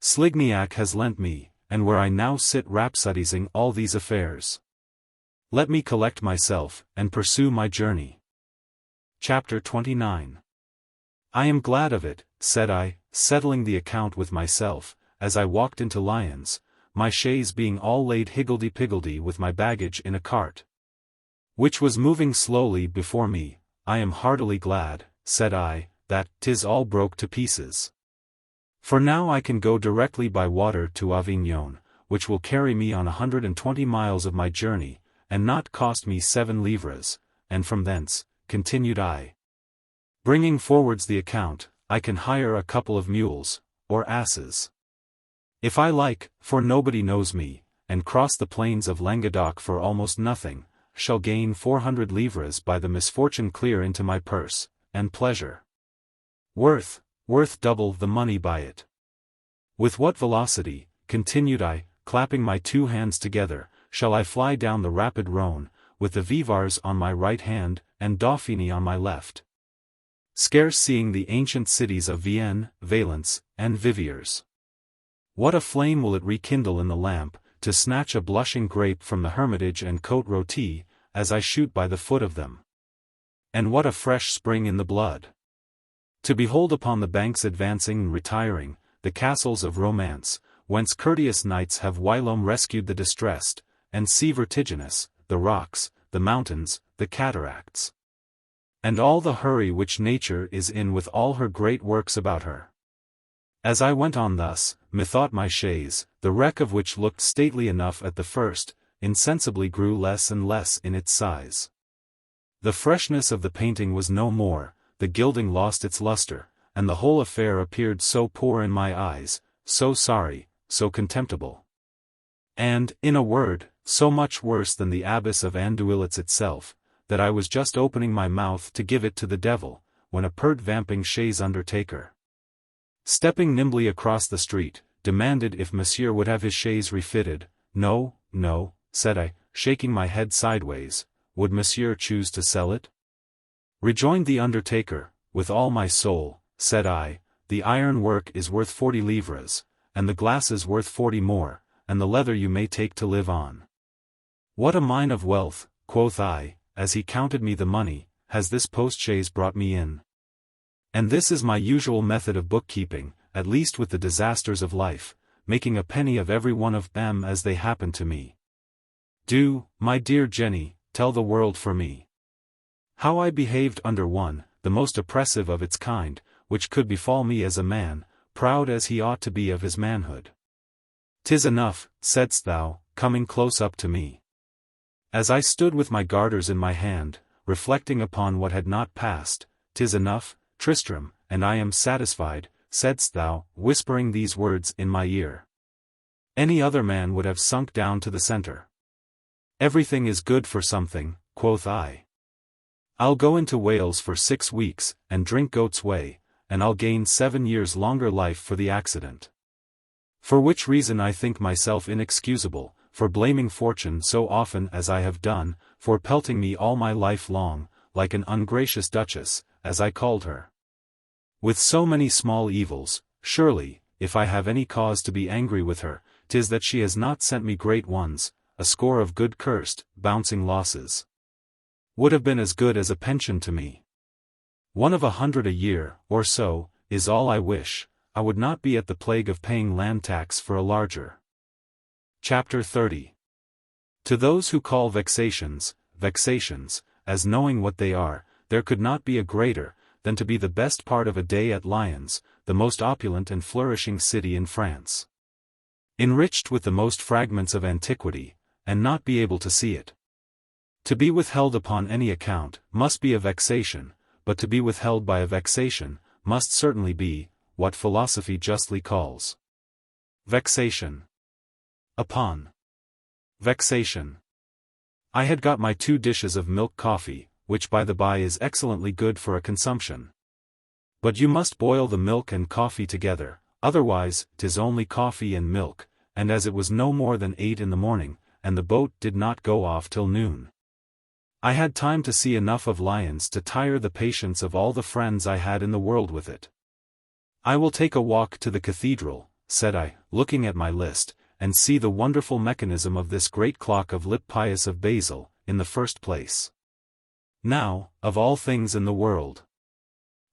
Slignac has lent me, and where I now sit rhapsodizing all these affairs. Let me collect myself, and pursue my journey. Chapter 29. I am glad of it, said I, settling the account with myself, as I walked into Lyons, my chaise being all laid higgledy-piggledy with my baggage in a cart, which was moving slowly before me. I am heartily glad, said I, that 'tis all broke to pieces. For now I can go directly by water to Avignon, which will carry me on 120 miles of my journey, and not cost me 7 livres, and from thence, continued I, bringing forwards the account, I can hire a couple of mules, or asses, if I like, for nobody knows me, and cross the plains of Languedoc for almost nothing, shall gain 400 livres by the misfortune clear into my purse, and pleasure worth double the money by it. With what velocity, continued I, clapping my 2 hands together, shall I fly down the rapid Rhône, with the Vivars on my right hand, and Dauphiny on my left, scarce seeing the ancient cities of Vienne, Valence, and Viviers. What a flame will it rekindle in the lamp, to snatch a blushing grape from the Hermitage and Côte Rôtie, as I shoot by the foot of them. And what a fresh spring in the blood, to behold upon the banks advancing and retiring, the castles of romance, whence courteous knights have whilome rescued the distressed, and see vertiginous, the rocks, the mountains, the cataracts, and all the hurry which nature is in with all her great works about her. As I went on thus, methought my chaise, the wreck of which looked stately enough at the first, insensibly grew less and less in its size. The freshness of the painting was no more, the gilding lost its luster, and the whole affair appeared so poor in my eyes, so sorry, so contemptible, and, in a word, so much worse than the abbess of Andouillets itself, that I was just opening my mouth to give it to the devil, when a pert vamping chaise undertaker, stepping nimbly across the street, demanded if monsieur would have his chaise refitted. No, no, said I, shaking my head sideways. Would monsieur choose to sell it? Rejoined the undertaker, with all my soul, said I, the iron work is worth 40 livres, and the glasses worth 40 more, and the leather you may take to live on. What a mine of wealth, quoth I, as he counted me the money, has this post-chaise brought me in. And this is my usual method of bookkeeping, at least with the disasters of life, making a penny of every one of them as they happen to me. Do, my dear Jenny, tell the world for me how I behaved under one, the most oppressive of its kind, which could befall me as a man, proud as he ought to be of his manhood. 'Tis enough, saidst thou, coming close up to me, as I stood with my garters in my hand, reflecting upon what had not passed. 'Tis enough, Tristram, and I am satisfied, saidst thou, whispering these words in my ear. Any other man would have sunk down to the centre. Everything is good for something, quoth I. I'll go into Wales for 6 weeks, and drink goat's whey, and I'll gain 7 years longer life for the accident. For which reason I think myself inexcusable, for blaming fortune so often as I have done, for pelting me all my life long, like an ungracious duchess, as I called her, with so many small evils. Surely, if I have any cause to be angry with her, 'tis that she has not sent me great ones. A score of good cursed, bouncing losses would have been as good as a pension to me. 1 of 100 a year, or so, is all I wish. I would not be at the plague of paying land tax for a larger. Chapter 30. To those who call vexations, as knowing what they are, there could not be a greater, than to be the best part of a day at Lyons, the most opulent and flourishing city in France. Enriched with the most fragments of antiquity, and not be able to see it. To be withheld upon any account, must be a vexation, but to be withheld by a vexation, must certainly be, what philosophy justly calls vexation. Upon vexation. I had got my 2 dishes of milk coffee, which by the by is excellently good for a consumption. But you must boil the milk and coffee together, otherwise 'tis only coffee and milk, and as it was no more than 8 in the morning, and the boat did not go off till noon, I had time to see enough of Lyons to tire the patience of all the friends I had in the world with it. I will take a walk to the cathedral, said I, looking at my list, and see the wonderful mechanism of this great clock of Lip Pius of Basel, in the first place. Now, of all things in the world,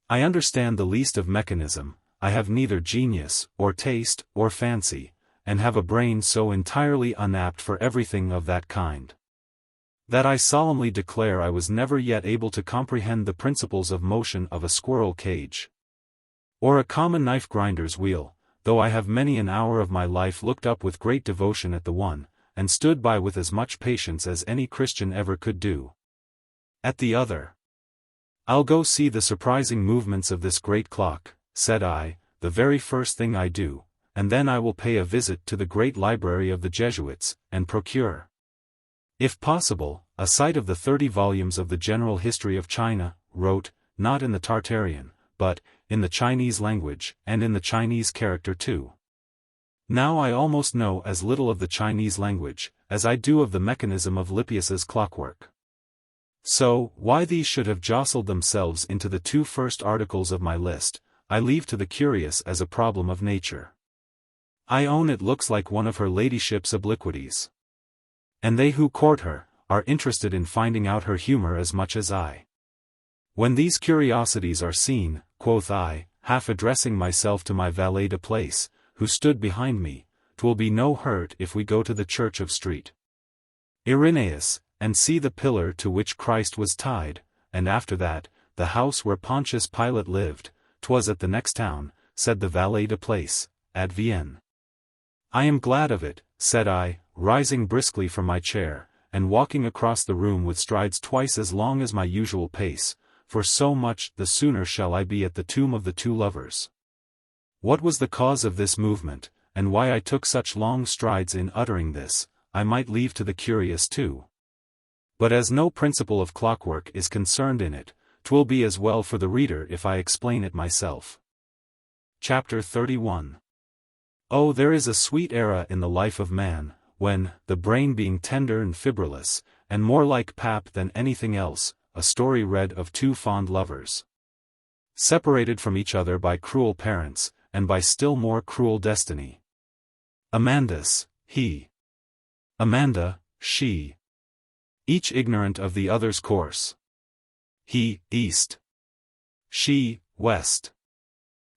I understand the least of mechanism. I have neither genius, or taste, or fancy, and have a brain so entirely unapt for everything of that kind, that I solemnly declare I was never yet able to comprehend the principles of motion of a squirrel cage, or a common knife grinder's wheel, though I have many an hour of my life looked up with great devotion at the one, and stood by with as much patience as any Christian ever could do at the other. I'll go see the surprising movements of this great clock, said I, the very first thing I do, and then I will pay a visit to the great library of the Jesuits, and procure, if possible, a sight of the 30 volumes of the General History of China, wrote, not in the Tartarian, but, in the Chinese language, and in the Chinese character too. Now I almost know as little of the Chinese language, as I do of the mechanism of Lippius's clockwork. So, why these should have jostled themselves into the 2 first articles of my list, I leave to the curious as a problem of nature. I own it looks like one of her ladyship's obliquities. And they who court her, are interested in finding out her humor as much as I. When these curiosities are seen, quoth I, half addressing myself to my valet de place, who stood behind me, 'twill be no hurt if we go to the church of St. Irenaeus, and see the pillar to which Christ was tied, and after that, the house where Pontius Pilate lived. 'Twas at the next town, said the valet de place, at Vienne. I am glad of it, said I, rising briskly from my chair, and walking across the room with strides twice as long as my usual pace, for so much the sooner shall I be at the tomb of the 2 lovers. What was the cause of this movement, and why I took such long strides in uttering this, I might leave to the curious too. But as no principle of clockwork is concerned in it, 'twill be as well for the reader if I explain it myself. Chapter 31. Oh, there is a sweet era in the life of man, when, the brain being tender and fibrous, and more like pap than anything else, a story read of 2 fond lovers, separated from each other by cruel parents, and by still more cruel destiny. Amandus, he. Amanda, she. Each ignorant of the other's course. He, east. She, west.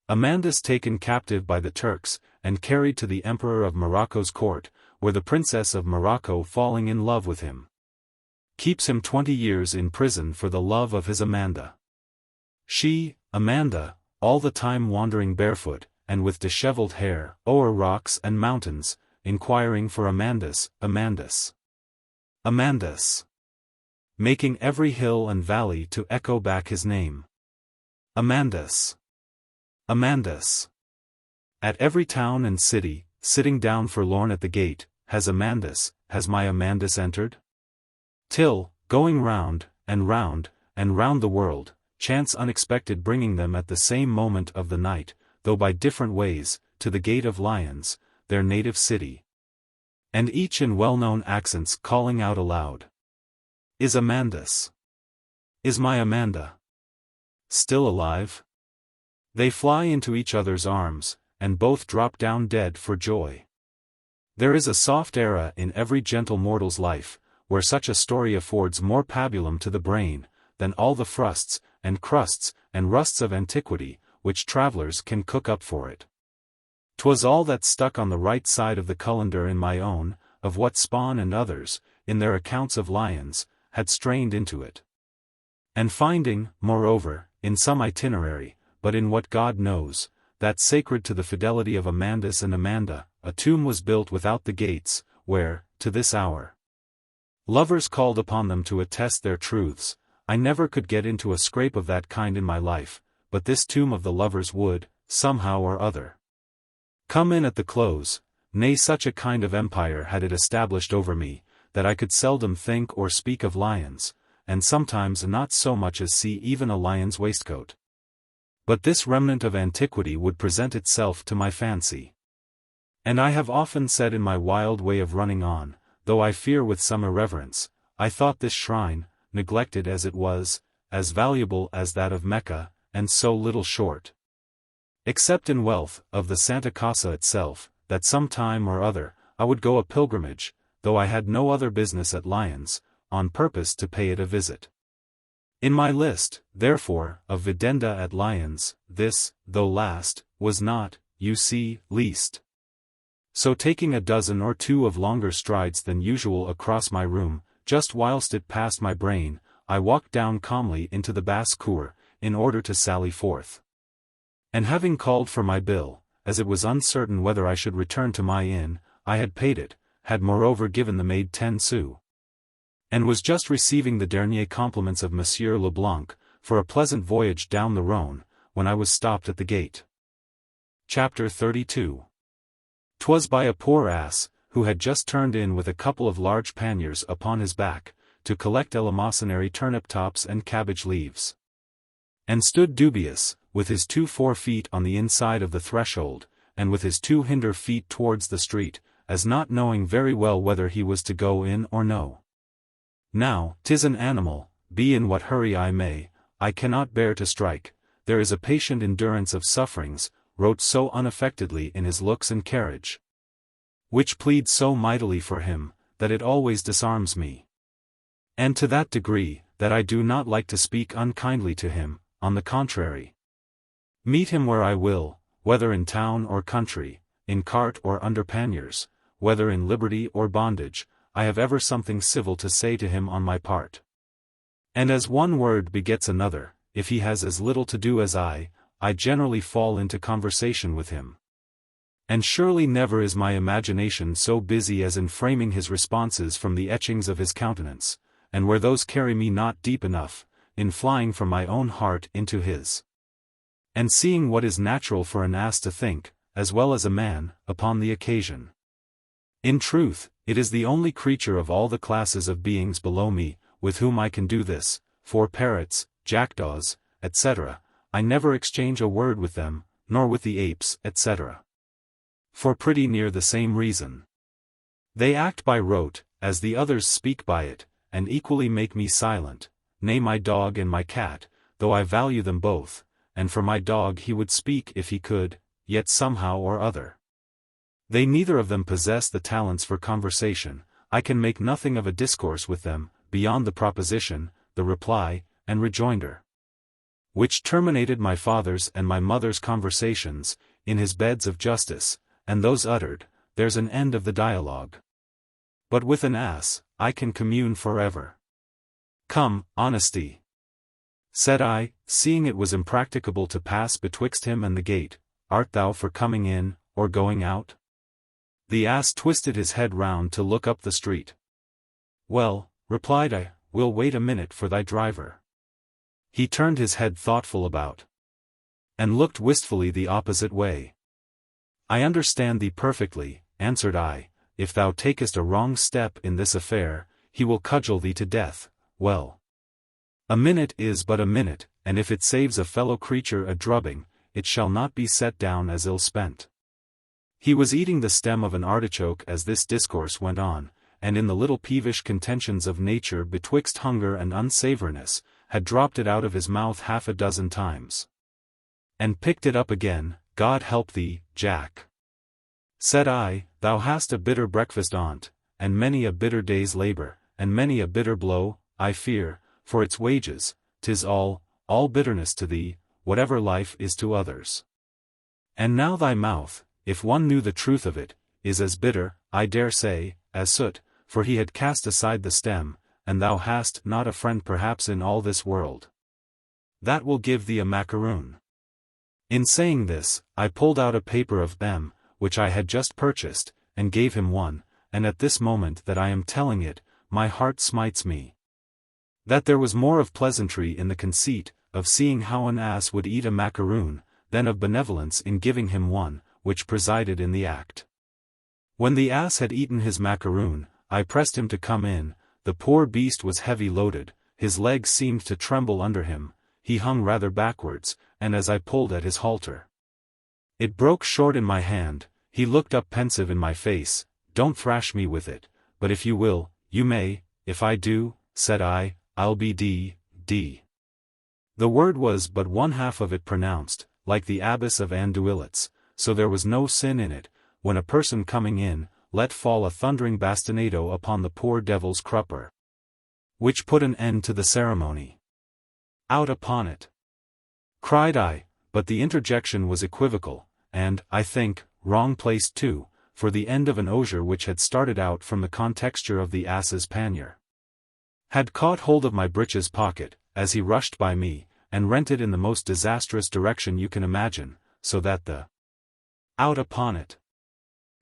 Amandus taken captive by the Turks, and carried to the Emperor of Morocco's court, where the Princess of Morocco falling in love with him, keeps him 20 years in prison for the love of his Amanda. She, Amanda, all the time wandering barefoot, and with disheveled hair, o'er rocks and mountains, inquiring for Amandus, Amandus. Amandus. Making every hill and valley to echo back his name. Amandus. Amandus. At every town and city, sitting down forlorn at the gate, has Amandus, has my Amandus entered? Till, going round, and round, and round the world, chance unexpected bringing them at the same moment of the night, though by different ways, to the gate of Lyons, their native city. And each in well-known accents calling out aloud, Is Amandus? Is my Amanda still alive? They fly into each other's arms, and both drop down dead for joy. There is a soft era in every gentle mortal's life, where such a story affords more pabulum to the brain, than all the frusts, and crusts, and rusts of antiquity, which travellers can cook up for it. 'Twas all that stuck on the right side of the colander in my own, of what Spawn and others, in their accounts of Lyons, had strained into it. And finding, moreover, in some itinerary, but in what God knows, that sacred to the fidelity of Amandus and Amanda, a tomb was built without the gates, where, to this hour, lovers called upon them to attest their truths. I never could get into a scrape of that kind in my life, but this tomb of the lovers would, somehow or other, come in at the close. Nay, such a kind of empire had it established over me, that I could seldom think or speak of lions, and sometimes not so much as see even a lion's waistcoat. But this remnant of antiquity would present itself to my fancy. And I have often said in my wild way of running on, though I fear with some irreverence, I thought this shrine, neglected as it was, as valuable as that of Mecca, and so little short, except in wealth, of the Santa Casa itself, that some time or other, I would go a pilgrimage, though I had no other business at Lyons, on purpose to pay it a visit. In my list, therefore, of videnda at Lyons, this, though last, was not, you see, least. So taking a dozen or two of longer strides than usual across my room, just whilst it passed my brain, I walked down calmly into the basse-cour, in order to sally forth. And having called for my bill, as it was uncertain whether I should return to my inn, I had paid it, had moreover given the maid 10 sous, and was just receiving the dernier compliments of Monsieur Leblanc, for a pleasant voyage down the Rhône, when I was stopped at the gate. Chapter 32. 'Twas by a poor ass, who had just turned in with a couple of large panniers upon his back, to collect eleemosynary turnip tops and cabbage leaves, and stood dubious, with his 2 forefeet on the inside of the threshold, and with his 2 hinder feet towards the street, as not knowing very well whether he was to go in or no. Now, 'tis an animal, be in what hurry I may, I cannot bear to strike. There is a patient endurance of sufferings, wrote so unaffectedly in his looks and carriage, which pleads so mightily for him, that it always disarms me. And to that degree, that I do not like to speak unkindly to him, on the contrary. Meet him where I will, whether in town or country, in cart or under panniers, whether in liberty or bondage, I have ever something civil to say to him on my part. And as one word begets another, if he has as little to do as I generally fall into conversation with him. And surely never is my imagination so busy as in framing his responses from the etchings of his countenance, and where those carry me not deep enough, in flying from my own heart into his, and seeing what is natural for an ass to think, as well as a man, upon the occasion. In truth, it is the only creature of all the classes of beings below me, with whom I can do this, for parrots, jackdaws, etc., I never exchange a word with them, nor with the apes, etc. For pretty near the same reason. They act by rote, as the others speak by it, and equally make me silent, nay my dog and my cat, though I value them both, and for my dog he would speak if he could, yet somehow or other. They neither of them possess the talents for conversation. I can make nothing of a discourse with them, beyond the proposition, the reply, and rejoinder, which terminated my father's and my mother's conversations, in his beds of justice, and those uttered, there's an end of the dialogue. But with an ass, I can commune forever. Come, honesty, said I, seeing it was impracticable to pass betwixt him and the gate, art thou for coming in, or going out? The ass twisted his head round to look up the street. Well, replied I, we'll wait a minute for thy driver. He turned his head thoughtful about, and looked wistfully the opposite way. I understand thee perfectly, answered I, if thou takest a wrong step in this affair, he will cudgel thee to death. Well, a minute is but a minute, and if it saves a fellow creature a drubbing, it shall not be set down as ill spent. He was eating the stem of an artichoke as this discourse went on, and in the little peevish contentions of nature betwixt hunger and unsavoriness, had dropped it out of his mouth 6 times. And picked it up again. God help thee, Jack, said I, thou hast a bitter breakfast on't, and many a bitter day's labor, and many a bitter blow, I fear, for its wages. 'Tis all bitterness to thee, whatever life is to others. And now thy mouth, if one knew the truth of it, is as bitter, I dare say, as soot, for he had cast aside the stem, and thou hast not a friend perhaps in all this world. That will give thee a macaroon. In saying this, I pulled out a paper of them, which I had just purchased, and gave him one, and at this moment that I am telling it, my heart smites me. That there was more of pleasantry in the conceit, of seeing how an ass would eat a macaroon, than of benevolence in giving him one, which presided in the act. When the ass had eaten his macaroon, I pressed him to come in. The poor beast was heavy loaded, his legs seemed to tremble under him, he hung rather backwards, and as I pulled at his halter, it broke short in my hand. He looked up pensive in my face. Don't thrash me with it, but if you will, you may. If I do, said I, I'll be d. The word was but one half of it pronounced, like the abbess of Andouillettes, so there was no sin in it, when a person coming in, let fall a thundering bastinado upon the poor devil's crupper, which put an end to the ceremony. Out upon it, cried I, but the interjection was equivocal, and, I think, wrong placed too, for the end of an osier which had started out from the contexture of the ass's pannier had caught hold of my breeches pocket, as he rushed by me, and rent it in the most disastrous direction you can imagine, so that the out upon it,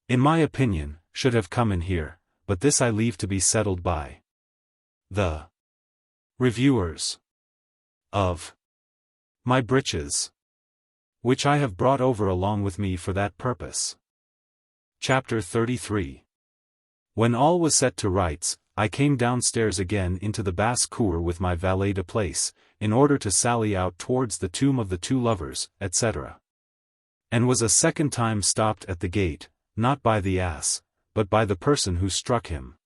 in my opinion, should have come in here, but this I leave to be settled by the reviewers of my breeches, which I have brought over along with me for that purpose. Chapter 33. When all was set to rights, I came downstairs again into the basse-cour with my valet de place, in order to sally out towards the tomb of the two lovers, etc. And was a second time stopped at the gate, not by the ass, but by the person who struck him,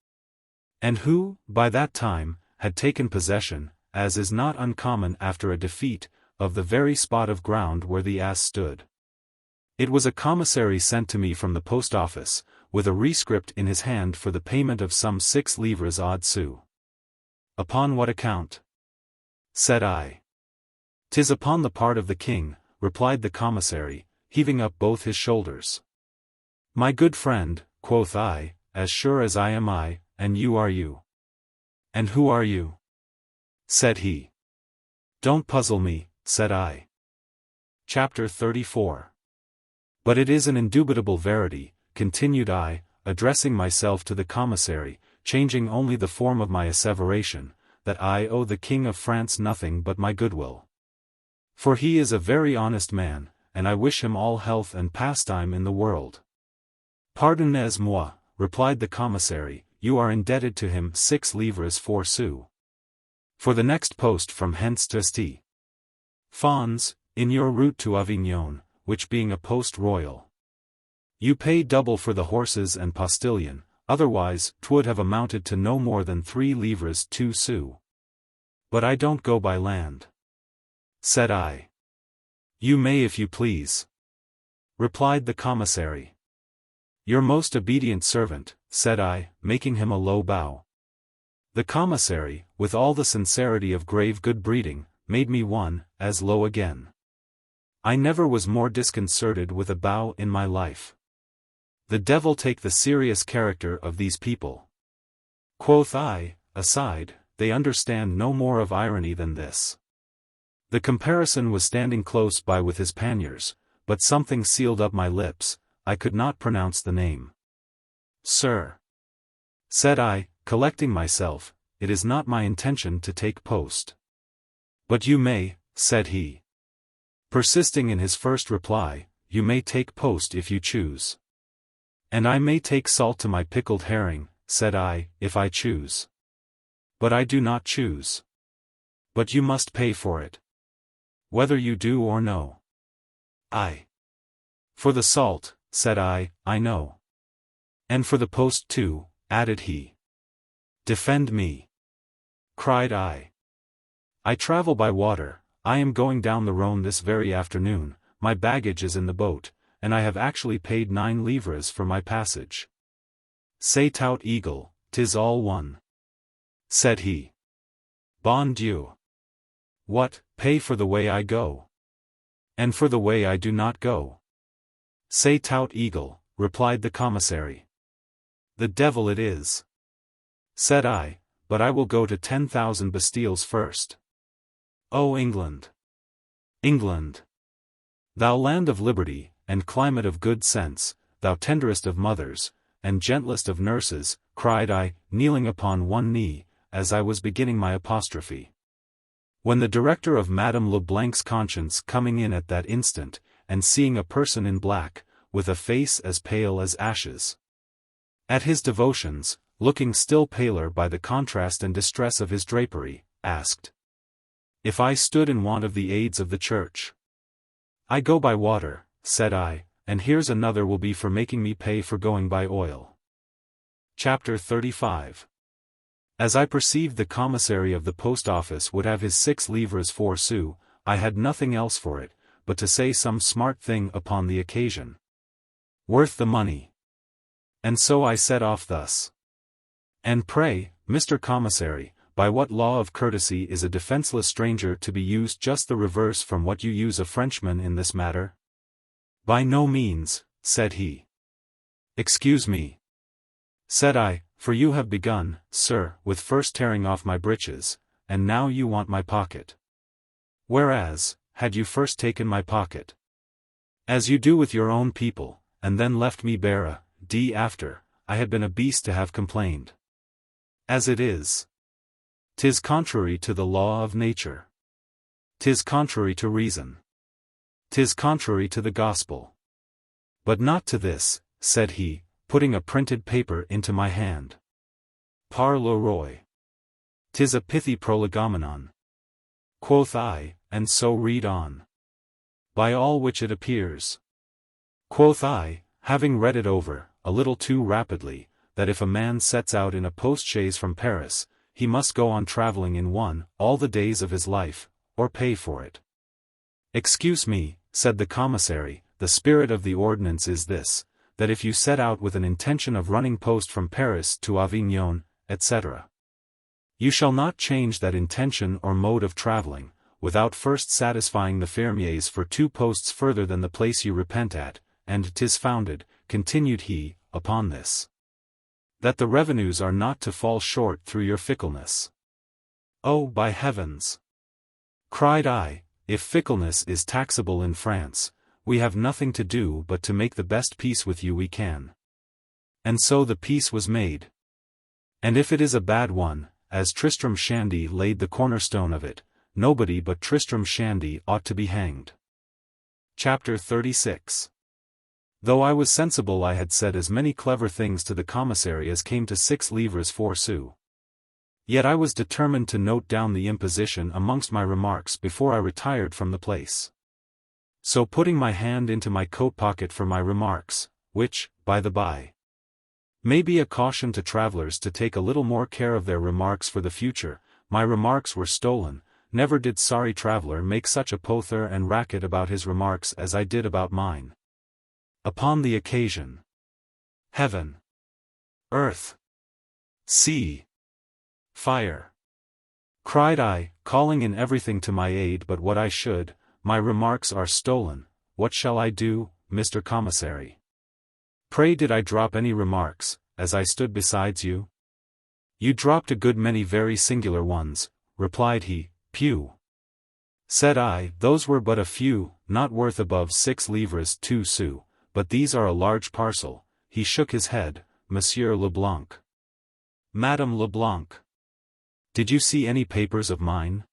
and who, by that time, had taken possession, as is not uncommon after a defeat, of the very spot of ground where the ass stood. It was a commissary sent to me from the post office, with a rescript in his hand for the payment of some 6 livres odd sous. Upon what account? Said I. 'Tis upon the part of the king, replied the commissary, heaving up both his shoulders. My good friend, quoth I, as sure as I am I, and you are you. And who are you? Said he. Don't puzzle me, said I. Chapter 34. But it is an indubitable verity, continued I, addressing myself to the commissary, changing only the form of my asseveration, that I owe the King of France nothing but my goodwill. For he is a very honest man, and I wish him all health and pastime in the world. Pardonnez-moi, replied the commissary, you are indebted to him 6 livres 4 sous. For the next post from hence to St. Fons, in your route to Avignon, which being a post royal, you pay double for the horses and postilion, otherwise 'twould have amounted to no more than 3 livres 2 sous. But I don't go by land. Said I. You may if you please, replied the commissary. Your most obedient servant, said I, making him a low bow. The commissary, with all the sincerity of grave good breeding, made me one, as low again. I never was more disconcerted with a bow in my life. The devil take the serious character of these people. Quoth I, aside, they understand no more of irony than this. The comparison was standing close by with his panniers, but something sealed up my lips, I could not pronounce the name. Sir, said I, collecting myself, it is not my intention to take post. But you may, said he. Persisting in his first reply, you may take post if you choose. And I may take salt to my pickled herring, said I, if I choose. But I do not choose. But you must pay for it. Whether you do or no. I. For the salt, said I know. And for the post too, added he. Defend me, cried I. I travel by water, I am going down the Rhone this very afternoon, my baggage is in the boat, and I have actually paid 9 livres for my passage. Say tout eagle, 'tis all one, said he. Bon Dieu. What, pay for the way I go? And for the way I do not go? Say tout eagle, replied the commissary. The devil it is, said I, but I will go to 10,000 Bastilles first. O England! England. Thou land of liberty, and climate of good sense, thou tenderest of mothers, and gentlest of nurses, cried I, kneeling upon one knee, as I was beginning my apostrophe. When the director of Madame Leblanc's conscience coming in at that instant, and seeing a person in black, with a face as pale as ashes, at his devotions, looking still paler by the contrast and distress of his drapery, asked if I stood in want of the aids of the church. I go by water, said I, and here's another will be for making me pay for going by oil. Chapter 35. As I perceived the commissary of the post office would have his 6 livres 4 sous, I had nothing else for it, but to say some smart thing upon the occasion. Worth the money. And so I set off thus. And pray, Mr. Commissary, by what law of courtesy is a defenseless stranger to be used just the reverse from what you use a Frenchman in this matter? By no means, said he. Excuse me, said I, for you have begun, sir, with first tearing off my breeches, and now you want my pocket. Whereas, had you first taken my pocket, as you do with your own people, and then left me bare a d after, I had been a beast to have complained. As it is, 'tis contrary to the law of nature. 'Tis contrary to reason. 'Tis contrary to the gospel. But not to this, said he, putting a printed paper into my hand. Par le roi. 'Tis a pithy prolegomenon. Quoth I, and so read on. By all which it appears, quoth I, having read it over, a little too rapidly, that if a man sets out in a post-chaise from Paris, he must go on travelling in one, all the days of his life, or pay for it. Excuse me, said the commissary, the spirit of the ordinance is this, that if you set out with an intention of running post from Paris to Avignon, etc., you shall not change that intention or mode of travelling, without first satisfying the fermiers for 2 posts further than the place you repent at, and 'tis founded, continued he, upon this, that the revenues are not to fall short through your fickleness. Oh, by heavens! Cried I, if fickleness is taxable in France, we have nothing to do but to make the best peace with you we can. And so the peace was made. And if it is a bad one, as Tristram Shandy laid the cornerstone of it, nobody but Tristram Shandy ought to be hanged. Chapter 36. Though I was sensible I had said as many clever things to the commissary as came to 6 livres 4 sous. Yet I was determined to note down the imposition amongst my remarks before I retired from the place. So putting my hand into my coat pocket for my remarks, which, by the by, may be a caution to travellers to take a little more care of their remarks for the future, my remarks were stolen. Never did sorry traveller make such a pother and racket about his remarks as I did about mine. Upon the occasion, heaven, earth, sea, fire, cried I, calling in everything to my aid but what I should, my remarks are stolen, what shall I do, Mr. Commissary? Pray did I drop any remarks, as I stood besides you? You dropped a good many very singular ones, replied he. Pew. Said I, those were but a few, not worth above 6 livres 2 sous, but these are a large parcel. He shook his head. Monsieur Leblanc. Madame Leblanc. Did you see any papers of mine?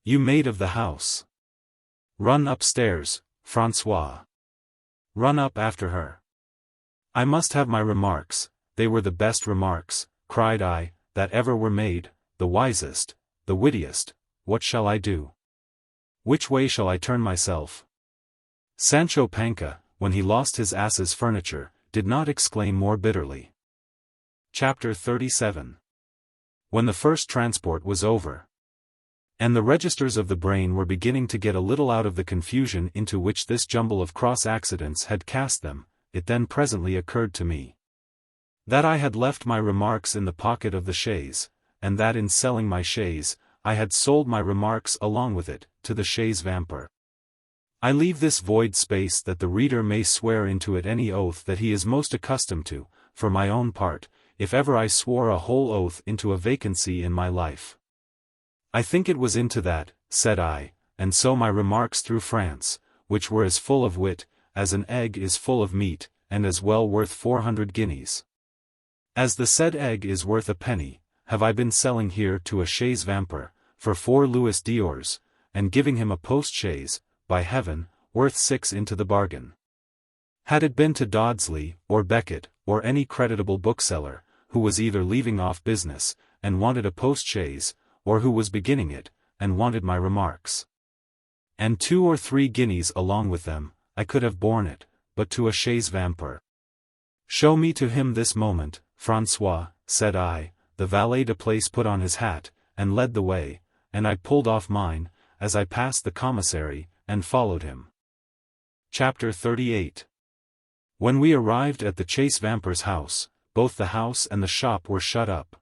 You maid of the house. Run upstairs, François. Run up after her. I must have my remarks, they were the best remarks, cried I, that ever were made, the wisest, the wittiest. What shall I do? Which way shall I turn myself? Sancho Panza, when he lost his ass's furniture, did not exclaim more bitterly. Chapter 37. When the first transport was over, and the registers of the brain were beginning to get a little out of the confusion into which this jumble of cross accidents had cast them, it then presently occurred to me that I had left my remarks in the pocket of the chaise, and that in selling my chaise, I had sold my remarks along with it, to the chaise vamper. I leave this void space that the reader may swear into it any oath that he is most accustomed to, for my own part, if ever I swore a whole oath into a vacancy in my life. I think it was into that, said I, and so my remarks through France, which were as full of wit, as an egg is full of meat, and as well worth 400 guineas. As the said egg is worth a penny, have I been selling here to a chaise vamper, for 4 louis d'ors, and giving him a post-chaise, by heaven, worth 6 into the bargain. Had it been to Dodsley, or Beckett, or any creditable bookseller, who was either leaving off business, and wanted a post-chaise, or who was beginning it, and wanted my remarks, and 2 or 3 guineas along with them, I could have borne it, but to a chaise vamper. Show me to him this moment, François, said I. The valet de place put on his hat, and led the way, and I pulled off mine, as I passed the commissary, and followed him. Chapter 38. When we arrived at the chaise vamper's house, both the house and the shop were shut up.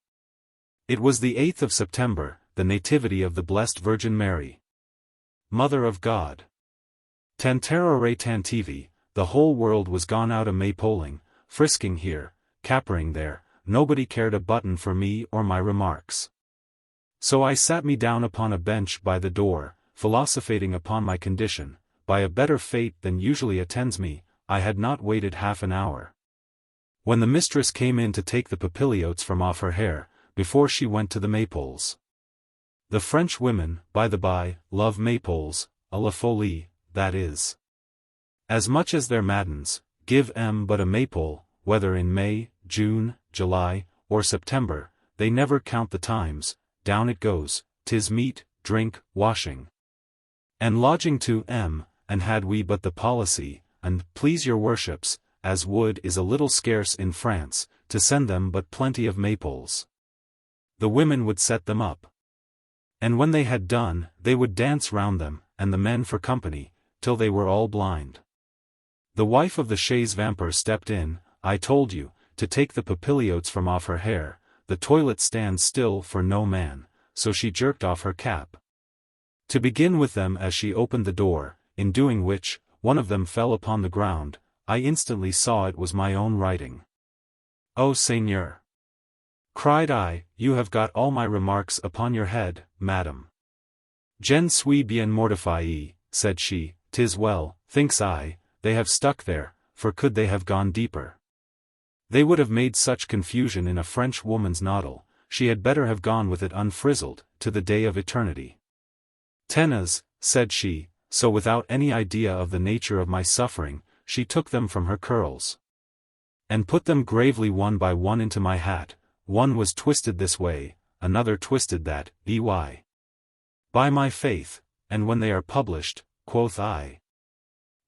It was the 8th of September, the nativity of the Blessed Virgin Mary, Mother of God. Tanterore tantivi, the whole world was gone out a-maypoling, frisking here, capering there, nobody cared a button for me or my remarks. So I sat me down upon a bench by the door, philosophating upon my condition. By a better fate than usually attends me, I had not waited half an hour, when the mistress came in to take the papiliotes from off her hair, before she went to the maypoles. The French women, by the by, love maypoles, à la folie, that is, as much as their matins, give 'em but a maypole, whether in May, June, July, or September, they never count the times, down it goes, 'tis meat, drink, washing, and lodging to M, and had we but the policy, and please your worships, as wood is a little scarce in France, to send them but plenty of maypoles, the women would set them up, and when they had done, they would dance round them, and the men for company, till they were all blind. The wife of the chaise vamper stepped in, I told you, to take the papiliotes from off her hair. The toilet stands still for no man, so she jerked off her cap, to begin with them as she opened the door, in doing which, one of them fell upon the ground. I instantly saw it was my own writing. "Oh, Seigneur!" cried I, "you have got all my remarks upon your head, madam." "Je suis bien mortifié," said she. "'Tis well, thinks I, they have stuck there, for could they have gone deeper, they would have made such confusion in a French woman's noddle. She had better have gone with it unfrizzled, to the day of eternity." "Tenez," said she, so without any idea of the nature of my suffering, she took them from her curls, and put them gravely one by one into my hat. One was twisted this way, another twisted that, by my faith, and when they are published, quoth I,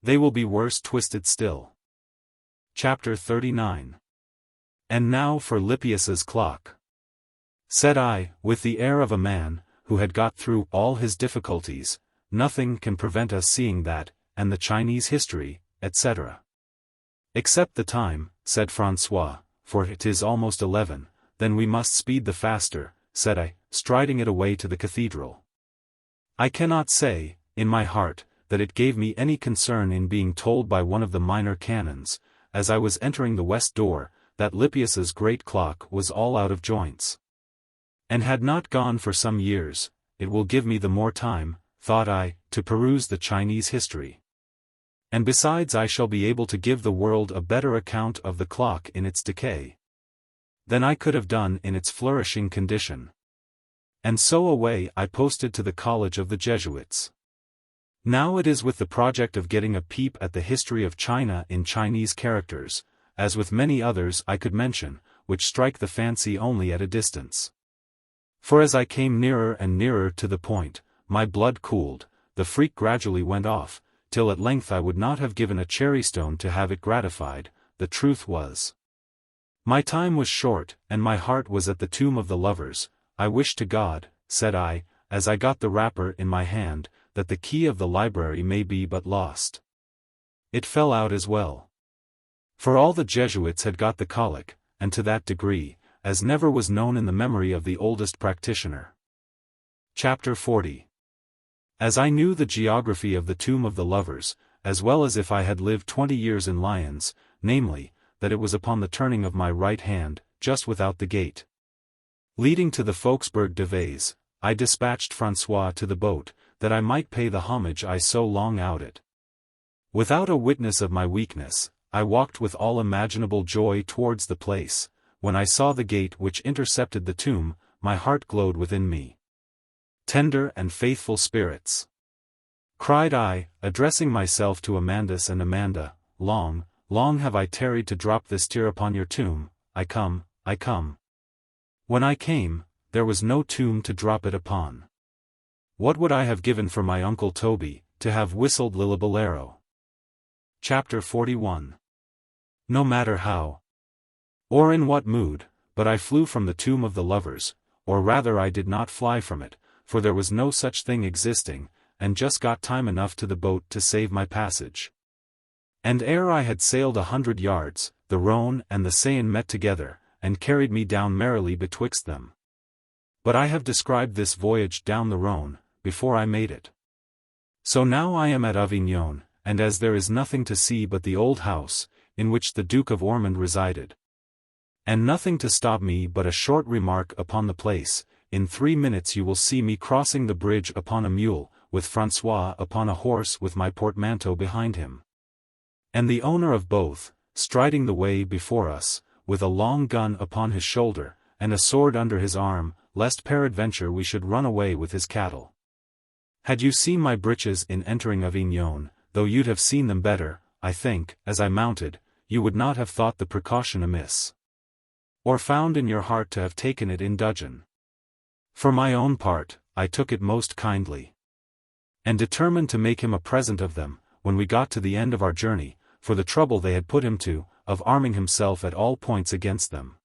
they will be worse twisted still. Chapter 39. "And now for Lippius's clock," said I, with the air of a man who had got through all his difficulties. "Nothing can prevent us seeing that, and the Chinese history, etc." "Except the time," said François, "for it is almost 11, then we must speed the faster," said I, striding it away to the cathedral. I cannot say, in my heart, that it gave me any concern in being told by one of the minor canons, as I was entering the west door, that Lippius's great clock was all out of joints, and had not gone for some years. It will give me the more time, thought I, to peruse the Chinese history. And besides I shall be able to give the world a better account of the clock in its decay than I could have done in its flourishing condition. And so away I posted to the College of the Jesuits. Now it is with the project of getting a peep at the history of China in Chinese characters, as with many others I could mention, which strike the fancy only at a distance. For as I came nearer and nearer to the point, my blood cooled, the freak gradually went off, till at length I would not have given a cherrystone to have it gratified. The truth was, my time was short, and my heart was at the tomb of the lovers. "I wish to God," said I, as I got the wrapper in my hand, "that the key of the library may be but lost." It fell out as well. For all the Jesuits had got the colic, and to that degree, as never was known in the memory of the oldest practitioner. Chapter 40. As I knew the geography of the tomb of the lovers, as well as if I had lived 20 years in Lyons, namely, that it was upon the turning of my right hand, just without the gate leading to the Fauxbourg de Vez, I dispatched François to the boat, that I might pay the homage I so long outed. Without a witness of my weakness, I walked with all imaginable joy towards the place. When I saw the gate which intercepted the tomb, my heart glowed within me. Tender and faithful spirits! Cried I, addressing myself to Amandus and Amanda, long, long have I tarried to drop this tear upon your tomb. I come, I come. When I came, there was no tomb to drop it upon. What would I have given for my Uncle Toby, to have whistled Lillibullero? Chapter 41. No matter how, or in what mood, but I flew from the tomb of the lovers, or rather I did not fly from it, for there was no such thing existing, and just got time enough to the boat to save my passage. And ere I had sailed 100 yards, the Rhone and the Seine met together, and carried me down merrily betwixt them. But I have described this voyage down the Rhone, before I made it. So now I am at Avignon, and as there is nothing to see but the old house, in which the Duke of Ormond resided, and nothing to stop me but a short remark upon the place, in 3 minutes you will see me crossing the bridge upon a mule, with François upon a horse with my portmanteau behind him. And the owner of both, striding the way before us, with a long gun upon his shoulder, and a sword under his arm, lest peradventure we should run away with his cattle. Had you seen my breeches in entering Avignon, though you'd have seen them better, I think, as I mounted, you would not have thought the precaution amiss, or found in your heart to have taken it in dudgeon. For my own part, I took it most kindly, and determined to make him a present of them, when we got to the end of our journey, for the trouble they had put him to, of arming himself at all points against them.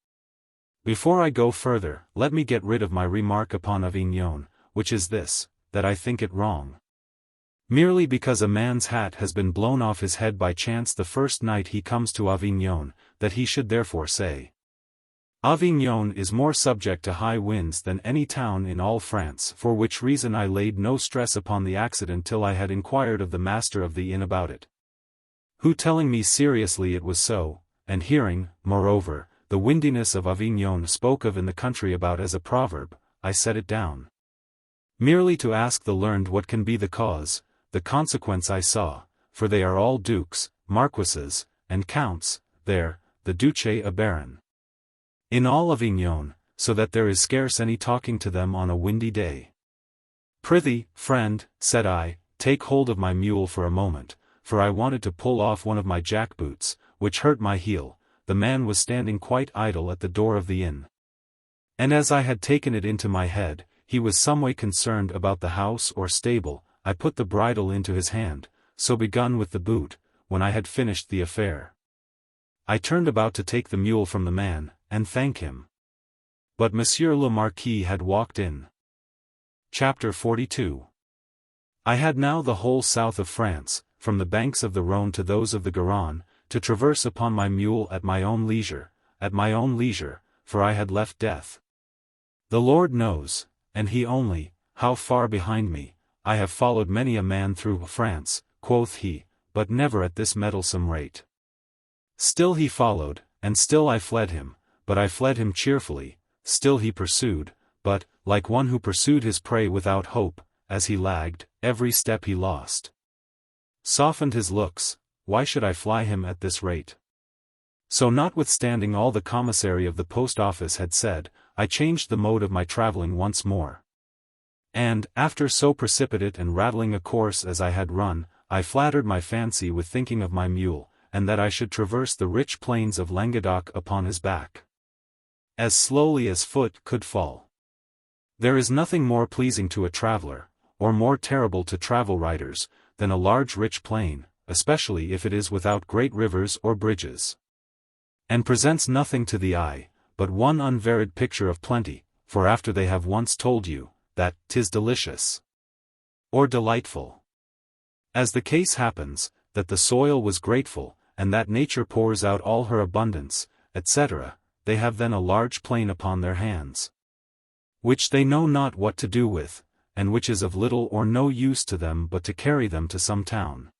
Before I go further, let me get rid of my remark upon Avignon, which is this, that I think it wrong, merely because a man's hat has been blown off his head by chance the first night he comes to Avignon, that he should therefore say, Avignon is more subject to high winds than any town in all France, for which reason I laid no stress upon the accident till I had inquired of the master of the inn about it, who telling me seriously it was so, and hearing, moreover, the windiness of Avignon spoke of in the country about as a proverb, I set it down, merely to ask the learned what can be the cause. The consequence I saw, for they are all dukes, marquises, and counts, there, the Duce a Baron, in all Avignon, so that there is scarce any talking to them on a windy day. Prithee, friend, said I, take hold of my mule for a moment, for I wanted to pull off one of my jackboots, which hurt my heel. The man was standing quite idle at the door of the inn, and as I had taken it into my head, he was some way concerned about the house or stable. I put the bridle into his hand, so begun with the boot. When I had finished the affair, I turned about to take the mule from the man, and thank him. But Monsieur le Marquis had walked in. Chapter 42. I had now the whole south of France, from the banks of the Rhone to those of the Garonne, to traverse upon my mule at my own leisure, for I had left death, the Lord knows, and he only, how far behind me. I have followed many a man through France, quoth he, but never at this meddlesome rate. Still he followed, and still I fled him, but I fled him cheerfully. Still he pursued, but, like one who pursued his prey without hope, as he lagged, every step he lost softened his looks. Why should I fly him at this rate? So notwithstanding all the commissary of the post office had said, I changed the mode of my travelling once more. And, after so precipitate and rattling a course as I had run, I flattered my fancy with thinking of my mule, and that I should traverse the rich plains of Languedoc upon his back, as slowly as foot could fall. There is nothing more pleasing to a traveller, or more terrible to travel writers, than a large rich plain, especially if it is without great rivers or bridges, and presents nothing to the eye, but one unvaried picture of plenty, for after they have once told you, that 'tis delicious, or delightful, as the case happens, that the soil was grateful, and that nature pours out all her abundance, etc., they have then a large plain upon their hands, which they know not what to do with, and which is of little or no use to them but to carry them to some town,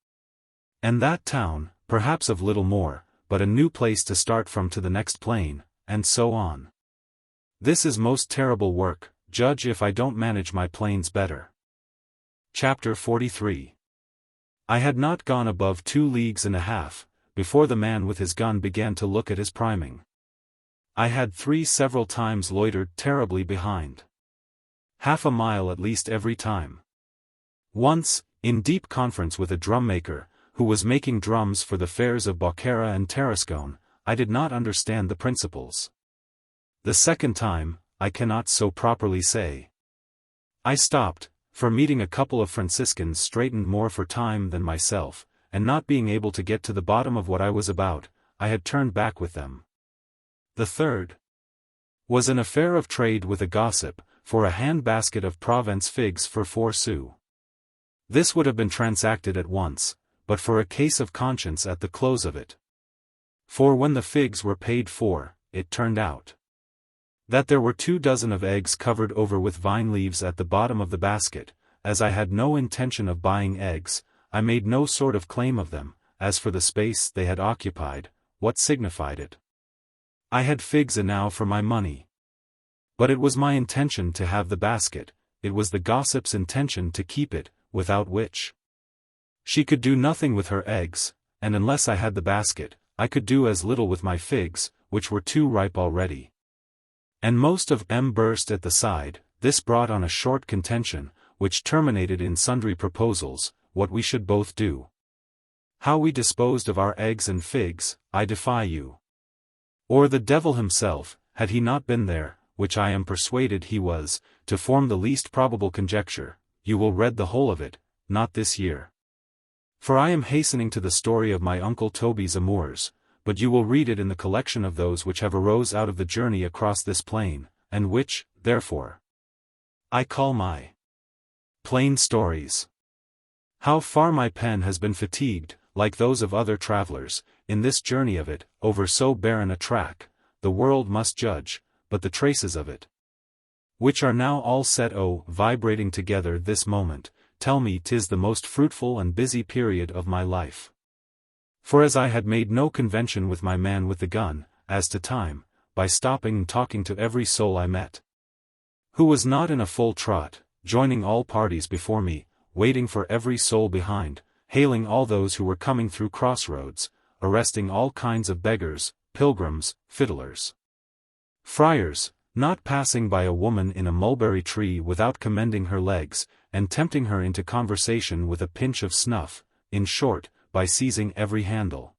and that town, perhaps of little more, but a new place to start from to the next plain, and so on. This is most terrible work. Judge if I don't manage my plains better. Chapter 43. I had not gone above 2 leagues and a half, before the man with his gun began to look at his priming. I had several times loitered terribly behind. Half a mile at least every time. Once, in deep conference with a drum maker, who was making drums for the fairs of Bokhara and Tarascone, I did not understand the principles. The second time, I cannot so properly say. I stopped, for meeting a couple of Franciscans straitened more for time than myself, and not being able to get to the bottom of what I was about, I had turned back with them. The third was an affair of trade with a gossip, for a hand-basket of Provence figs for 4 sous. This would have been transacted at once, but for a case of conscience at the close of it. For when the figs were paid for, it turned out that there were 24 of eggs covered over with vine leaves at the bottom of the basket. As I had no intention of buying eggs, I made no sort of claim of them. As for the space they had occupied, what signified it? I had figs enow for my money. But it was my intention to have the basket, it was the gossip's intention to keep it, without which she could do nothing with her eggs, and unless I had the basket, I could do as little with my figs, which were too ripe already. And most of them burst at the side. This brought on a short contention, which terminated in sundry proposals, what we should both do. How we disposed of our eggs and figs, I defy you. Or the devil himself, had he not been there, which I am persuaded he was, to form the least probable conjecture, you will read the whole of it, not this year. For I am hastening to the story of my Uncle Toby's amours, but you will read it in the collection of those which have arose out of the journey across this plain, and which, therefore, I call my plain stories. How far my pen has been fatigued, like those of other travelers, in this journey of it, over so barren a track, the world must judge, but the traces of it, which are now all set vibrating together this moment, tell me 'tis the most fruitful and busy period of my life. For as I had made no convention with my man with the gun, as to time, by stopping and talking to every soul I met, who was not in a full trot, joining all parties before me, waiting for every soul behind, hailing all those who were coming through crossroads, arresting all kinds of beggars, pilgrims, fiddlers, friars, not passing by a woman in a mulberry tree without commending her legs, and tempting her into conversation with a pinch of snuff, in short, by seizing every handle,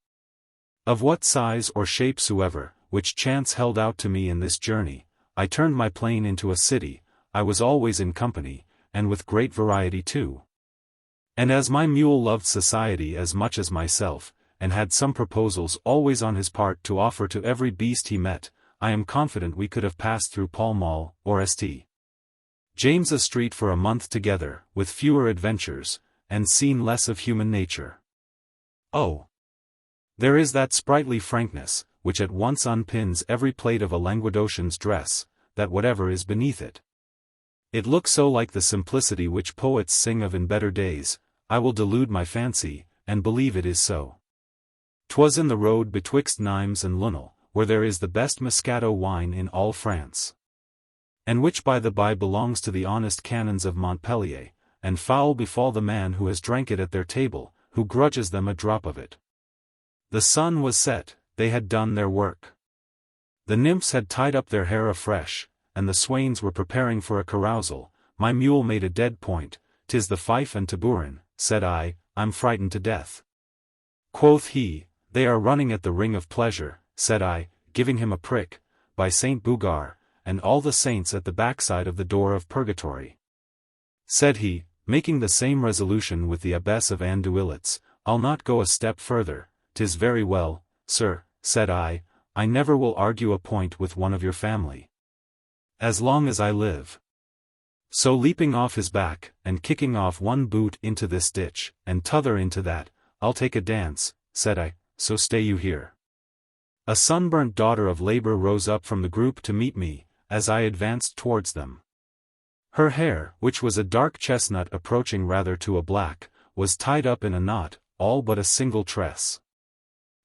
of what size or shape soever, which chance held out to me in this journey. I turned my plain into a city. I was always in company, and with great variety too. And as my mule loved society as much as myself, and had some proposals always on his part to offer to every beast he met, I am confident we could have passed through Pall Mall, or St. James's Street for a month together, with fewer adventures, and seen less of human nature. Oh! There is that sprightly frankness, which at once unpins every plait of a Languedocian's dress, that whatever is beneath it, it looks so like the simplicity which poets sing of in better days. I will delude my fancy, and believe it is so. 'Twas in the road betwixt Nimes and Lunel, where there is the best Moscato wine in all France, and which by the by belongs to the honest canons of Montpellier, and foul befall the man who has drank it at their table, who grudges them a drop of it. The sun was set, they had done their work. The nymphs had tied up their hair afresh, and the swains were preparing for a carousal. My mule made a dead point. 'Tis the fife and tabourin, said I, I'm frightened to death. Quoth he, they are running at the ring of pleasure, said I, giving him a prick, by Saint Bougar, and all the saints at the backside of the door of purgatory. Said he, making the same resolution with the abbess of Andouillets, I'll not go a step further. 'Tis very well, sir, said I never will argue a point with one of your family, as long as I live. So leaping off his back, and kicking off one boot into this ditch, and t'other into that, I'll take a dance, said I, so stay you here. A sunburnt daughter of labor rose up from the group to meet me, as I advanced towards them. Her hair, which was a dark chestnut approaching rather to a black, was tied up in a knot, all but a single tress.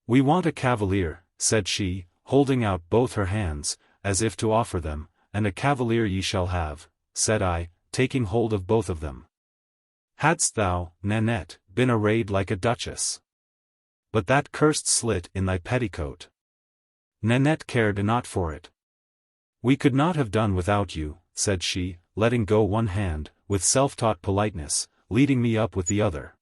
We want a cavalier, said she, holding out both her hands, as if to offer them, and a cavalier ye shall have, said I, taking hold of both of them. Hadst thou, Nanette, been arrayed like a duchess. But that cursed slit in thy petticoat. Nanette cared not for it. We could not have done without you, said she, letting go one hand, with self-taught politeness, leading me up with the other.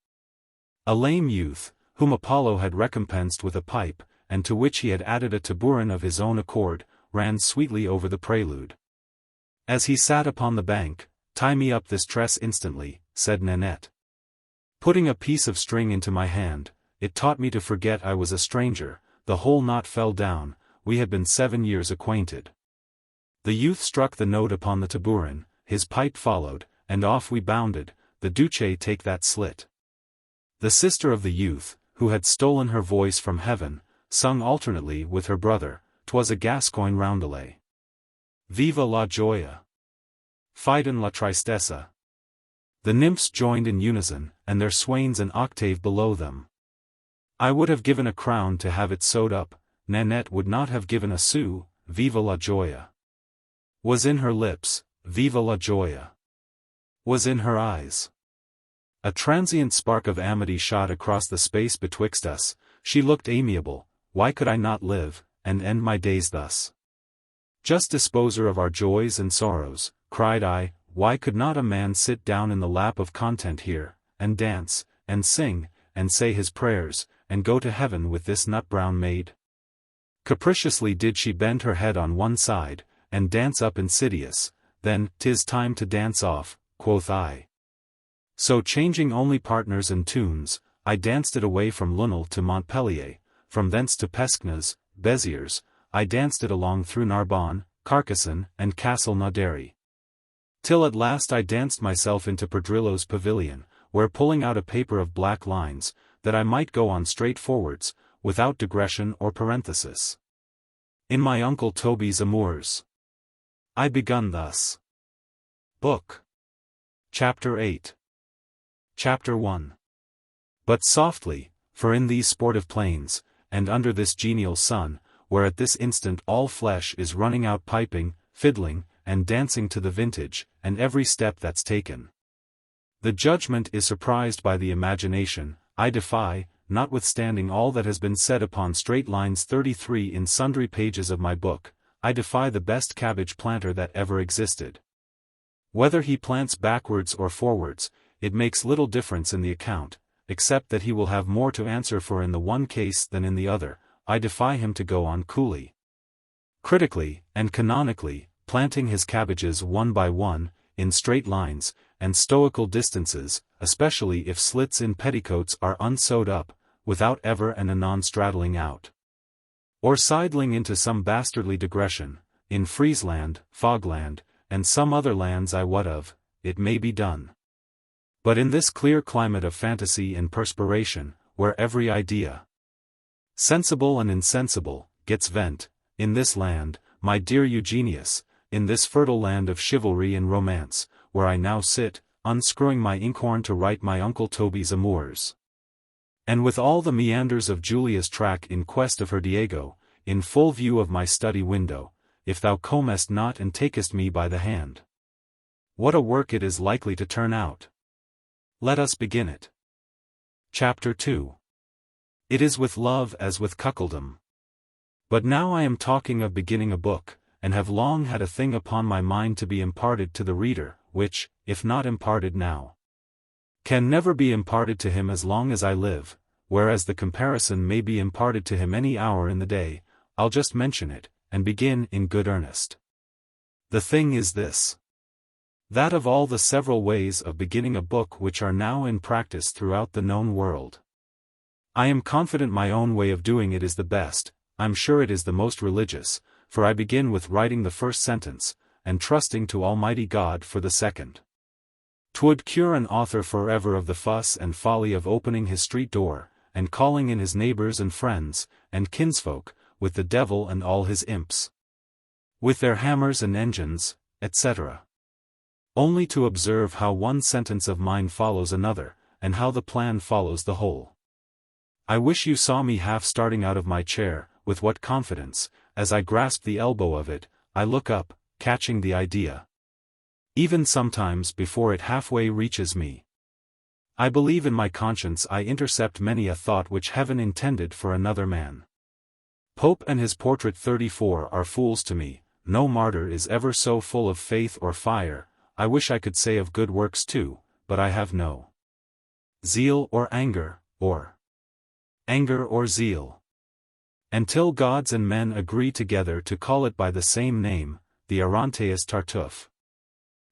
A lame youth, whom Apollo had recompensed with a pipe, and to which he had added a tabourin of his own accord, ran sweetly over the prelude. As he sat upon the bank, tie me up this tress instantly, said Nanette. Putting a piece of string into my hand, it taught me to forget I was a stranger, the whole knot fell down, we had been 7 years acquainted. The youth struck the note upon the tabourin, his pipe followed, and off we bounded, the Duce take that slit. The sister of the youth, who had stolen her voice from heaven, sung alternately with her brother, 'twas a Gascoigne roundelay. Viva la joya! Fiden la tristessa! The nymphs joined in unison, and their swains an octave below them. I would have given a crown to have it sewed up, Nanette would not have given a sou, viva la joya. Was in her lips, viva la joya. Was in her eyes. A transient spark of amity shot across the space betwixt us, she looked amiable, why could I not live, and end my days thus? Just disposer of our joys and sorrows, cried I, why could not a man sit down in the lap of content here, and dance, and sing, and say his prayers, and go to heaven with this nut-brown maid? Capriciously did she bend her head on one side, and dance up insidious, then, 'tis time to dance off, quoth I. So changing only partners and tunes, I danced it away from Lunel to Montpellier, from thence to Pesquennes, Béziers, I danced it along through Narbonne, Carcassonne, and Castle Naudary. Till at last I danced myself into Pedrillo's pavilion, where pulling out a paper of black lines, that I might go on straight forwards, without digression or parenthesis. In my uncle Toby's amours. I begun thus. Book. Chapter 8. Chapter 1. But softly, for in these sportive plains, and under this genial sun, where at this instant all flesh is running out piping, fiddling, and dancing to the vintage, and every step that's taken. The judgment is surprised by the imagination, I defy, notwithstanding all that has been said upon straight lines 33 in sundry pages of my book, I defy the best cabbage planter that ever existed. Whether he plants backwards or forwards, it makes little difference in the account, except that he will have more to answer for in the one case than in the other. I defy him to go on coolly, critically, and canonically, planting his cabbages one by one, in straight lines, and stoical distances, especially if slits in petticoats are unsewed up, without ever and anon straddling out, or sidling into some bastardly digression. In Friesland, Fogland, and some other lands I wot of, it may be done. But in this clear climate of fantasy and perspiration, where every idea, sensible and insensible, gets vent, in this land, my dear Eugenius, in this fertile land of chivalry and romance, where I now sit, unscrewing my inkhorn to write my uncle Toby's amours. And with all the meanders of Julia's track in quest of her Diego, in full view of my study window, if thou comest not and takest me by the hand. What a work it is likely to turn out! Let us begin it. Chapter 2. It is with love as with cuckoldom. But now I am talking of beginning a book, and have long had a thing upon my mind to be imparted to the reader, which, if not imparted now, can never be imparted to him as long as I live, whereas the comparison may be imparted to him any hour in the day. I'll just mention it, and begin in good earnest. The thing is this. That of all the several ways of beginning a book which are now in practice throughout the known world, I am confident my own way of doing it is the best. I'm sure it is the most religious, for I begin with writing the first sentence, and trusting to Almighty God for the second. 'Twould cure an author forever of the fuss and folly of opening his street door, and calling in his neighbors and friends, and kinsfolk, with the devil and all his imps, with their hammers and engines, etc. Only to observe how one sentence of mine follows another, and how the plan follows the whole. I wish you saw me half starting out of my chair, with what confidence, as I grasp the elbow of it, I look up, catching the idea, even sometimes before it halfway reaches me. I believe in my conscience I intercept many a thought which heaven intended for another man. Pope and his portrait 34 are fools to me, no martyr is ever so full of faith or fire. I wish I could say of good works too, but I have no zeal or anger, or anger or zeal. Until gods and men agree together to call it by the same name, the Oronteus Tartuffe.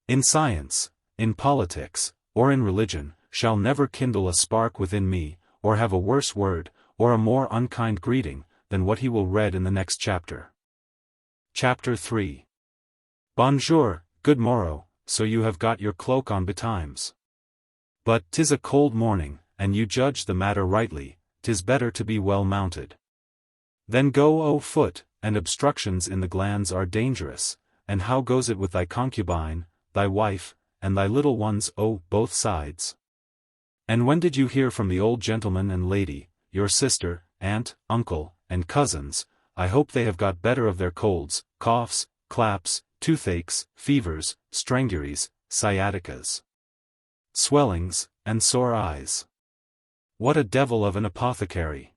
In science, in politics, or in religion, shall never kindle a spark within me, or have a worse word, or a more unkind greeting, than what he will read in the next chapter. Chapter 3. Bonjour, good morrow, so you have got your cloak on betimes. But 'tis a cold morning, and you judge the matter rightly, 'tis better to be well mounted. Then go o foot, and obstructions in the glands are dangerous, and how goes it with thy concubine, thy wife, and thy little ones o both sides? And when did you hear from the old gentleman and lady, your sister, aunt, uncle, and cousins? I hope they have got better of their colds, coughs, claps, toothaches, fevers, stranguries, sciaticas, swellings, and sore eyes. What a devil of an apothecary!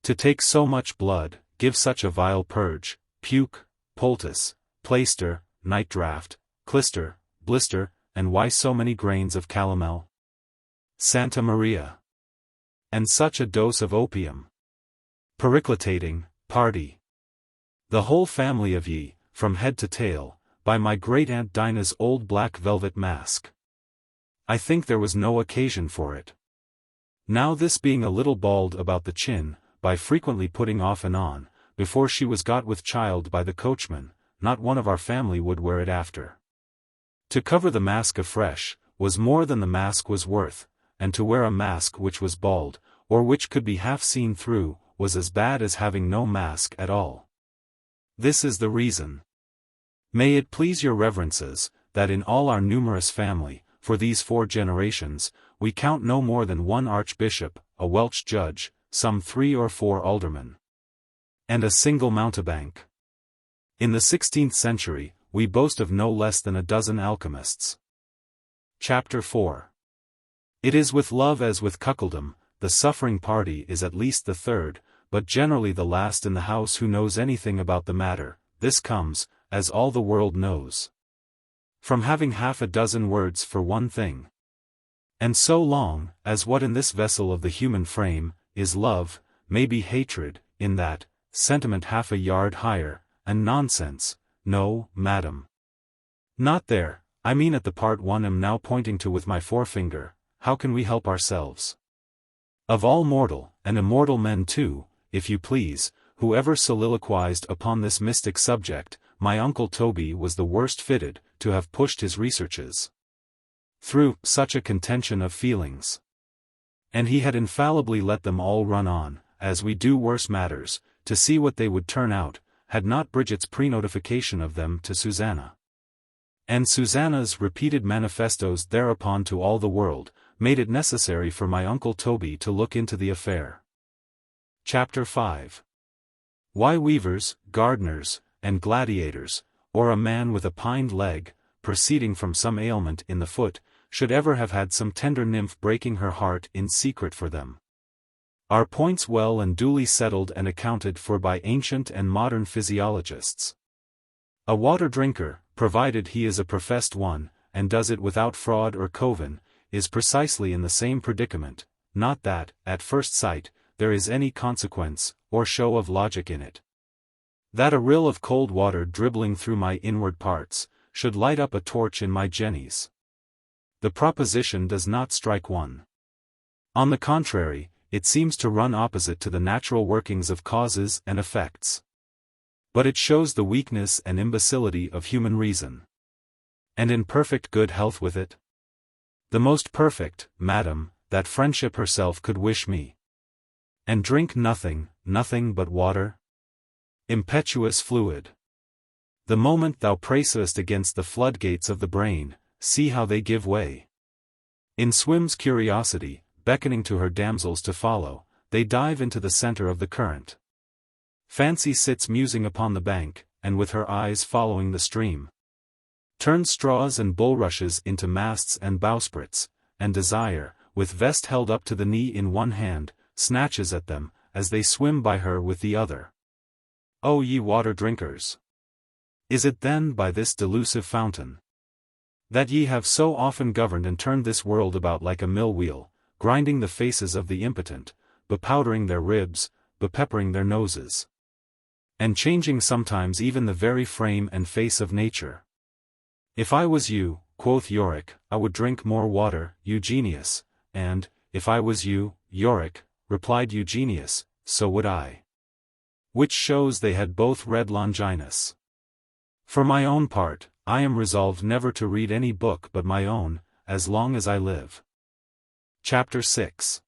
To take so much blood, give such a vile purge, puke, poultice, plaister, night draught, clister, blister, and why so many grains of calomel? Santa Maria! And such a dose of opium! Periclitating, party! The whole family of ye, from head to tail, by my great-aunt Dinah's old black velvet mask. I think there was no occasion for it. Now this being a little bald about the chin, by frequently putting off and on, before she was got with child by the coachman, not one of our family would wear it after. To cover the mask afresh, was more than the mask was worth, and to wear a mask which was bald, or which could be half seen through, was as bad as having no mask at all. This is the reason. May it please your reverences, that in all our numerous family, for these 4 generations, we count no more than 1 archbishop, a Welsh judge, some 3 or 4 aldermen, and a single mountebank. In the 16th century, we boast of no less than a dozen alchemists. Chapter 4. It is with love as with cuckoldom, the suffering party is at least the third, but generally the last in the house who knows anything about the matter. This comes, as all the world knows, from having half a dozen words for one thing. And so long, as what in this vessel of the human frame, is love, may be hatred, in that, sentiment half a yard higher, and nonsense, no, madam. Not there, I mean at the part one am now pointing to with my forefinger. How can we help ourselves? Of all mortal, and immortal men too, if you please, who ever soliloquized upon this mystic subject, my uncle Toby was the worst fitted, to have pushed his researches through such a contention of feelings. And he had infallibly let them all run on, as we do worse matters, to see what they would turn out, had not Bridget's pre-notification of them to Susanna, and Susanna's repeated manifestos thereupon to all the world, made it necessary for my uncle Toby to look into the affair. Chapter 5. Why weavers, gardeners, and gladiators, or a man with a pined leg, proceeding from some ailment in the foot, should ever have had some tender nymph breaking her heart in secret for them, are points well and duly settled and accounted for by ancient and modern physiologists. A water drinker, provided he is a professed one, and does it without fraud or coven, is precisely in the same predicament, not that, at first sight, there is any consequence, or show of logic in it. That a rill of cold water dribbling through my inward parts, should light up a torch in my jennies. The proposition does not strike one. On the contrary, it seems to run opposite to the natural workings of causes and effects. But it shows the weakness and imbecility of human reason. And in perfect good health with it? The most perfect, madam, that friendship herself could wish me. And drink nothing, nothing but water? Impetuous fluid. The moment thou pressest against the floodgates of the brain, see how they give way. In swims curiosity, beckoning to her damsels to follow, they dive into the center of the current. Fancy sits musing upon the bank, and with her eyes following the stream, turns straws and bulrushes into masts and bowsprits, and desire, with vest held up to the knee in one hand, snatches at them, as they swim by her with the other. O ye water drinkers! Is it then by this delusive fountain that ye have so often governed and turned this world about like a mill wheel, grinding the faces of the impotent, bepowdering their ribs, bepeppering their noses, and changing sometimes even the very frame and face of nature? If I was you, quoth Yorick, I would drink more water, Eugenius, and, if I was you, Yorick, replied Eugenius, so would I. Which shows they had both read Longinus. For my own part, I am resolved never to read any book but my own, as long as I live. Chapter 6.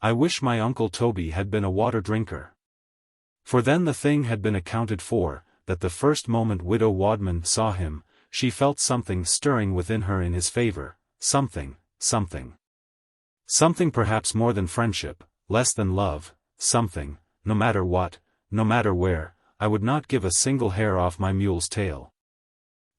I wish my uncle Toby had been a water drinker. For then the thing had been accounted for, that the first moment Widow Wadman saw him, she felt something stirring within her in his favor, something perhaps more than friendship, less than love, something, no matter what, no matter where, I would not give a single hair off my mule's tail,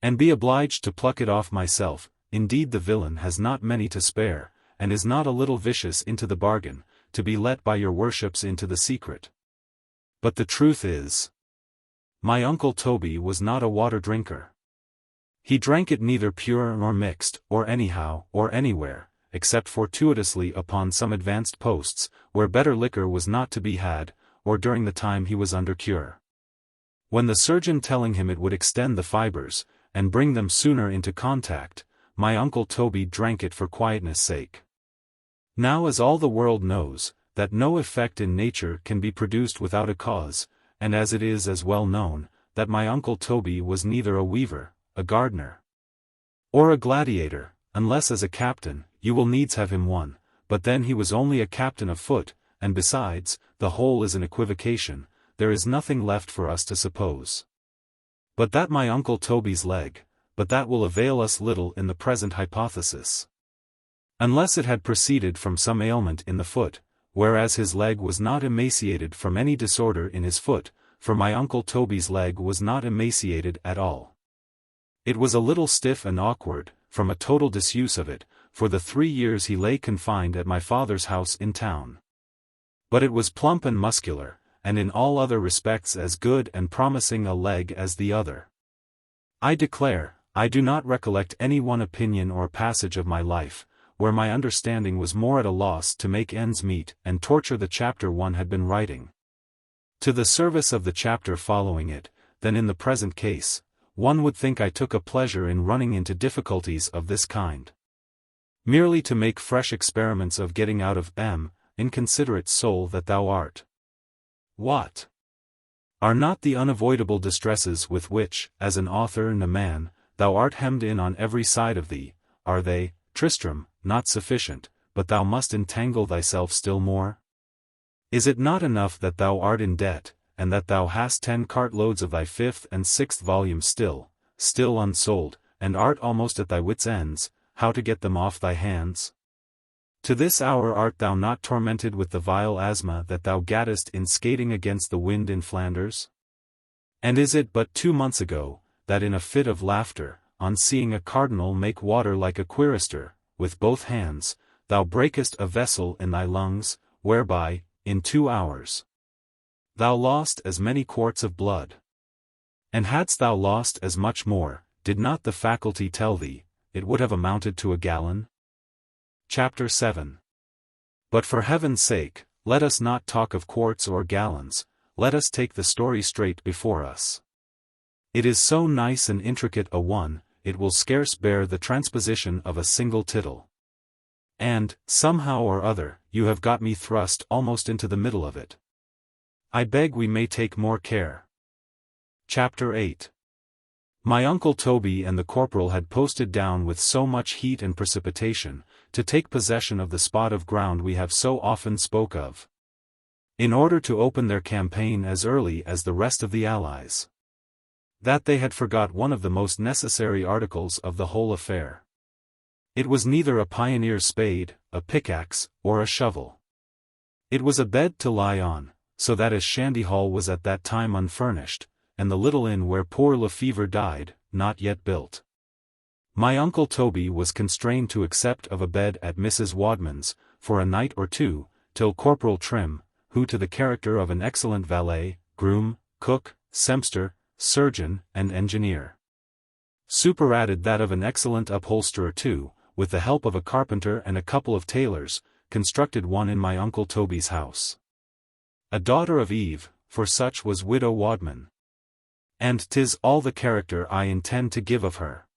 and be obliged to pluck it off myself. Indeed the villain has not many to spare, and is not a little vicious into the bargain, to be let by your worships into the secret. But the truth is, my uncle Toby was not a water drinker. He drank it neither pure nor mixed, or anyhow, or anywhere, except fortuitously upon some advanced posts, where better liquor was not to be had, or during the time he was under cure, when the surgeon telling him it would extend the fibers, and bring them sooner into contact, my uncle Toby drank it for quietness' sake. Now as all the world knows, that no effect in nature can be produced without a cause, and as it is as well known, that my uncle Toby was neither a weaver, a gardener, or a gladiator, unless as a captain, you will needs have him one, but then he was only a captain of foot, and besides, the whole is an equivocation, there is nothing left for us to suppose but that my uncle Toby's leg, but that will avail us little in the present hypothesis, unless it had proceeded from some ailment in the foot, whereas his leg was not emaciated from any disorder in his foot, for my uncle Toby's leg was not emaciated at all. It was a little stiff and awkward, from a total disuse of it, for the 3 years he lay confined at my father's house in town. But it was plump and muscular, and in all other respects as good and promising a leg as the other. I declare, I do not recollect any one opinion or passage of my life, where my understanding was more at a loss to make ends meet and torture the chapter one had been writing, to the service of the chapter following it, than in the present case. One would think I took a pleasure in running into difficulties of this kind, merely to make fresh experiments of getting out of inconsiderate soul that thou art. What are not the unavoidable distresses with which, as an author and a man, thou art hemmed in on every side of thee? Are they, Tristram, not sufficient, but thou must entangle thyself still more? Is it not enough that thou art in debt, and that thou hast 10 cartloads of thy 5th and 6th volumes still unsold, and art almost at thy wits' ends, how to get them off thy hands? To this hour art thou not tormented with the vile asthma that thou gattest in skating against the wind in Flanders? And is it but 2 months ago, that in a fit of laughter, on seeing a cardinal make water like a quirister, with both hands, thou breakest a vessel in thy lungs, whereby, in 2 hours, thou lost as many quarts of blood? And hadst thou lost as much more, did not the faculty tell thee, it would have amounted to a gallon? Chapter 7. But for heaven's sake, let us not talk of quarts or gallons, let us take the story straight before us. It is so nice and intricate a one, it will scarce bear the transposition of a single tittle. And, somehow or other, you have got me thrust almost into the middle of it. I beg we may take more care. Chapter 8. My uncle Toby and the corporal had posted down with so much heat and precipitation, to take possession of the spot of ground we have so often spoke of, in order to open their campaign as early as the rest of the allies, that they had forgot one of the most necessary articles of the whole affair. It was neither a pioneer's spade, a pickaxe, or a shovel. It was a bed to lie on, so that as Shandy Hall was at that time unfurnished, and the little inn where poor Lefevre died, not yet built, My uncle Toby was constrained to accept of a bed at Mrs. Wadman's, for a night or two, till Corporal Trim, who to the character of an excellent valet, groom, cook, sempster, surgeon, and engineer, superadded that of an excellent upholsterer too, with the help of a carpenter and a couple of tailors, constructed one in my uncle Toby's house. A daughter of Eve, for such was widow Wadman. And 'tis all the character I intend to give of her.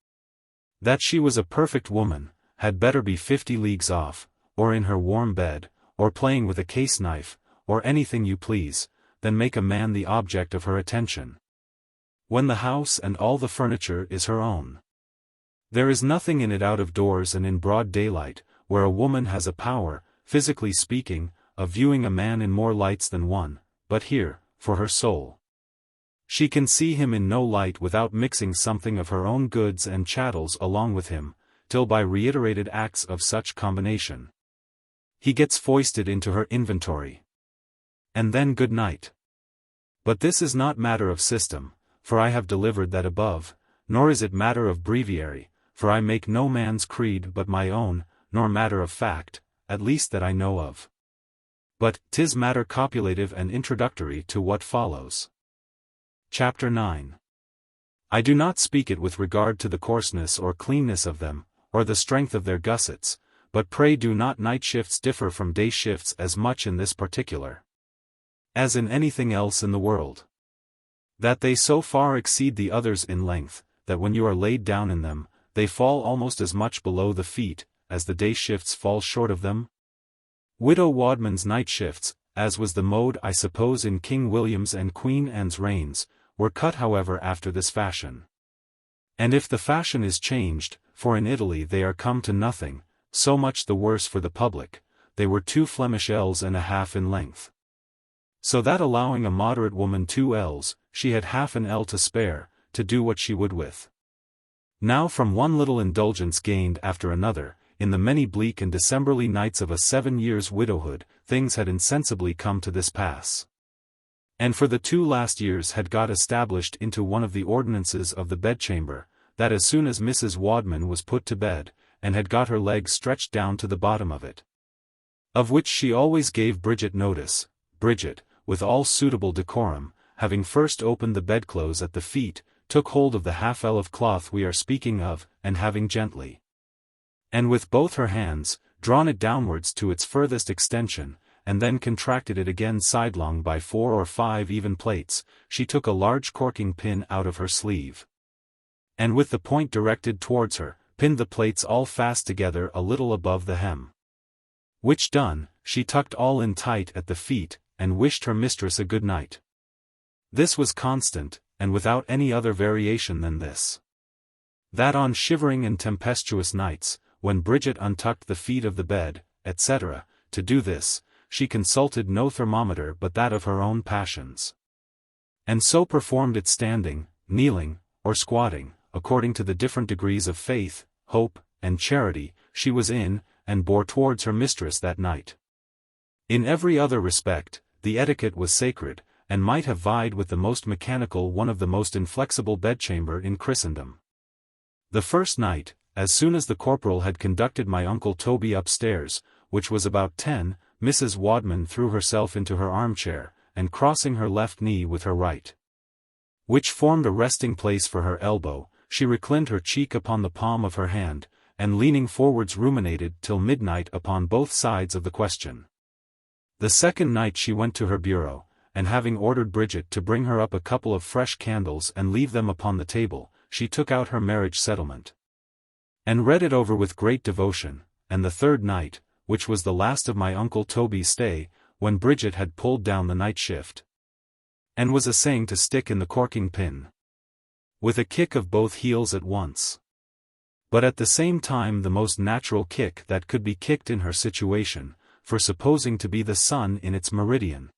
That she was a perfect woman, had better be 50 leagues off, or in her warm bed, or playing with a case knife, or anything you please, than make a man the object of her attention, when the house and all the furniture is her own. There is nothing in it out of doors and in broad daylight, where a woman has a power, physically speaking, of viewing a man in more lights than one, but here, for her soul, she can see him in no light without mixing something of her own goods and chattels along with him, till by reiterated acts of such combination, he gets foisted into her inventory. And then good night. But this is not matter of system, for I have delivered that above, nor is it matter of breviary, for I make no man's creed but my own, nor matter of fact, at least that I know of. But 'tis matter copulative and introductory to what follows. Chapter 9. I do not speak it with regard to the coarseness or cleanness of them, or the strength of their gussets, but pray do not night shifts differ from day shifts as much in this particular, as in anything else in the world, that they so far exceed the others in length, that when you are laid down in them, they fall almost as much below the feet, as the day shifts fall short of them? Widow Wadman's night shifts, as was the mode I suppose in King William's and Queen Anne's reigns, were cut however after this fashion. And if the fashion is changed, for in Italy they are come to nothing, so much the worse for the public, they were 2 Flemish ells and a half in length. So that allowing a moderate woman 2 ells, she had half an ell to spare, to do what she would with. Now from one little indulgence gained after another, in the many bleak and Decemberly nights of a 7 years' widowhood, things had insensibly come to this pass. And for the 2 last years had got established into one of the ordinances of the bedchamber, that as soon as Mrs. Wadman was put to bed, and had got her legs stretched down to the bottom of it, of which she always gave Bridget notice, Bridget, with all suitable decorum, having first opened the bedclothes at the feet, took hold of the half ell of cloth we are speaking of, and having gently, and with both her hands, drawn it downwards to its furthest extension, and then contracted it again sidelong by 4 or 5 even plates, she took a large corking pin out of her sleeve, and with the point directed towards her, pinned the plates all fast together a little above the hem. Which done, she tucked all in tight at the feet, and wished her mistress a good night. This was constant, and without any other variation than this, that on shivering and tempestuous nights, when Bridget untucked the feet of the bed, etc., to do this, she consulted no thermometer but that of her own passions, and so performed it standing, kneeling, or squatting, according to the different degrees of faith, hope, and charity she was in, and bore towards her mistress that night. In every other respect, the etiquette was sacred, and might have vied with the most mechanical one of the most inflexible bedchamber in Christendom. The first night, as soon as the corporal had conducted my uncle Toby upstairs, which was about 10, Mrs. Wadman threw herself into her armchair, and crossing her left knee with her right, which formed a resting place for her elbow, she reclined her cheek upon the palm of her hand, and leaning forwards ruminated till midnight upon both sides of the question. The second night she went to her bureau, and having ordered Bridget to bring her up a couple of fresh candles and leave them upon the table, she took out her marriage settlement, and read it over with great devotion. And the third night, which was the last of my uncle Toby's stay, when Bridget had pulled down the night shift, and was essaying to stick in the corking pin, with a kick of both heels at once, but at the same time the most natural kick that could be kicked in her situation, for supposing to be the sun in its meridian,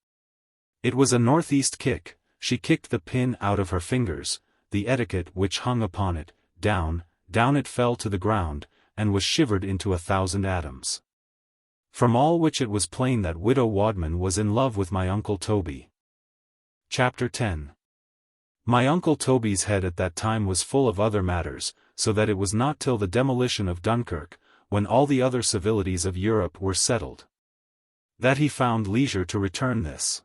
it was a northeast kick. She kicked the pin out of her fingers, the etiquette which hung upon it, down it fell to the ground, and was shivered into 1,000 atoms. From all which it was plain that widow Wadman was in love with my uncle Toby. Chapter 10. My uncle Toby's head at that time was full of other matters, so that it was not till the demolition of Dunkirk, when all the other civilities of Europe were settled, that he found leisure to return this.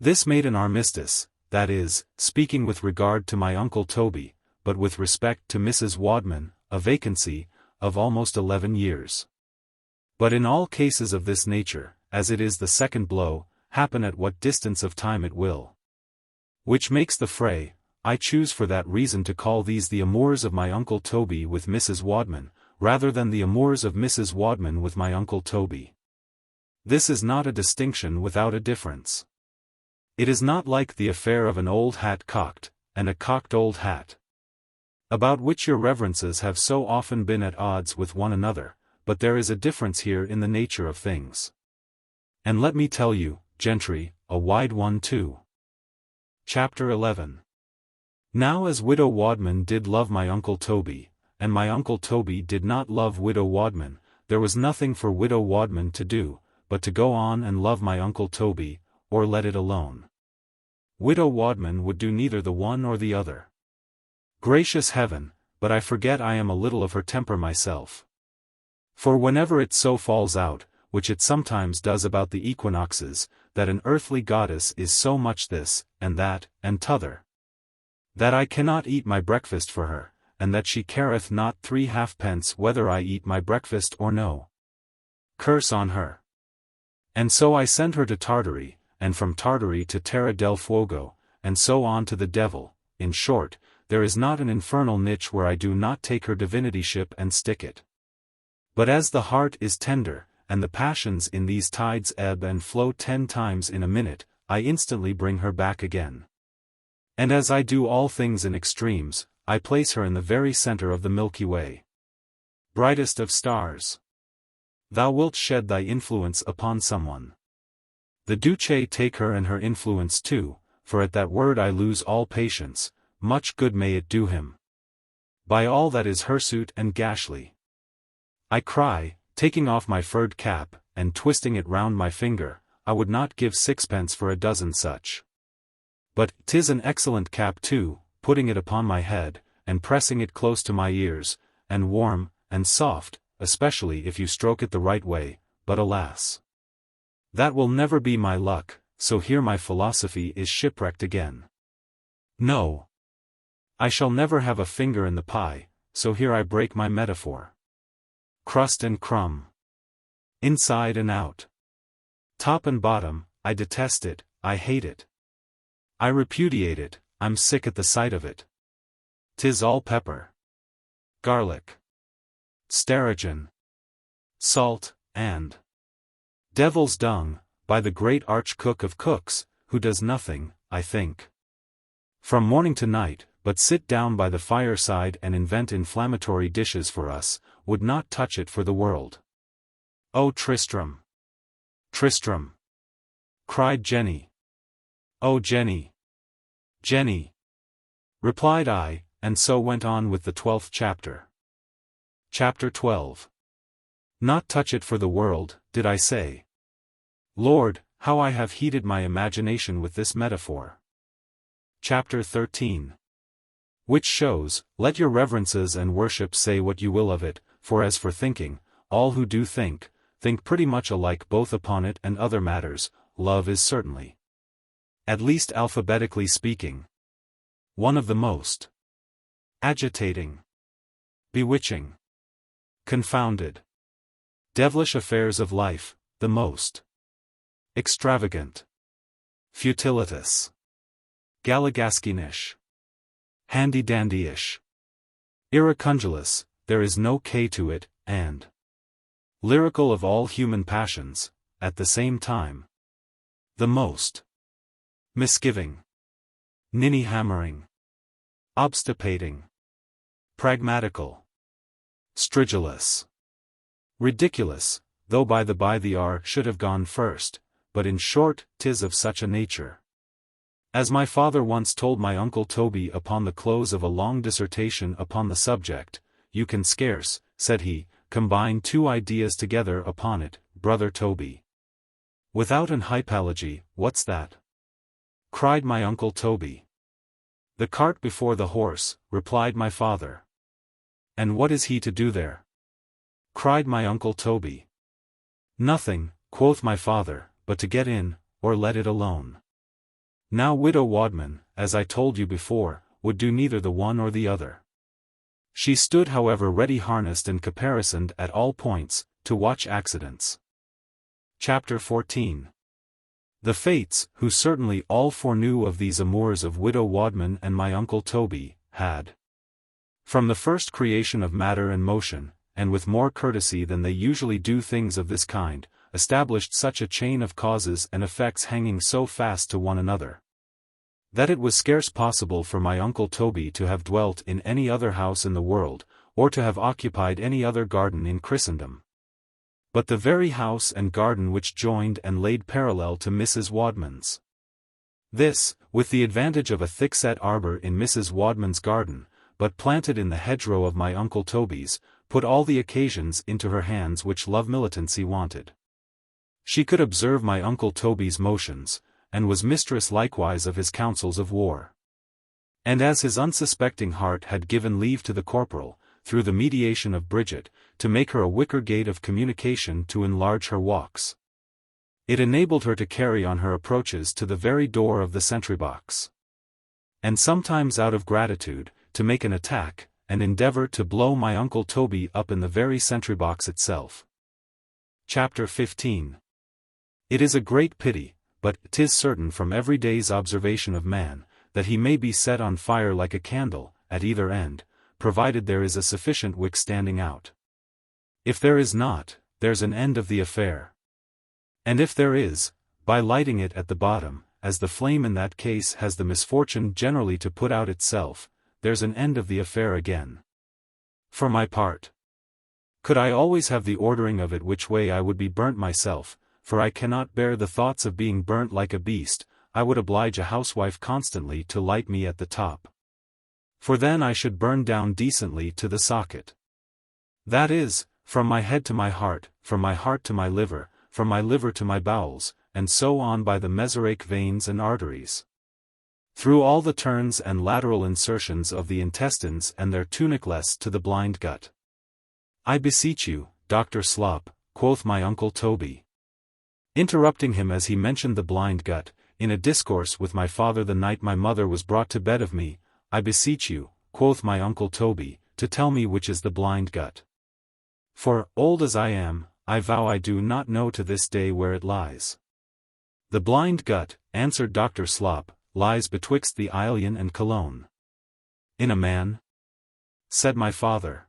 This made an armistice, that is, speaking with regard to my uncle Toby, but with respect to Mrs. Wadman, a vacancy of almost 11 years. But in all cases of this nature, as it is the second blow, happen at what distance of time it will, which makes the fray, I choose for that reason to call these the amours of my uncle Toby with Mrs. Wadman, rather than the amours of Mrs. Wadman with my uncle Toby. This is not a distinction without a difference. It is not like the affair of an old hat cocked, and a cocked old hat, about which your reverences have so often been at odds with one another, but there is a difference here in the nature of things. And let me tell you, gentry, a wide one too. Chapter 11. Now as Widow Wadman did love my uncle Toby, and my uncle Toby did not love Widow Wadman, there was nothing for Widow Wadman to do, but to go on and love my uncle Toby, or let it alone. Widow Wadman would do neither the one or the other. Gracious heaven, but I forget I am a little of her temper myself. For whenever it so falls out, which it sometimes does about the equinoxes, that an earthly goddess is so much this, and that, and t'other, that I cannot eat my breakfast for her, and that she careth not 3 halfpence whether I eat my breakfast or no. Curse on her. And so I send her to Tartary, and from Tartary to Terra del Fuogo, and so on to the devil. In short, there is not an infernal niche where I do not take her divinityship and stick it. But as the heart is tender, and the passions in these tides ebb and flow 10 times in a minute, I instantly bring her back again. And as I do all things in extremes, I place her in the very center of the Milky Way. Brightest of stars, thou wilt shed thy influence upon someone. The Duce take her and her influence too, for at that word I lose all patience. Much good may it do him. By all that is hirsute and gashly, I cry, taking off my furred cap, and twisting it round my finger, I would not give 6pence for a dozen such. But 'tis an excellent cap too, putting it upon my head, and pressing it close to my ears, and warm, and soft, especially if you stroke it the right way, but alas, that will never be my luck, so here my philosophy is shipwrecked again. No, I shall never have a finger in the pie, so here I break my metaphor. Crust and crumb, inside and out, top and bottom, I detest it, I hate it, I repudiate it, I'm sick at the sight of it. 'Tis all pepper, garlic, staragon, salt, and devil's dung, by the great arch-cook of cooks, who does nothing, I think, from morning to night, but sit down by the fireside and invent inflammatory dishes for us, would not touch it for the world. Oh Tristram! Tristram! Cried Jenny. Oh Jenny! Jenny! Replied I, and so went on with the 12th chapter. Chapter 12. Not touch it for the world, did I say? Lord, how I have heated my imagination with this metaphor. Chapter 13. Which shows, let your reverences and worship say what you will of it, for as for thinking, all who do think pretty much alike both upon it and other matters. Love is certainly, at least alphabetically speaking, one of the most agitating, bewitching, confounded, devilish affairs of life, the most extravagant, futilitous, galligaskinish, handy-dandy-ish, irrecondulous, there is no K to it, and lyrical of all human passions, at the same time, the most misgiving, ninny-hammering, obstipating, pragmatical, stridulous, ridiculous, though by the by the R should have gone first, but in short, 'tis of such a nature. As my father once told my uncle Toby upon the close of a long dissertation upon the subject, you can scarce, said he, combine 2 ideas together upon it, brother Toby. Without an hypology, what's that? Cried my uncle Toby. The cart before the horse, replied my father. "And what is he to do there?" cried my uncle Toby. "Nothing," quoth my father, "but to get in, or let it alone." Now widow Wadman, as I told you before, would do neither the one or the other. She stood however ready harnessed and caparisoned at all points, to watch accidents. Chapter 14. The Fates, who certainly all foreknew of these amours of widow Wadman and my uncle Toby, had, from the first creation of matter and motion, and with more courtesy than they usually do things of this kind, established such a chain of causes and effects hanging so fast to one another, that it was scarce possible for my uncle Toby to have dwelt in any other house in the world, or to have occupied any other garden in Christendom. But the very house and garden which joined and laid parallel to Mrs. Wadman's. This, with the advantage of a thick-set arbor in Mrs. Wadman's garden, but planted in the hedgerow of my uncle Toby's, put all the occasions into her hands which love militancy wanted. She could observe my uncle Toby's motions, and was mistress likewise of his councils of war. And as his unsuspecting heart had given leave to the corporal, through the mediation of Bridget, to make her a wicker gate of communication to enlarge her walks, it enabled her to carry on her approaches to the very door of the sentry-box, and sometimes out of gratitude, to make an attack, and endeavor to blow my uncle Toby up in the very sentry-box itself. Chapter 15. It is a great pity, but 'tis certain from every day's observation of man, that he may be set on fire like a candle, at either end, provided there is a sufficient wick standing out. If there is not, there's an end of the affair. And if there is, by lighting it at the bottom, as the flame in that case has the misfortune generally to put out itself, there's an end of the affair again. For my part, could I always have the ordering of it which way I would be burnt myself, for I cannot bear the thoughts of being burnt like a beast, I would oblige a housewife constantly to light me at the top. For then I should burn down decently to the socket. That is, from my head to my heart, from my heart to my liver, from my liver to my bowels, and so on by the mesaraic veins and arteries, through all the turns and lateral insertions of the intestines and their tunicles to the blind gut. I beseech you, Dr. Slop, quoth my uncle Toby, interrupting him as he mentioned the blind gut, in a discourse with my father the night my mother was brought to bed of me, I beseech you, quoth my uncle Toby, to tell me which is the blind gut. For, old as I am, I vow I do not know to this day where it lies. The blind gut, answered Dr. Slop, lies betwixt the ilion and colon. In a man? Said my father.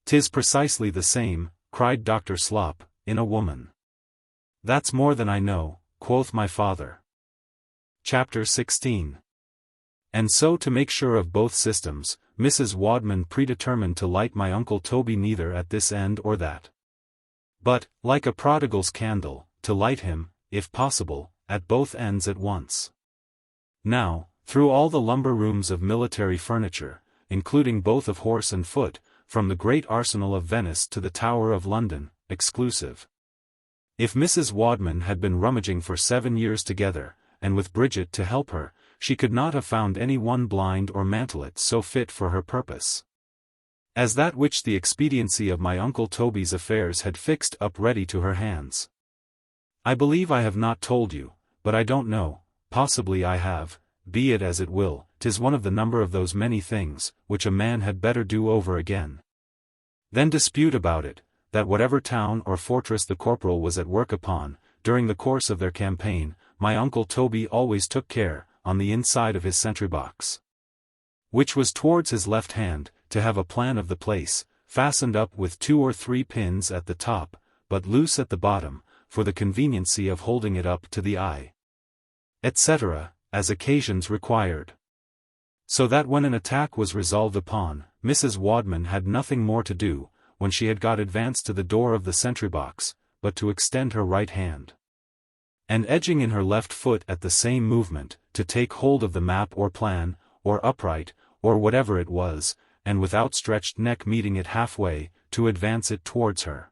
'Tis precisely the same, cried Dr. Slop, in a woman. That's more than I know, quoth my father. Chapter 16. And so to make sure of both systems, Mrs. Wadman predetermined to light my uncle Toby neither at this end or that, but, like a prodigal's candle, to light him, if possible, at both ends at once. Now, through all the lumber rooms of military furniture, including both of horse and foot, from the great arsenal of Venice to the Tower of London, exclusive. If Mrs. Wadman had been rummaging for 7 years together, and with Bridget to help her, she could not have found any one blind or mantelet so fit for her purpose as that which the expediency of my uncle Toby's affairs had fixed up ready to her hands. I believe I have not told you, but I don't know, possibly I have, be it as it will, 'tis one of the number of those many things, which a man had better do over again than dispute about it, that whatever town or fortress the corporal was at work upon, during the course of their campaign, my uncle Toby always took care, on the inside of his sentry-box, which was towards his left hand, to have a plan of the place, fastened up with 2 or 3 pins at the top, but loose at the bottom, for the conveniency of holding it up to the eye, etc., as occasions required. So that when an attack was resolved upon, Mrs. Wadman had nothing more to do, when she had got advanced to the door of the sentry-box, but to extend her right hand, and edging in her left foot at the same movement, to take hold of the map or plan, or upright, or whatever it was, and with outstretched neck meeting it halfway, to advance it towards her.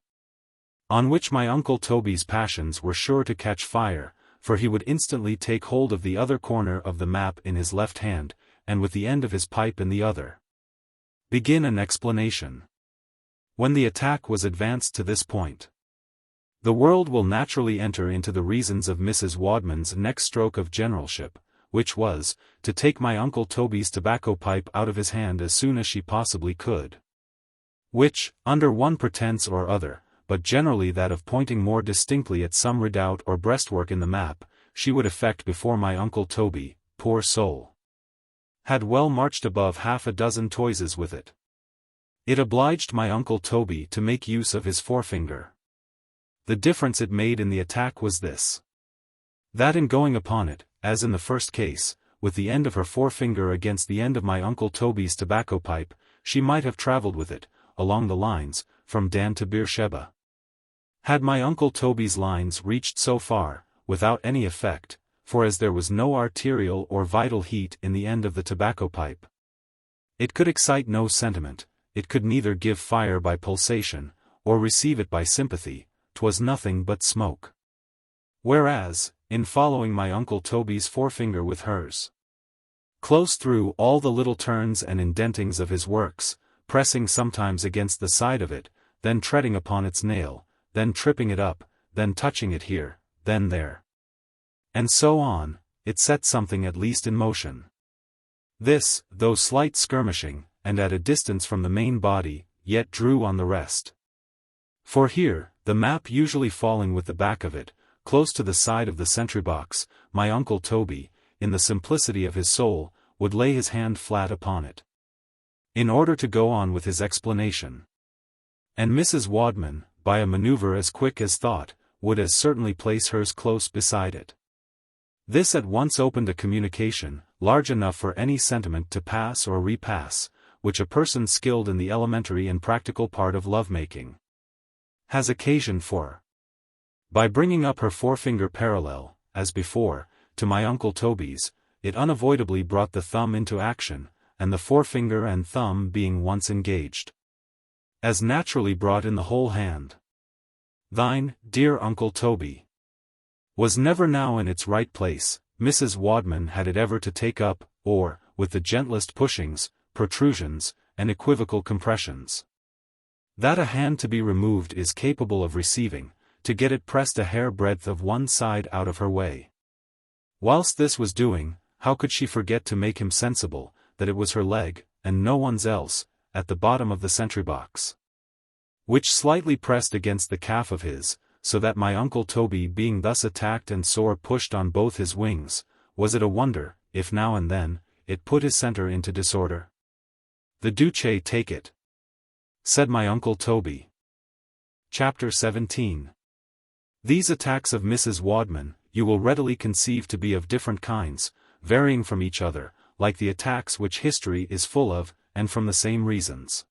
On which my uncle Toby's passions were sure to catch fire, for he would instantly take hold of the other corner of the map in his left hand, and with the end of his pipe in the other, Begin an explanation. When the attack was advanced to this point, the world will naturally enter into the reasons of Mrs. Wadman's next stroke of generalship, which was, to take my Uncle Toby's tobacco pipe out of his hand as soon as she possibly could. Which, under one pretense or other, but generally that of pointing more distinctly at some redoubt or breastwork in the map, she would effect before my Uncle Toby, poor soul, had well marched above half a dozen toises with it. It obliged my Uncle Toby to make use of his forefinger. The difference it made in the attack was this: that in going upon it, as in the first case, with the end of her forefinger against the end of my Uncle Toby's tobacco pipe, she might have travelled with it, along the lines, from Dan to Beersheba. Had my Uncle Toby's lines reached so far, without any effect, for as there was no arterial or vital heat in the end of the tobacco pipe, it could excite no sentiment, it could neither give fire by pulsation, or receive it by sympathy, 'twas nothing but smoke. Whereas, in following my Uncle Toby's forefinger with hers, close through all the little turns and indentings of his works, pressing sometimes against the side of it, then treading upon its nail, then tripping it up, then touching it here, then there, and so on, it set something at least in motion. This, though slight skirmishing, and at a distance from the main body, yet drew on the rest. For here, the map usually falling with the back of it, close to the side of the sentry box, my Uncle Toby, in the simplicity of his soul, would lay his hand flat upon it, in order to go on with his explanation. And Mrs. Wadman, by a maneuver as quick as thought, would as certainly place hers close beside it. This at once opened a communication, large enough for any sentiment to pass or repass, which a person skilled in the elementary and practical part of love-making has occasion for. By bringing up her forefinger parallel, as before, to my Uncle Toby's, it unavoidably brought the thumb into action, and the forefinger and thumb being once engaged, as naturally brought in the whole hand. Thine, dear Uncle Toby, was never now in its right place. Mrs. Wadman had it ever to take up, or, with the gentlest pushings, protrusions, and equivocal compressions, that a hand to be removed is capable of receiving, to get it pressed a hair-breadth of one side out of her way. Whilst this was doing, how could she forget to make him sensible, that it was her leg, and no one's else, at the bottom of the sentry-box, which slightly pressed against the calf of his, so that my Uncle Toby being thus attacked and sore pushed on both his wings, was it a wonder, if now and then, it put his centre into disorder? The Duce take it, said my Uncle Toby. Chapter 17. These attacks of Mrs. Wadman, you will readily conceive to be of different kinds, varying from each other, like the attacks which history is full of, and from the same reasons.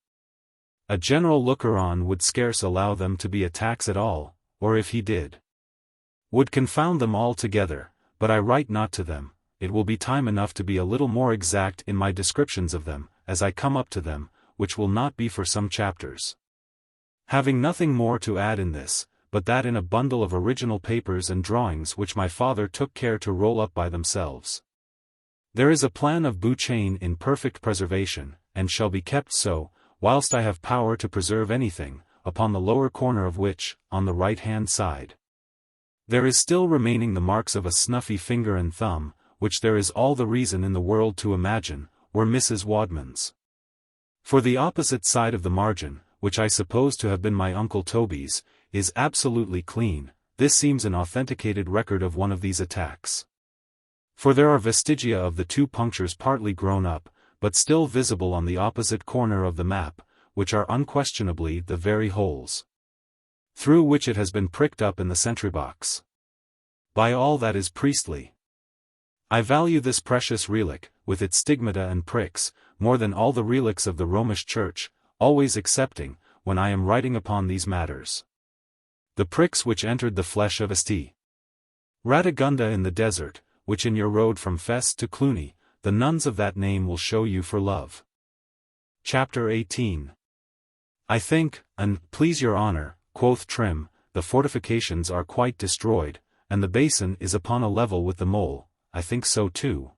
A general looker-on would scarce allow them to be attacks at all, or if he did, would confound them all together, but I write not to them. It will be time enough to be a little more exact in my descriptions of them, as I come up to them, which will not be for some chapters. Having nothing more to add in this, but that in a bundle of original papers and drawings which my father took care to roll up by themselves, there is a plan of bouchain in perfect preservation, and shall be kept so, whilst I have power to preserve anything, upon the lower corner of which, on the right-hand side, there is still remaining the marks of a snuffy finger and thumb, which there is all the reason in the world to imagine, were Mrs. Wadman's. For the opposite side of the margin, which I suppose to have been my Uncle Toby's, is absolutely clean. This seems an authenticated record of one of these attacks. For there are vestigia of the two punctures partly grown up, but still visible on the opposite corner of the map, which are unquestionably the very holes through which it has been pricked up in the sentry-box. By all that is priestly, I value this precious relic, with its stigmata and pricks, more than all the relics of the Romish Church, always excepting, when I am writing upon these matters, the pricks which entered the flesh of St. Radagunda in the desert, which in your road from Fes to Cluny, the nuns of that name will show you for love. Chapter 18. I think, and please your honour, quoth Trim, the fortifications are quite destroyed, and the basin is upon a level with the mole. I think so too,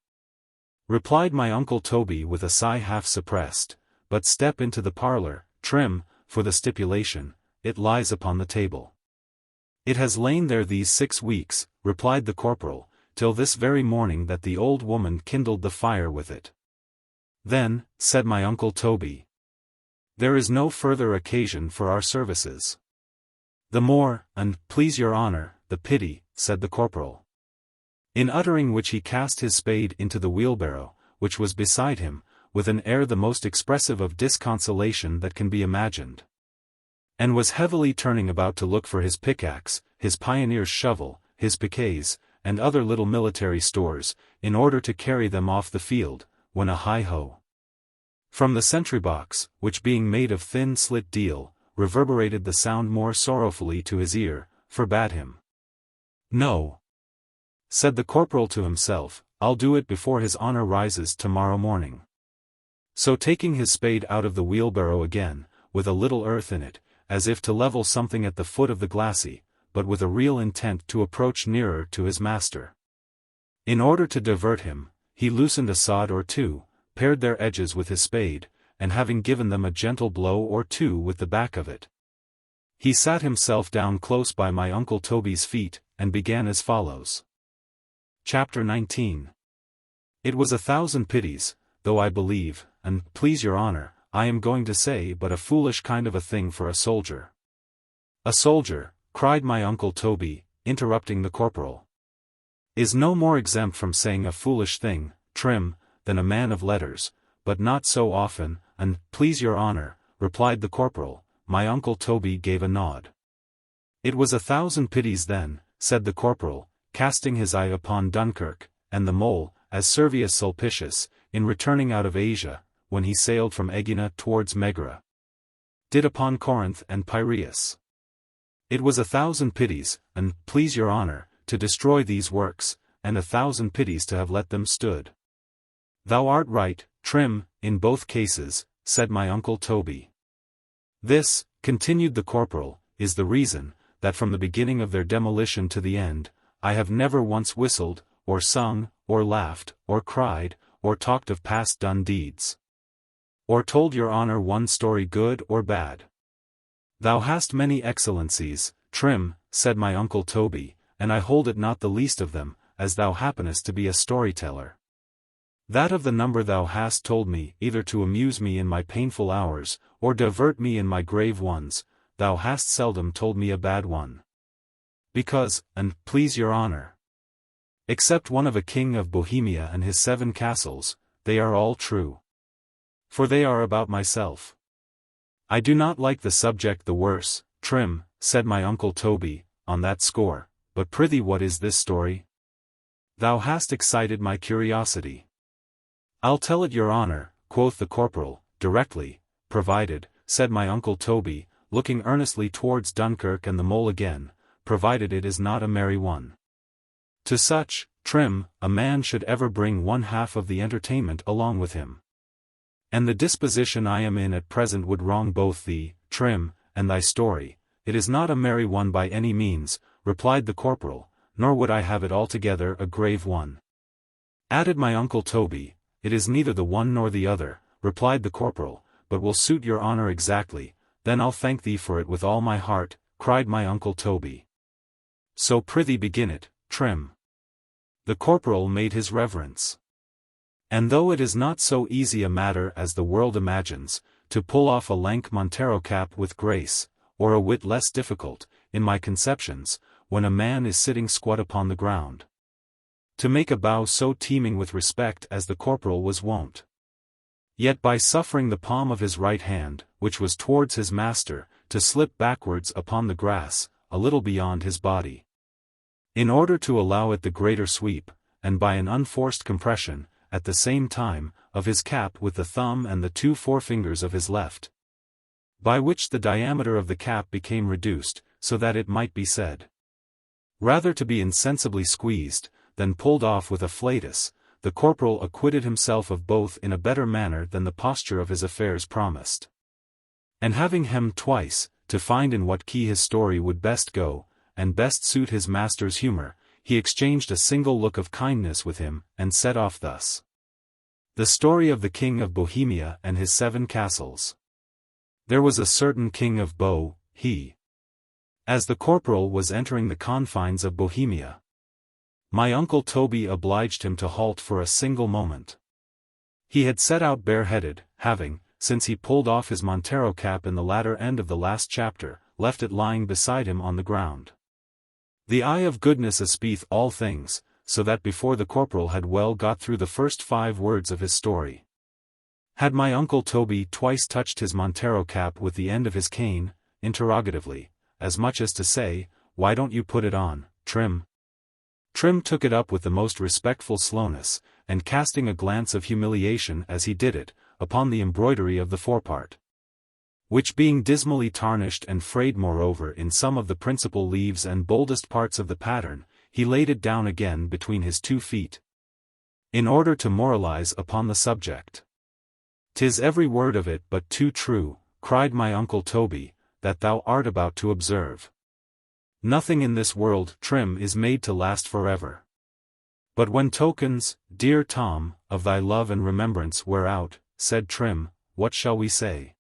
replied my Uncle Toby with a sigh half suppressed, but step into the parlour, Trim, for the stipulation, it lies upon the table. It has lain there these 6 weeks, replied the corporal, till this very morning that the old woman kindled the fire with it. Then, said my uncle Toby, there is no further occasion for our services. The more, and please your honour, the pity, said the corporal. In uttering which he cast his spade into the wheelbarrow, which was beside him, with an air the most expressive of disconsolation that can be imagined. And was heavily turning about to look for his pickaxe, his pioneer's shovel, his piquets, and other little military stores, in order to carry them off the field, when a hi-ho from the sentry-box, which being made of thin slit deal, reverberated the sound more sorrowfully to his ear, forbade him. No, said the corporal to himself, I'll do it before his honour rises tomorrow morning. So taking his spade out of the wheelbarrow again, with a little earth in it, as if to level something at the foot of the glacis, but with a real intent to approach nearer to his master. In order to divert him, he loosened a sod or two, pared their edges with his spade, and having given them a gentle blow or two with the back of it, he sat himself down close by my uncle Toby's feet, and began as follows. Chapter 19. It was 1,000 pities, though I believe, and please your honour, I am going to say but a foolish kind of a thing for a soldier. A soldier, cried my uncle Toby, interrupting the corporal, is no more exempt from saying a foolish thing, Trim, than a man of letters, but not so often, and please your honour, replied the corporal. My uncle Toby gave a nod. It was 1,000 pities then, said the corporal, casting his eye upon Dunkirk, and the mole, as Servius Sulpicius, in returning out of Asia, when he sailed from Aegina towards Megara, did upon Corinth and Piraeus. It was 1,000 pities, and please your honour, to destroy these works, and 1,000 pities to have let them stood. Thou art right, Trim, in both cases, said my uncle Toby. This, continued the corporal, is the reason, that from the beginning of their demolition to the end, I have never once whistled, or sung, or laughed, or cried, or talked of past done deeds, or told your honour one story good or bad. Thou hast many excellencies, Trim, said my uncle Toby, and I hold it not the least of them, as thou happenest to be a storyteller. That of the number thou hast told me, either to amuse me in my painful hours, or divert me in my grave ones, thou hast seldom told me a bad one. Because, and please your honour, except one of a king of Bohemia and his 7 castles, they are all true. For they are about myself. I do not like the subject the worse, Trim, said my uncle Toby, on that score, but prithee what is this story? Thou hast excited my curiosity. I'll tell it your honour, quoth the corporal, directly, provided, said my uncle Toby, looking earnestly towards Dunkirk and the mole again, provided it is not a merry one. To such, Trim, a man should ever bring one half of the entertainment along with him. And the disposition I am in at present would wrong both thee, Trim, and thy story. It is not a merry one by any means, replied the corporal, nor would I have it altogether a grave one. Added my uncle Toby, it is neither the one nor the other, replied the corporal, but will suit your honour exactly, then I'll thank thee for it with all my heart, cried my uncle Toby. So prithee begin it, Trim. The corporal made his reverence. And though it is not so easy a matter as the world imagines, to pull off a lank Montero cap with grace, or a whit less difficult, in my conceptions, when a man is sitting squat upon the ground, to make a bow so teeming with respect as the corporal was wont. Yet by suffering the palm of his right hand, which was towards his master, to slip backwards upon the grass, a little beyond his body, in order to allow it the greater sweep, and by an unforced compression, at the same time, of his cap with the thumb and the 2 forefingers of his left, by which the diameter of the cap became reduced, so that it might be said, rather to be insensibly squeezed, than pulled off with a flatus, the corporal acquitted himself of both in a better manner than the posture of his affairs promised. And having hemmed twice, to find in what key his story would best go, and best suit his master's humour, he exchanged a single look of kindness with him, and set off thus. The story of the King of Bohemia and his 7 castles. There was a certain King of As the corporal was entering the confines of Bohemia, my uncle Toby obliged him to halt for a single moment. He had set out bareheaded, having, since he pulled off his Montero cap in the latter end of the last chapter, left it lying beside him on the ground. The eye of goodness espieth all things, so that before the corporal had well got through the first 5 words of his story, had my uncle Toby twice touched his Montero cap with the end of his cane, interrogatively, as much as to say, "Why don't you put it on, Trim?" Trim took it up with the most respectful slowness, and casting a glance of humiliation as he did it, upon the embroidery of the forepart, which being dismally tarnished and frayed moreover in some of the principal leaves and boldest parts of the pattern, he laid it down again between his 2 feet, in order to moralize upon the subject. "'Tis every word of it but too true," cried my uncle Toby, "that thou art about to observe. Nothing in this world, Trim, is made to last forever. But when tokens, dear Tom, of thy love and remembrance wear out," said Trim, "what shall we say?"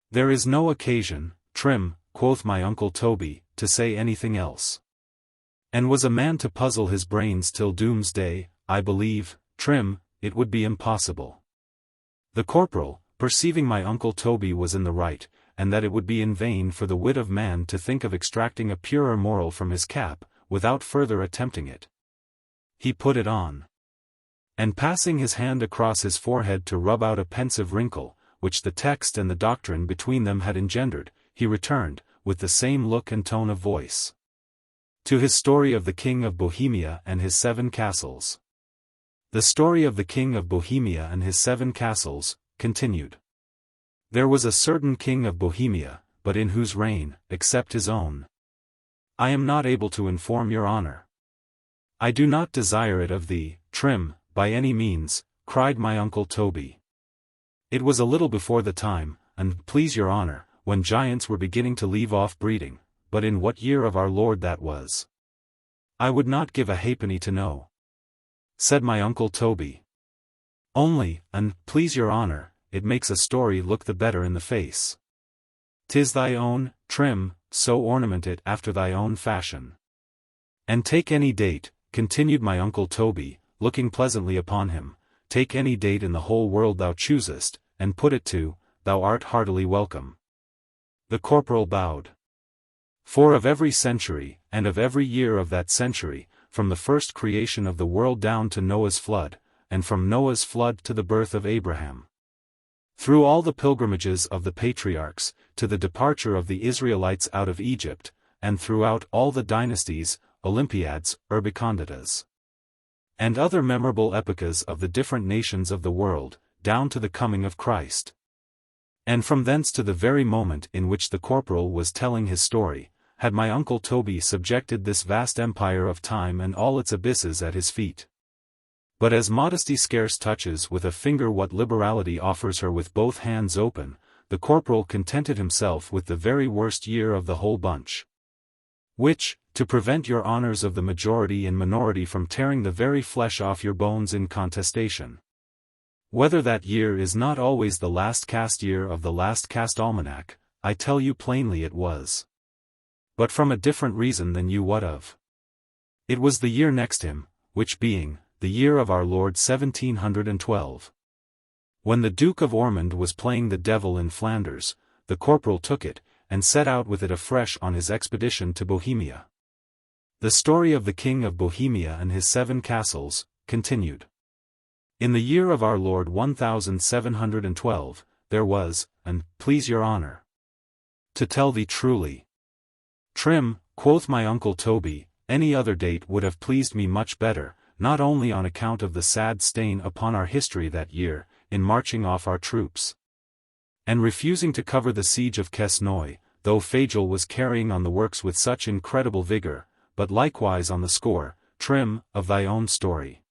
"There is no occasion, Trim," quoth my uncle Toby, "to say anything else. And was a man to puzzle his brains till doomsday, I believe, Trim, it would be impossible." The corporal, perceiving my uncle Toby was in the right, and that it would be in vain for the wit of man to think of extracting a purer moral from his cap, without further attempting it, he put it on. And passing his hand across his forehead to rub out a pensive wrinkle, which the text and the doctrine between them had engendered, he returned, with the same look and tone of voice, to his story of the King of Bohemia and his 7 castles. The story of the King of Bohemia and his 7 castles, continued. There was a certain King of Bohemia, but in whose reign, except his own, I am not able to inform your honor. I do not desire it of thee, Trim, by any means, cried my uncle Toby. It was a little before the time, and please your honor, when giants were beginning to leave off breeding, but in what year of our Lord that was, I would not give a halfpenny to know, said my uncle Toby. Only, and please your honor, it makes a story look the better in the face. 'Tis thy own, Trim, so ornament it after thy own fashion. And take any date, continued my uncle Toby, looking pleasantly upon him, take any date in the whole world thou choosest, and put it to, thou art heartily welcome. The corporal bowed. For of every century, and of every year of that century, from the first creation of the world down to Noah's flood, and from Noah's flood to the birth of Abraham, through all the pilgrimages of the patriarchs, to the departure of the Israelites out of Egypt, and throughout all the dynasties, Olympiads, Urbiconditas, and other memorable epochas of the different nations of the world, down to the coming of Christ, and from thence to the very moment in which the corporal was telling his story, had my uncle Toby subjected this vast empire of time and all its abysses at his feet. But as modesty scarce touches with a finger what liberality offers her with both hands open, the corporal contented himself with the very worst year of the whole bunch, which, to prevent your honors of the majority and minority from tearing the very flesh off your bones in contestation, whether that year is not always the last cast year of the last cast almanac, I tell you plainly it was. But from a different reason than you wot of. It was the year next him, which being, the year of our Lord 1712. When the Duke of Ormond was playing the devil in Flanders, the corporal took it, and set out with it afresh on his expedition to Bohemia. The story of the King of Bohemia and his 7 castles, continued. In the year of our Lord 1712, there was, and please your honor, to tell thee truly, Trim, quoth my uncle Toby, any other date would have pleased me much better, not only on account of the sad stain upon our history that year, in marching off our troops, and refusing to cover the siege of Quesnoy, though Fagel was carrying on the works with such incredible vigor, but likewise on the score, Trim, of thy own story.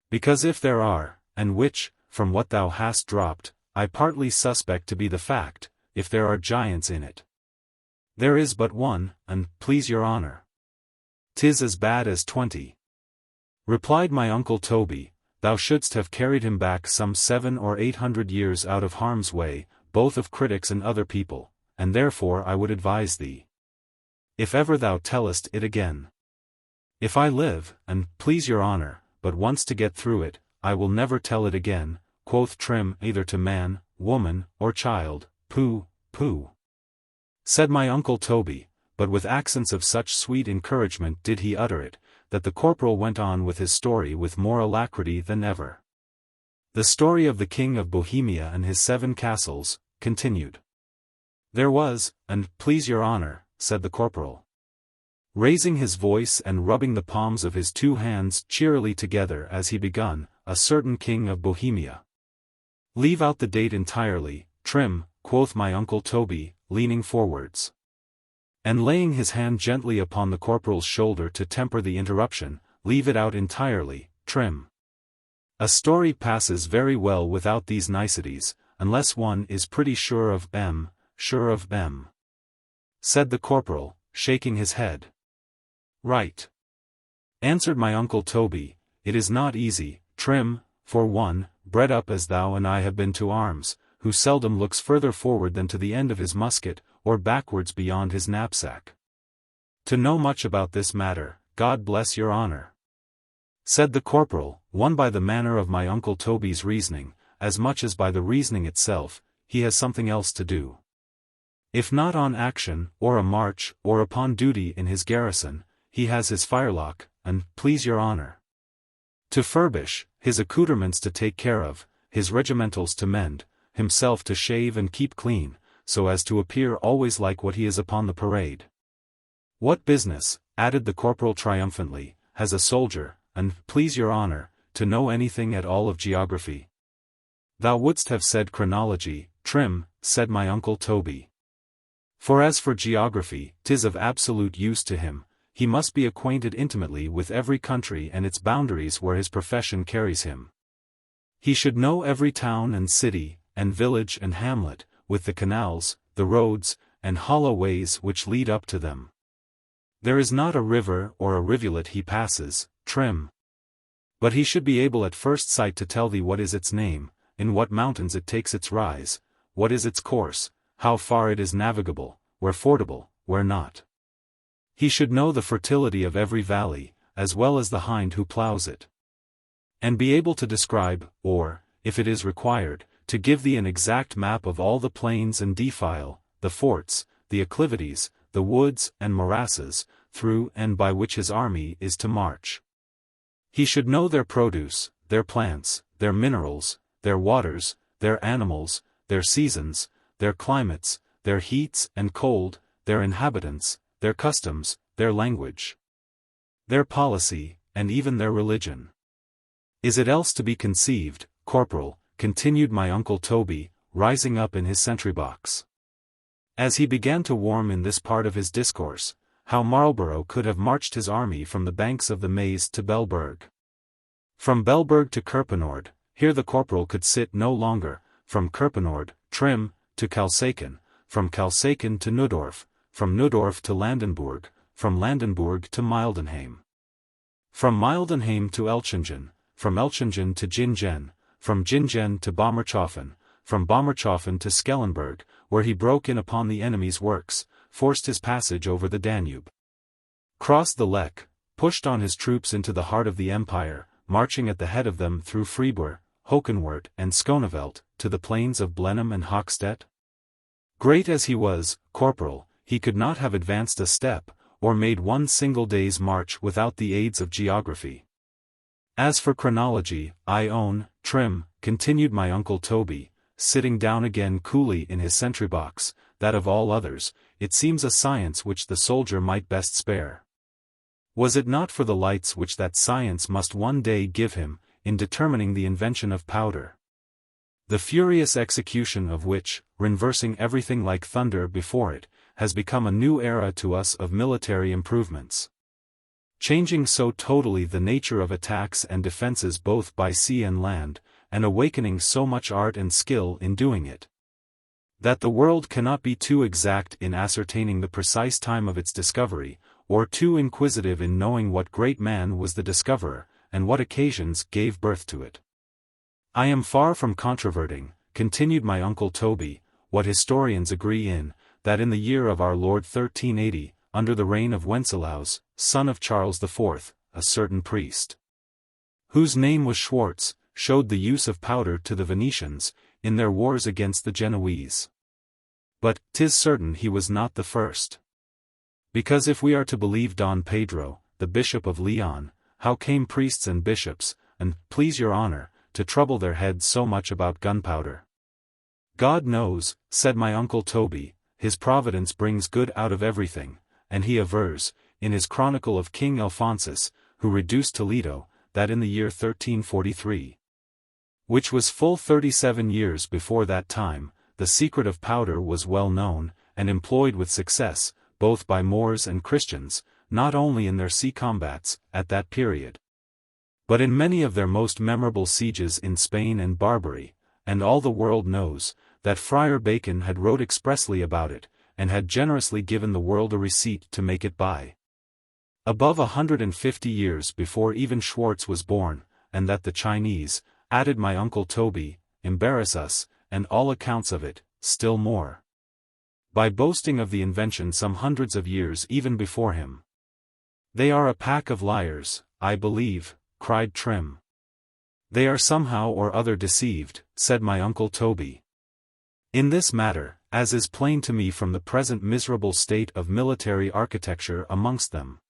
Because if there are, and which, from what thou hast dropped, I partly suspect to be the fact, if there are giants in it, there is but one, and, please your honor, 'tis as bad as 20. Replied my uncle Toby, thou shouldst have carried him back some 700 or 800 years out of harm's way, both of critics and other people, and therefore I would advise thee, if ever thou tellest it again. If I live, and please your honour, but once to get through it, I will never tell it again, quoth Trim, either to man, woman, or child. Pooh, pooh, said my uncle Toby, but with accents of such sweet encouragement did he utter it, that the corporal went on with his story with more alacrity than ever. The story of the King of Bohemia and his 7 castles, continued. There was, and please your honour, said the corporal, raising his voice and rubbing the palms of his 2 hands cheerily together as he begun, a certain King of Bohemia. Leave out the date entirely, Trim, quoth my uncle Toby, leaning forwards, and laying his hand gently upon the corporal's shoulder to temper the interruption. Leave it out entirely, Trim. A story passes very well without these niceties, unless one is pretty sure of M, said the corporal, shaking his head. Right, answered my uncle Toby, it is not easy, Trim, for one, bred up as thou and I have been to arms, who seldom looks further forward than to the end of his musket, or backwards beyond his knapsack, to know much about this matter. God bless your honour, said the corporal, won by the manner of my uncle Toby's reasoning, as much as by the reasoning itself. He has something else to do, if not on action, or a march, or upon duty in his garrison, he has his firelock, and, please your honour, to furbish, his accoutrements to take care of, his regimentals to mend, himself to shave and keep clean, so as to appear always like what he is upon the parade. What business, added the corporal triumphantly, has a soldier, and, please your honour, to know anything at all of geography? Thou wouldst have said chronology, Trim, said my uncle Toby. For as for geography, 'tis of absolute use to him. He must be acquainted intimately with every country and its boundaries where his profession carries him. He should know every town and city, and village and hamlet, with the canals, the roads, and hollow ways which lead up to them. There is not a river or a rivulet he passes, Trim, but he should be able at first sight to tell thee what is its name, in what mountains it takes its rise, what is its course, how far it is navigable, where fordable, where not. He should know the fertility of every valley, as well as the hind who ploughs it, and be able to describe, or, if it is required, to give thee an exact map of all the plains and defile, the forts, the acclivities, the woods and morasses, through and by which his army is to march. He should know their produce, their plants, their minerals, their waters, their animals, their seasons, their climates, their heats and cold, their inhabitants, their customs, their language, their policy, and even their religion. Is it else to be conceived, corporal, continued my uncle Toby, rising up in his sentry-box, as he began to warm in this part of his discourse, how Marlborough could have marched his army from the banks of the Maze to Belberg, from Belberg to Kerpenord. Here the corporal could sit no longer. From Kerpenord, Trim, to Calsaken, from Calsaken to Neudorf, from Neudorf to Landenburg, from Landenburg to Mildenheim, from Mildenheim to Elchingen, from Elchingen to Gingen, from Gingen to Bommertshofen, from Bommertshofen to Skellenberg, where he broke in upon the enemy's works, forced his passage over the Danube, crossed the Lech, pushed on his troops into the heart of the empire, marching at the head of them through Fribourg, Hokenwart and Schoneveld, to the plains of Blenheim and Hochstedt? Great as he was, corporal, he could not have advanced a step, or made one single day's march without the aids of geography. As for chronology, I own, Trim, continued my uncle Toby, sitting down again coolly in his sentry-box, that of all others, it seems a science which the soldier might best spare. Was it not for the lights which that science must one day give him, in determining the invention of powder, the furious execution of which, reversing everything like thunder before it, has become a new era to us of military improvements, changing so totally the nature of attacks and defenses both by sea and land, and awakening so much art and skill in doing it, that the world cannot be too exact in ascertaining the precise time of its discovery, or too inquisitive in knowing what great man was the discoverer, and what occasions gave birth to it. I am far from controverting, continued my uncle Toby, what historians agree in, that in the year of our Lord 1380, under the reign of Wenceslaus, son of Charles IV, a certain priest, whose name was Schwartz, showed the use of powder to the Venetians, in their wars against the Genoese. But 'tis certain he was not the first. Because if we are to believe Don Pedro, the Bishop of Leon, how came priests and bishops, and, please your honor, to trouble their heads so much about gunpowder? God knows, said my uncle Toby, his providence brings good out of everything, and he avers, in his chronicle of King Alphonsus, who reduced Toledo, that in the year 1343, which was full 37 years before that time, the secret of powder was well known, and employed with success, both by Moors and Christians, not only in their sea combats, at that period, but in many of their most memorable sieges in Spain and Barbary, and all the world knows, that Friar Bacon had wrote expressly about it, and had generously given the world a receipt to make it by. Above 150 years before even Schwartz was born, and that the Chinese, added my uncle Toby, embarrass us, and all accounts of it, still more, by boasting of the invention some hundreds of years even before him. They are a pack of liars, I believe, cried Trim. They are somehow or other deceived, said my uncle Toby. In this matter, as is plain to me from the present miserable state of military architecture amongst them,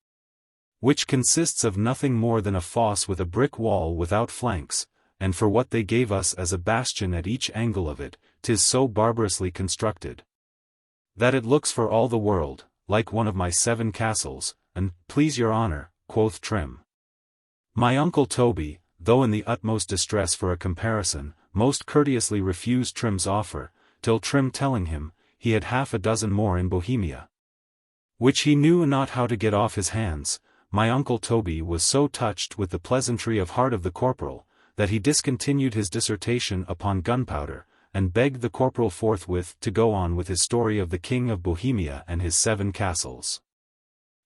which consists of nothing more than a fosse with a brick wall without flanks, and for what they gave us as a bastion at each angle of it, 'tis so barbarously constructed, that it looks for all the world, like one of my 7 castles, and, please your honor, quoth Trim. My uncle Toby, though in the utmost distress for a comparison, most courteously refused Trim's offer, till Trim telling him, he had half a dozen more in Bohemia, which he knew not how to get off his hands. My uncle Toby was so touched with the pleasantry of heart of the corporal, that he discontinued his dissertation upon gunpowder, and begged the corporal forthwith to go on with his story of the King of Bohemia and his 7 castles.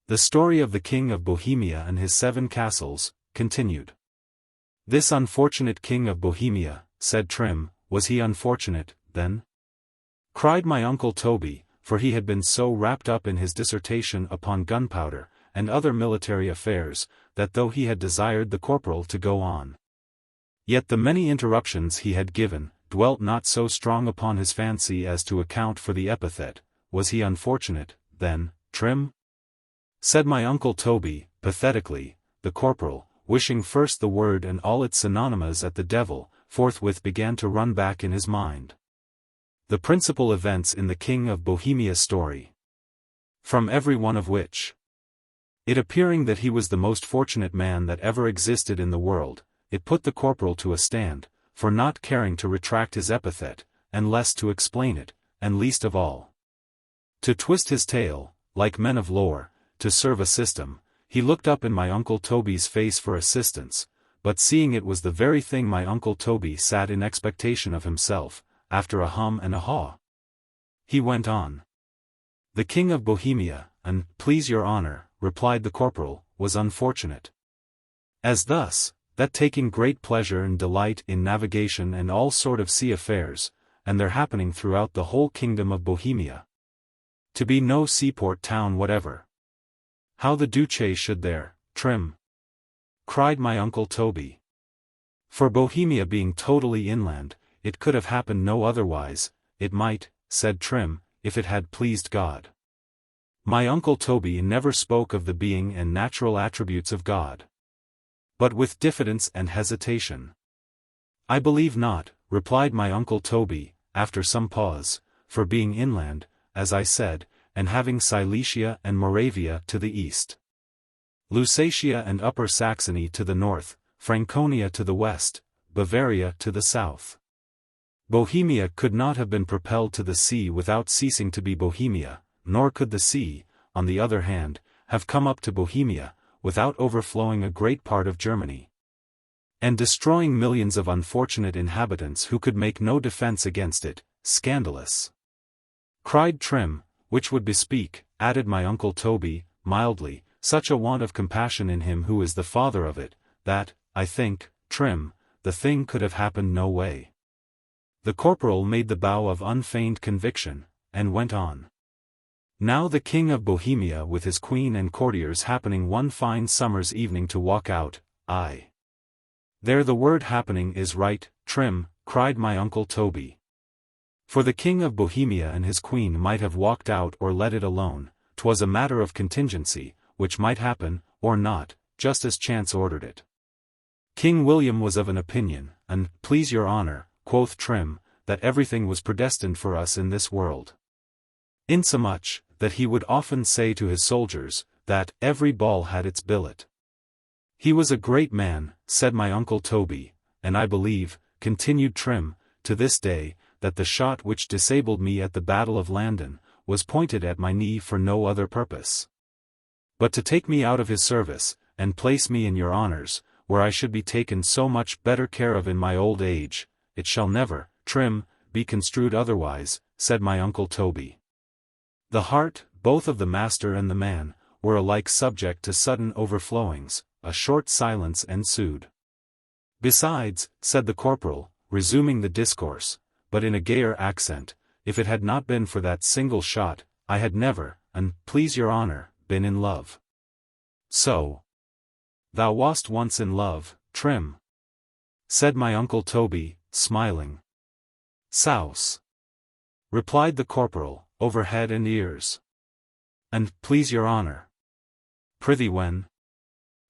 The story of the King of Bohemia and his 7 castles, continued. This unfortunate King of Bohemia, said Trim, was he unfortunate, then? Cried my uncle Toby, for he had been so wrapped up in his dissertation upon gunpowder, and other military affairs, that though he had desired the corporal to go on, yet the many interruptions he had given, dwelt not so strong upon his fancy as to account for the epithet. Was he unfortunate, then, Trim? Said my uncle Toby, pathetically. The corporal, wishing first the word and all its synonyms at the devil, forthwith began to run back in his mind the principal events in the King of Bohemia's story, from every one of which, it appearing that he was the most fortunate man that ever existed in the world, it put the corporal to a stand, for not caring to retract his epithet, and less to explain it, and least of all to twist his tale, like men of lore, to serve a system. He looked up in my uncle Toby's face for assistance, but seeing it was the very thing my uncle Toby sat in expectation of himself, after a hum and a haw, he went on. The King of Bohemia, and, please your honor, replied the corporal, was unfortunate, as thus, that taking great pleasure and delight in navigation and all sort of sea affairs, and there happening throughout the whole kingdom of Bohemia to be no seaport town whatever. How the Duce should there, Trim? Cried my uncle Toby. For Bohemia being totally inland, it could have happened no otherwise. It might, said Trim, if it had pleased God. My uncle Toby never spoke of the being and natural attributes of God, but with diffidence and hesitation. I believe not, replied my uncle Toby, after some pause, for being inland, as I said, and having Silesia and Moravia to the east, Lusatia and Upper Saxony to the north, Franconia to the west, Bavaria to the south, Bohemia could not have been propelled to the sea without ceasing to be Bohemia, nor could the sea, on the other hand, have come up to Bohemia, without overflowing a great part of Germany, and destroying millions of unfortunate inhabitants who could make no defense against it. Scandalous! Cried Trim, which would bespeak, added my uncle Toby, mildly, such a want of compassion in him who is the father of it, that, I think, Trim, the thing could have happened no way. The corporal made the bow of unfeigned conviction, and went on. Now the King of Bohemia with his queen and courtiers happening one fine summer's evening to walk out, aye. There the word happening is right, Trim, cried my uncle Toby. For the King of Bohemia and his queen might have walked out or let it alone, 'twas a matter of contingency, which might happen, or not, just as chance ordered it. King William was of an opinion, and, please your honour, quoth Trim, that everything was predestined for us in this world. Insomuch, that he would often say to his soldiers, that every ball had its billet. He was a great man, said my uncle Toby, and I believe, continued Trim, to this day, that the shot which disabled me at the Battle of Landen, was pointed at my knee for no other purpose. But to take me out of his service, and place me in your honours, where I should be taken so much better care of in my old age, it shall never, Trim, be construed otherwise, said my uncle Toby. The heart, both of the master and the man, were alike subject to sudden overflowings. A short silence ensued. Besides, said the corporal, resuming the discourse, but in a gayer accent, if it had not been for that single shot, I had never, and please your honour, been in love. So. Thou wast once in love, Trim? Said my uncle Toby, smiling. Souse. Replied the corporal, over head and ears. And, please your honour. Prithee when?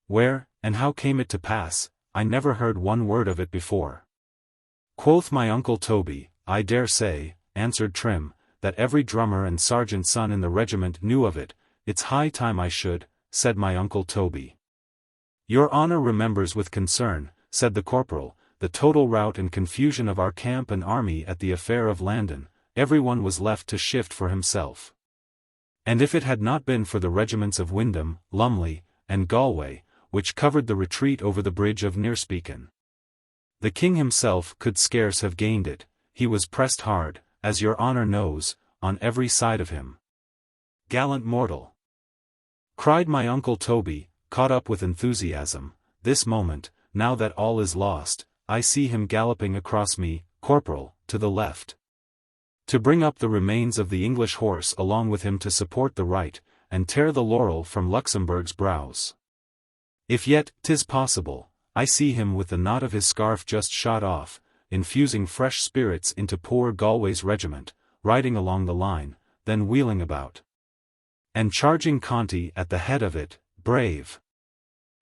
Where, and how came it to pass? I never heard one word of it before. Quoth my uncle Toby, I dare say, answered Trim, that every drummer and sergeant's son in the regiment knew of it. It's high time I should, said my uncle Toby. Your honour remembers with concern, said the corporal, the total rout and confusion of our camp and army at the affair of Landen. Everyone was left to shift for himself. And if it had not been for the regiments of Windham, Lumley, and Galway, which covered the retreat over the bridge of Neerspeaken, the king himself could scarce have gained it. He was pressed hard, as your honour knows, on every side of him. Gallant mortal! Cried my uncle Toby, caught up with enthusiasm, this moment, now that all is lost, I see him galloping across me, corporal, to the left. To bring up the remains of the English horse along with him to support the right, and tear the laurel from Luxembourg's brows. If yet 'tis possible, I see him with the knot of his scarf just shot off, infusing fresh spirits into poor Galway's regiment, riding along the line, then wheeling about. And charging Conti at the head of it, brave!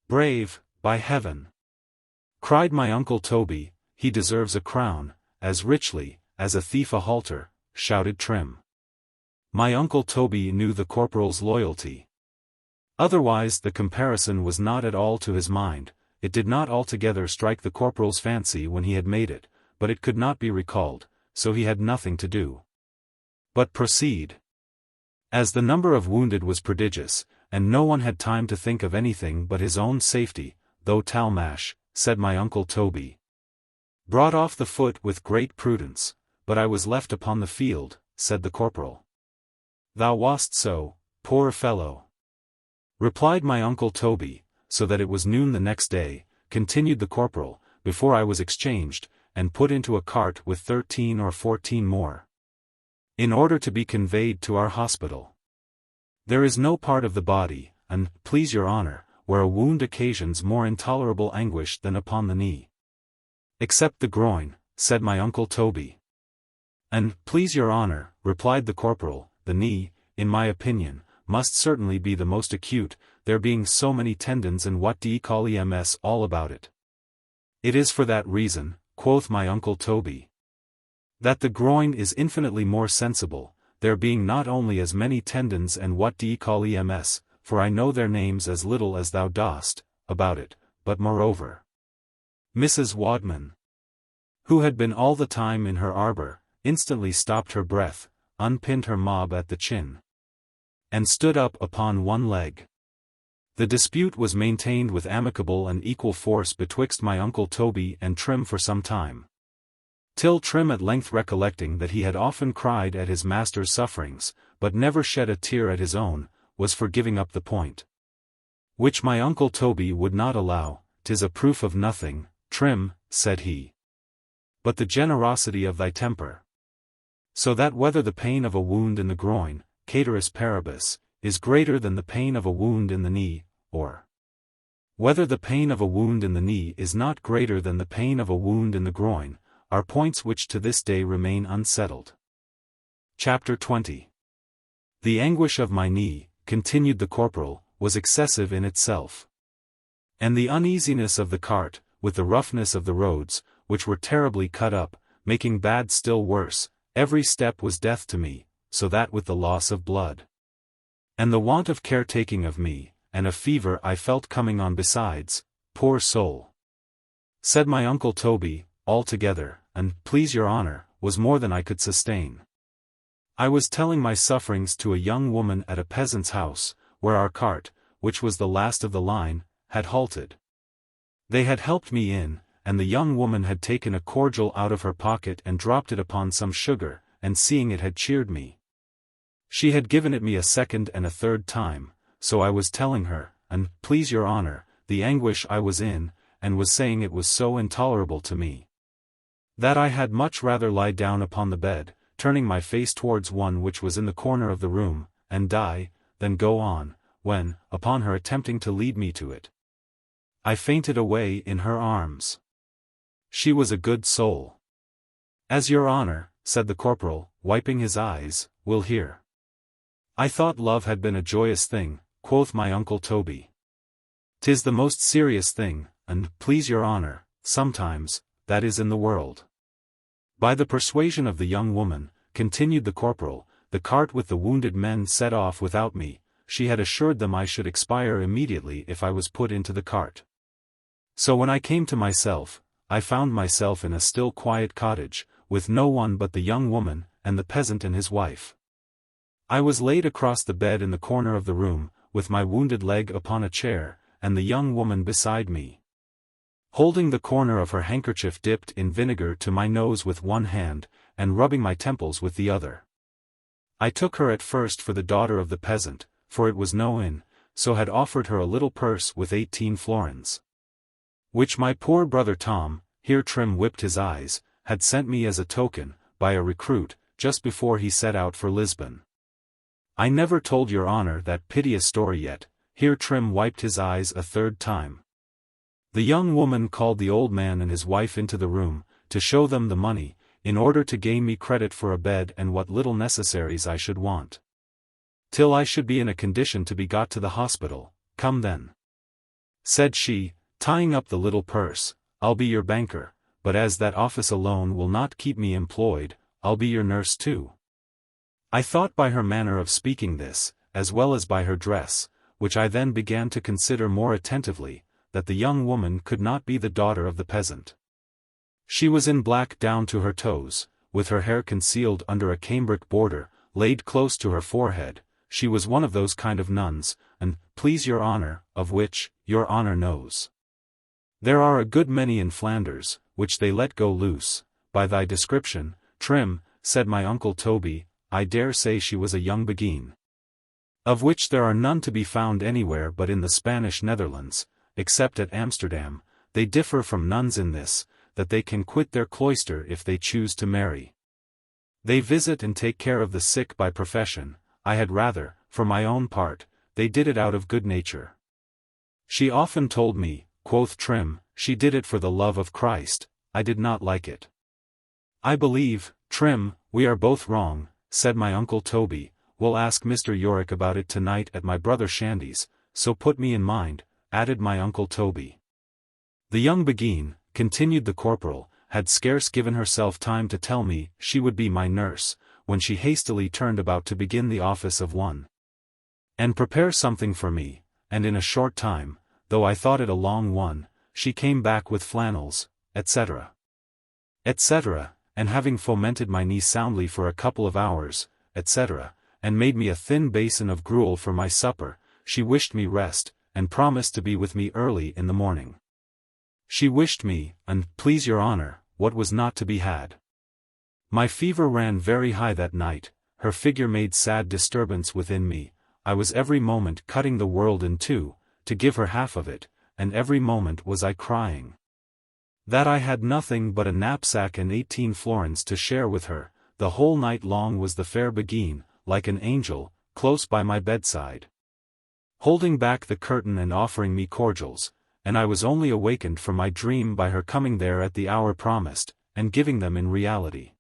Brave, by heaven! Cried my uncle Toby, he deserves a crown, as richly, as a thief a halter, shouted Trim. My uncle Toby knew the corporal's loyalty. Otherwise the comparison was not at all to his mind. It did not altogether strike the corporal's fancy when he had made it, but it could not be recalled, so he had nothing to do. But proceed. As the number of wounded was prodigious, and no one had time to think of anything but his own safety, though Talmash, said my uncle Toby, brought off the foot with great prudence, but I was left upon the field, said the corporal. Thou wast so, poor fellow. Replied my uncle Toby, so that it was noon the next day, continued the corporal, before I was exchanged, and put into a cart with 13 or 14 more, in order to be conveyed to our hospital. There is no part of the body, and, please your honour, where a wound occasions more intolerable anguish than upon the knee. Except the groin, said my uncle Toby. And, please your honour, replied the corporal, the knee, in my opinion, must certainly be the most acute, there being so many tendons and what d'ye call ems all about it. It is for that reason, quoth my uncle Toby, that the groin is infinitely more sensible, there being not only as many tendons and what d'ye call ems, for I know their names as little as thou dost, about it, but moreover. Mrs. Wadman, who had been all the time in her arbour, instantly stopped her breath, unpinned her mob at the chin, and stood up upon one leg. The dispute was maintained with amicable and equal force betwixt my uncle Toby and Trim for some time, till Trim at length recollecting that he had often cried at his master's sufferings, but never shed a tear at his own, was for giving up the point, which my uncle Toby would not allow, 'tis a proof of nothing, Trim, said he, but the generosity of thy temper. So that whether the pain of a wound in the groin, cateris paribus, is greater than the pain of a wound in the knee, or whether the pain of a wound in the knee is not greater than the pain of a wound in the groin, are points which to this day remain unsettled. Chapter 20. The anguish of my knee, continued the corporal, was excessive in itself. And the uneasiness of the cart, with the roughness of the roads, which were terribly cut up, making bad still worse, every step was death to me, so that with the loss of blood, and the want of caretaking of me, and a fever I felt coming on besides, poor soul, said my uncle Toby, altogether, and, please your honour, was more than I could sustain. I was telling my sufferings to a young woman at a peasant's house, where our cart, which was the last of the line, had halted. They had helped me in, and the young woman had taken a cordial out of her pocket and dropped it upon some sugar, and seeing it had cheered me. She had given it me a second and a third time, so I was telling her, and, please your honour, the anguish I was in, and was saying it was so intolerable to me, that I had much rather lie down upon the bed, turning my face towards one which was in the corner of the room, and die, than go on, when, upon her attempting to lead me to it, I fainted away in her arms. She was a good soul. As your honour, said the corporal, wiping his eyes, will hear. I thought love had been a joyous thing, quoth my uncle Toby. 'Tis the most serious thing, and, please your honour, sometimes, that is in the world. By the persuasion of the young woman, continued the corporal, the cart with the wounded men set off without me. She had assured them I should expire immediately if I was put into the cart. So when I came to myself, I found myself in a still quiet cottage, with no one but the young woman, and the peasant and his wife. I was laid across the bed in the corner of the room, with my wounded leg upon a chair, and the young woman beside me, holding the corner of her handkerchief dipped in vinegar to my nose with one hand, and rubbing my temples with the other. I took her at first for the daughter of the peasant, for it was no inn, so had offered her a little purse with 18 florins, which my poor brother Tom, here Trim whipped his eyes, had sent me as a token, by a recruit, just before he set out for Lisbon. I never told your honour that piteous story yet. Here Trim wiped his eyes a third time. The young woman called the old man and his wife into the room, to show them the money, in order to gain me credit for a bed and what little necessaries I should want, till I should be in a condition to be got to the hospital. Come then, said she, tying up the little purse, I'll be your banker, but as that office alone will not keep me employed, I'll be your nurse too. I thought by her manner of speaking this, as well as by her dress, which I then began to consider more attentively, that the young woman could not be the daughter of the peasant. She was in black down to her toes, with her hair concealed under a cambric border, laid close to her forehead. She was one of those kind of nuns, and, please your honour, of which, your honour knows. There are a good many in Flanders, which they let go loose. By thy description, Trim, said my uncle Toby, I dare say she was a young beguine, of which there are none to be found anywhere but in the Spanish Netherlands, except at Amsterdam. They differ from nuns in this, that they can quit their cloister if they choose to marry. They visit and take care of the sick by profession. I had rather, for my own part, they did it out of good nature. She often told me, quoth Trim, she did it for the love of Christ. I did not like it. I believe, Trim, we are both wrong, said my uncle Toby. We'll ask Mr. Yorick about it tonight at my brother Shandy's, so put me in mind, added my uncle Toby. The young beguine, continued the corporal, had scarce given herself time to tell me she would be my nurse, when she hastily turned about to begin the office of one, and prepare something for me, and in a short time, though I thought it a long one, she came back with flannels, etc., etc., and having fomented my knee soundly for a couple of hours, etc., and made me a thin basin of gruel for my supper, she wished me rest, and promised to be with me early in the morning. She wished me, and, please your honour, what was not to be had. My fever ran very high that night, her figure made sad disturbance within me. I was every moment cutting the world in two, to give her half of it, and every moment was I crying. That I had nothing but a knapsack and 18 florins to share with her. The whole night long was the fair Begine, like an angel, close by my bedside, holding back the curtain and offering me cordials, and I was only awakened from my dream by her coming there at the hour promised, and giving them in reality.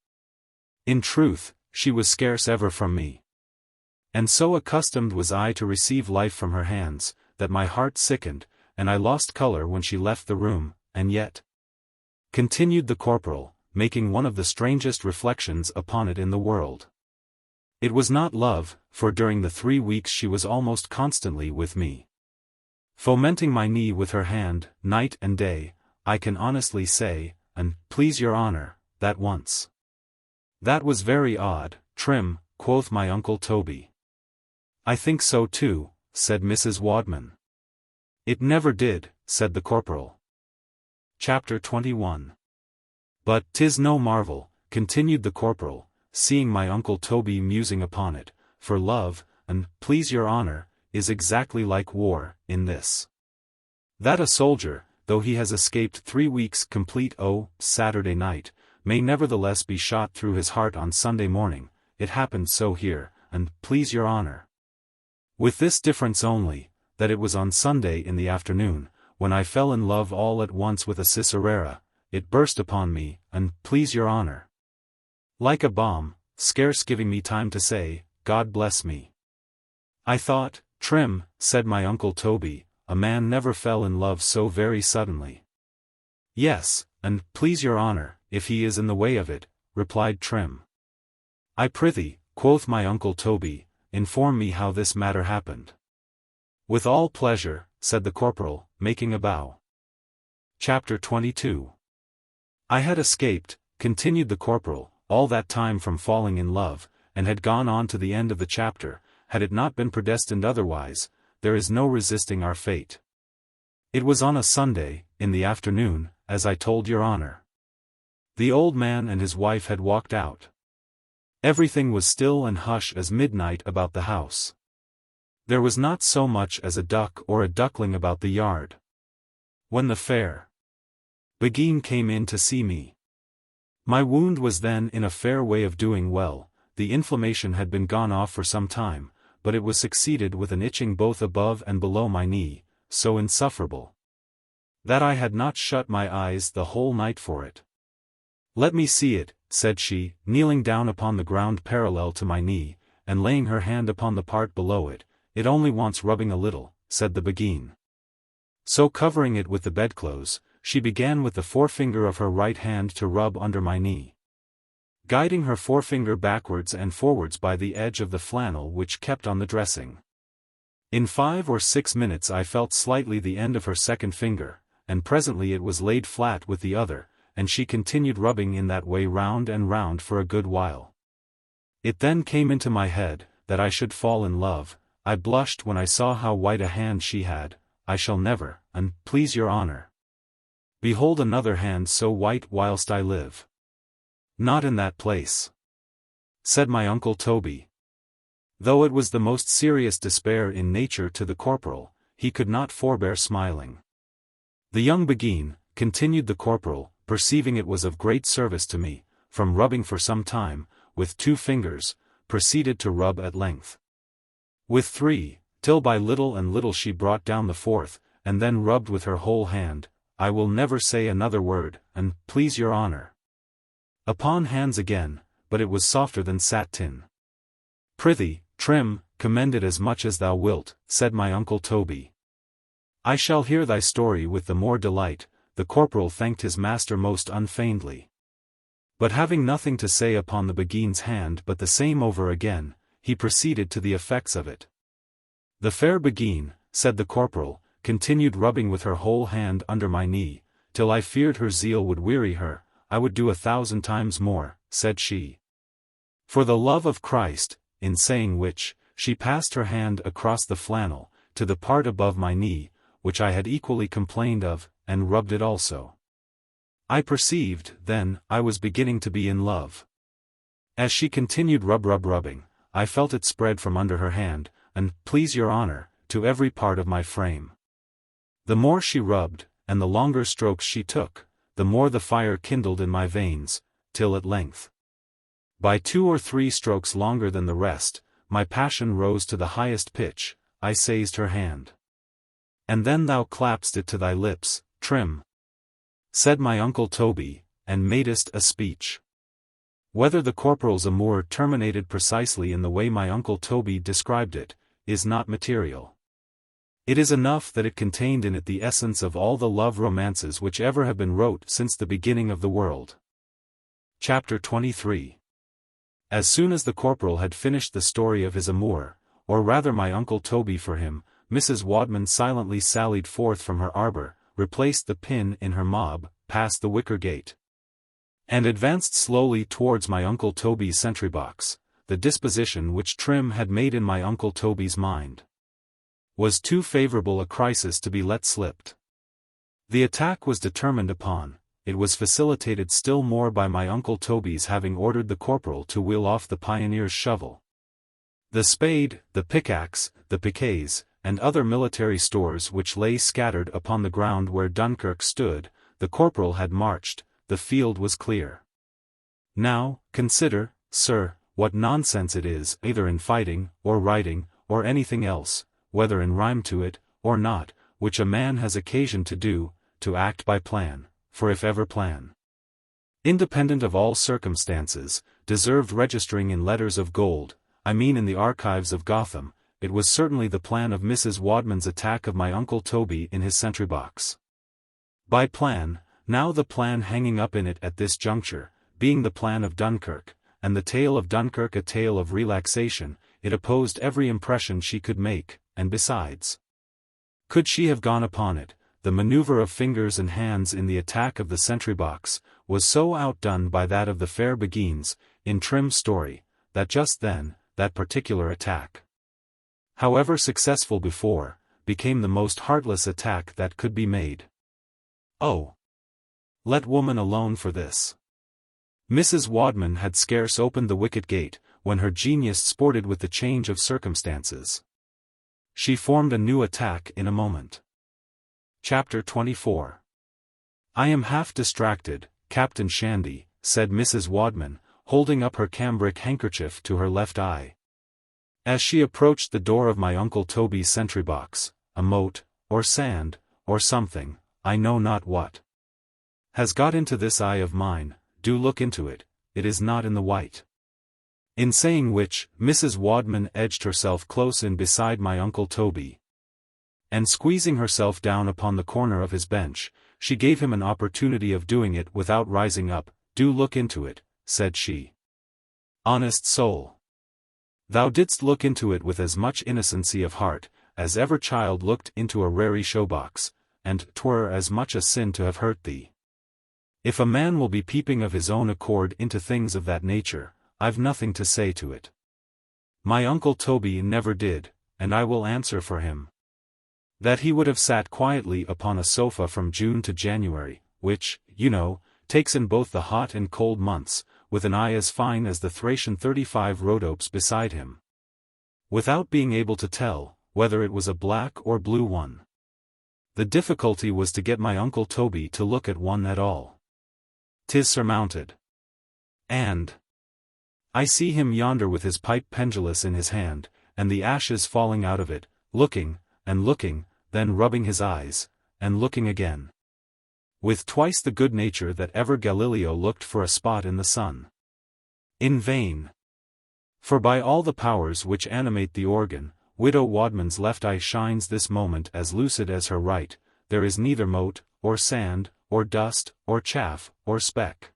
In truth, she was scarce ever from me. And so accustomed was I to receive life from her hands, that my heart sickened, and I lost color when she left the room, and yet, continued the corporal, making one of the strangest reflections upon it in the world. It was not love, for during the 3 weeks she was almost constantly with me, fomenting my knee with her hand, night and day. I can honestly say, and please your honor, that once. That was very odd, Trim, quoth my uncle Toby. I think so too, said Mrs. Wadman. It never did, said the corporal. Chapter 21. But 'tis no marvel, continued the corporal, seeing my uncle Toby musing upon it, for love, and please your honor, is exactly like war, in this, that a soldier, though he has escaped 3 weeks complete Saturday night, may nevertheless be shot through his heart on Sunday morning. It happened so here, and please your honor, with this difference only, that it was on Sunday in the afternoon, when I fell in love all at once with a Cicerera. It burst upon me, and please your honor, like a bomb, scarce giving me time to say, God bless me. I thought, Trim, said my uncle Toby, a man never fell in love so very suddenly. Yes, and please your honor, if he is in the way of it, replied Trim. I prithee, quoth my uncle Toby, inform me how this matter happened. With all pleasure, said the corporal, making a bow. Chapter 22. I had escaped, continued the corporal, all that time from falling in love, and had gone on to the end of the chapter. Had it not been predestined otherwise, there is no resisting our fate. It was on a Sunday, in the afternoon, as I told your honor. The old man and his wife had walked out. Everything was still and hush as midnight about the house. There was not so much as a duck or a duckling about the yard. When the fair Begine came in to see me. My wound was then in a fair way of doing well. The inflammation had been gone off for some time, but it was succeeded with an itching both above and below my knee, so insufferable, that I had not shut my eyes the whole night for it. Let me see it, said she, kneeling down upon the ground parallel to my knee, and laying her hand upon the part below it. It only wants rubbing a little, said the Begine. So covering it with the bedclothes, she began with the forefinger of her right hand to rub under my knee, guiding her forefinger backwards and forwards by the edge of the flannel which kept on the dressing. In 5 or 6 minutes I felt slightly the end of her second finger, and presently it was laid flat with the other, and she continued rubbing in that way round and round for a good while. It then came into my head, that I should fall in love. I blushed when I saw how white a hand she had. I shall never, and please your honor, behold another hand so white whilst I live. Not in that place, said my uncle Toby. Though it was the most serious despair in nature to the corporal, he could not forbear smiling. The young Begine, continued the corporal, perceiving it was of great service to me, from rubbing for some time, with 2 fingers, proceeded to rub at length with 3, till by little and little she brought down the 4th, and then rubbed with her whole hand. I will never say another word, and please your honor, upon hands again, but it was softer than satin. Prithee, Trim, commend it as much as thou wilt, said my uncle Toby. I shall hear thy story with the more delight. The corporal thanked his master most unfeignedly. But having nothing to say upon the Begine's hand but the same over again, he proceeded to the effects of it. The fair Begine, said the corporal, continued rubbing with her whole hand under my knee, till I feared her zeal would weary her. I would do 1,000 times more, said she, for the love of Christ, in saying which, she passed her hand across the flannel, to the part above my knee, which I had equally complained of, and rubbed it also. I perceived, then, I was beginning to be in love. As she continued rubbing, I felt it spread from under her hand, and, please your honor, to every part of my frame. The more she rubbed, and the longer strokes she took, the more the fire kindled in my veins, till at length, by 2 or 3 strokes longer than the rest, my passion rose to the highest pitch. I seized her hand. And then thou clappedst it to thy lips, Trim, said my uncle Toby, and madest a speech. Whether the corporal's amour terminated precisely in the way my uncle Toby described it, is not material. It is enough that it contained in it the essence of all the love romances which ever have been wrote since the beginning of the world. Chapter 23. As soon as the corporal had finished the story of his amour, or rather my uncle Toby for him, Mrs. Wadman silently sallied forth from her arbour, replaced the pin in her mob, passed the wicker gate, and advanced slowly towards my uncle Toby's sentry box. The disposition which Trim had made in my uncle Toby's mind was too favourable a crisis to be let slip. The attack was determined upon. It was facilitated still more by my uncle Toby's having ordered the corporal to wheel off the pioneer's shovel, the spade, the pickaxe, the piquets, and other military stores which lay scattered upon the ground where Dunkirk stood. The corporal had marched, the field was clear. Now, consider, sir, what nonsense it is, either in fighting, or writing, or anything else, whether in rhyme to it, or not, which a man has occasion to do, to act by plan. For if ever plan, independent of all circumstances, deserved registering in letters of gold, I mean in the archives of Gotham, it was certainly the plan of Mrs. Wadman's attack of my uncle Toby in his sentry box. By plan, now the plan hanging up in it at this juncture, being the plan of Dunkirk, and the tale of Dunkirk a tale of relaxation, it opposed every impression she could make, and besides, could she have gone upon it, the maneuver of fingers and hands in the attack of the sentry box was so outdone by that of the fair Beguines, in Trim's story, that just then, that particular attack, however successful before, became the most heartless attack that could be made. Oh! Let woman alone for this. Mrs. Wadman had scarce opened the wicket gate, when her genius sported with the change of circumstances. She formed a new attack in a moment. Chapter 24. I am half distracted, Captain Shandy, said Mrs. Wadman, holding up her cambric handkerchief to her left eye, as she approached the door of my uncle Toby's sentry box. A mote, or sand, or something, I know not what, has got into this eye of mine. Do look into it, it is not in the white. In saying which, Mrs. Wadman edged herself close in beside my uncle Toby, and squeezing herself down upon the corner of his bench, she gave him an opportunity of doing it without rising up. Do look into it, said she. Honest soul! Thou didst look into it with as much innocency of heart, as ever child looked into a raree show-box, and 'twere as much a sin to have hurt thee. If a man will be peeping of his own accord into things of that nature, I've nothing to say to it. My uncle Toby never did, and I will answer for him, that he would have sat quietly upon a sofa from June to January, which, you know, takes in both the hot and cold months, with an eye as fine as the Thracian 35 rhodopes beside him, without being able to tell whether it was a black or blue one. The difficulty was to get my uncle Toby to look at one at all. 'Tis surmounted. And I see him yonder with his pipe pendulous in his hand, and the ashes falling out of it, looking, and looking, then rubbing his eyes, and looking again, with twice the good nature that ever Galileo looked for a spot in the sun. In vain. For by all the powers which animate the organ, Widow Wadman's left eye shines this moment as lucid as her right. There is neither mote, or sand, or dust, or chaff, or speck,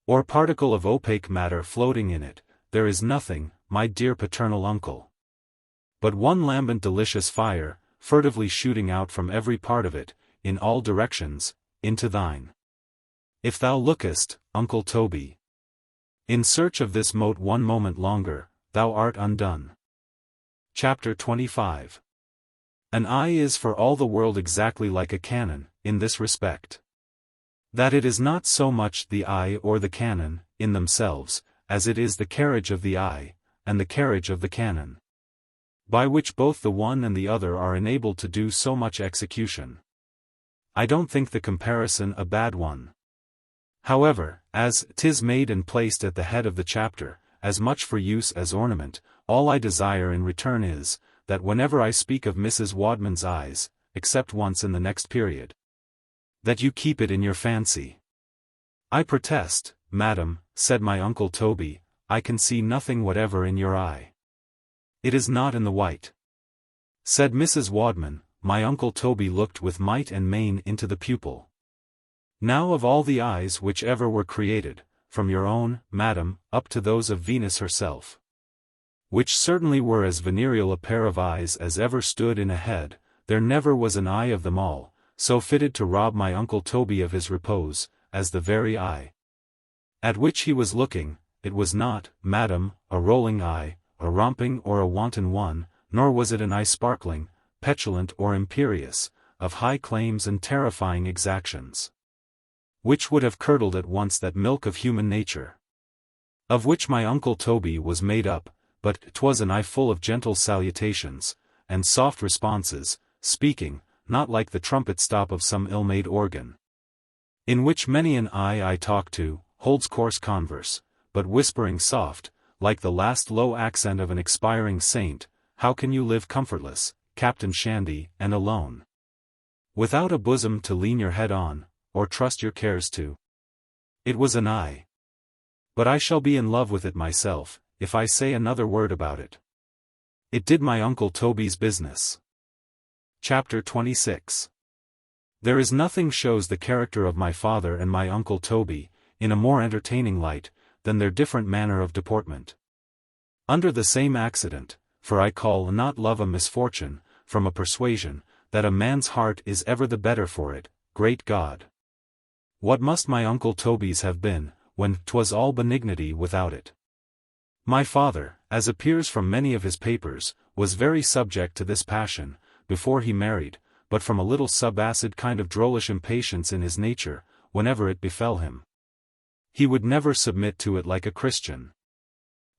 or particle of opaque matter floating in it. There is nothing, my dear paternal uncle, but one lambent delicious fire, furtively shooting out from every part of it, in all directions, into thine. If thou lookest, Uncle Toby, in search of this mote one moment longer, thou art undone. Chapter 25. An eye is for all the world exactly like a cannon, in this respect, that it is not so much the eye or the cannon, in themselves, as it is the carriage of the eye, and the carriage of the cannon. by which both the one and the other are enabled to do so much execution. I don't think the comparison a bad one. However, as 'tis made and placed at the head of the chapter, as much for use as ornament, all I desire in return is, that whenever I speak of Mrs. Wadman's eyes, except once in the next period, that you keep it in your fancy. I protest, madam, said my uncle Toby, I can see nothing whatever in your eye. It is not in the white. Said Mrs. Wadman. My uncle Toby looked with might and main into the pupil. Now of all the eyes which ever were created, from your own, madam, up to those of Venus herself, which certainly were as venereal a pair of eyes as ever stood in a head, there never was an eye of them all, so fitted to rob my uncle Toby of his repose, as the very eye at which he was looking. It was not, madam, a rolling eye, a romping or a wanton one, nor was it an eye sparkling, petulant or imperious, of high claims and terrifying exactions, which would have curdled at once that milk of human nature, of which my uncle Toby was made up, but 'twas an eye full of gentle salutations, and soft responses, speaking, not like the trumpet stop of some ill-made organ, in which many an eye I talk to, holds coarse converse, but whispering soft, like the last low accent of an expiring saint, how can you live comfortless, Captain Shandy, and alone, without a bosom to lean your head on, or trust your cares to? It was an eye. But I shall be in love with it myself, if I say another word about it. It did my uncle Toby's business. Chapter 26. There is nothing shows the character of my father and my uncle Toby, in a more entertaining light, than their different manner of deportment. Under the same accident, for I call not love a misfortune, from a persuasion, that a man's heart is ever the better for it, great God! What must my uncle Toby's have been, when 'twas all benignity without it? My father, as appears from many of his papers, was very subject to this passion, before he married, but from a little subacid kind of drollish impatience in his nature, whenever it befell him, he would never submit to it like a Christian,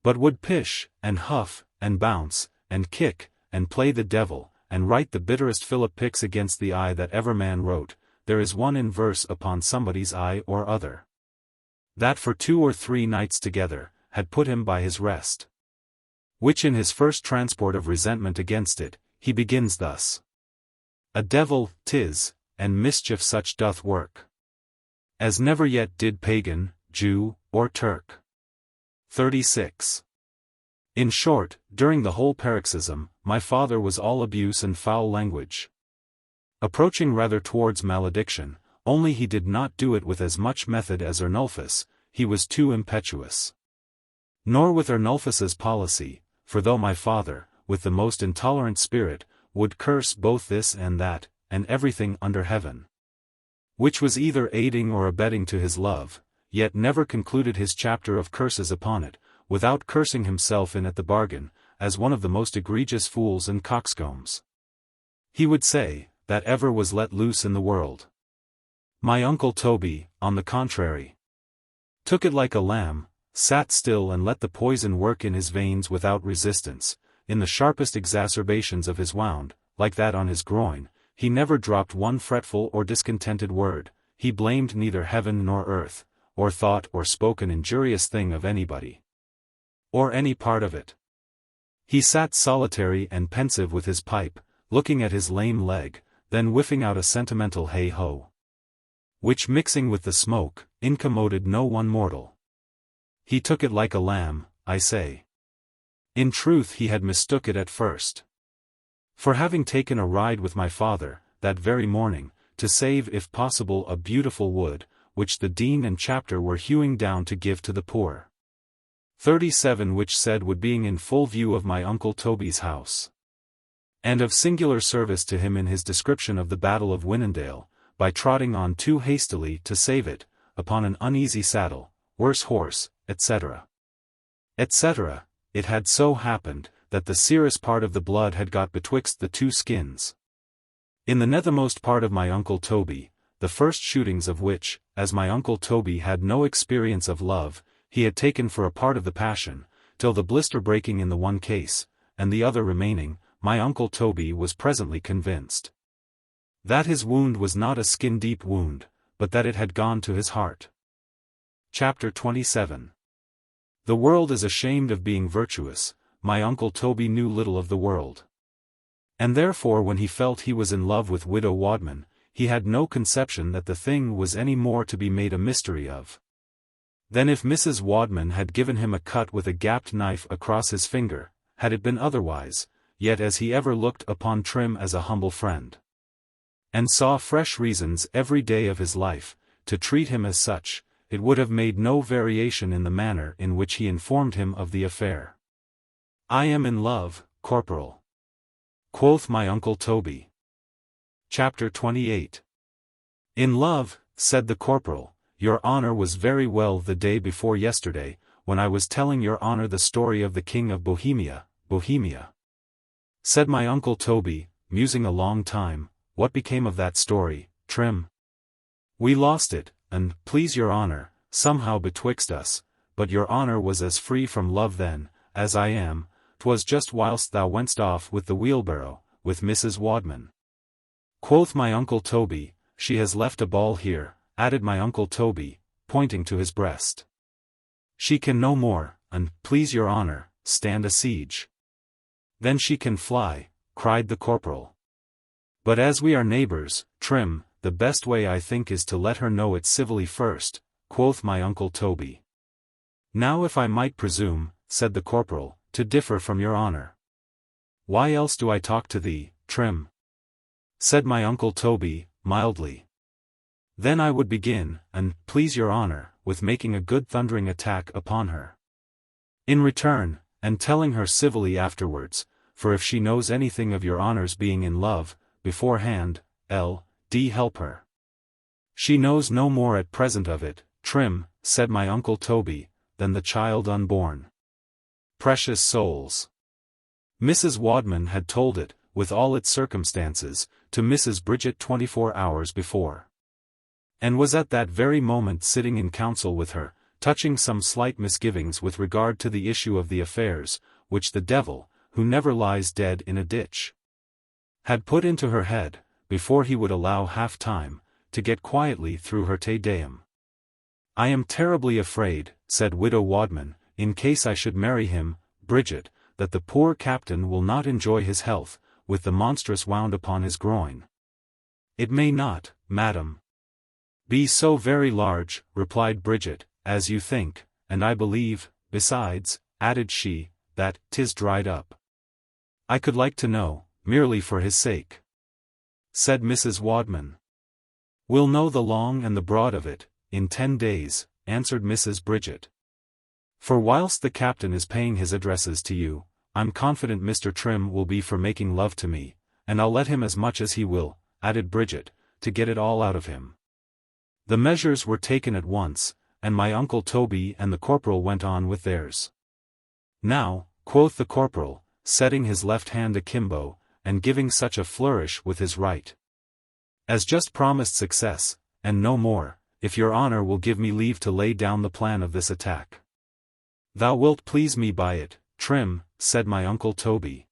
but would pish, and huff, and bounce, and kick, and play the devil, and write the bitterest Philip Picks against the eye that ever man wrote. There is one in verse upon somebody's eye or other, that for 2 or 3 nights together, had put him by his rest. Which in his first transport of resentment against it, he begins thus. A devil, 'tis, and mischief such doth work, as never yet did pagan, Jew, or Turk. 36. In short, during the whole paroxysm, my father was all abuse and foul language, approaching rather towards malediction, only he did not do it with as much method as Ernulphus, he was too impetuous. Nor with Ernulphus's policy, for though my father, with the most intolerant spirit, would curse both this and that, and everything under heaven, which was either aiding or abetting to his love, yet never concluded his chapter of curses upon it, without cursing himself in at the bargain, as one of the most egregious fools and coxcombs he would say, that ever was let loose in the world. My uncle Toby, on the contrary, took it like a lamb, sat still and let the poison work in his veins without resistance. In the sharpest exacerbations of his wound, like that on his groin, he never dropped one fretful or discontented word, he blamed neither heaven nor earth, or thought or spoke an injurious thing of anybody, or any part of it. He sat solitary and pensive with his pipe, looking at his lame leg, then whiffing out a sentimental hey-ho, which mixing with the smoke, incommoded no one mortal. He took it like a lamb, I say. In truth he had mistook it at first. For having taken a ride with my father, that very morning, to save if possible a beautiful wood, which the dean and chapter were hewing down to give to the poor. 37 which said would being in full view of my uncle Toby's house, and of singular service to him in his description of the battle of Winendale, by trotting on too hastily to save it, upon an uneasy saddle, worse horse, etc. etc. It had so happened, that the serous part of the blood had got betwixt the 2 skins, in the nethermost part of my uncle Toby, the first shootings of which, as my uncle Toby had no experience of love, he had taken for a part of the passion, till the blister breaking in the one case, and the other remaining, my uncle Toby was presently convinced that his wound was not a skin-deep wound, but that it had gone to his heart. Chapter 27. The world is ashamed of being virtuous. My uncle Toby knew little of the world. And therefore when he felt he was in love with Widow Wadman, he had no conception that the thing was any more to be made a mystery of than if Mrs. Wadman had given him a cut with a gapped knife across his finger. Had it been otherwise, yet as he ever looked upon Trim as a humble friend, and saw fresh reasons every day of his life to treat him as such, it would have made no variation in the manner in which he informed him of the affair. "I am in love, Corporal," quoth my uncle Toby. Chapter 28. "In love," said the Corporal, "your honour was very well the day before yesterday, when I was telling your honour the story of the King of Bohemia." "Bohemia," said my uncle Toby, musing a long time. "What became of that story, Trim?" "We lost it, and, please your honour, somehow betwixt us, but your honour was as free from love then, as I am. 'Twas just whilst thou wentst off with the wheelbarrow, with Mrs. Wadman." Quoth my uncle Toby. "She has left a ball here," added my uncle Toby, pointing to his breast. "She can no more, and, please your honour, stand a siege." "Then she can fly," cried the Corporal. "But as we are neighbours, Trim, the best way I think is to let her know it civilly first," quoth my uncle Toby. "Now if I might presume," said the Corporal, "to differ from your honour." "Why else do I talk to thee, Trim?" said my uncle Toby, mildly. "Then I would begin, and, please your honour, with making a good thundering attack upon her in return, and telling her civilly afterwards, for if she knows anything of your honour's being in love, beforehand, L.D. help her. She knows no more at present of it, Trim," said my uncle Toby, "than the child unborn." Precious souls! Mrs. Wadman had told it, with all its circumstances, to Mrs. Bridget 24 hours before, and was at that very moment sitting in council with her, touching some slight misgivings with regard to the issue of the affairs, which the devil, who never lies dead in a ditch, had put into her head, before he would allow half time, to get quietly through her Te Deum. "I am terribly afraid," said Widow Wadman, "in case I should marry him, Bridget, that the poor captain will not enjoy his health, with the monstrous wound upon his groin." "It may not, madam, be so very large," replied Bridget, "as you think, and I believe, besides," added she, "that 'tis dried up." "I could like to know, merely for his sake," said Mrs. Wadman. "We'll know the long and the broad of it, in 10 days, answered Mrs. Bridget. "For whilst the captain is paying his addresses to you, I'm confident Mr. Trim will be for making love to me, and I'll let him as much as he will," added Bridget, "to get it all out of him." The measures were taken at once, and my uncle Toby and the Corporal went on with theirs. "Now," quoth the Corporal, setting his left hand akimbo, and giving such a flourish with his right, as just promised success, and no more, if your honour will give me leave to lay down the plan of this attack. "Thou wilt please me by it, Trim," said my uncle Toby.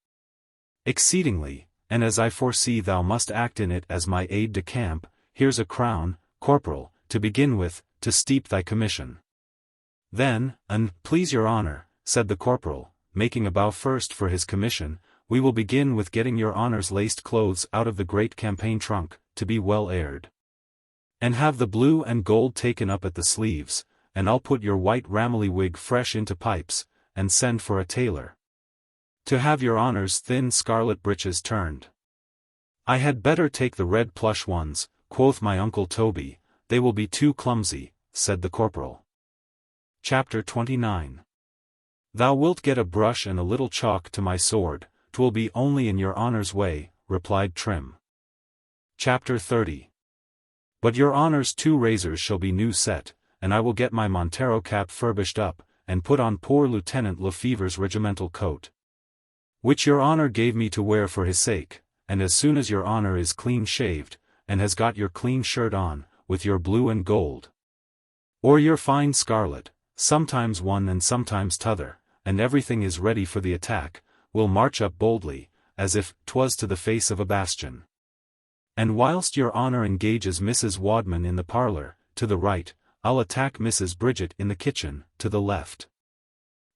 "Exceedingly, and as I foresee thou must act in it as my aide-de-camp, here's a crown, Corporal, to begin with, to steep thy commission." "Then, and please your honour," said the Corporal, making a bow first for his commission, "we will begin with getting your honour's laced clothes out of the great campaign trunk, to be well aired, and have the blue and gold taken up at the sleeves, and I'll put your white ramily wig fresh into pipes, and send for a tailor to have your honour's thin scarlet breeches turned." "I had better take the red plush ones," quoth my uncle Toby, "they will be too clumsy," said the Corporal. Chapter 29. "Thou wilt get a brush and a little chalk to my sword, 'twill be only in your honour's way," replied Trim. Chapter 30. "But your honour's 2 razors shall be new set, and I will get my Montero cap furbished up, and put on poor Lieutenant Lefever's regimental coat, which your honour gave me to wear for his sake, and as soon as your honour is clean shaved, and has got your clean shirt on, with your blue and gold, or your fine scarlet, sometimes one and sometimes t'other, and everything is ready for the attack, will march up boldly, as if 'twas to the face of a bastion. And whilst your honour engages Mrs. Wadman in the parlour, to the right, I'll attack Mrs. Bridget in the kitchen, to the left.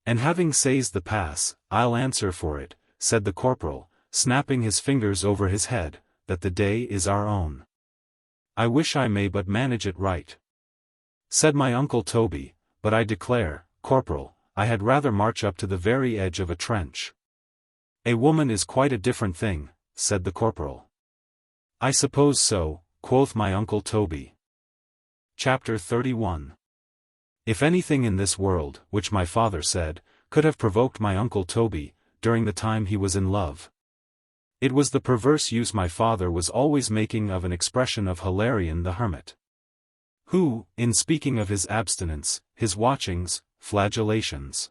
And having seized the pass, I'll answer for it, said the corporal, snapping his fingers over his head, that the day is our own. I wish I may but manage it right. Said my uncle Toby, but I declare, corporal, I had rather march up to the very edge of a trench. A woman is quite a different thing, said the corporal. I suppose so, quoth my uncle Toby. Chapter 31. If anything in this world, which my father said, could have provoked my uncle Toby, during the time he was in love, it was the perverse use my father was always making of an expression of Hilarion the hermit, who, in speaking of his abstinence, his watchings, flagellations,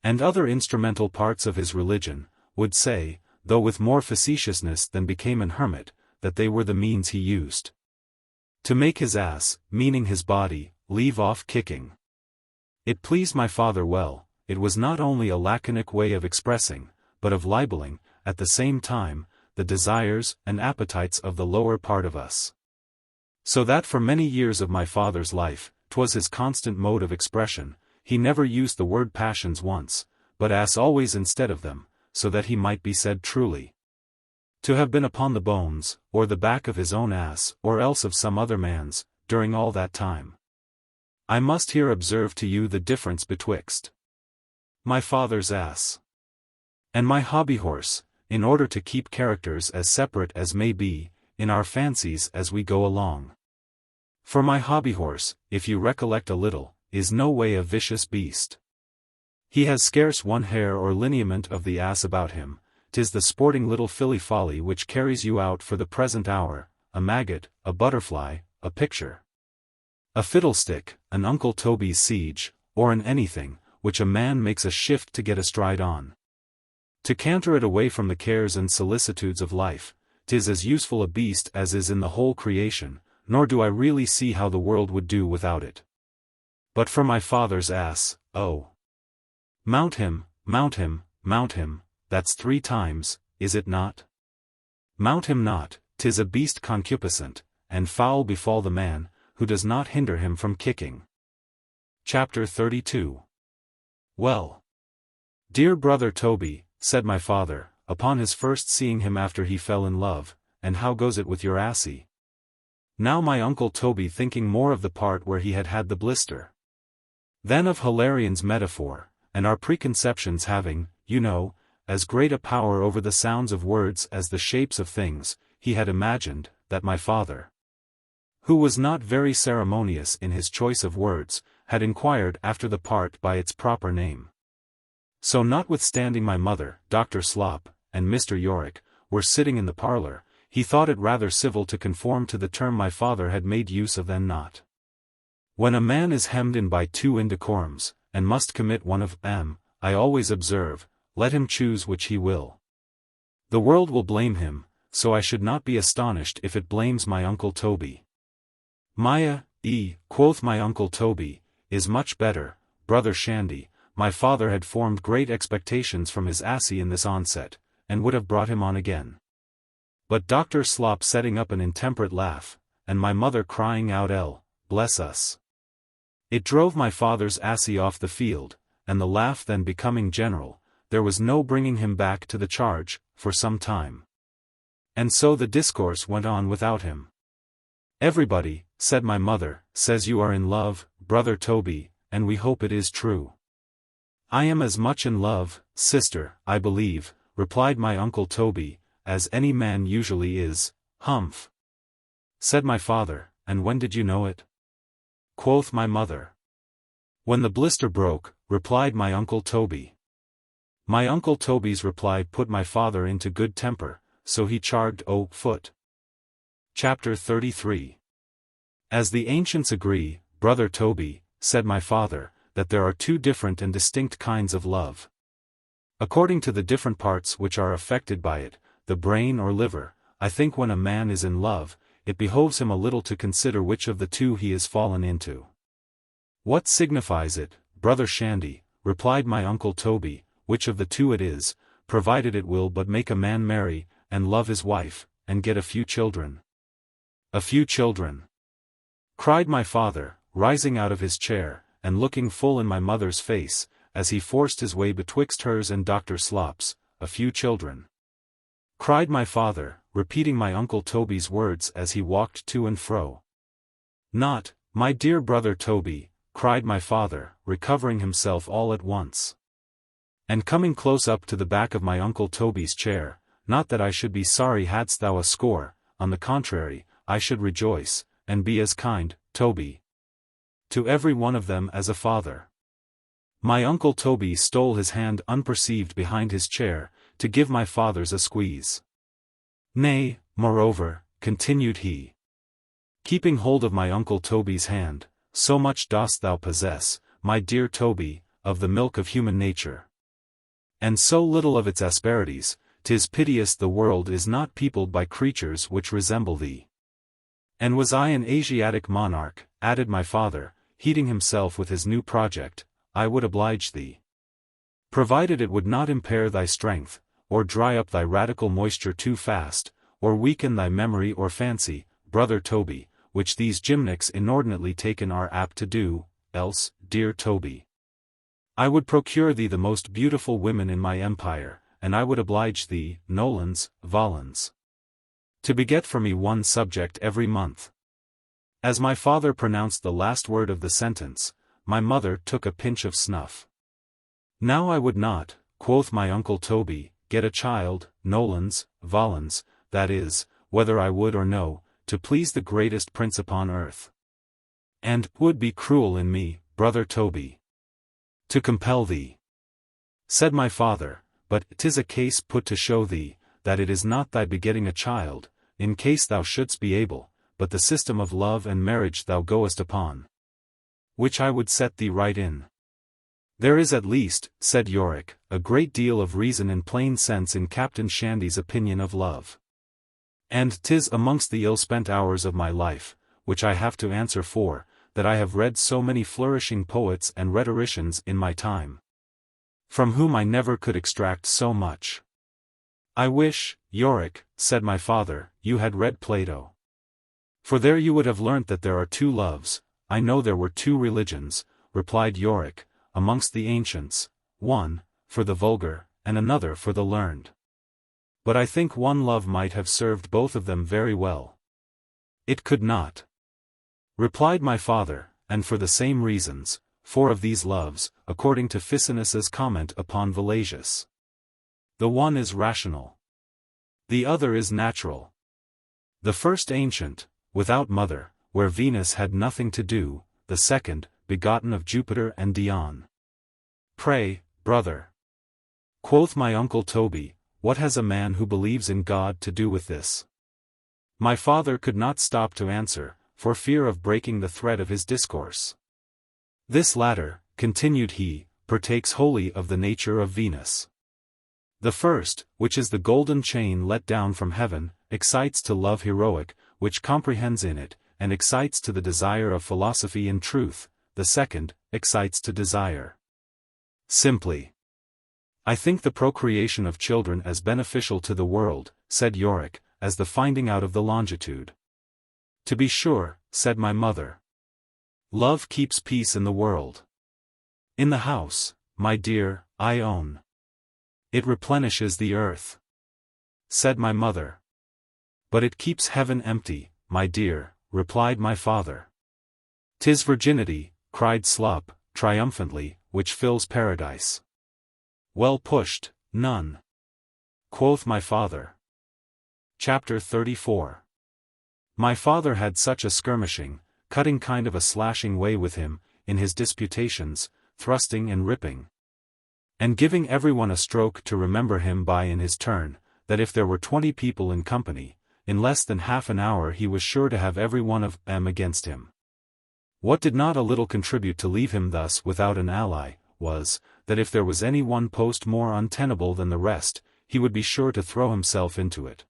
and other instrumental parts of his religion, would say, though with more facetiousness than became an hermit, that they were the means he used to make his ass, meaning his body, leave off kicking. It pleased my father well. It was not only a laconic way of expressing, but of libelling, at the same time, the desires and appetites of the lower part of us. So that for many years of my father's life, 'twas his constant mode of expression, he never used the word passions once, but ass always instead of them, so that he might be said truly to have been upon the bones, or the back of his own ass, or else of some other man's, during all that time. I must here observe to you the difference betwixt my father's ass and my hobby horse, in order to keep characters as separate as may be, in our fancies as we go along. For my hobby horse, if you recollect a little, is no way a vicious beast. He has scarce one hair or lineament of the ass about him. 'Tis the sporting little filly folly which carries you out for the present hour, a maggot, a butterfly, a picture, a fiddlestick, an Uncle Toby's siege, or an anything, which a man makes a shift to get astride on. To canter it away from the cares and solicitudes of life, 'tis as useful a beast as is in the whole creation, nor do I really see how the world would do without it. But for my father's ass, oh! Mount him, mount him, mount him, that's 3 times, is it not? Mount him not, 'tis a beast concupiscent, and foul befall the man, who does not hinder him from kicking. Chapter 32. Well, dear brother Toby, said my father, upon his first seeing him after he fell in love, and how goes it with your assie? Now my uncle Toby thinking more of the part where he had had the blister than of Hilarion's metaphor, and our preconceptions having, you know, as great a power over the sounds of words as the shapes of things, he had imagined, that my father, who was not very ceremonious in his choice of words, had inquired after the part by its proper name. So notwithstanding my mother, Dr. Slop, and Mr. Yorick, were sitting in the parlour, he thought it rather civil to conform to the term my father had made use of than not. When a man is hemmed in by 2 indecorums, and must commit one of them, I always observe, let him choose which he will. The world will blame him, so I should not be astonished if it blames my uncle Toby. Maya, quoth my uncle Toby, is much better, brother Shandy. My father had formed great expectations from his assie in this onset, and would have brought him on again. But Dr. Slop setting up an intemperate laugh, and my mother crying out bless us. It drove my father's assie off the field, and the laugh then becoming general, there was no bringing him back to the charge, for some time. And so the discourse went on without him. Everybody, said my mother, says you are in love, brother Toby, and we hope it is true. I am as much in love, sister, I believe, replied my uncle Toby, as any man usually is. Humph! Said my father, and when did you know it? Quoth my mother. When the blister broke, replied my uncle Toby. My uncle Toby's reply put my father into good temper, so he charged foot. Chapter 33. As the ancients agree, brother Toby, said my father, that there are 2 different and distinct kinds of love. According to the different parts which are affected by it, the brain or liver, I think when a man is in love, it behoves him a little to consider which of the 2 he is fallen into. What signifies it, brother Shandy, replied my uncle Toby, which of the 2 it is, provided it will but make a man marry, and love his wife, and get a few children. A few children! Cried my father, rising out of his chair, and looking full in my mother's face, as he forced his way betwixt hers and Dr. Slop's. A few children! Cried my father, repeating my Uncle Toby's words as he walked to and fro. Not, my dear brother Toby, cried my father, recovering himself all at once, and coming close up to the back of my Uncle Toby's chair. Not that I should be sorry hadst thou a score, on the contrary, I should rejoice, and be as kind, Toby, to every one of them as a father. My Uncle Toby stole his hand unperceived behind his chair, to give my father's a squeeze. Nay, moreover, continued he, keeping hold of my Uncle Toby's hand, so much dost thou possess, my dear Toby, of the milk of human nature, and so little of its asperities, 'tis piteous the world is not peopled by creatures which resemble thee. And was I an Asiatic monarch, added my father, heating himself with his new project, I would oblige thee, provided it would not impair thy strength, or dry up thy radical moisture too fast, or weaken thy memory or fancy, brother Toby, which these gymnics inordinately taken are apt to do. Else, dear Toby, I would procure thee the most beautiful women in my empire, and I would oblige thee, nolens, volens, to beget for me one subject every month. As my father pronounced the last word of the sentence, my mother took a pinch of snuff. Now I would not, quoth my Uncle Toby, get a child, nolens, volens, that is, whether I would or no, to please the greatest prince upon earth. And 'twould be cruel in me, brother Toby, to compel thee, said my father, but 'tis a case put to show thee, that it is not thy begetting a child, in case thou shouldst be able, but the system of love and marriage thou goest upon, which I would set thee right in. There is at least, said Yorick, a great deal of reason and plain sense in Captain Shandy's opinion of love. And 'tis amongst the ill-spent hours of my life, which I have to answer for, that I have read so many flourishing poets and rhetoricians in my time, from whom I never could extract so much. I wish, Yorick, said my father, you had read Plato. For there you would have learnt that there are two loves. I know there were two religions, replied Yorick, amongst the ancients, one, for the vulgar, and another for the learned. But I think one love might have served both of them very well. It could not, replied my father, and for the same reasons, for of these loves, according to Ficinus's comment upon Velasius, the one is rational, the other is natural. The first ancient, without mother, where Venus had nothing to do, the second, begotten of Jupiter and Dion. Pray, brother, quoth my Uncle Toby, what has a man who believes in God to do with this? My father could not stop to answer, for fear of breaking the thread of his discourse. This latter, continued he, partakes wholly of the nature of Venus. The first, which is the golden chain let down from heaven, excites to love heroic, which comprehends in it, and excites to the desire of philosophy and truth. The second, excites to desire. Simply, I think the procreation of children as beneficial to the world, said Yorick, as the finding out of the longitude. To be sure, said my mother. Love keeps peace in the world. In the house, my dear, I own. It replenishes the earth, said my mother. But it keeps heaven empty, my dear, replied my father. 'Tis virginity, cried Slop, triumphantly, which fills paradise. Well pushed, nun, quoth my father. Chapter 34. My father had such a skirmishing, cutting kind of a slashing way with him, in his disputations, thrusting and ripping, and giving everyone a stroke to remember him by in his turn, that if there were 20 people in company, in less than half an hour he was sure to have every one of them against him. What did not a little contribute to leave him thus without an ally, was, that if there was any one post more untenable than the rest, he would be sure to throw himself into it.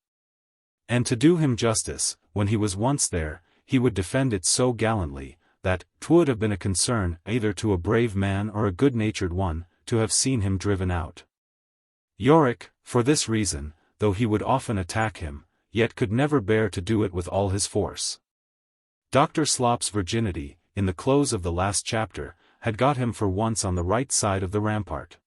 And to do him justice, when he was once there, he would defend it so gallantly, that 'twould have been a concern either to a brave man or a good-natured one, to have seen him driven out. Yorick, for this reason, though he would often attack him, yet could never bear to do it with all his force. Dr. Slop's virginity, in the close of the last chapter, had got him for once on the right side of the rampart.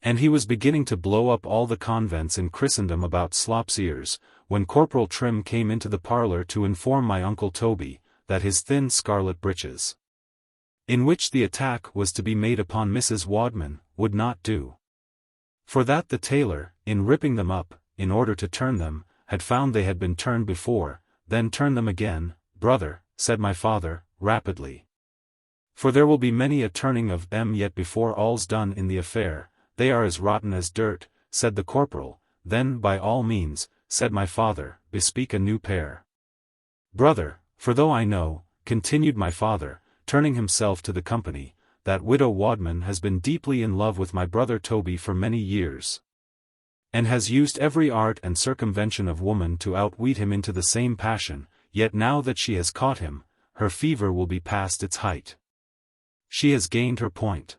And he was beginning to blow up all the convents in Christendom about Slop's ears, when Corporal Trim came into the parlour to inform my Uncle Toby, that his thin scarlet breeches, in which the attack was to be made upon Mrs. Wadman, would not do. For that the tailor, in ripping them up, in order to turn them, had found they had been turned before, then turn them again. Brother, said my father, rapidly. For there will be many a turning of them yet before all's done in the affair. They are as rotten as dirt, said the corporal. Then by all means, said my father, bespeak a new pair. Brother, for though I know, continued my father, turning himself to the company, that widow Wadman has been deeply in love with my brother Toby for many years, and has used every art and circumvention of woman to outweed him into the same passion, yet now that she has caught him, her fever will be past its height. She has gained her point.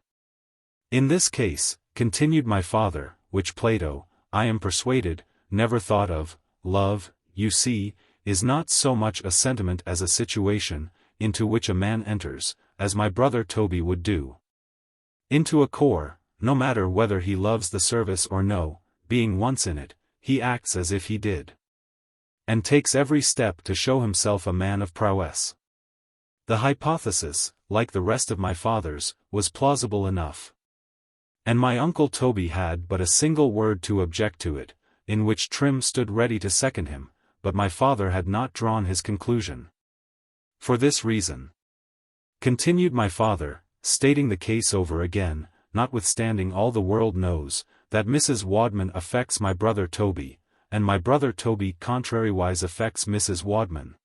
In this case, continued my father, which Plato, I am persuaded, never thought of, love, you see, is not so much a sentiment as a situation, into which a man enters, as my brother Toby would do. Into a corps, no matter whether he loves the service or no, being once in it, he acts as if he did, and takes every step to show himself a man of prowess. The hypothesis, like the rest of my father's, was plausible enough. And my Uncle Toby had but a single word to object to it, in which Trim stood ready to second him, but my father had not drawn his conclusion. For this reason, continued my father, stating the case over again, notwithstanding all the world knows, that Mrs. Wadman affects my brother Toby, and my brother Toby contrariwise affects Mrs. Wadman.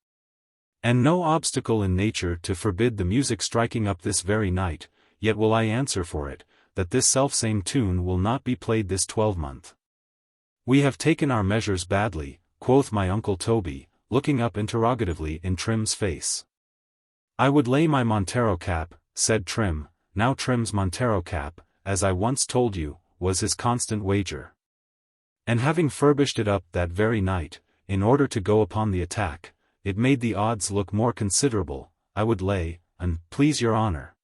And no obstacle in nature to forbid the music striking up this very night, yet will I answer for it, that this selfsame tune will not be played this 12-month. We have taken our measures badly, quoth my Uncle Toby, looking up interrogatively in Trim's face. I would lay my Montero cap, said Trim. Now Trim's Montero cap, as I once told you, was his constant wager. And having furbished it up that very night, in order to go upon the attack, it made the odds look more considerable. I would lay, and please your honour,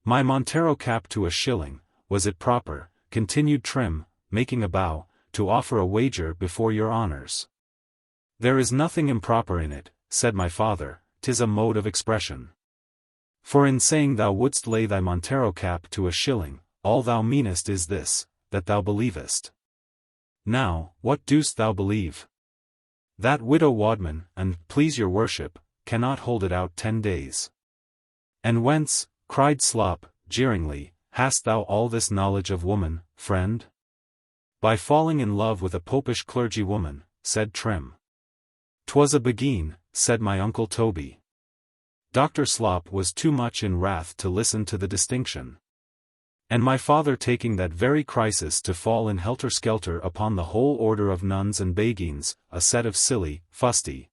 my Montero cap to a shilling. Was it proper, continued Trim, making a bow, to offer a wager before your honours? There is nothing improper in it, said my father, 'tis a mode of expression. For in saying thou wouldst lay thy Montero cap to a shilling, all thou meanest is this, that thou believest. Now, what dost thou believe? That widow Wadman, and, please your worship, cannot hold it out 10 days. And whence, cried Slop, jeeringly, hast thou all this knowledge of woman, friend? By falling in love with a popish clergywoman, said Trim. 'Twas a beguine, said my Uncle Toby. Dr. Slop was too much in wrath to listen to the distinction. And my father taking that very crisis to fall in helter-skelter upon the whole order of nuns and beguines, a set of silly, fusty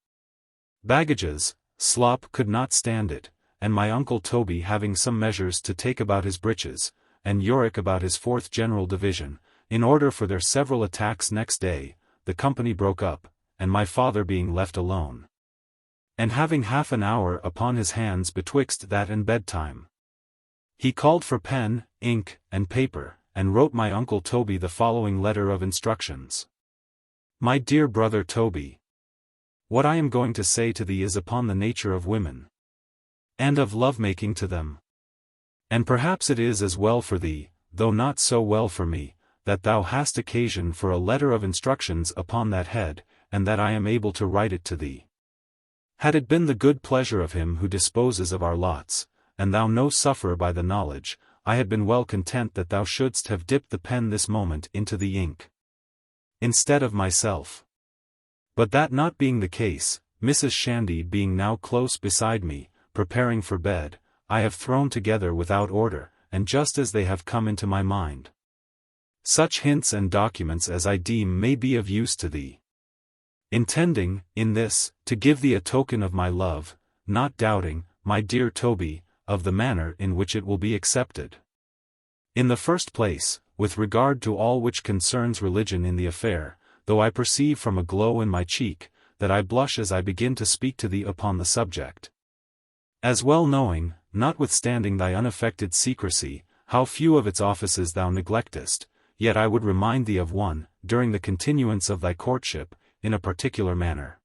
baggages, Slop could not stand it, and my Uncle Toby having some measures to take about his breeches, and Yorick about his 4th general division, in order for their several attacks next day, the company broke up, and my father being left alone, and having half an hour upon his hands betwixt that and bedtime, he called for pen, ink, and paper, and wrote my Uncle Toby the following letter of instructions. My dear brother Toby, what I am going to say to thee is upon the nature of women, and of love-making to them. And perhaps it is as well for thee, though not so well for me, that thou hast occasion for a letter of instructions upon that head, and that I am able to write it to thee. Had it been the good pleasure of him who disposes of our lots, and thou no sufferer by the knowledge, I had been well content that thou shouldst have dipped the pen this moment into the ink, instead of myself. But that not being the case, Mrs. Shandy being now close beside me, preparing for bed, I have thrown together without order, and just as they have come into my mind, such hints and documents as I deem may be of use to thee, intending, in this, to give thee a token of my love, not doubting, my dear Toby, of the manner in which it will be accepted. In the first place, with regard to all which concerns religion in the affair, though I perceive from a glow in my cheek, that I blush as I begin to speak to thee upon the subject. As well knowing, notwithstanding thy unaffected secrecy, how few of its offices thou neglectest, yet I would remind thee of one, during the continuance of thy courtship, in a particular manner,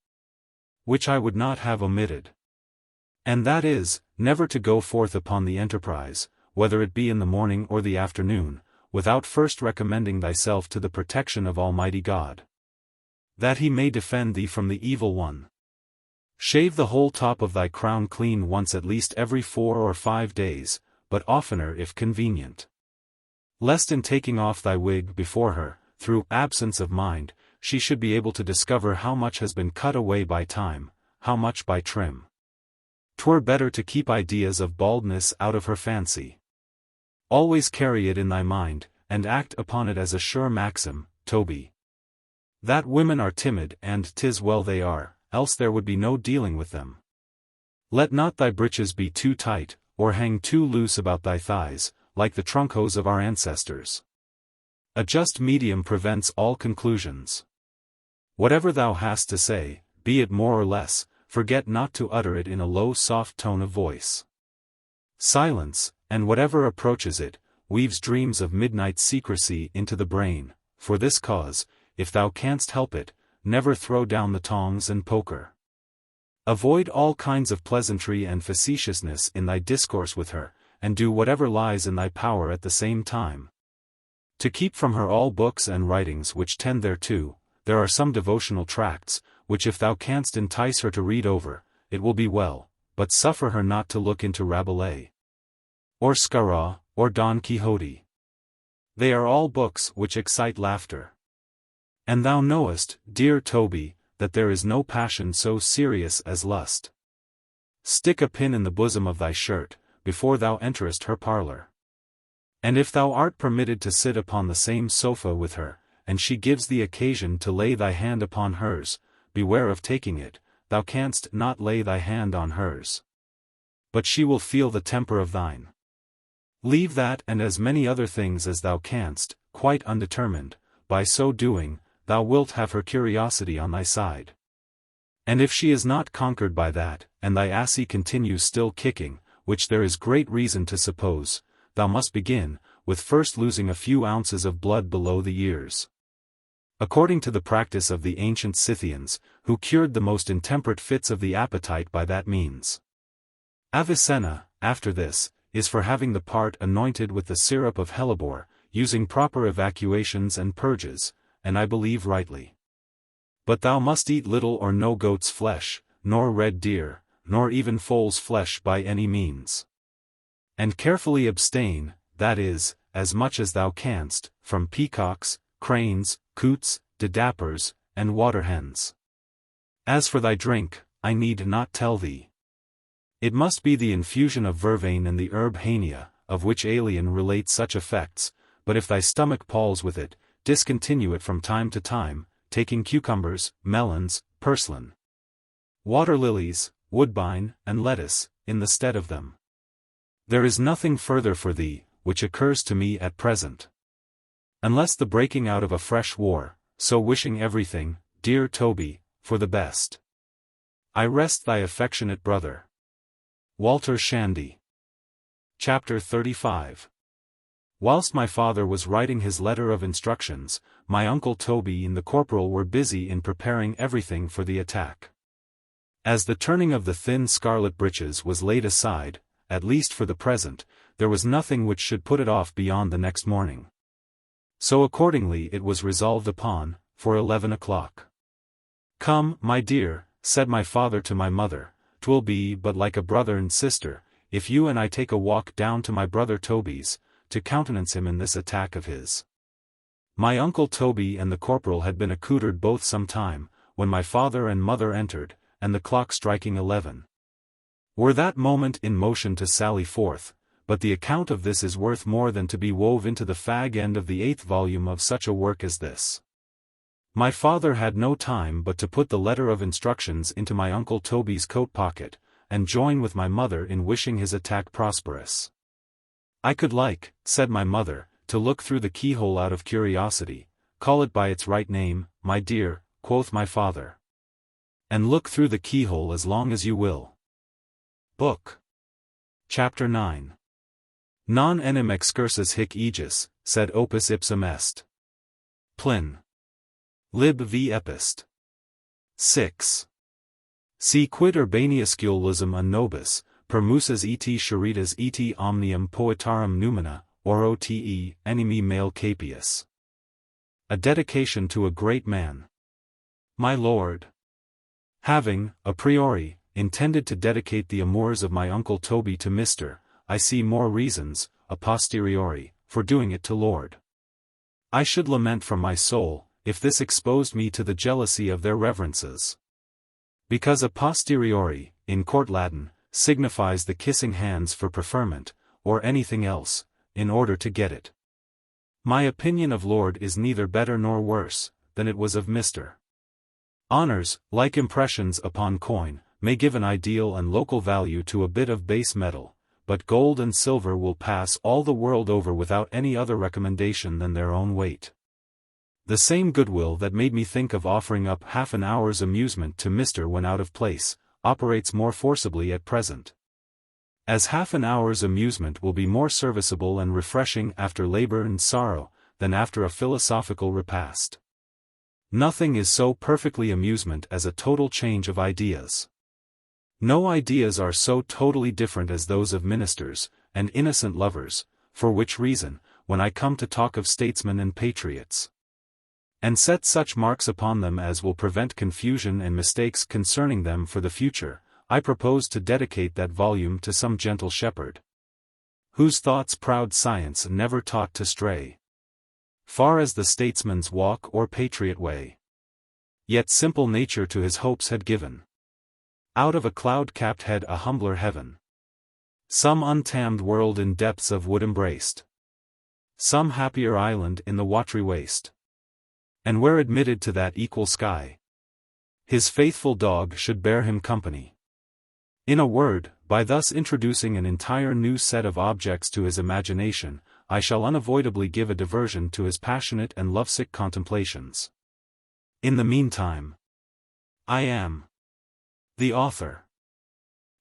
which I would not have omitted. And that is, never to go forth upon the enterprise, whether it be in the morning or the afternoon, without first recommending thyself to the protection of Almighty God, that he may defend thee from the evil one. Shave the whole top of thy crown clean once at least every 4 or 5 days, but oftener if convenient. Lest in taking off thy wig before her, through absence of mind, she should be able to discover how much has been cut away by time, how much by trim. 'Twere better to keep ideas of baldness out of her fancy. Always carry it in thy mind, and act upon it as a sure maxim, Toby. That women are timid, and 'tis well they are, else there would be no dealing with them. Let not thy breeches be too tight, or hang too loose about thy thighs, like the trunk-hose of our ancestors. A just medium prevents all conclusions. Whatever thou hast to say, be it more or less, forget not to utter it in a low soft tone of voice. Silence, and whatever approaches it, weaves dreams of midnight secrecy into the brain. For this cause, if thou canst help it, never throw down the tongs and poker. Avoid all kinds of pleasantry and facetiousness in thy discourse with her, and do whatever lies in thy power at the same time to keep from her all books and writings which tend thereto. There are some devotional tracts, which if thou canst entice her to read over, it will be well, but suffer her not to look into Rabelais, or Scarrat, or Don Quixote. They are all books which excite laughter. And thou knowest, dear Toby, that there is no passion so serious as lust. Stick a pin in the bosom of thy shirt, before thou enterest her parlor. And if thou art permitted to sit upon the same sofa with her, and she gives thee occasion to lay thy hand upon hers, beware of taking it. Thou canst not lay thy hand on hers, but she will feel the temper of thine. Leave that and as many other things as thou canst, quite undetermined. By so doing, thou wilt have her curiosity on thy side. And if she is not conquered by that, and thy assy continues still kicking, which there is great reason to suppose, thou must begin, with first losing a few ounces of blood below the ears, according to the practice of the ancient Scythians, who cured the most intemperate fits of the appetite by that means. Avicenna, after this, is for having the part anointed with the syrup of hellebore, using proper evacuations and purges, and I believe rightly. But thou must eat little or no goat's flesh, nor red deer, nor even foal's flesh by any means. And carefully abstain, that is, as much as thou canst, from peacocks, cranes, coots, didappers, and water-hens. As for thy drink, I need not tell thee. It must be the infusion of vervain and the herb hania, of which Aelian relates such effects, but if thy stomach palls with it, discontinue it from time to time, taking cucumbers, melons, purslane, water lilies, woodbine, and lettuce, in the stead of them. There is nothing further for thee, which occurs to me at present. Unless the breaking out of a fresh war, so wishing everything, dear Toby, for the best. I rest thy affectionate brother, Walter Shandy. Chapter 35. Whilst my father was writing his letter of instructions, my uncle Toby and the corporal were busy in preparing everything for the attack. As the turning of the thin scarlet breeches was laid aside, at least for the present, there was nothing which should put it off beyond the next morning. So accordingly it was resolved upon, for 11 o'clock. Come, my dear, said my father to my mother, 'twill be but like a brother and sister, if you and I take a walk down to my brother Toby's, to countenance him in this attack of his. My uncle Toby and the corporal had been accoutred both some time, when my father and mother entered, and the clock striking 11. Were that moment in motion to sally forth, but the account of this is worth more than to be wove into the fag end of the 8th volume of such a work as this. My father had no time but to put the letter of instructions into my uncle Toby's coat pocket, and join with my mother in wishing his attack prosperous. I could like, said my mother, to look through the keyhole out of curiosity, call it by its right name, my dear, quoth my father. And look through the keyhole as long as you will. Book. Chapter 9. Non enim excursus hic aegis, sed opus ipsum est. Plin. Lib v epist. 6. Si quid urbaniusculism a nobis, per musas et charitas et omnium poetarum numina, orote enemy male capius. A dedication to a great man. My lord. Having, a priori, intended to dedicate the amours of my uncle Toby to Mr., I see more reasons, a posteriori, for doing it to Lord. I should lament from my soul, if this exposed me to the jealousy of their reverences. Because a posteriori, in court Latin, signifies the kissing hands for preferment, or anything else, in order to get it. My opinion of Lord is neither better nor worse, than it was of Mr. Honors, like impressions upon coin, may give an ideal and local value to a bit of base metal, but gold and silver will pass all the world over without any other recommendation than their own weight. The same goodwill that made me think of offering up half an hour's amusement to Mr. when out of place, operates more forcibly at present. As half an hour's amusement will be more serviceable and refreshing after labor and sorrow, than after a philosophical repast. Nothing is so perfectly amusement as a total change of ideas. No ideas are so totally different as those of ministers, and innocent lovers, for which reason, when I come to talk of statesmen and patriots, and set such marks upon them as will prevent confusion and mistakes concerning them for the future, I propose to dedicate that volume to some gentle shepherd, whose thoughts proud science never taught to stray far as the statesman's walk or patriot way. Yet simple nature to his hopes had given out of a cloud-capped head a humbler heaven. Some untamed world in depths of wood embraced, some happier island in the watery waste. And where admitted to that equal sky, his faithful dog should bear him company. In a word, by thus introducing an entire new set of objects to his imagination, I shall unavoidably give a diversion to his passionate and lovesick contemplations. In the meantime, I am the author.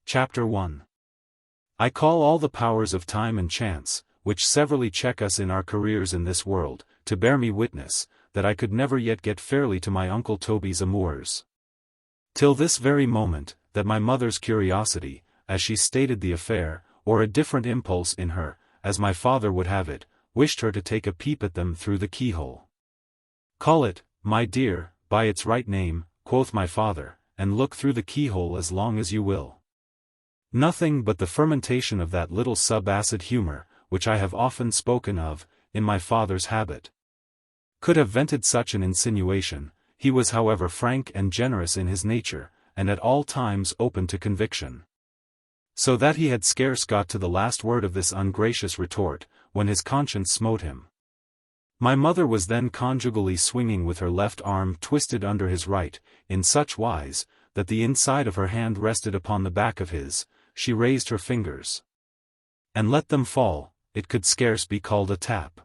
Chapter 1. I call all the powers of time and chance, which severally check us in our careers in this world, to bear me witness, that I could never yet get fairly to my uncle Toby's amours. Till this very moment, that my mother's curiosity, as she stated the affair, or a different impulse in her, as my father would have it, wished her to take a peep at them through the keyhole. Call it, my dear, by its right name, quoth my father, and look through the keyhole as long as you will. Nothing but the fermentation of that little sub-acid humor, which I have often spoken of, in my father's habit, could have vented such an insinuation. He was however frank and generous in his nature, and at all times open to conviction. So that he had scarce got to the last word of this ungracious retort, when his conscience smote him. My mother was then conjugally swinging with her left arm twisted under his right, in such wise, that the inside of her hand rested upon the back of his. She raised her fingers and let them fall. It could scarce be called a tap.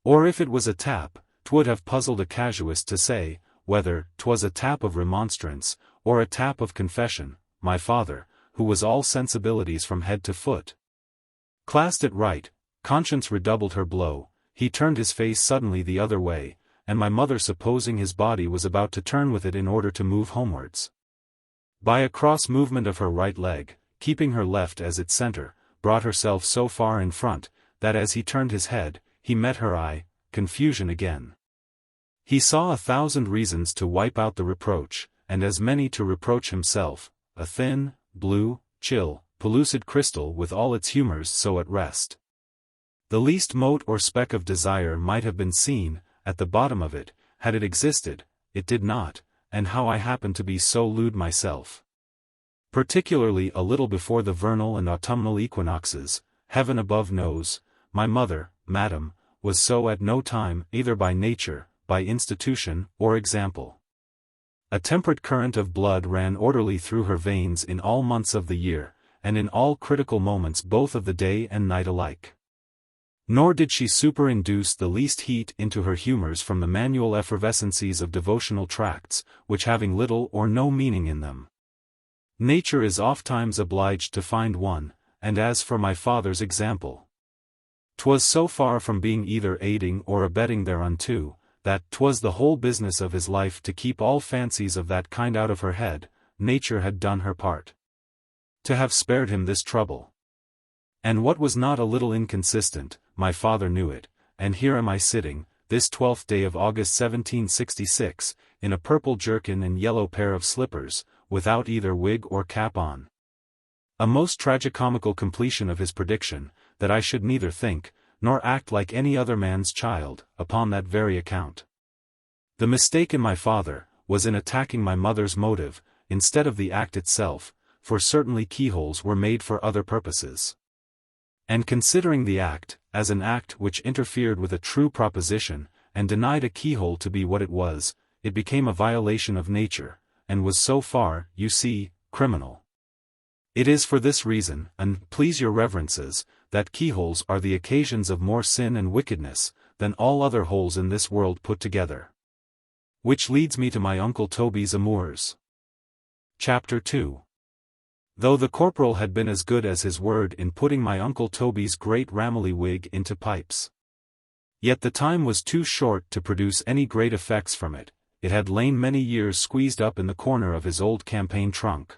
Or if it was a tap, 'twould have puzzled a casuist to say, whether 'twas a tap of remonstrance, or a tap of confession. My father, who was all sensibilities from head to foot, classed it right. Conscience redoubled her blow. He turned his face suddenly the other way, and my mother, supposing his body was about to turn with it in order to move homewards, by a cross movement of her right leg, keeping her left as its center, brought herself so far in front, that as he turned his head, he met her eye. Confusion again. He saw 1,000 reasons to wipe out the reproach, and as many to reproach himself, a thin, blue, chill, pellucid crystal with all its humors so at rest. The least mote or speck of desire might have been seen, at the bottom of it, had it existed. It did not, and how I happened to be so lewd myself. Particularly a little before the vernal and autumnal equinoxes, heaven above knows, my mother, madam, was so at no time, either by nature, by institution, or example. A temperate current of blood ran orderly through her veins in all months of the year, and in all critical moments both of the day and night alike. Nor did she superinduce the least heat into her humours from the manual effervescencies of devotional tracts, which having little or no meaning in them. Nature is ofttimes obliged to find one, and as for my father's example, 'twas so far from being either aiding or abetting thereunto, that 'twas the whole business of his life to keep all fancies of that kind out of her head. Nature had done her part to have spared him this trouble. And what was not a little inconsistent, my father knew it, and here am I sitting, this 12th day of August 1766, in a purple jerkin and yellow pair of slippers, without either wig or cap on. A most tragicomical completion of his prediction, that I should neither think, nor act like any other man's child, upon that very account. The mistake in my father, was in attacking my mother's motive, instead of the act itself, for certainly keyholes were made for other purposes. And considering the act, as an act which interfered with a true proposition, and denied a keyhole to be what it was, it became a violation of nature, and was so far, you see, criminal. It is for this reason, and please your reverences, that keyholes are the occasions of more sin and wickedness, than all other holes in this world put together. Which leads me to my Uncle Toby's amours. Chapter 2. Though the corporal had been as good as his word in putting my Uncle Toby's great Ramilly wig into pipes, yet the time was too short to produce any great effects from it. It had lain many years squeezed up in the corner of his old campaign trunk.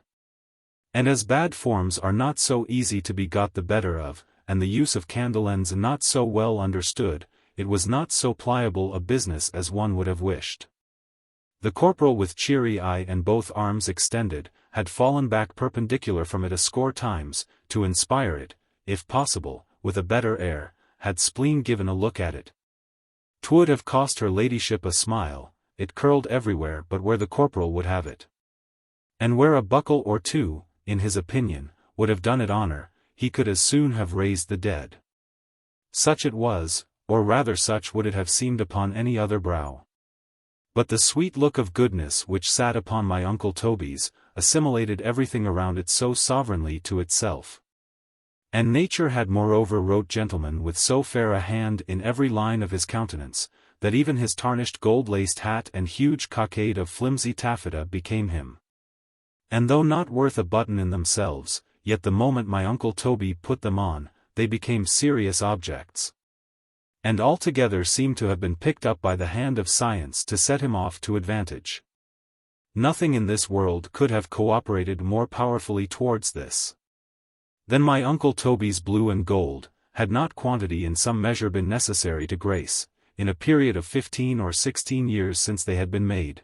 And as bad forms are not so easy to be got the better of, and the use of candle-ends not so well understood, it was not so pliable a business as one would have wished. The corporal with cheery eye and both arms extended, had fallen back perpendicular from it a score times, to inspire it, if possible, with a better air, had spleen given a look at it. 'Twould have cost her ladyship a smile, it curled everywhere but where the corporal would have it. And where a buckle or two, in his opinion, would have done it honour, he could as soon have raised the dead. Such it was, or rather such would it have seemed upon any other brow. But the sweet look of goodness which sat upon my Uncle Toby's, assimilated everything around it so sovereignly to itself. And nature had moreover wrote gentleman with so fair a hand in every line of his countenance, that even his tarnished gold-laced hat and huge cockade of flimsy taffeta became him. And though not worth a button in themselves, yet the moment my Uncle Toby put them on, they became serious objects. And altogether seemed to have been picked up by the hand of science to set him off to advantage. Nothing in this world could have cooperated more powerfully towards this than my Uncle Toby's blue and gold, had not quantity in some measure been necessary to grace, in a period of 15 or 16 years since they had been made.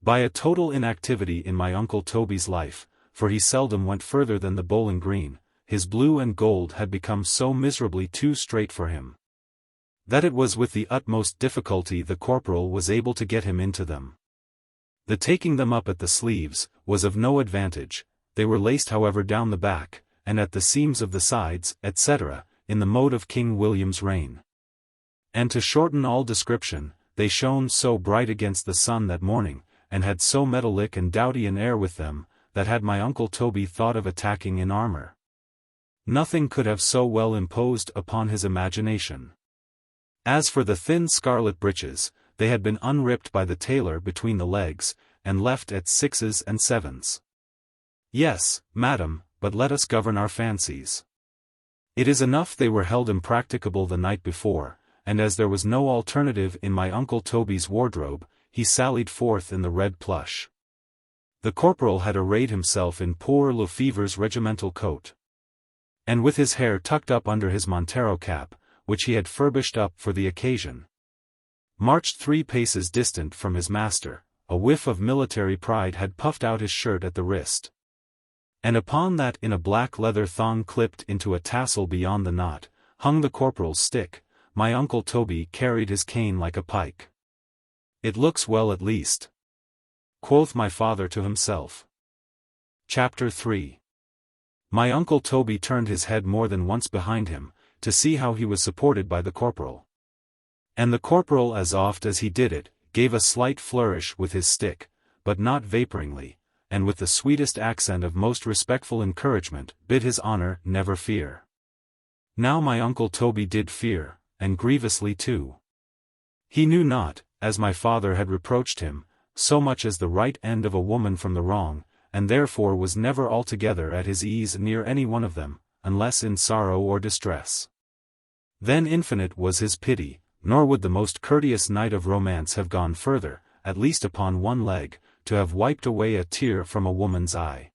By a total inactivity in my Uncle Toby's life, for he seldom went further than the Bowling Green, his blue and gold had become so miserably too straight for him, that it was with the utmost difficulty the corporal was able to get him into them. The taking them up at the sleeves, was of no advantage, they were laced however down the back, and at the seams of the sides, etc., in the mode of King William's reign. And to shorten all description, they shone so bright against the sun that morning, and had so metallic and doughty an air with them, that had my Uncle Toby thought of attacking in armour, nothing could have so well imposed upon his imagination. As for the thin scarlet breeches, they had been unripped by the tailor between the legs, and left at 6s and 7s. Yes, madam, but let us govern our fancies. It is enough they were held impracticable the night before, and as there was no alternative in my Uncle Toby's wardrobe, he sallied forth in the red plush. The corporal had arrayed himself in poor Lefevre's regimental coat, and with his hair tucked up under his Montero cap, which he had furbished up for the occasion, marched 3 paces distant from his master. A whiff of military pride had puffed out his shirt at the wrist, and upon that in a black leather thong clipped into a tassel beyond the knot, hung the corporal's stick. My Uncle Toby carried his cane like a pike. "It looks well at least," quoth my father to himself. Chapter 3. My Uncle Toby turned his head more than once behind him, to see how he was supported by the corporal. And the corporal, as oft as he did it, gave a slight flourish with his stick, but not vaporingly, and with the sweetest accent of most respectful encouragement, bid his honour never fear. Now my uncle Toby did fear, and grievously too. He knew not, as my father had reproached him, so much as the right end of a woman from the wrong, and therefore was never altogether at his ease near any one of them, unless in sorrow or distress. Then infinite was his pity, nor would the most courteous knight of romance have gone further, at least upon one leg, to have wiped away a tear from a woman's eye.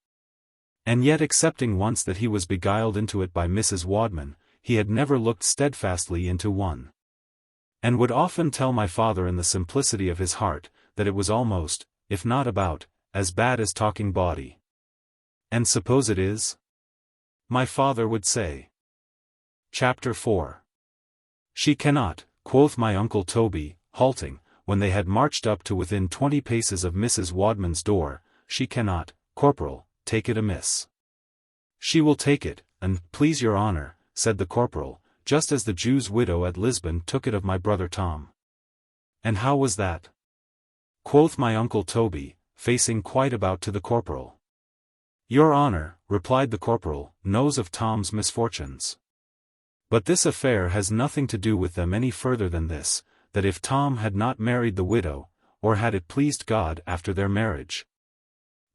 And yet excepting once that he was beguiled into it by Mrs. Wadman, he had never looked steadfastly into one. And would often tell my father in the simplicity of his heart, that it was almost, if not about, as bad as talking bawdy. And suppose it is? My father would say. Chapter 4. She cannot, quoth my uncle Toby, halting, when they had marched up to within 20 paces of Mrs. Wadman's door, she cannot, corporal, take it amiss. She will take it, and please your honour, said the corporal, just as the Jew's widow at Lisbon took it of my brother Tom. And how was that? Quoth my uncle Toby, facing quite about to the corporal. Your honour, replied the corporal, knows of Tom's misfortunes. But this affair has nothing to do with them any further than this, that if Tom had not married the widow, or had it pleased God after their marriage,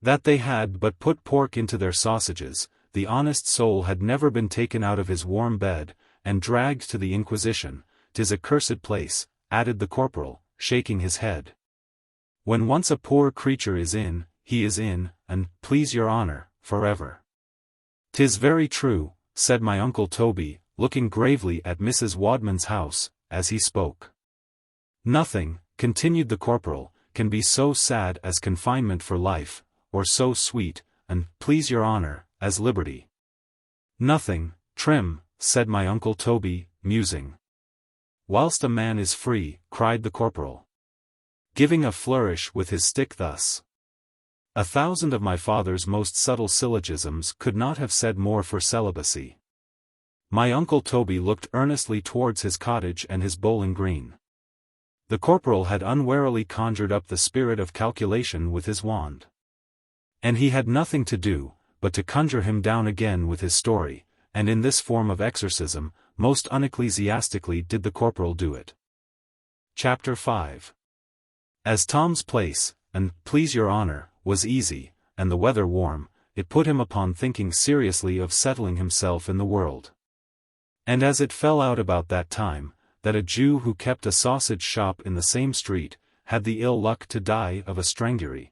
that they had but put pork into their sausages, the honest soul had never been taken out of his warm bed, and dragged to the Inquisition. 'Tis a cursed place, added the corporal, shaking his head. When once a poor creature is in, he is in, and, please your honour, forever. 'Tis very true, said my uncle Toby, looking gravely at Mrs. Wadman's house, as he spoke. Nothing, continued the corporal, can be so sad as confinement for life, or so sweet, and, please your honour, as liberty. Nothing, Trim, said my uncle Toby, musing. Whilst a man is free, cried the corporal, giving a flourish with his stick thus. 1,000 of my father's most subtle syllogisms could not have said more for celibacy. My uncle Toby looked earnestly towards his cottage and his bowling green. The corporal had unwarily conjured up the spirit of calculation with his wand. And he had nothing to do, but to conjure him down again with his story, and in this form of exorcism, most unecclesiastically did the corporal do it. Chapter 5. As Tom's place, and, please your honour, was easy, and the weather warm, it put him upon thinking seriously of settling himself in the world. And as it fell out about that time, that a Jew who kept a sausage shop in the same street, had the ill luck to die of a strangury,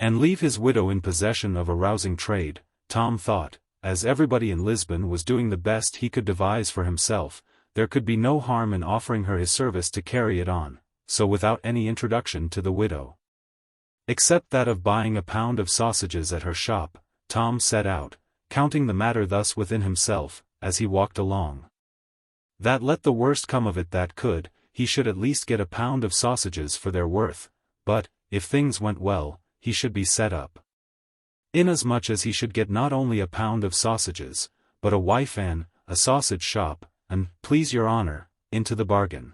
and leave his widow in possession of a rousing trade, Tom thought, as everybody in Lisbon was doing the best he could devise for himself, there could be no harm in offering her his service to carry it on, so without any introduction to the widow. Except that of buying a pound of sausages at her shop, Tom set out, counting the matter thus within himself, as he walked along. That let the worst come of it that could, he should at least get a pound of sausages for their worth, but, if things went well, he should be set up. Inasmuch as he should get not only a pound of sausages, but a wife and a sausage shop, and, please your honour, into the bargain.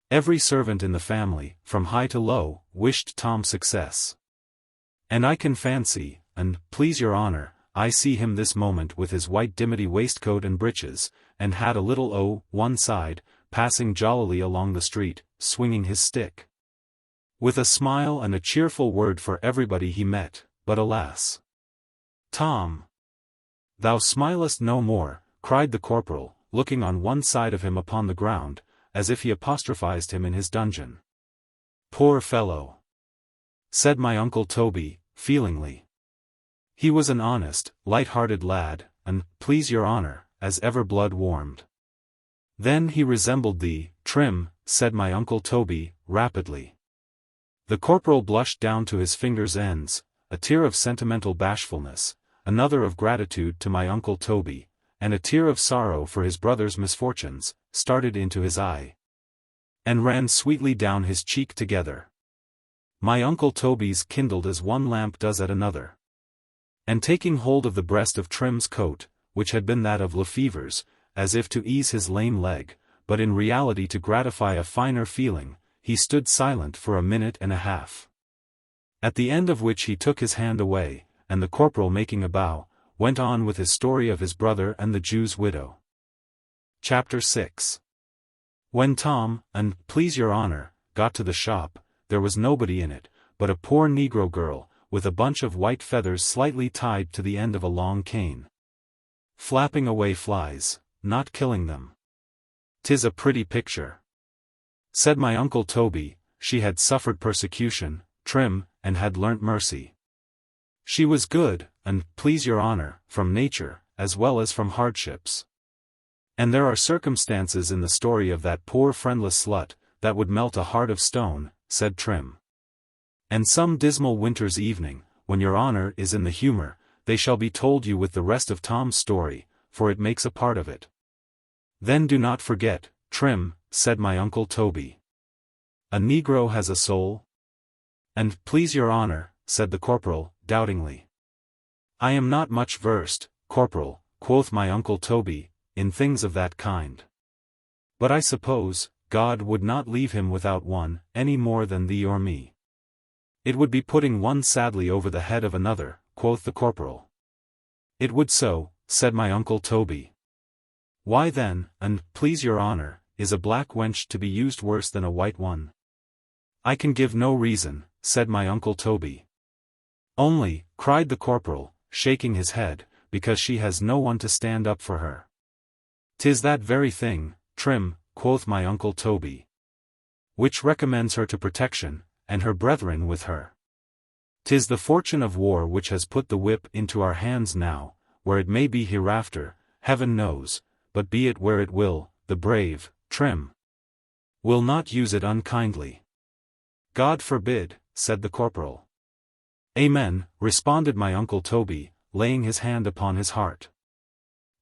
Every servant in the family, from high to low, wished Tom success. And I can fancy, and, please your honour, I see him this moment with his white dimity waistcoat and breeches, and hat a little one side, passing jollily along the street, swinging his stick, with a smile and a cheerful word for everybody he met, but alas! Tom! Thou smilest no more, cried the corporal, looking on one side of him upon the ground, as if he apostrophized him in his dungeon. Poor fellow! Said my uncle Toby, feelingly. He was an honest, light-hearted lad, and, please your honour, as ever blood warmed. Then he resembled thee, Trim, said my uncle Toby, rapidly. The corporal blushed down to his fingers' ends, a tear of sentimental bashfulness, another of gratitude to my uncle Toby, and a tear of sorrow for his brother's misfortunes, started into his eye, and ran sweetly down his cheek together. My uncle Toby's kindled as one lamp does at another. And taking hold of the breast of Trim's coat, which had been that of Lefever's, as if to ease his lame leg, but in reality to gratify a finer feeling, he stood silent for a minute and a half. At the end of which he took his hand away, and the corporal making a bow, went on with his story of his brother and the Jew's widow. Chapter 6. When Tom, and please your honor, got to the shop, there was nobody in it, but a poor negro girl, with a bunch of white feathers slightly tied to the end of a long cane. Flapping away flies, not killing them. "'Tis a pretty picture," said my Uncle Toby. She had suffered persecution, trim, and had learnt mercy. She was good, and please your honor, from nature, as well as from hardships. And there are circumstances in the story of that poor friendless slut, that would melt a heart of stone, said Trim. And some dismal winter's evening, when your honor is in the humor, they shall be told you with the rest of Tom's story, for it makes a part of it. Then do not forget, Trim, said my Uncle Toby. A negro has a soul? And please your honor, said the corporal, doubtingly. I am not much versed, corporal, quoth my Uncle Toby, in things of that kind. But I suppose, God would not leave him without one, any more than thee or me. It would be putting one sadly over the head of another, quoth the corporal. It would so, said my Uncle Toby. Why then, and please your honor, is a black wench to be used worse than a white one? I can give no reason, said my Uncle Toby. Only, cried the corporal, shaking his head, because she has no one to stand up for her. 'Tis that very thing, Trim, quoth my Uncle Toby, which recommends her to protection, and her brethren with her. 'Tis the fortune of war which has put the whip into our hands now, where it may be hereafter, heaven knows, but be it where it will, the brave, Trim, will not use it unkindly. God forbid, said the corporal. Amen, responded my Uncle Toby, laying his hand upon his heart.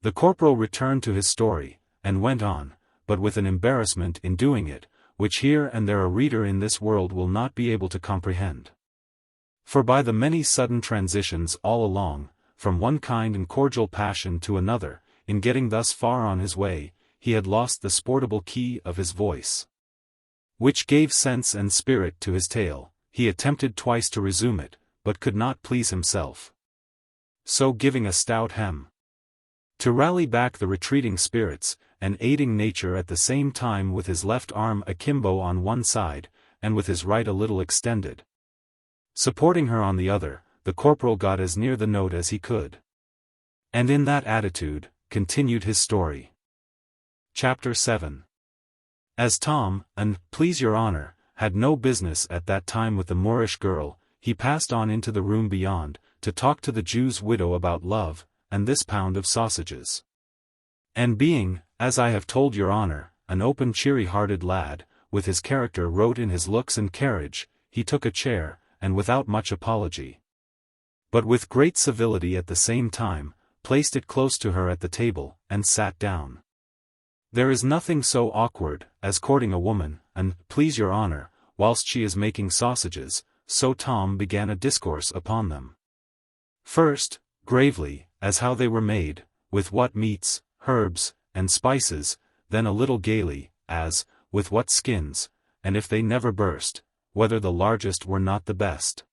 The corporal returned to his story, and went on, but with an embarrassment in doing it, which here and there a reader in this world will not be able to comprehend. For by the many sudden transitions all along, from one kind and cordial passion to another, in getting thus far on his way, he had lost the sportable key of his voice, which gave sense and spirit to his tale. He attempted twice to resume it, but could not please himself. So giving a stout hem to rally back the retreating spirits, and aiding nature at the same time with his left arm akimbo on one side, and with his right a little extended, supporting her on the other, the corporal got as near the note as he could. And in that attitude, continued his story. Chapter 7. As Tom, and please your honor, had no business at that time with the Moorish girl, he passed on into the room beyond, to talk to the Jew's widow about love, and this pound of sausages. And being, as I have told your honor, an open cheery-hearted lad, with his character wrote in his looks and carriage, he took a chair, and without much apology, but with great civility at the same time, placed it close to her at the table, and sat down. There is nothing so awkward, as courting a woman, and please your honor, whilst she is making sausages, so Tom began a discourse upon them. First, gravely, as how they were made, with what meats, herbs, and spices, then a little gaily, as, with what skins, and if they never burst, whether the largest were not the best.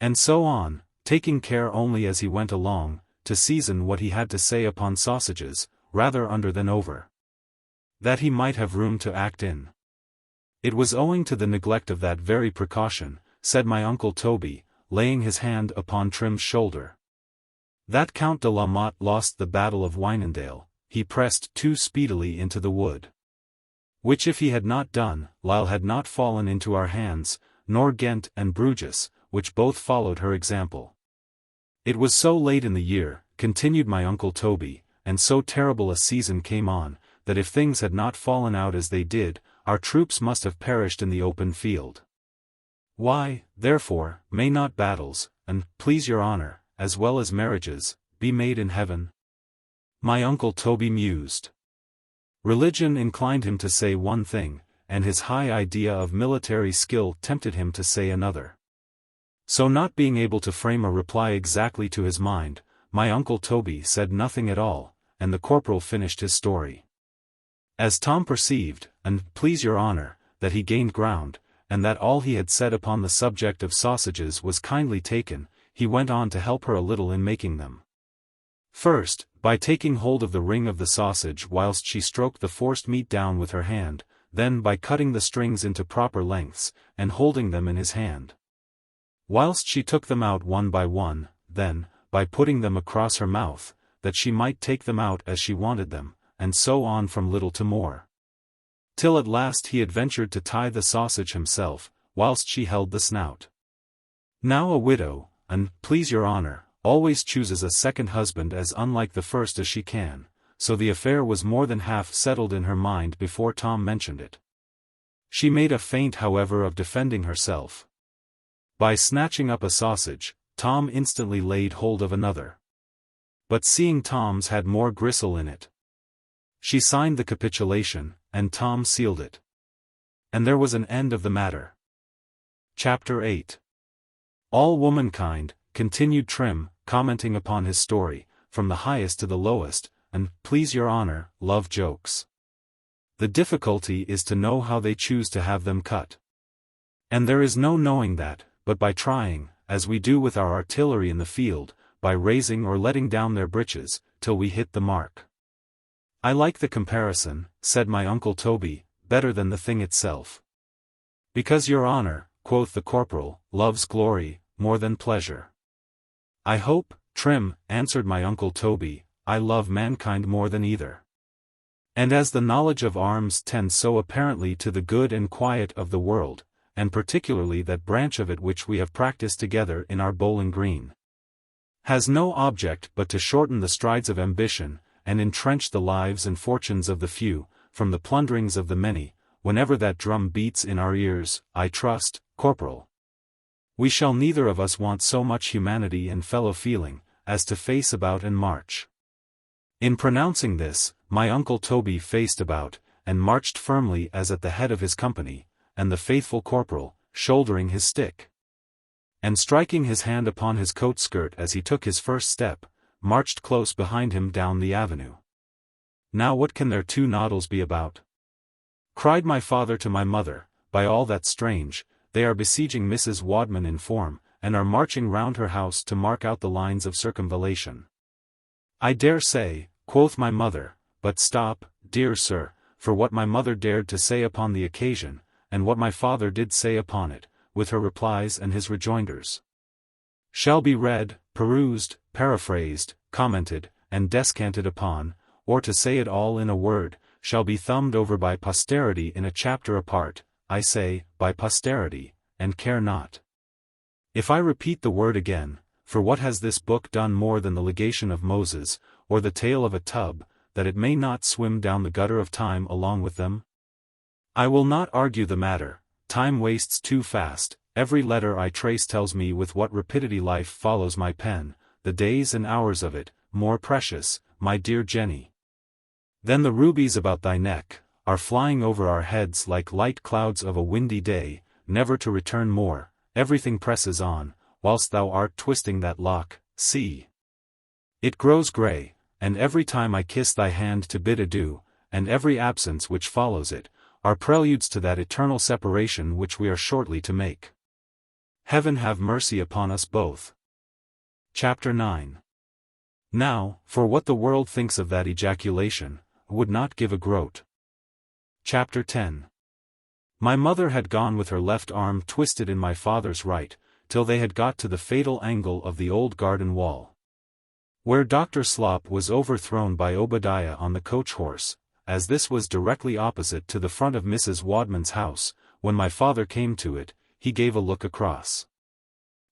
And so on, taking care only as he went along, to season what he had to say upon sausages, rather under than over, that he might have room to act in. It was owing to the neglect of that very precaution, said my Uncle Toby, laying his hand upon Trim's shoulder, that Count de la Motte lost the battle of Wynendael. He pressed too speedily into the wood, which if he had not done, Lille had not fallen into our hands, nor Ghent and Bruges, which both followed her example. It was so late in the year, continued my Uncle Toby, and so terrible a season came on, that if things had not fallen out as they did, our troops must have perished in the open field. Why, therefore, may not battles, and please your honor, as well as marriages, be made in heaven? My Uncle Toby mused. Religion inclined him to say one thing, and his high idea of military skill tempted him to say another. So not being able to frame a reply exactly to his mind, my Uncle Toby said nothing at all, and the corporal finished his story. As Tom perceived, and please your honor, that he gained ground, and that all he had said upon the subject of sausages was kindly taken, he went on to help her a little in making them. First, by taking hold of the ring of the sausage whilst she stroked the forced meat down with her hand, then by cutting the strings into proper lengths, and holding them in his hand. Whilst she took them out one by one, then, by putting them across her mouth, that she might take them out as she wanted them, and so on from little to more. Till at last he had ventured to tie the sausage himself, whilst she held the snout. Now a widow, and, please your honour, always chooses a second husband as unlike the first as she can, so the affair was more than half settled in her mind before Tom mentioned it. She made a feint however of defending herself. By snatching up a sausage, Tom instantly laid hold of another. But seeing Tom's had more gristle in it, she signed the capitulation, and Tom sealed it. And there was an end of the matter. Chapter 8. All womankind, continued Trim, commenting upon his story, from the highest to the lowest, and, please your honour, love jokes. The difficulty is to know how they choose to have them cut. And there is no knowing that, but by trying, as we do with our artillery in the field, by raising or letting down their breeches, till we hit the mark. I like the comparison, said my uncle Toby, better than the thing itself. Because your honour, quoth the corporal, loves glory, more than pleasure. I hope, Trim, answered my uncle Toby, I love mankind more than either. And as the knowledge of arms tends so apparently to the good and quiet of the world, and particularly that branch of it which we have practiced together in our Bowling Green, has no object but to shorten the strides of ambition, and entrench the lives and fortunes of the few, from the plunderings of the many, whenever that drum beats in our ears, I trust, corporal, we shall neither of us want so much humanity and fellow-feeling, as to face about and march. In pronouncing this, my uncle Toby faced about, and marched firmly as at the head of his company, and the faithful corporal, shouldering his stick, and striking his hand upon his coat skirt as he took his first step, marched close behind him down the avenue. Now what can their two noddles be about? Cried my father to my mother, by all that's strange, they are besieging Mrs. Wadman in form, and are marching round her house to mark out the lines of circumvallation. I dare say, quoth my mother, but stop, dear sir, for what my mother dared to say upon the occasion, and what my father did say upon it, with her replies and his rejoinders, shall be read, perused, paraphrased, commented, and descanted upon, or to say it all in a word, shall be thumbed over by posterity in a chapter apart, I say, by posterity, and care not if I repeat the word again, for what has this book done more than the legation of Moses, or the tale of a tub, that it may not swim down the gutter of time along with them? I will not argue the matter, time wastes too fast, every letter I trace tells me with what rapidity life follows my pen, the days and hours of it, more precious, my dear Jenny, than the rubies about thy neck, are flying over our heads like light clouds of a windy day, never to return more, everything presses on, whilst thou art twisting that lock, see. It grows grey, and every time I kiss thy hand to bid adieu, and every absence which follows it, are preludes to that eternal separation which we are shortly to make. Heaven have mercy upon us both. Chapter 9. Now, for what the world thinks of that ejaculation, would not give a groat. Chapter 10. My mother had gone with her left arm twisted in my father's right, till they had got to the fatal angle of the old garden wall, where Dr. Slop was overthrown by Obadiah on the coach-horse, as this was directly opposite to the front of Mrs. Wadman's house. When my father came to it, he gave a look across,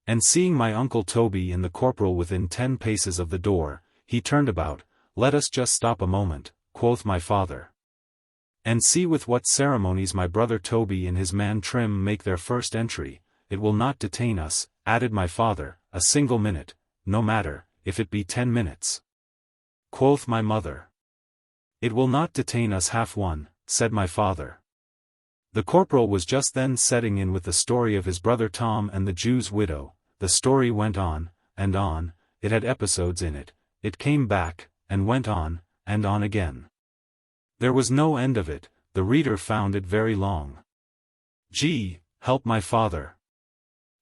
and seeing my uncle Toby and the corporal within 10 paces of the door, he turned about. Let us just stop a moment, quoth my father, and see with what ceremonies my brother Toby and his man Trim make their first entry. It will not detain us, added my father, a single minute, no matter, if it be 10 minutes. Quoth my mother. It will not detain us half one, said my father. The corporal was just then setting in with the story of his brother Tom and the Jew's widow. The story went on, and on, it had episodes in it, it came back, and went on, and on again. There was no end of it, the reader found it very long. Gee, help my father.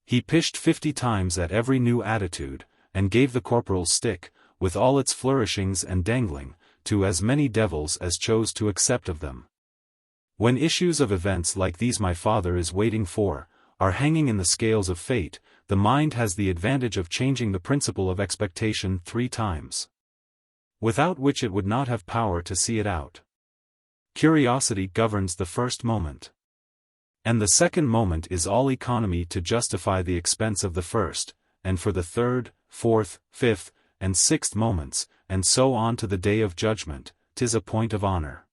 He pished 50 times at every new attitude, and gave the corporal's stick, with all its flourishings and dangling, to as many devils as chose to accept of them. When issues of events like these my father is waiting for, are hanging in the scales of fate, the mind has the advantage of changing the principle of expectation 3 times. Without which it would not have power to see it out. Curiosity governs the first moment. And the second moment is all economy to justify the expense of the first, and for the third, fourth, fifth, and sixth moments, and so on to the day of judgment, 'tis a point of honor.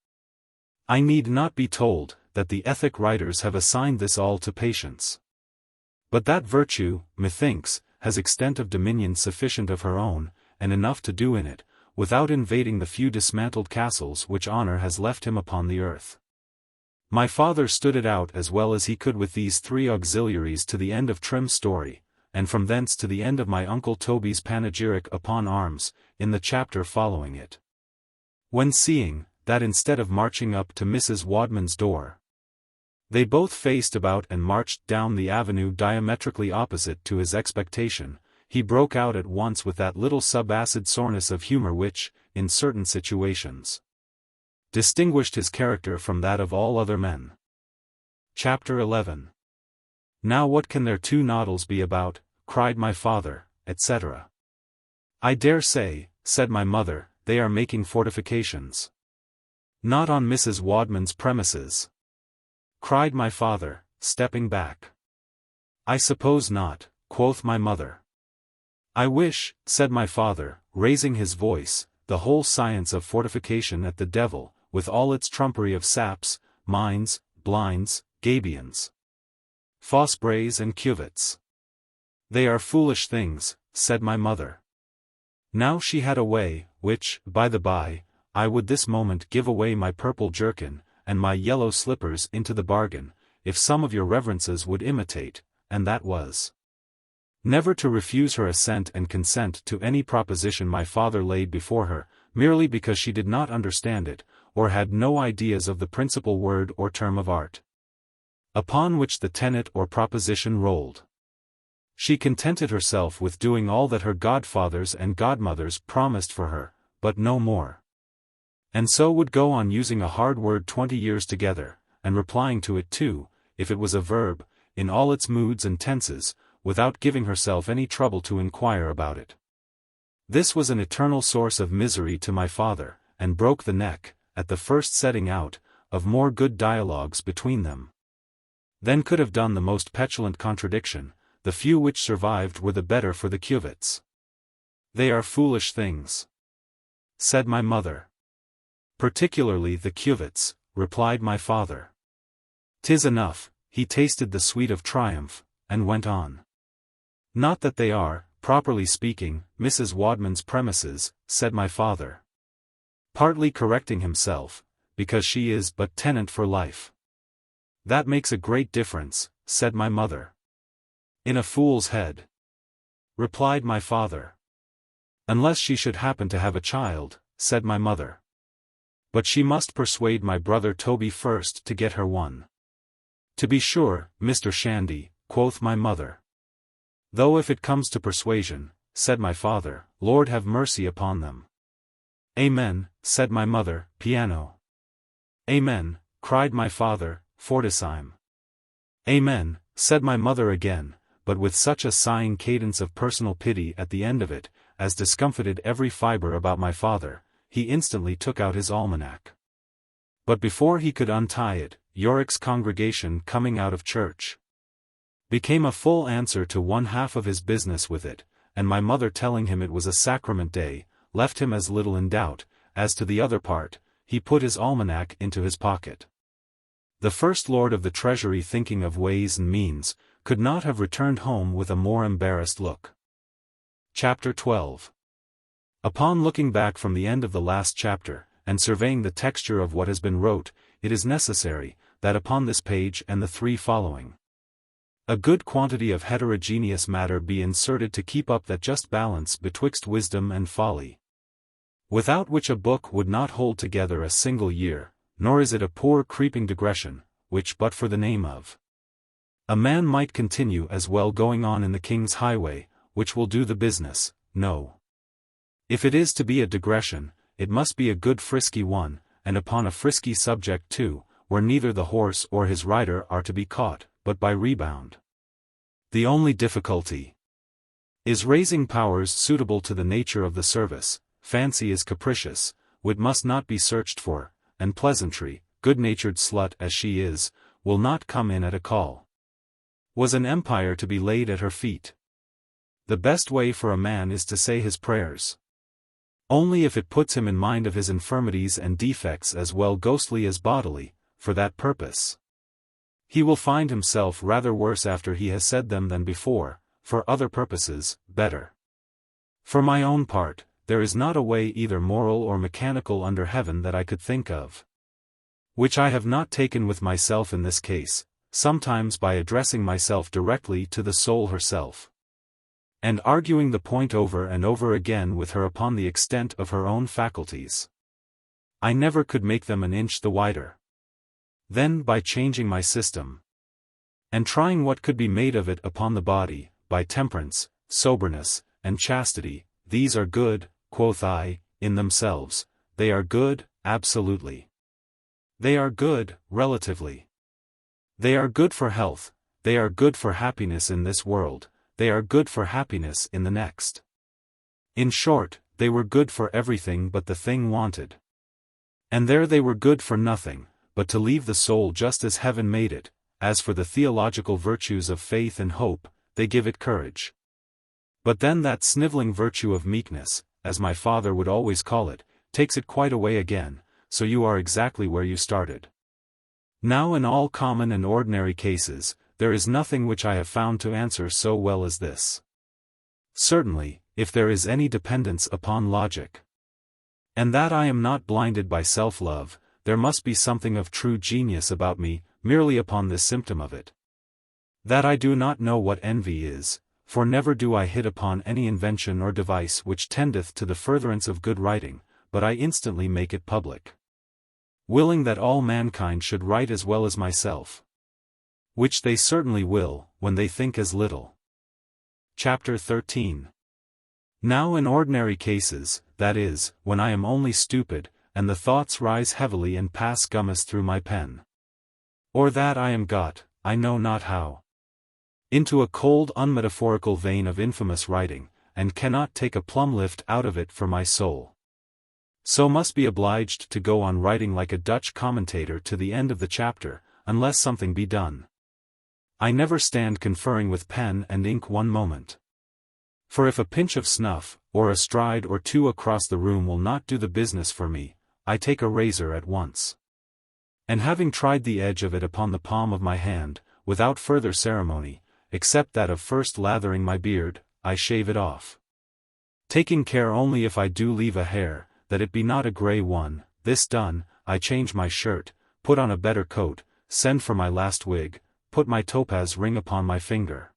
I need not be told, that the ethic writers have assigned this all to patience. But that virtue, methinks, has extent of dominion sufficient of her own, and enough to do in it, without invading the few dismantled castles which honor has left him upon the earth. My father stood it out as well as he could with these 3 auxiliaries to the end of Trim's story, and from thence to the end of my uncle Toby's panegyric upon arms, in the chapter following it. When seeing, that instead of marching up to Mrs. Wadman's door, they both faced about and marched down the avenue diametrically opposite to his expectation, he broke out at once with that little subacid soreness of humor which, in certain situations, distinguished his character from that of all other men. Chapter 11. Now what can their 2 noddles be about, cried my father, etc. I dare say, said my mother, they are making fortifications. Not on Mrs. Wadman's premises, cried my father, stepping back. I suppose not, quoth my mother. I wish, said my father, raising his voice, the whole science of fortification at the devil, with all its trumpery of saps, mines, blinds, gabions, fosbrays and cuvets. They are foolish things, said my mother. Now she had a way, which, by the by, I would this moment give away my purple jerkin, and my yellow slippers into the bargain, if some of your reverences would imitate, and that was never to refuse her assent and consent to any proposition my father laid before her, merely because she did not understand it, or had no ideas of the principal word or term of art, upon which the tenet or proposition rolled. She contented herself with doing all that her godfathers and godmothers promised for her, but no more. And so would go on using a hard word 20 years together, and replying to it too, if it was a verb, in all its moods and tenses, without giving herself any trouble to inquire about it. This was an eternal source of misery to my father, and broke the neck, at the first setting out, of more good dialogues between them than could have done the most petulant contradiction. The few which survived were the better for the cuvets. They are foolish things, said my mother. Particularly the cuvets, replied my father. 'Tis enough, he tasted the sweet of triumph, and went on. Not that they are, properly speaking, Mrs. Wadman's premises, said my father, partly correcting himself, because she is but tenant for life. That makes a great difference, said my mother. In a fool's head, replied my father. Unless she should happen to have a child, said my mother. But she must persuade my brother Toby first to get her one. To be sure, Mr. Shandy, quoth my mother. Though if it comes to persuasion, said my father, Lord have mercy upon them. Amen, said my mother, piano. Amen, cried my father, fortissime. Amen, said my mother again, but with such a sighing cadence of personal pity at the end of it, as discomfited every fibre about my father. He instantly took out his almanac. But before he could untie it, Yorick's congregation coming out of church became a full answer to one half of his business with it, and my mother telling him it was a sacrament day, left him as little in doubt. As to the other part, he put his almanac into his pocket. The First Lord of the Treasury, thinking of ways and means, could not have returned home with a more embarrassed look. Chapter 12. Upon looking back from the end of the last chapter, and surveying the texture of what has been wrote, it is necessary, that upon this page and the 3 following, a good quantity of heterogeneous matter be inserted to keep up that just balance betwixt wisdom and folly, without which a book would not hold together a single year, nor is it a poor creeping digression, which but for the name of a man might continue as well going on in the king's highway, which will do the business, no. If it is to be a digression, it must be a good frisky one, and upon a frisky subject too, where neither the horse or his rider are to be caught, but by rebound. The only difficulty is raising powers suitable to the nature of the service. Fancy is capricious, wit must not be searched for, and pleasantry, good-natured slut as she is, will not come in at a call. Was an empire to be laid at her feet? The best way for a man is to say his prayers. Only if it puts him in mind of his infirmities and defects as well ghostly as bodily, for that purpose. He will find himself rather worse after he has said them than before, for other purposes, better. For my own part, there is not a way either moral or mechanical under heaven that I could think of, which I have not taken with myself in this case, sometimes by addressing myself directly to the soul herself, and arguing the point over and over again with her upon the extent of her own faculties. I never could make them an inch the wider. Then by changing my system, and trying what could be made of it upon the body, by temperance, soberness, and chastity, these are good, quoth I, in themselves, they are good, absolutely. They are good, relatively. They are good for health, they are good for happiness in this world, they are good for happiness in the next. In short, they were good for everything but the thing wanted. And there they were good for nothing, but to leave the soul just as heaven made it. As for the theological virtues of faith and hope, they give it courage. But then that sniveling virtue of meekness, as my father would always call it, takes it quite away again, so you are exactly where you started. Now in all common and ordinary cases, there is nothing which I have found to answer so well as this. Certainly, if there is any dependence upon logic, and that I am not blinded by self-love, there must be something of true genius about me, merely upon this symptom of it. That I do not know what envy is, for never do I hit upon any invention or device which tendeth to the furtherance of good writing, but I instantly make it public, willing that all mankind should write as well as myself. Which they certainly will, when they think as little. Chapter 13. Now in ordinary cases, that is, when I am only stupid, and the thoughts rise heavily and pass gummus through my pen, or that I am got, I know not how, into a cold unmetaphorical vein of infamous writing, and cannot take a plumb lift out of it for my soul, so must be obliged to go on writing like a Dutch commentator to the end of the chapter, unless something be done. I never stand conferring with pen and ink one moment. For if a pinch of snuff, or a stride or two across the room will not do the business for me, I take a razor at once, and having tried the edge of it upon the palm of my hand, without further ceremony, except that of first lathering my beard, I shave it off, taking care only if I do leave a hair, that it be not a grey one. This done, I change my shirt, put on a better coat, send for my last wig, put my topaz ring upon my finger,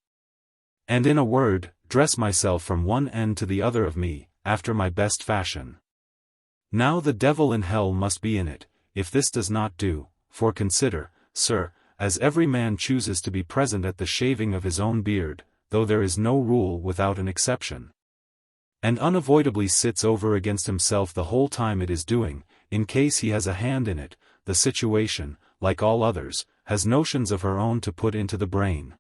and in a word, dress myself from one end to the other of me, after my best fashion. Now the devil in hell must be in it, if this does not do, for consider, sir, as every man chooses to be present at the shaving of his own beard, though there is no rule without an exception, and unavoidably sits over against himself the whole time it is doing, in case he has a hand in it, the situation, like all others, has notions of her own to put into the brain.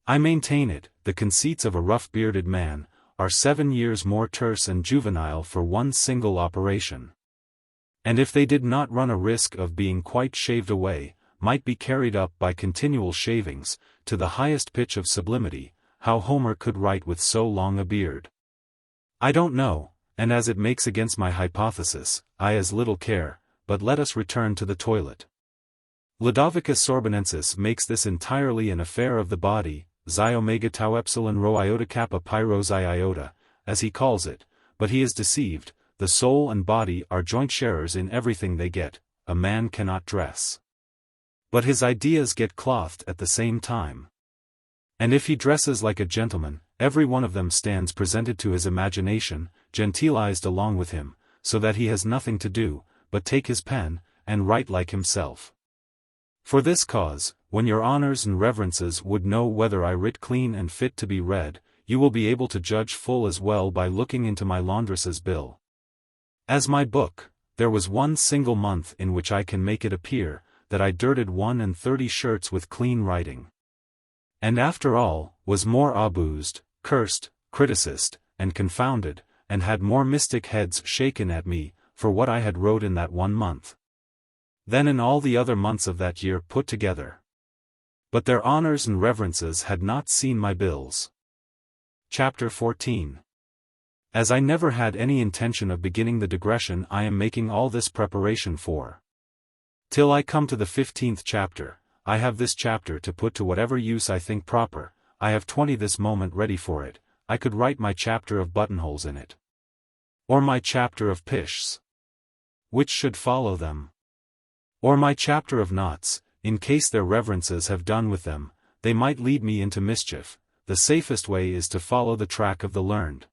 I maintain it, the conceits of a rough-bearded man, are 7 years more terse and juvenile for one single operation. And if they did not run a risk of being quite shaved away, might be carried up by continual shavings, to the highest pitch of sublimity, how Homer could write with so long a beard, I don't know, and as it makes against my hypothesis, I as little care, but let us return to the toilet. Ludovicus Sorbonensis makes this entirely an affair of the body, xi omega tau epsilon rho iota kappa pi rho xi iota, as he calls it, but he is deceived. The soul and body are joint sharers in everything they get. A man cannot dress, but his ideas get clothed at the same time. And if he dresses like a gentleman, every one of them stands presented to his imagination, gentilized along with him, so that he has nothing to do, but take his pen, and write like himself. For this cause, when your honors and reverences would know whether I writ clean and fit to be read, you will be able to judge full as well by looking into my laundress's bill. As my book, there was one single month in which I can make it appear, that I dirted 31 shirts with clean writing. And after all, was more abused, cursed, criticized, and confounded, and had more mystic heads shaken at me, for what I had wrote in that 1 month, than in all the other months of that year put together. But their honors and reverences had not seen my bills. Chapter 14. As I never had any intention of beginning the digression I am making all this preparation for. Till I come to the 15th chapter, I have this chapter to put to whatever use I think proper. I have 20 this moment ready for it. I could write my chapter of buttonholes in it. Or my chapter of pishs, which should follow them. Or my chapter of knots, in case their reverences have done with them, they might lead me into mischief. The safest way is to follow the track of the learned,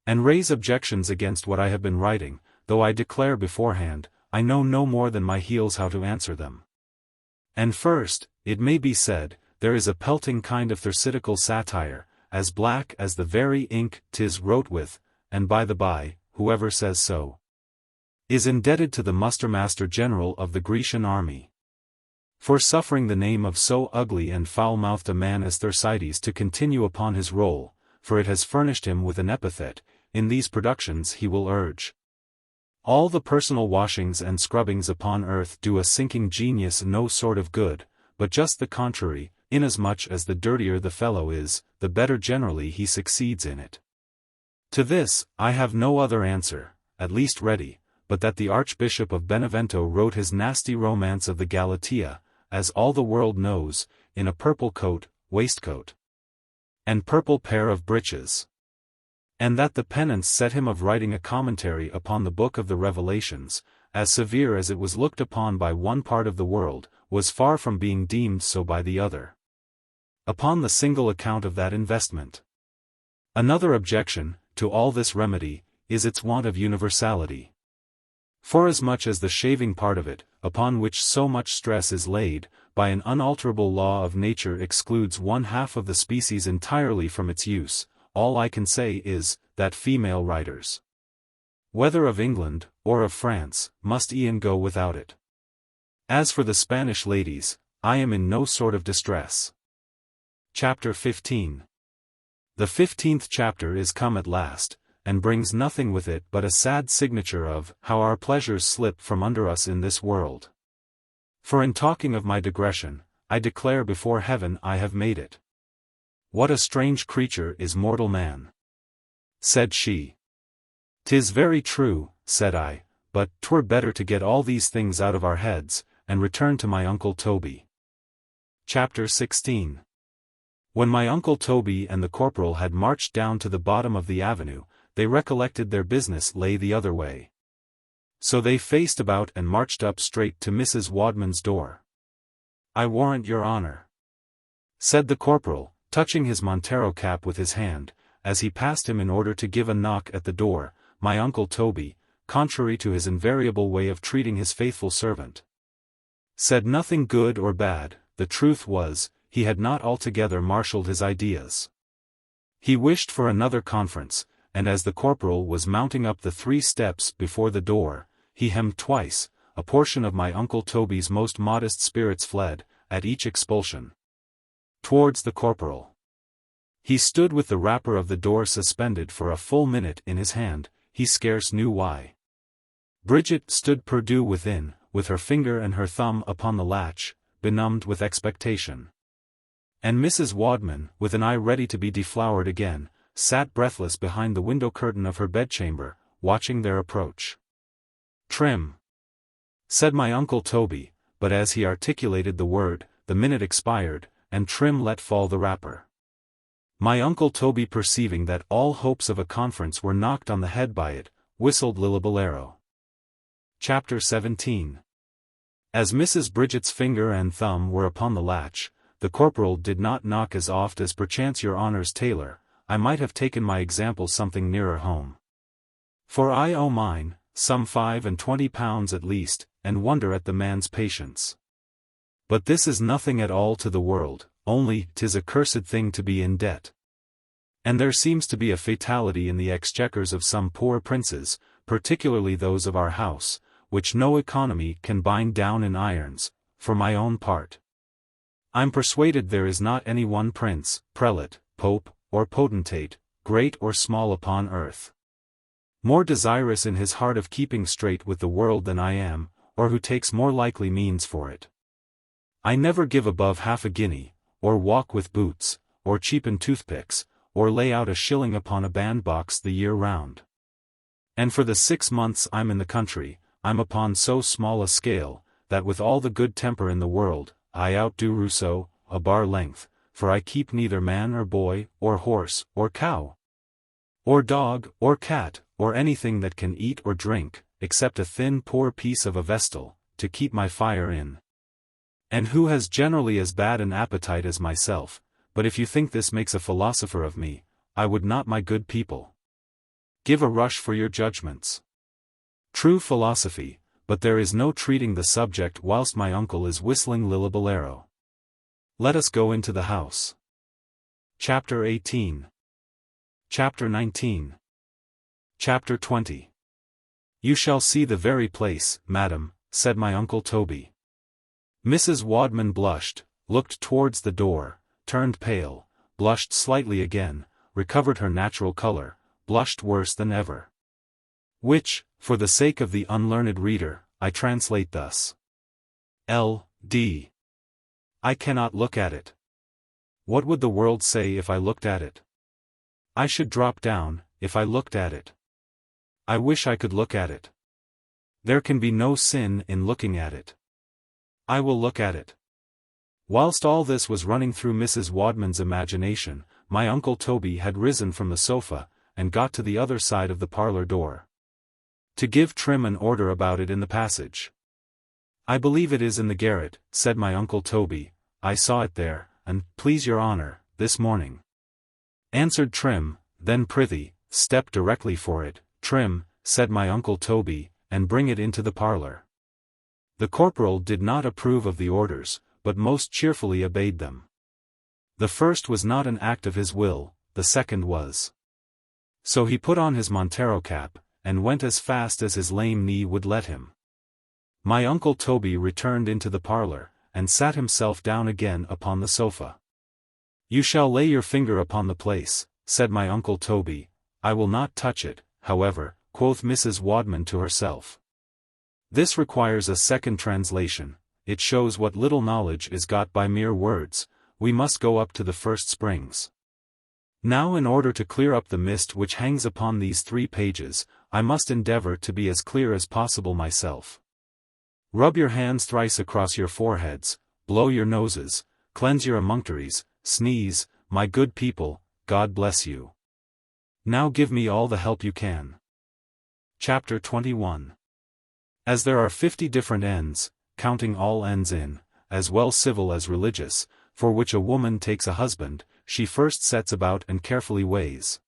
and raise objections against what I have been writing, though I declare beforehand, I know no more than my heels how to answer them. And first, it may be said, there is a pelting kind of thersidical satire, as black as the very ink 'tis wrote with, and by the by, whoever says so, is indebted to the muster-master general of the Grecian army, for suffering the name of so ugly and foul-mouthed a man as Thersites to continue upon his roll, for it has furnished him with an epithet. In these productions he will urge, all the personal washings and scrubbings upon earth do a sinking genius no sort of good, but just the contrary, inasmuch as the dirtier the fellow is, the better generally he succeeds in it. To this, I have no other answer, at least ready, but that the Archbishop of Benevento wrote his nasty romance of the Galatea, as all the world knows, in a purple coat, waistcoat, and purple pair of breeches. And that the penance set him of writing a commentary upon the book of the Revelations, as severe as it was looked upon by one part of the world, was far from being deemed so by the other, upon the single account of that investment. Another objection, to all this remedy, is its want of universality. Forasmuch as the shaving part of it, upon which so much stress is laid, by an unalterable law of nature excludes 1/2 of the species entirely from its use, all I can say is, that female writers, whether of England, or of France, must e'en go without it. As for the Spanish ladies, I am in no sort of distress. Chapter 15. The 15th chapter is come at last, and brings nothing with it but a sad signature of how our pleasures slip from under us in this world. For in talking of my digression, I declare before heaven I have made it. What a strange creature is mortal man, said she. 'Tis very true, said I, but 'twere better to get all these things out of our heads, and return to my Uncle Toby. Chapter 16. When my Uncle Toby and the corporal had marched down to the bottom of the avenue, they recollected their business lay the other way. So they faced about and marched up straight to Mrs. Wadman's door. I warrant your honor, said the corporal, touching his Montero cap with his hand, as he passed him in order to give a knock at the door, my Uncle Toby, contrary to his invariable way of treating his faithful servant, said nothing good or bad. The truth was, he had not altogether marshalled his ideas. He wished for another conference, and as the corporal was mounting up the 3 steps before the door, he hemmed twice. A portion of my Uncle Toby's most modest spirits fled, at each expulsion, towards the corporal. He stood with the wrapper of the door suspended for a full minute in his hand, he scarce knew why. Bridget stood perdue within, with her finger and her thumb upon the latch, benumbed with expectation. And Mrs. Wadman, with an eye ready to be deflowered again, sat breathless behind the window curtain of her bedchamber, watching their approach. Trim, said my Uncle Toby, but as he articulated the word, the minute expired, and Trim let fall the wrapper. My Uncle Toby, perceiving that all hopes of a conference were knocked on the head by it, whistled Lillabolero. Chapter 17. As Mrs. Bridget's finger and thumb were upon the latch, the corporal did not knock as oft as perchance your honor's tailor. I might have taken my example something nearer home. For I owe mine, some £25 at least, and wonder at the man's patience. But this is nothing at all to the world, only 'tis a cursed thing to be in debt. And there seems to be a fatality in the exchequers of some poor princes, particularly those of our house, which no economy can bind down in irons. For my own part, I'm persuaded there is not any one prince, prelate, pope, or potentate, great or small upon earth, more desirous in his heart of keeping straight with the world than I am, or who takes more likely means for it. I never give above half a guinea, or walk with boots, or cheapen toothpicks, or lay out a shilling upon a bandbox the year round. And for the 6 months I'm in the country, I'm upon so small a scale, that with all the good temper in the world, I outdo Rousseau, a bar length, for I keep neither man or boy, or horse, or cow, or dog, or cat, or anything that can eat or drink, except a thin poor piece of a vestal, to keep my fire in. And who has generally as bad an appetite as myself, but if you think this makes a philosopher of me, I would not, my good people, give a rush for your judgments. True philosophy, but there is no treating the subject whilst my uncle is whistling Lillibolero. Let us go into the house. Chapter 18. Chapter 19. Chapter 20. You shall see the very place, madam, said my uncle Toby. Mrs. Wadman blushed, looked towards the door, turned pale, blushed slightly again, recovered her natural colour, blushed worse than ever. Which, for the sake of the unlearned reader, I translate thus. L.D. I cannot look at it. What would the world say if I looked at it? I should drop down, if I looked at it. I wish I could look at it. There can be no sin in looking at it. I will look at it. Whilst all this was running through Mrs. Wadman's imagination, my uncle Toby had risen from the sofa, and got to the other side of the parlour door, to give Trim an order about it in the passage. I believe it is in the garret, said my uncle Toby. I saw it there, and, please your honour, this morning, answered Trim. Then prithee, step directly for it, Trim, said my uncle Toby, and bring it into the parlour. The corporal did not approve of the orders, but most cheerfully obeyed them. The first was not an act of his will, the second was. So he put on his Montero cap, and went as fast as his lame knee would let him. My uncle Toby returned into the parlour, and sat himself down again upon the sofa. You shall lay your finger upon the place, said my uncle Toby. I will not touch it, however, quoth Mrs. Wadman to herself. This requires a second translation. It shows what little knowledge is got by mere words. We must go up to the first springs. Now, in order to clear up the mist which hangs upon these 3 pages, I must endeavour to be as clear as possible myself. Rub your hands thrice across your foreheads, blow your noses, cleanse your emunctories, sneeze, my good people, God bless you. Now give me all the help you can. Chapter 21. As there are 50 different ends, counting all ends in, as well civil as religious, for which a woman takes a husband, she first sets about and carefully weighs.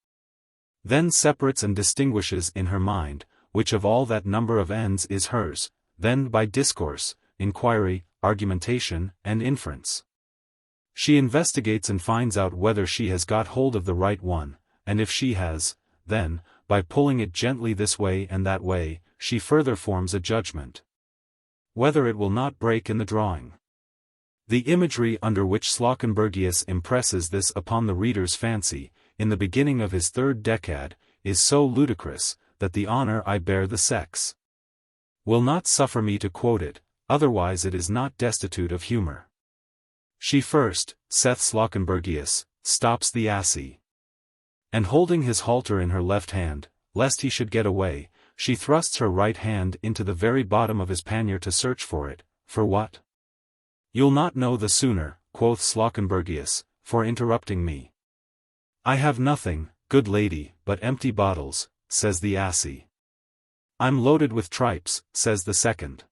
Then separates and distinguishes in her mind, which of all that number of ends is hers, then by discourse, inquiry, argumentation, and inference, she investigates and finds out whether she has got hold of the right one, and if she has, then, by pulling it gently this way and that way, she further forms a judgment whether it will not break in the drawing. The imagery under which Slawkenbergius impresses this upon the reader's fancy, in the beginning of his 3rd decad, is so ludicrous, that the honour I bear the sex will not suffer me to quote it, otherwise it is not destitute of humour. She first, saith Slawkenbergius, stops the assy, and holding his halter in her left hand, lest he should get away, she thrusts her right hand into the very bottom of his pannier to search for it. For what? You'll not know the sooner, quoth Slawkenbergius, for interrupting me. I have nothing, good lady, but empty bottles, says the assy. I'm loaded with tripes, says the second.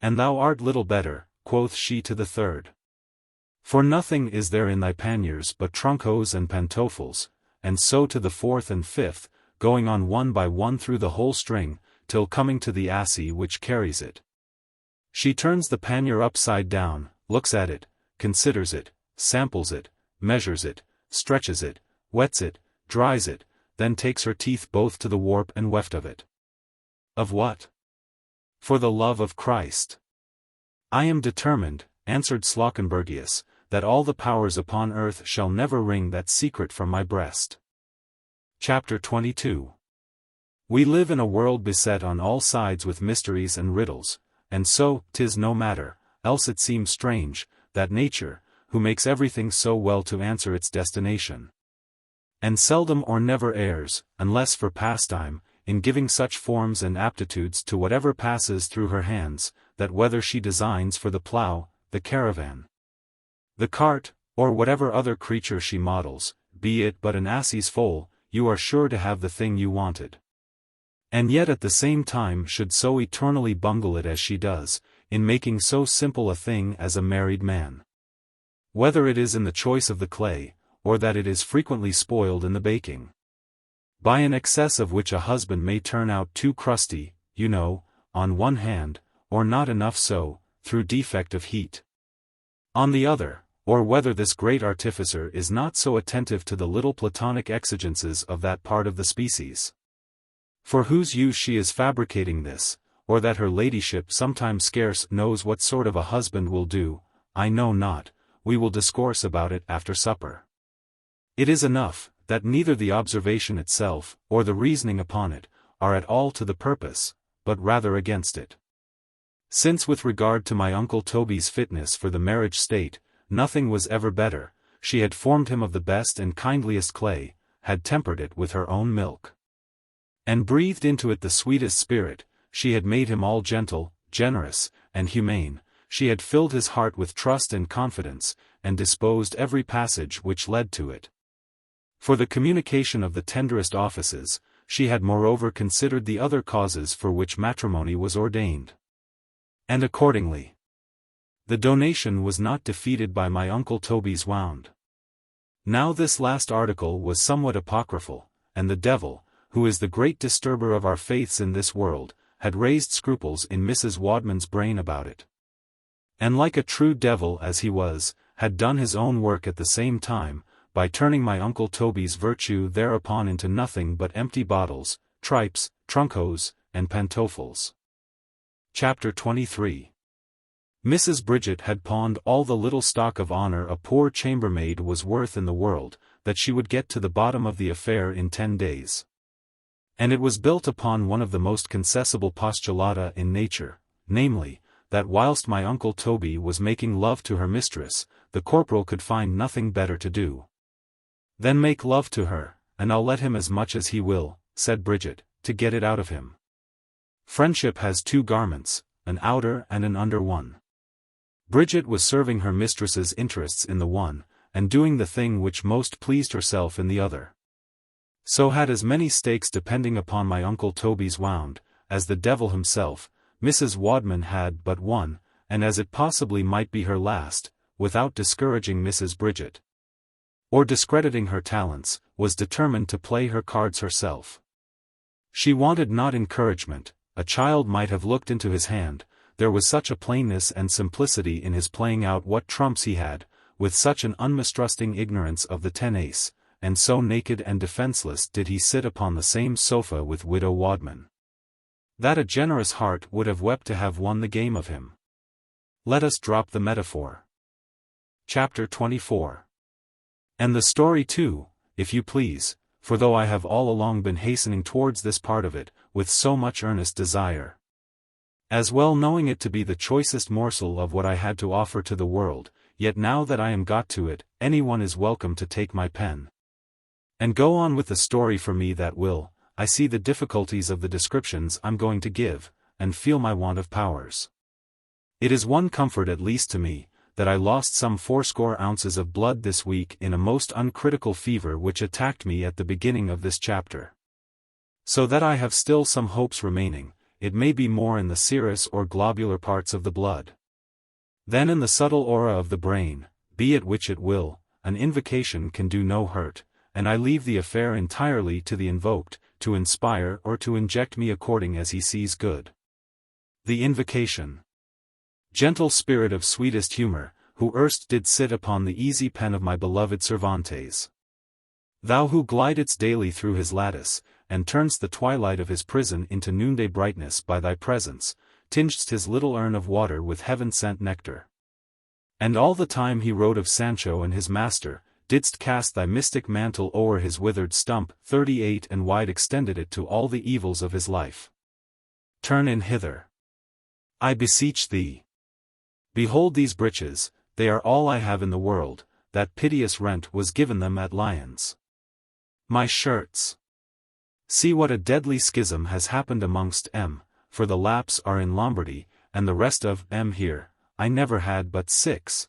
And thou art little better, quoth she to the third. For nothing is there in thy panniers but trunkhose and pantofles, and so to the 4th and 5th, going on one by one through the whole string, till coming to the assy which carries it. She turns the pannier upside down, looks at it, considers it, samples it, measures it, stretches it, wets it, dries it, then takes her teeth both to the warp and weft of it. Of what? For the love of Christ. I am determined, answered Slawkenbergius, that all the powers upon earth shall never wring that secret from my breast. Chapter 22. We live in a world beset on all sides with mysteries and riddles, and so, 'tis no matter, else it seems strange, that nature, who makes everything so well to answer its destination, and seldom or never errs, unless for pastime, in giving such forms and aptitudes to whatever passes through her hands, that whether she designs for the plough, the caravan, the cart, or whatever other creature she models, be it but an ass's foal, you are sure to have the thing you wanted. And yet at the same time should so eternally bungle it as she does, in making so simple a thing as a married man. Whether it is in the choice of the clay, or that it is frequently spoiled in the baking, by an excess of which a husband may turn out too crusty, you know, on one hand, or not enough so, through defect of heat, on the other, or whether this great artificer is not so attentive to the little platonic exigences of that part of the species, for whose use she is fabricating this, or that her ladyship sometimes scarce knows what sort of a husband will do, I know not, we will discourse about it after supper. It is enough, that neither the observation itself, or the reasoning upon it, are at all to the purpose, but rather against it. Since with regard to my uncle Toby's fitness for the marriage state, nothing was ever better, she had formed him of the best and kindliest clay, had tempered it with her own milk, and breathed into it the sweetest spirit, she had made him all gentle, generous, and humane, she had filled his heart with trust and confidence, and disposed every passage which led to it. For the communication of the tenderest offices, she had moreover considered the other causes for which matrimony was ordained. And accordingly, the donation was not defeated by my uncle Toby's wound. Now this last article was somewhat apocryphal, and the devil, who is the great disturber of our faiths in this world, had raised scruples in Mrs. Wadman's brain about it. And like a true devil as he was, had done his own work at the same time, by turning my uncle Toby's virtue thereupon into nothing but empty bottles, tripes, trunkhose, and pantofles. Chapter 23. Mrs. Bridget had pawned all the little stock of honor a poor chambermaid was worth in the world, that she would get to the bottom of the affair in 10 days. And it was built upon one of the most concessible postulata in nature, namely, that whilst my uncle Toby was making love to her mistress, the corporal could find nothing better to do. Then make love to her, and I'll let him as much as he will, said Bridget, to get it out of him. Friendship has 2 garments, an outer and an under one. Bridget was serving her mistress's interests in the one, and doing the thing which most pleased herself in the other. So had as many stakes depending upon my uncle Toby's wound, as the devil himself. Mrs. Wadman had but one, and as it possibly might be her last, without discouraging Mrs. Bridget, or discrediting her talents, was determined to play her cards herself. She wanted not encouragement, a child might have looked into his hand, there was such a plainness and simplicity in his playing out what trumps he had, with such an unmistrusting ignorance of the 10 ace, and so naked and defenceless did he sit upon the same sofa with Widow Wadman, that a generous heart would have wept to have won the game of him. Let us drop the metaphor. Chapter 24. And the story too, if you please, for though I have all along been hastening towards this part of it, with so much earnest desire, as well knowing it to be the choicest morsel of what I had to offer to the world, yet now that I am got to it, anyone is welcome to take my pen, and go on with the story for me that will. I see the difficulties of the descriptions I'm going to give, and feel my want of powers. It is one comfort at least to me, that I lost some 80 ounces of blood this week in a most uncritical fever which attacked me at the beginning of this chapter. So that I have still some hopes remaining, it may be more in the serous or globular parts of the blood than in the subtle aura of the brain, be it which it will, an invocation can do no hurt, and I leave the affair entirely to the invoked, to inspire or to inject me according as he sees good. The invocation. Gentle spirit of sweetest humor, who erst did sit upon the easy pen of my beloved Cervantes, Thou who glidest daily through his lattice, and turnst the twilight of his prison into noonday brightness by thy presence, tingedst his little urn of water with heaven-sent nectar. And all the time he wrote of Sancho and his master, didst cast thy mystic mantle o'er his withered stump, 38 and wide extended it to all the evils of his life. Turn in hither, I beseech thee. Behold these breeches, they are all I have in the world, that piteous rent was given them at Lyons. My shirts. See what a deadly schism has happened amongst M, for the laps are in Lombardy, and the rest of M here. I never had but 6.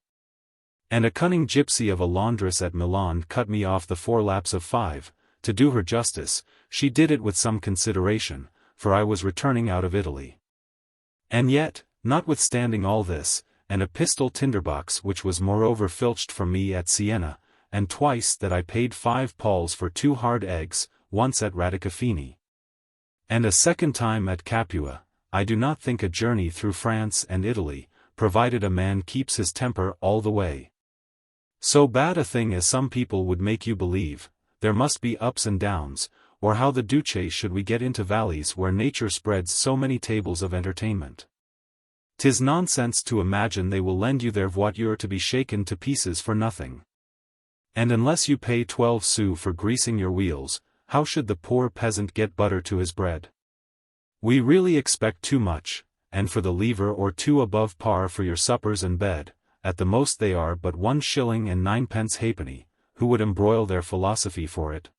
And a cunning gypsy of a laundress at Milan cut me off the 4 laps of 5, to do her justice, she did it with some consideration, for I was returning out of Italy. And yet, notwithstanding all this, and a pistol tinderbox which was moreover filched from me at Siena, and twice that I paid 5 pauls for 2 hard eggs, once at Radicofini, and a second time at Capua, I do not think a journey through France and Italy, provided a man keeps his temper all the way. So bad a thing as some people would make you believe, there must be ups and downs, or how the Duce should we get into valleys where nature spreads so many tables of entertainment. 'Tis nonsense to imagine they will lend you their voiture to be shaken to pieces for nothing. And unless you pay 12 sous for greasing your wheels, how should the poor peasant get butter to his bread? We really expect too much, and for the lever or 2 above par for your suppers and bed, at the most they are but 1 shilling and 9 halfpenny, who would embroil their philosophy for it?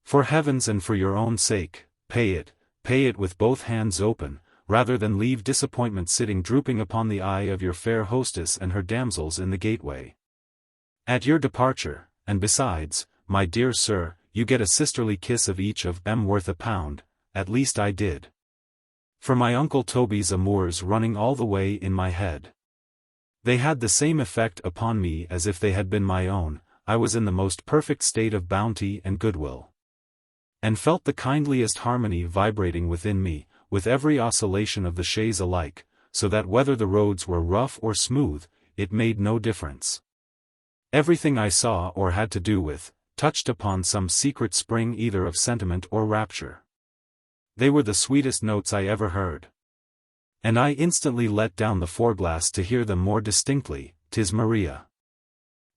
For heavens and for your own sake, pay it with both hands open, rather than leave disappointment sitting drooping upon the eye of your fair hostess and her damsels in the gateway. At your departure, and besides, my dear sir, you get a sisterly kiss of each of them worth £1, at least I did. For my Uncle Toby's amours running all the way in my head. They had the same effect upon me as if they had been my own. I was in the most perfect state of bounty and goodwill, and felt the kindliest harmony vibrating within me, with every oscillation of the chaise alike, so that whether the roads were rough or smooth, it made no difference. Everything I saw or had to do with, touched upon some secret spring either of sentiment or rapture. They were the sweetest notes I ever heard. And I instantly let down the foreglass to hear them more distinctly. "'Tis Maria,"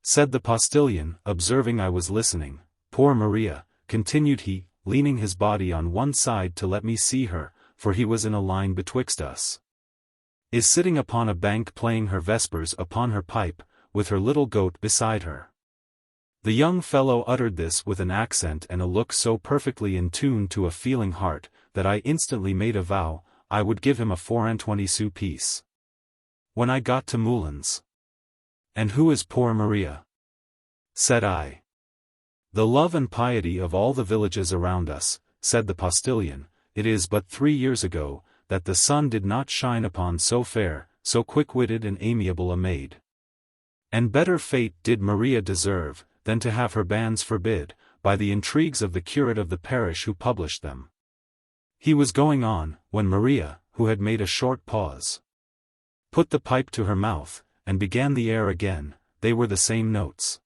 said the postilion, observing I was listening. "Poor Maria," continued he, leaning his body on one side to let me see her, for he was in a line betwixt us, "is sitting upon a bank playing her vespers upon her pipe, with her little goat beside her." The young fellow uttered this with an accent and a look so perfectly in tune to a feeling heart, that I instantly made a vow, I would give him a 24 piece. When I got to Moulins. "And who is poor Maria?" said I. "The love and piety of all the villages around us," said the postilion. "It is but 3 years ago, that the sun did not shine upon so fair, so quick-witted and amiable a maid. And better fate did Maria deserve, than to have her banns forbid, by the intrigues of the curate of the parish who published them." He was going on, when Maria, who had made a short pause, put the pipe to her mouth, and began the air again. They were the same notes,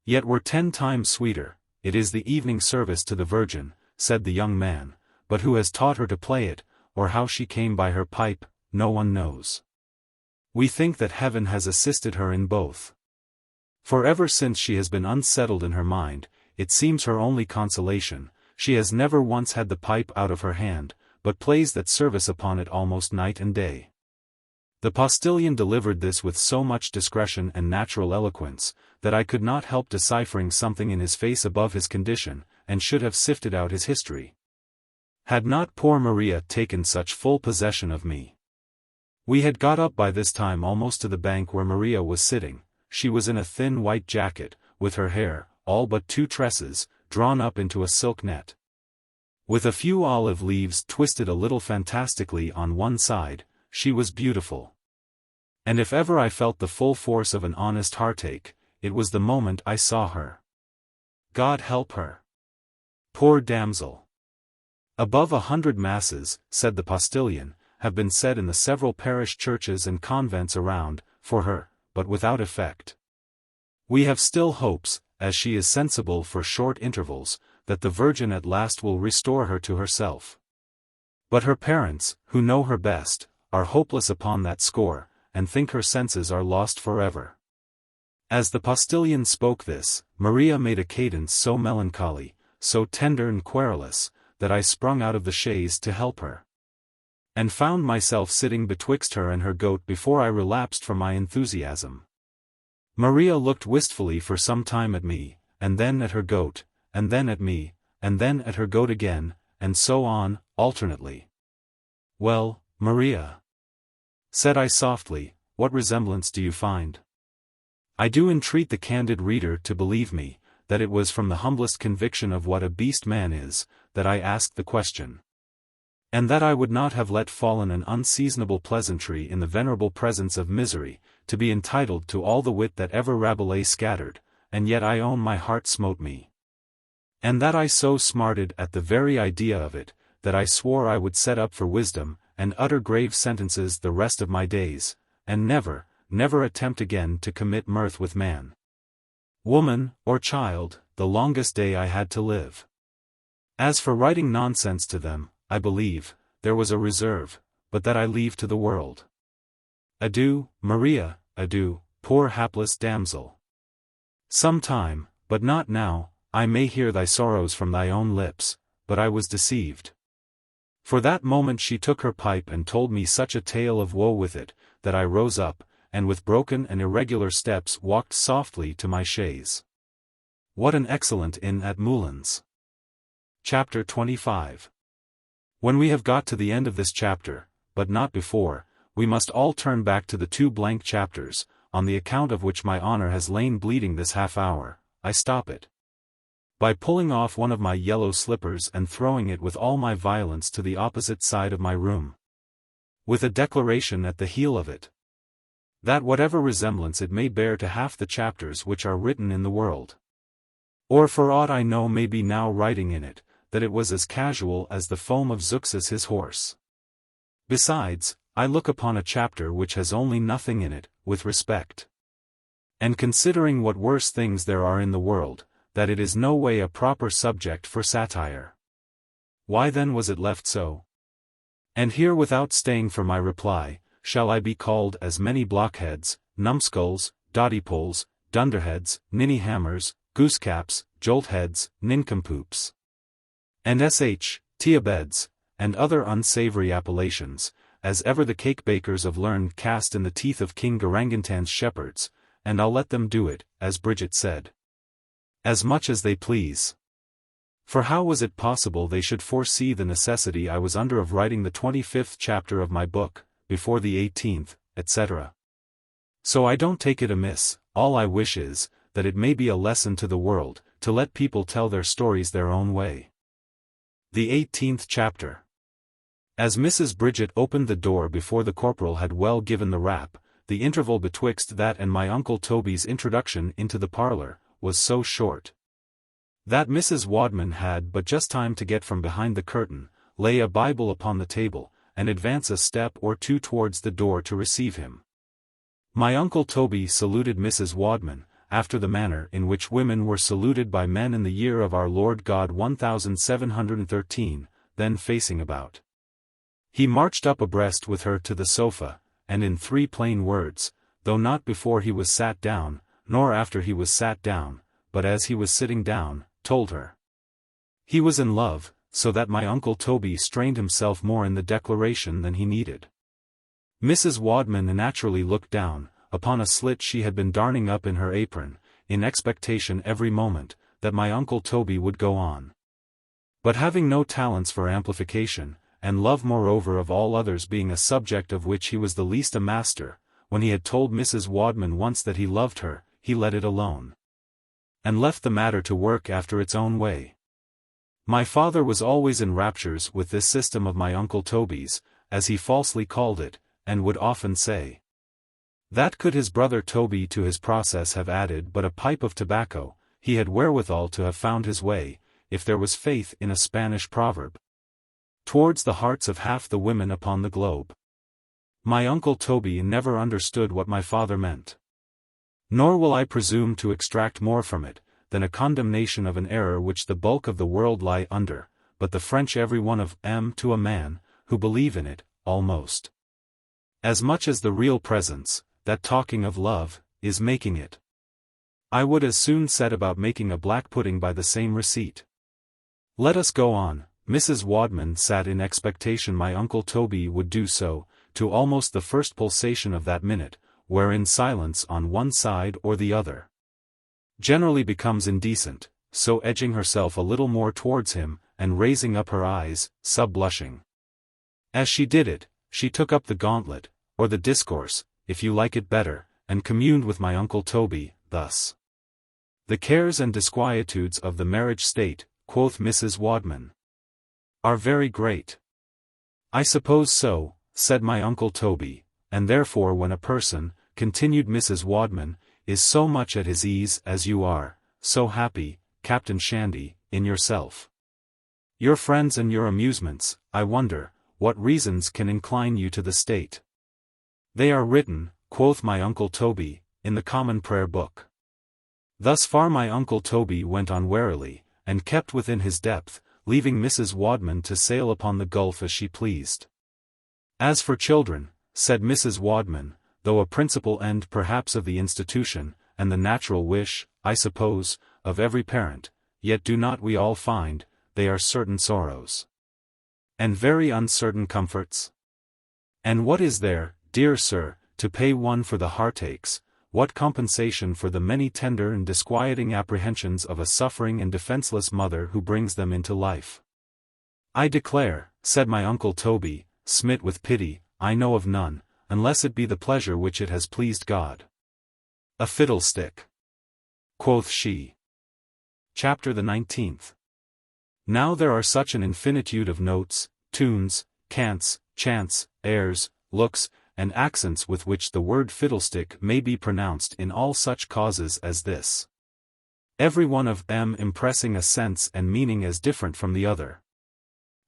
yet were 10 times sweeter. "It is the evening service to the Virgin," said the young man, "but who has taught her to play it, or how she came by her pipe, no one knows. We think that heaven has assisted her in both. For ever since she has been unsettled in her mind, it seems her only consolation, she has never once had the pipe out of her hand, but plays that service upon it almost night and day." The postilion delivered this with so much discretion and natural eloquence, that I could not help deciphering something in his face above his condition, and should have sifted out his history, had not poor Maria taken such full possession of me. We had got up by this time almost to the bank where Maria was sitting. She was in a thin white jacket, with her hair, all but 2 tresses, drawn up into a silk net, with a few olive leaves twisted a little fantastically on one side. She was beautiful. And if ever I felt the full force of an honest heartache, it was the moment I saw her. God help her! Poor damsel! "Above 100 masses," said the postilion, "have been said in the several parish churches and convents around, for her, but without effect. We have still hopes, as she is sensible for short intervals, that the Virgin at last will restore her to herself. But her parents, who know her best, are hopeless upon that score, and think her senses are lost forever. As the postilion spoke this, Maria made a cadence so melancholy, so tender and querulous, that I sprung out of the chaise to help her, and found myself sitting betwixt her and her goat before I relapsed from my enthusiasm. Maria looked wistfully for some time at me, and then at her goat, and then at me, and then at her goat again, and so on, alternately. "Well, Maria," said I softly, "what resemblance do you find?" I do entreat the candid reader to believe me, that it was from the humblest conviction of what a beast man is, that I asked the question, and that I would not have let fallen an unseasonable pleasantry in the venerable presence of misery, to be entitled to all the wit that ever Rabelais scattered, and yet I own my heart smote me, and that I so smarted at the very idea of it, that I swore I would set up for wisdom, and utter grave sentences the rest of my days, and never, never attempt again to commit mirth with man, woman, or child, the longest day I had to live. As for writing nonsense to them, I believe, there was a reserve, but that I leave to the world. Adieu, Maria, adieu, poor hapless damsel. Some time, but not now, I may hear thy sorrows from thy own lips, but I was deceived. For that moment she took her pipe and told me such a tale of woe with it, that I rose up, and with broken and irregular steps walked softly to my chaise. What an excellent inn at Moulins! Chapter 25. When we have got to the end of this chapter, but not before, we must all turn back to the 2 blank chapters, on the account of which my honor has lain bleeding this half-hour. I stop it by pulling off one of my yellow slippers and throwing it with all my violence to the opposite side of my room, with a declaration at the heel of it, that whatever resemblance it may bear to half the chapters which are written in the world, or for aught I know may be now writing in it, that it was as casual as the foam of Zeuxis his horse. Besides, I look upon a chapter which has only nothing in it, with respect, and considering what worse things there are in the world, that it is no way a proper subject for satire. Why then was it left so? And here without staying for my reply, shall I be called as many blockheads, numbskulls, doddypoles, dunderheads, ninny-hammers, goosecaps, joltheads, nincompoops, and teabeds, and other unsavory appellations, as ever the cake-bakers of learn cast in the teeth of King Garangantan's shepherds, and I'll let them do it, as Bridget said, as much as they please. For how was it possible they should foresee the necessity I was under of writing the 25th chapter of my book, before the 18th, etc. So I don't take it amiss, all I wish is, that it may be a lesson to the world, to let people tell their stories their own way. The 18th chapter. As Mrs. Bridget opened the door before the corporal had well given the rap, the interval betwixt that and my Uncle Toby's introduction into the parlour, was so short, that Mrs. Wadman had but just time to get from behind the curtain, lay a Bible upon the table, and advance a step or two towards the door to receive him. My Uncle Toby saluted Mrs. Wadman, after the manner in which women were saluted by men in the year of our Lord God 1713, then facing about, he marched up abreast with her to the sofa, and in 3 plain words, though not before he was sat down, nor after he was sat down, but as he was sitting down, told her he was in love, so that my Uncle Toby strained himself more in the declaration than he needed. Mrs. Wadman naturally looked down, upon a slit she had been darning up in her apron, in expectation every moment, that my Uncle Toby would go on. But having no talents for amplification, and love moreover of all others being a subject of which he was the least a master, when he had told Mrs. Wadman once that he loved her, he let it alone, and left the matter to work after its own way. My father was always in raptures with this system of my Uncle Toby's, as he falsely called it, and would often say, that could his brother Toby to his process have added but a pipe of tobacco, he had wherewithal to have found his way, if there was faith in a Spanish proverb, towards the hearts of half the women upon the globe. My Uncle Toby never understood what my father meant. Nor will I presume to extract more from it, than a condemnation of an error which the bulk of the world lie under, but the French every one of them to a man, who believe in it, almost as much as the real presence, that talking of love, is making it. I would as soon set about making a black pudding by the same receipt. Let us go on. Mrs. Wadman sat in expectation my uncle Toby would do so, to almost the first pulsation of that minute, wherein silence on one side or the other generally becomes indecent, so edging herself a little more towards him, and raising up her eyes, sub-blushing. As she did it, she took up the gauntlet, or the discourse, if you like it better, and communed with my uncle Toby, thus. The cares and disquietudes of the marriage state, quoth Mrs. Wadman, are very great. I suppose so, said my uncle Toby, and therefore when a person, continued Mrs. Wadman, is so much at his ease as you are, so happy, Captain Shandy, in yourself, your friends and your amusements, I wonder, what reasons can incline you to the state? They are written, quoth my uncle Toby, in the Common Prayer Book. Thus far my uncle Toby went on warily, and kept within his depth, leaving Mrs. Wadman to sail upon the gulf as she pleased. As for children, said Mrs. Wadman, though a principal end perhaps of the institution, and the natural wish, I suppose, of every parent, yet do not we all find, they are certain sorrows, and very uncertain comforts? And what is there, dear sir, to pay one for the heartaches, what compensation for the many tender and disquieting apprehensions of a suffering and defenseless mother who brings them into life? I declare, said my uncle Toby, smit with pity, I know of none, unless it be the pleasure which it has pleased God. A fiddlestick, quoth she. Chapter the 19th. Now there are such an infinitude of notes, tunes, cants, chants, airs, looks, and accents with which the word fiddlestick may be pronounced in all such causes as this, every one of them impressing a sense and meaning as different from the other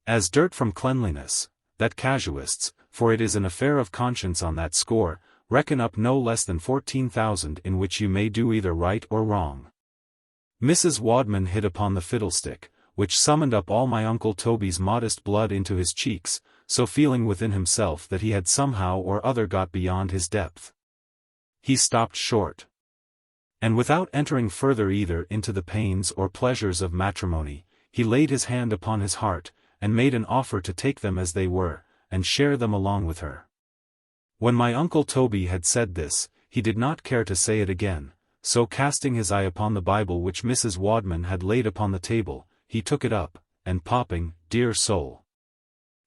as dirt from cleanliness, that casuists, for it is an affair of conscience on that score, reckon up no less than 14,000 in which you may do either right or wrong. Mrs. Wadman hit upon the fiddlestick, which summoned up all my uncle Toby's modest blood into his cheeks, so feeling within himself that he had somehow or other got beyond his depth. He stopped short. And without entering further either into the pains or pleasures of matrimony, he laid his hand upon his heart, and made an offer to take them as they were, and share them along with her. When my uncle Toby had said this, he did not care to say it again, so casting his eye upon the Bible which Mrs. Wadman had laid upon the table, he took it up, and popping, dear soul,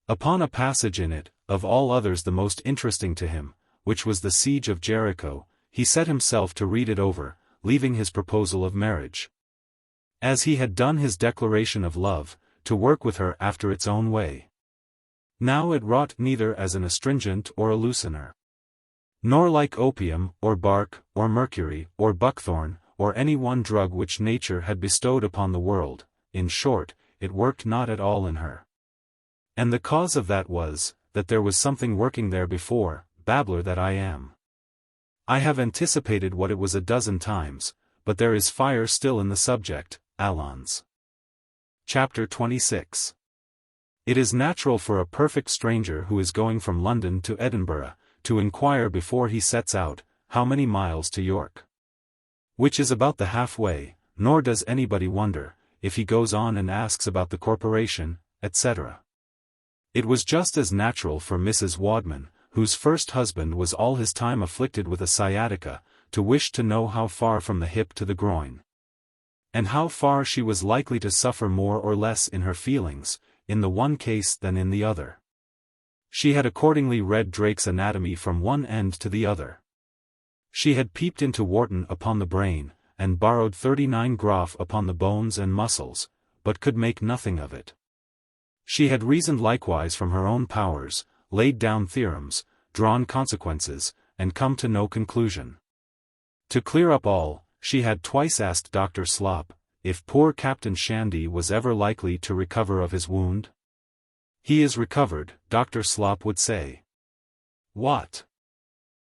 upon a passage in it, of all others the most interesting to him, which was the siege of Jericho, he set himself to read it over, leaving his proposal of marriage, as he had done his declaration of love, to work with her after its own way. Now it wrought neither as an astringent or a loosener, nor like opium, or bark, or mercury, or buckthorn, or any one drug which nature had bestowed upon the world. In short, it worked not at all in her. And the cause of that was, that there was something working there before, babbler that I am. I have anticipated what it was a dozen times, but there is fire still in the subject, allons. Chapter 26. It is natural for a perfect stranger who is going from London to Edinburgh, to inquire before he sets out, how many miles to York, which is about the half-way, nor does anybody wonder, if he goes on and asks about the corporation, etc. It was just as natural for Mrs. Wadman, whose first husband was all his time afflicted with a sciatica, to wish to know how far from the hip to the groin, and how far she was likely to suffer more or less in her feelings, in the one case than in the other. She had accordingly read Drake's Anatomy from one end to the other. She had peeped into Wharton upon the brain, and borrowed 39 Groff upon the bones and muscles, but could make nothing of it. She had reasoned likewise from her own powers, laid down theorems, drawn consequences, and come to no conclusion. To clear up all, she had twice asked Dr. Slop, if poor Captain Shandy was ever likely to recover of his wound? He is recovered, Dr. Slop would say. What?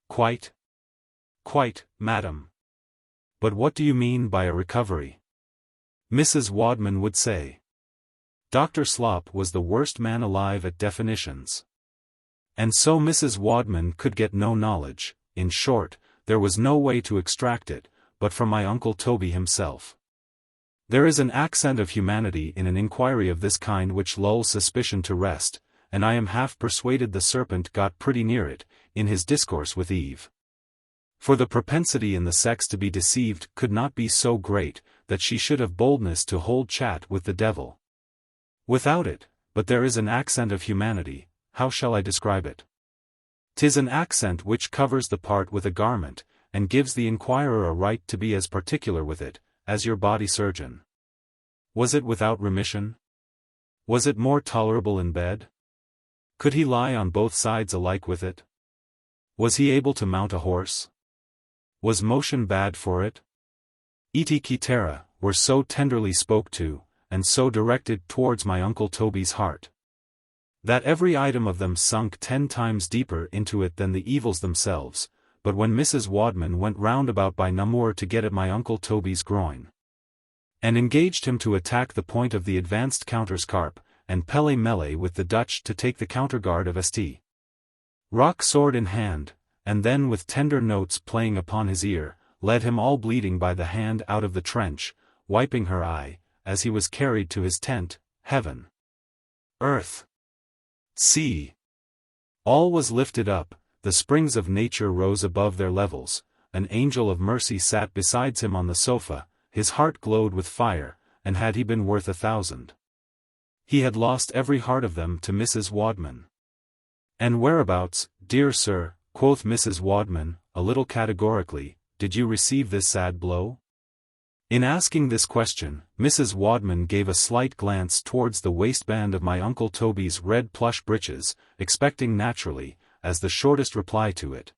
Quite? Quite, madam. But what do you mean by a recovery? Mrs. Wadman would say. Dr. Slop was the worst man alive at definitions. And so Mrs. Wadman could get no knowledge. In short, there was no way to extract it, but from my Uncle Toby himself. There is an accent of humanity in an inquiry of this kind which lulls suspicion to rest, and I am half persuaded the serpent got pretty near it, in his discourse with Eve. For the propensity in the sex to be deceived could not be so great, that she should have boldness to hold chat with the devil. Without it, but there is an accent of humanity, how shall I describe it? 'Tis an accent which covers the part with a garment, and gives the inquirer a right to be as particular with it, as your body surgeon. Was it without remission? Was it more tolerable in bed? Could he lie on both sides alike with it? Was he able to mount a horse? Was motion bad for it? Etc. were so tenderly spoke to, and so directed towards my Uncle Toby's heart, that every item of them sunk 10 times deeper into it than the evils themselves. But when Mrs. Wadman went round about by Namur to get at my Uncle Toby's groin, and engaged him to attack the point of the advanced counterscarp, and pelle-melle with the Dutch to take the counterguard of St. Rock sword in hand, and then with tender notes playing upon his ear, led him all bleeding by the hand out of the trench, wiping her eye, as he was carried to his tent, heaven, earth, sea, all was lifted up, the springs of nature rose above their levels, an angel of mercy sat beside him on the sofa, his heart glowed with fire, and had he been worth 1,000, he had lost every heart of them to Mrs. Wadman. And whereabouts, dear sir, quoth Mrs. Wadman, a little categorically, did you receive this sad blow? In asking this question, Mrs. Wadman gave a slight glance towards the waistband of my Uncle Toby's red plush breeches, expecting naturally, as the shortest reply to it,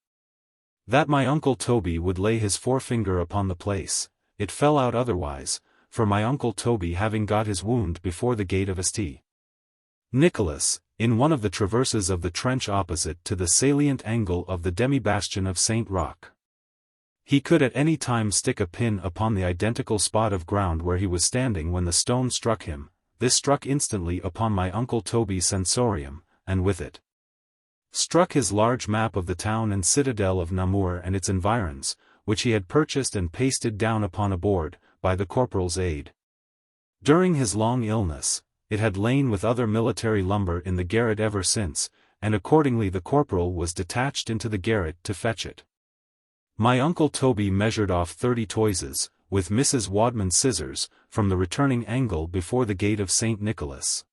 that my Uncle Toby would lay his forefinger upon the place. It fell out otherwise, for my Uncle Toby having got his wound before the gate of St. Nicholas, in one of the traverses of the trench opposite to the salient angle of the demi-bastion of St. Roch, he could at any time stick a pin upon the identical spot of ground where he was standing when the stone struck him. This struck instantly upon my Uncle Toby's sensorium, and with it struck his large map of the town and citadel of Namur and its environs, which he had purchased and pasted down upon a board, by the corporal's aid. During his long illness, it had lain with other military lumber in the garret ever since, and accordingly the corporal was detached into the garret to fetch it. My Uncle Toby measured off 30 toises, with Mrs. Wadman's scissors, from the returning angle before the gate of St. Nicholas,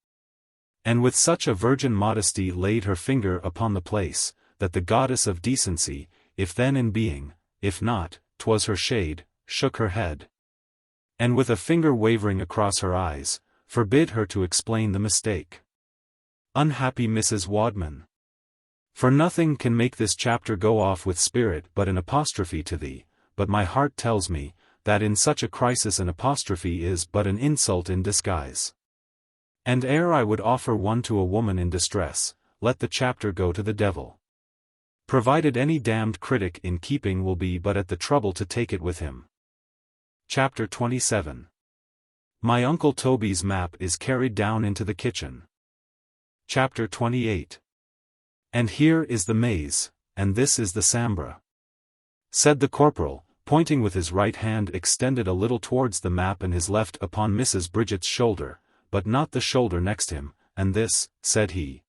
and with such a virgin modesty laid her finger upon the place, that the goddess of decency, if then in being, if not, 'twas her shade, shook her head, and with a finger wavering across her eyes, forbid her to explain the mistake. Unhappy Mrs. Wadman! For nothing can make this chapter go off with spirit but an apostrophe to thee, but my heart tells me, that in such a crisis an apostrophe is but an insult in disguise. And ere I would offer one to a woman in distress, let the chapter go to the devil. Provided any damned critic in keeping will be but at the trouble to take it with him. Chapter 27. My Uncle Toby's map is carried down into the kitchen. Chapter 28. And here is the maze, and this is the Sambra, said the corporal, pointing with his right hand extended a little towards the map and his left upon Mrs. Bridget's shoulder, but not the shoulder next him, and this, said he,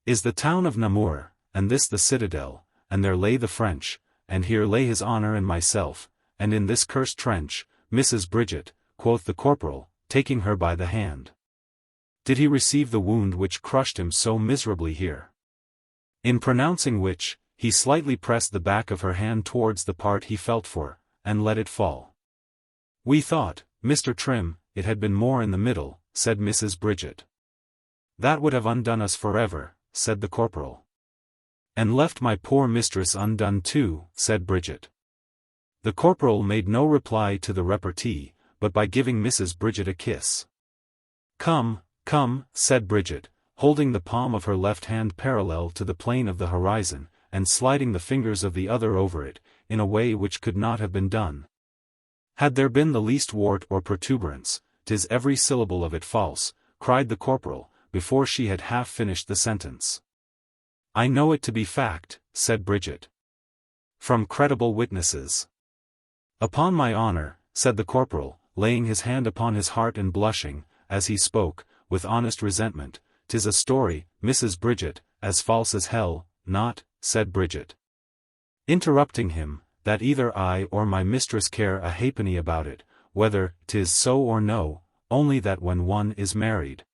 is the town of Namur, and this the citadel, and there lay the French, and here lay his honor and myself, and in this cursed trench, Mrs. Bridget, quoth the corporal, taking her by the hand. Did he receive the wound which crushed him so miserably here? In pronouncing which, he slightly pressed the back of her hand towards the part he felt for, and let it fall. We thought, Mr. Trim, it had been more in the middle, said Mrs. Bridget. That would have undone us forever, said the corporal. And left my poor mistress undone too, said Bridget. The corporal made no reply to the repartee, but by giving Mrs. Bridget a kiss. Come, come, said Bridget, holding the palm of her left hand parallel to the plane of the horizon, and sliding the fingers of the other over it, in a way which could not have been done. Had there been the least wart or protuberance, 'tis every syllable of it false, cried the corporal, before she had half finished the sentence. I know it to be fact, said Bridget. From credible witnesses. Upon my honor, said the corporal, laying his hand upon his heart and blushing, as he spoke, with honest resentment, 'tis a story, Mrs. Bridget, as false as hell, not, said Bridget. Interrupting him, that either I or my mistress care a halfpenny about it, whether 'tis so or no, only that when one is married,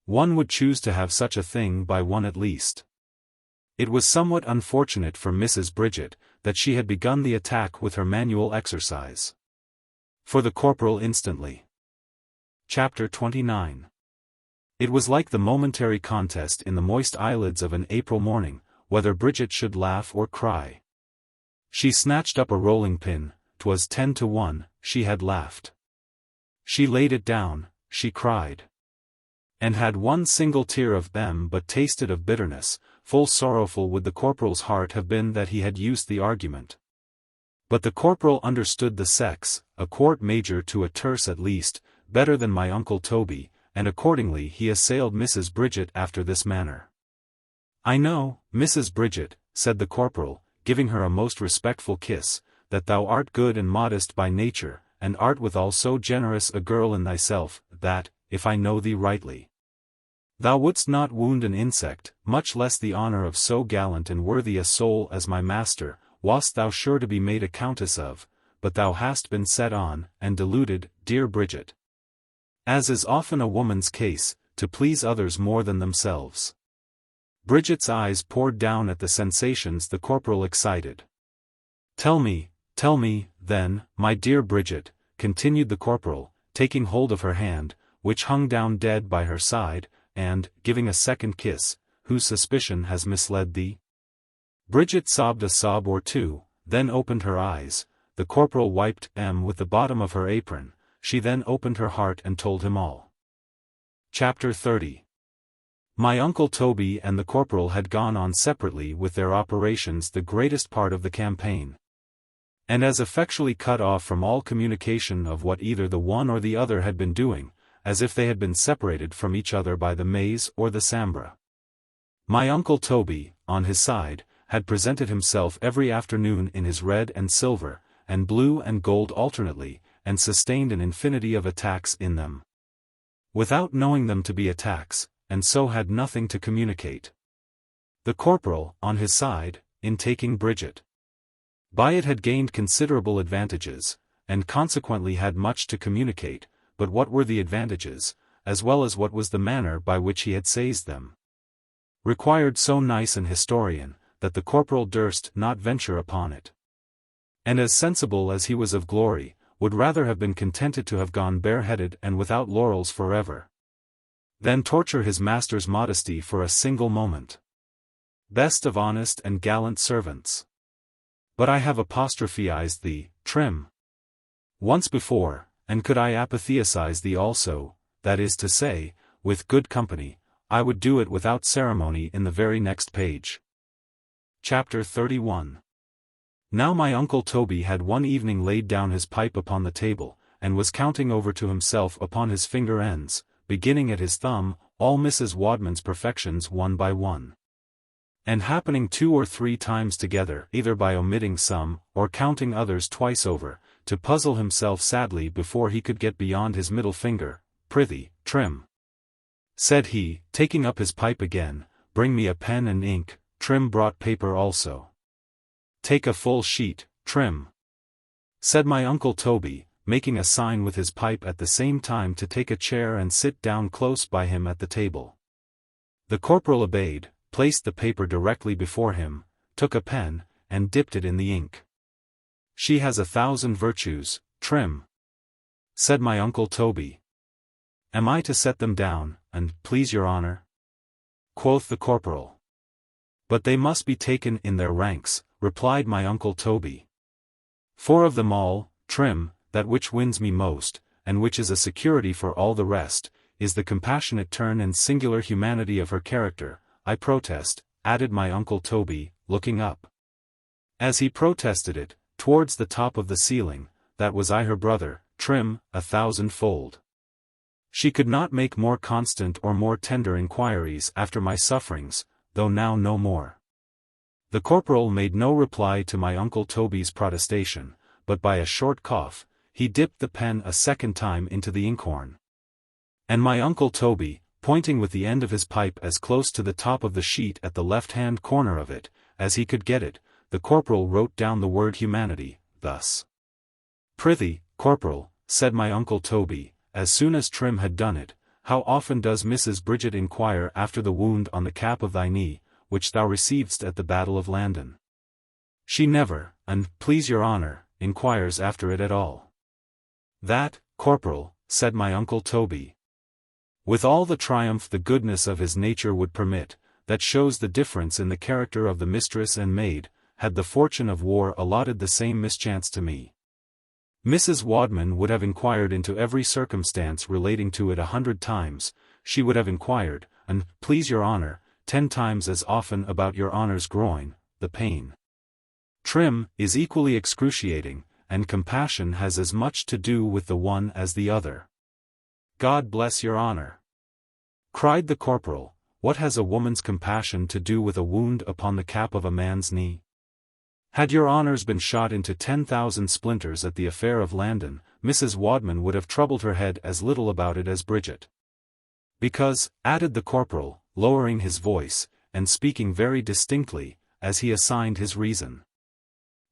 one would choose to have such a thing by one at least. It was somewhat unfortunate for Mrs. Bridget, that she had begun the attack with her manual exercise. For the corporal instantly. Chapter 29. It was like the momentary contest in the moist eyelids of an April morning, whether Bridget should laugh or cry. She snatched up a rolling pin, 'twas 10-1, she had laughed. She laid it down, she cried. And had one single tear of them but tasted of bitterness, full sorrowful would the corporal's heart have been that he had used the argument. But the corporal understood the sex, a quart major to a terce at least, better than my Uncle Toby, and accordingly he assailed Mrs. Bridget after this manner. I know, Mrs. Bridget, said the corporal, giving her a most respectful kiss, that thou art good and modest by nature, and art withal so generous a girl in thyself, that, if I know thee rightly, thou wouldst not wound an insect, much less the honor of so gallant and worthy a soul as my master, wast thou sure to be made a countess of, but thou hast been set on, and deluded, dear Bridget. As is often a woman's case, to please others more than themselves. Bridget's eyes poured down at the sensations the corporal excited. Tell me, then, my dear Bridget, continued the corporal, taking hold of her hand, which hung down dead by her side, and, giving a second kiss, whose suspicion has misled thee? Bridget sobbed a sob or two, then opened her eyes, the corporal wiped them with the bottom of her apron, she then opened her heart and told him all. Chapter 30. My Uncle Toby and the corporal had gone on separately with their operations the greatest part of the campaign, and as effectually cut off from all communication of what either the one or the other had been doing, as if they had been separated from each other by the Maze or the Sambra. My Uncle Toby, on his side, had presented himself every afternoon in his red and silver, and blue and gold alternately, and sustained an infinity of attacks in them, without knowing them to be attacks, and so had nothing to communicate. The corporal, on his side, in taking Bridget, by it had gained considerable advantages, and consequently had much to communicate, but what were the advantages, as well as what was the manner by which he had seized them, required so nice an historian, that the corporal durst not venture upon it. And as sensible as he was of glory, would rather have been contented to have gone bareheaded and without laurels forever, than torture his master's modesty for a single moment. Best of honest and gallant servants. But I have apostrophized thee, Trim, once before, and could I apotheosize thee also, that is to say, with good company, I would do it without ceremony in the very next page. Chapter 31. Now my Uncle Toby had one evening laid down his pipe upon the table, and was counting over to himself upon his finger ends, beginning at his thumb, all Mrs. Wadman's perfections one by one, and happening 2 or 3 times together, either by omitting some, or counting others twice over, to puzzle himself sadly before he could get beyond his middle finger. Prithee, Trim, said he, taking up his pipe again, bring me a pen and ink. Trim brought paper also. Take a full sheet, Trim, said my Uncle Toby, making a sign with his pipe at the same time to take a chair and sit down close by him at the table. The corporal obeyed, placed the paper directly before him, took a pen, and dipped it in the ink. She has 1,000 virtues, Trim, said my Uncle Toby. Am I to set them down, and please your honor? Quoth the corporal. But they must be taken in their ranks, replied my Uncle Toby. For of them all, Trim, that which wins me most, and which is a security for all the rest, is the compassionate turn and singular humanity of her character. I protest, added my Uncle Toby, looking up. As he protested it, towards the top of the ceiling, that was I her brother, trim, 1,000-fold. She could not make more constant or more tender inquiries after my sufferings, though now no more. The corporal made no reply to my uncle Toby's protestation, but by a short cough, he dipped the pen a second time into the inkhorn. And my uncle Toby, pointing with the end of his pipe as close to the top of the sheet at the left-hand corner of it, as he could get it, the corporal wrote down the word humanity, thus. "Prithee, corporal," said my uncle Toby, as soon as Trim had done it, "how often does Mrs. Bridget inquire after the wound on the cap of thy knee, which thou receivedst at the battle of Landen?" "She never, and, please your honour, inquires after it at all." "That, corporal," said my uncle Toby, with all the triumph the goodness of his nature would permit, "that shows the difference in the character of the mistress and maid, had the fortune of war allotted the same mischance to me. Mrs. Wadman would have inquired into every circumstance relating to it 100 times, she would have inquired, and, please your honour, 10 times as often about your honour's groin, the pain. Trim is equally excruciating, and compassion has as much to do with the one as the other." "God bless your honour!" cried the corporal, "what has a woman's compassion to do with a wound upon the cap of a man's knee? Had your honours been shot into 10,000 splinters at the affair of Landen, Mrs. Wadman would have troubled her head as little about it as Bridget. Because," added the corporal, lowering his voice, and speaking very distinctly, as he assigned his reason,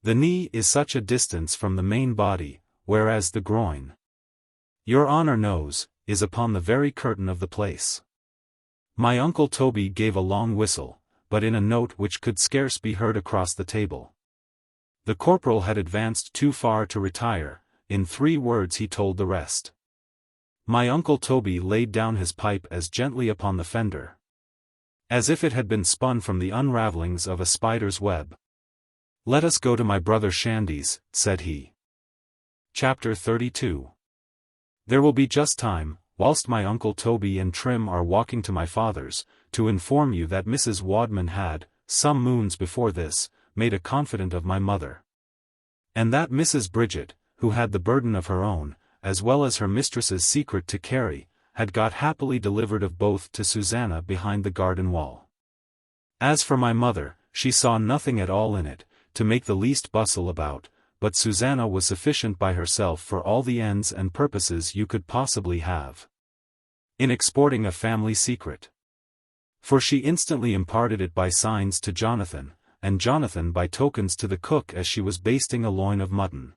"the knee is such a distance from the main body, whereas the groin, your honour knows, is upon the very curtain of the place." My uncle Toby gave a long whistle, but in a note which could scarce be heard across the table. The corporal had advanced too far to retire, in 3 words he told the rest. My uncle Toby laid down his pipe as gently upon the fender, as if it had been spun from the unravellings of a spider's web. "Let us go to my brother Shandy's," said he. Chapter 32. There will be just time, whilst my uncle Toby and Trim are walking to my father's, to inform you that Mrs. Wadman had, some moons before this, made a confidant of my mother. And that Mrs. Bridget, who had the burden of her own, as well as her mistress's secret to carry, had got happily delivered of both to Susanna behind the garden wall. As for my mother, she saw nothing at all in it, to make the least bustle about, but Susanna was sufficient by herself for all the ends and purposes you could possibly have in exporting a family secret. For she instantly imparted it by signs to Jonathan, and Jonathan by tokens to the cook as she was basting a loin of mutton.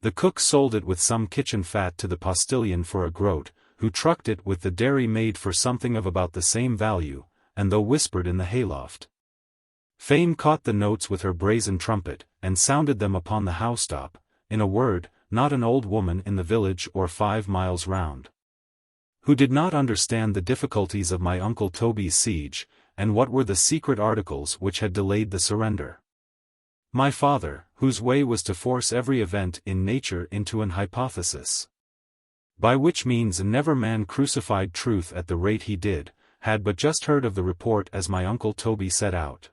The cook sold it with some kitchen fat to the postillion for a groat, who trucked it with the dairy maid for something of about the same value, and though whispered in the hayloft, Fame caught the notes with her brazen trumpet, and sounded them upon the housetop, in a word, not an old woman in the village or 5 miles round, who did not understand the difficulties of my uncle Toby's siege, and what were the secret articles which had delayed the surrender. My father, whose way was to force every event in nature into an hypothesis, by which means never man crucified truth at the rate he did, had but just heard of the report as my uncle Toby set out,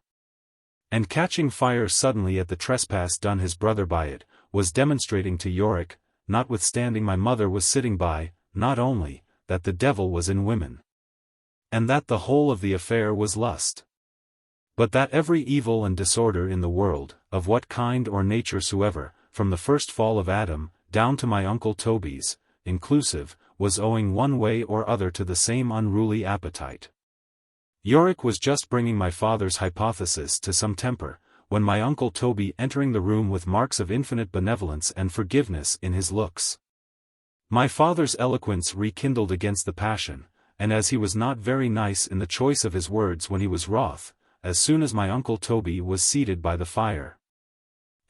and catching fire suddenly at the trespass done his brother by it, was demonstrating to Yorick, notwithstanding my mother was sitting by, not only, that the devil was in women, and that the whole of the affair was lust, but that every evil and disorder in the world, of what kind or nature soever, from the first fall of Adam, down to my uncle Toby's, inclusive, was owing one way or other to the same unruly appetite. Yorick was just bringing my father's hypothesis to some temper, when my uncle Toby entering the room with marks of infinite benevolence and forgiveness in his looks. My father's eloquence rekindled against the passion, and as he was not very nice in the choice of his words when he was wroth, as soon as my uncle Toby was seated by the fire,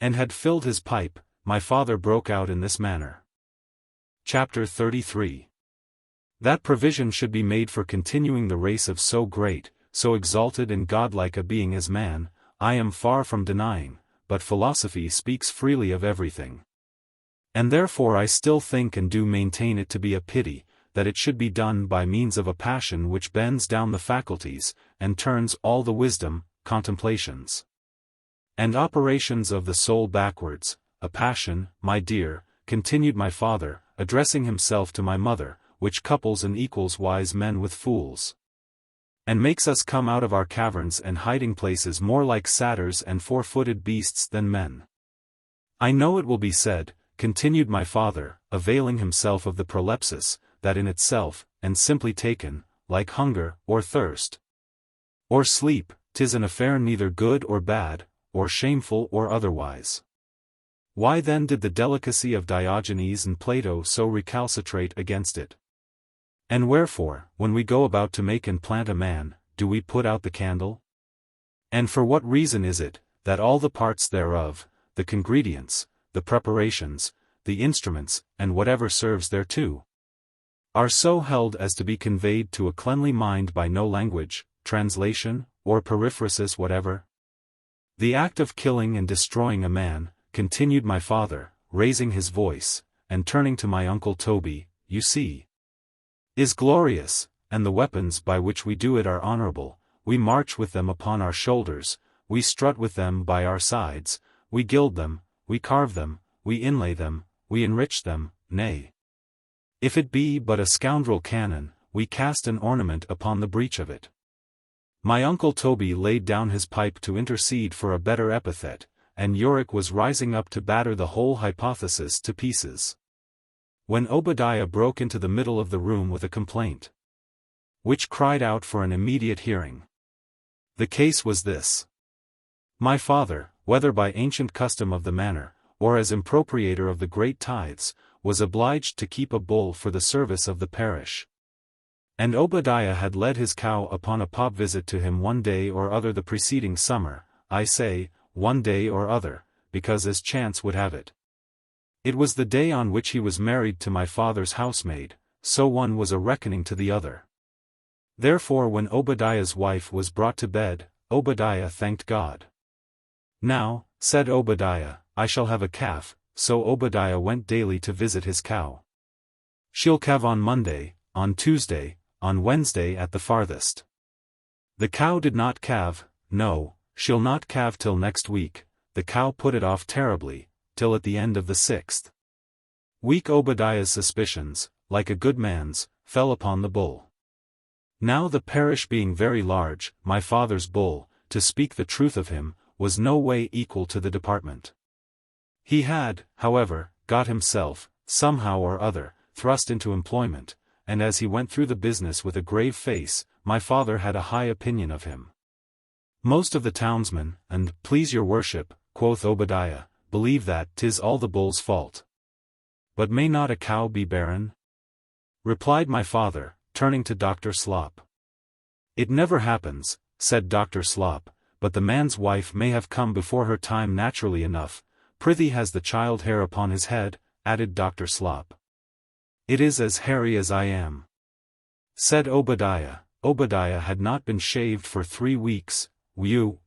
and had filled his pipe, my father broke out in this manner. Chapter 33. That provision should be made for continuing the race of so great, so exalted and godlike a being as man, I am far from denying, but philosophy speaks freely of everything. And therefore I still think and do maintain it to be a pity, that it should be done by means of a passion which bends down the faculties, and turns all the wisdom, contemplations, and operations of the soul backwards. A passion, my dear, continued my father, addressing himself to my mother, which couples and equals wise men with fools, and makes us come out of our caverns and hiding places more like satyrs and four-footed beasts than men. I know it will be said, continued my father, availing himself of the prolepsis, that in itself, and simply taken, like hunger, or thirst, or sleep, 'tis an affair neither good or bad, or shameful or otherwise. Why then did the delicacy of Diogenes and Plato so recalcitrate against it? And wherefore, when we go about to make and plant a man, do we put out the candle? And for what reason is it, that all the parts thereof, the congredients, the preparations, the instruments, and whatever serves thereto, are so held as to be conveyed to a cleanly mind by no language, translation, or periphrasis whatever? The act of killing and destroying a man, continued my father, raising his voice, and turning to my uncle Toby, you see, is glorious, and the weapons by which we do it are honorable. We march with them upon our shoulders, we strut with them by our sides, we gild them, we carve them, we inlay them, we enrich them, nay, if it be but a scoundrel cannon, we cast an ornament upon the breech of it. My uncle Toby laid down his pipe to intercede for a better epithet, and Yorick was rising up to batter the whole hypothesis to pieces, when Obadiah broke into the middle of the room with a complaint, which cried out for an immediate hearing. The case was this. My father, whether by ancient custom of the manor, or as impropriator of the great tithes, was obliged to keep a bull for the service of the parish. And Obadiah had led his cow upon a pop visit to him one day or other the preceding summer, I say, one day or other, because as chance would have it, it was the day on which he was married to my father's housemaid, so one was a reckoning to the other. Therefore when Obadiah's wife was brought to bed, Obadiah thanked God. Now, said Obadiah, I shall have a calf, so Obadiah went daily to visit his cow. She'll calve on Monday, on Tuesday, on Wednesday at the farthest. The cow did not calve, no, she'll not calve till next week. The cow put it off terribly, till at the end of the 6th week Obadiah's suspicions, like a good man's, fell upon the bull. Now the parish being very large, my father's bull, to speak the truth of him, was no way equal to the department. He had, however, got himself, somehow or other, thrust into employment, and as he went through the business with a grave face, my father had a high opinion of him. Most of the townsmen, and, please your worship, quoth Obadiah, believe that 'tis all the bull's fault. But may not a cow be barren? Replied my father, turning to Dr. Slop. It never happens, said Dr. Slop, but the man's wife may have come before her time naturally enough. Prithee, has the child hair upon his head? Added Dr. Slop. It is as hairy as I am, said Obadiah. Obadiah had not been shaved for 3 weeks. You,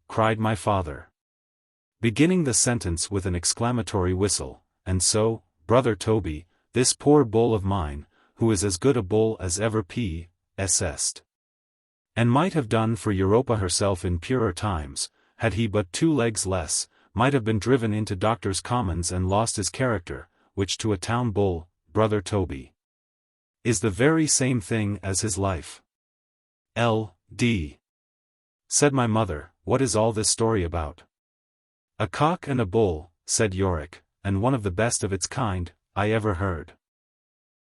cried my father, beginning the sentence with an exclamatory whistle, and so, brother Toby, this poor bull of mine, who is as good a bull as ever P.S.'d, and might have done for Europa herself in purer times, had he but 2 legs less, might have been driven into Doctors' Commons and lost his character, which to a town bull, brother Toby, is the very same thing as his life. L.D. said my mother, what is all this story about? A cock and a bull, said Yorick, and one of the best of its kind, I ever heard.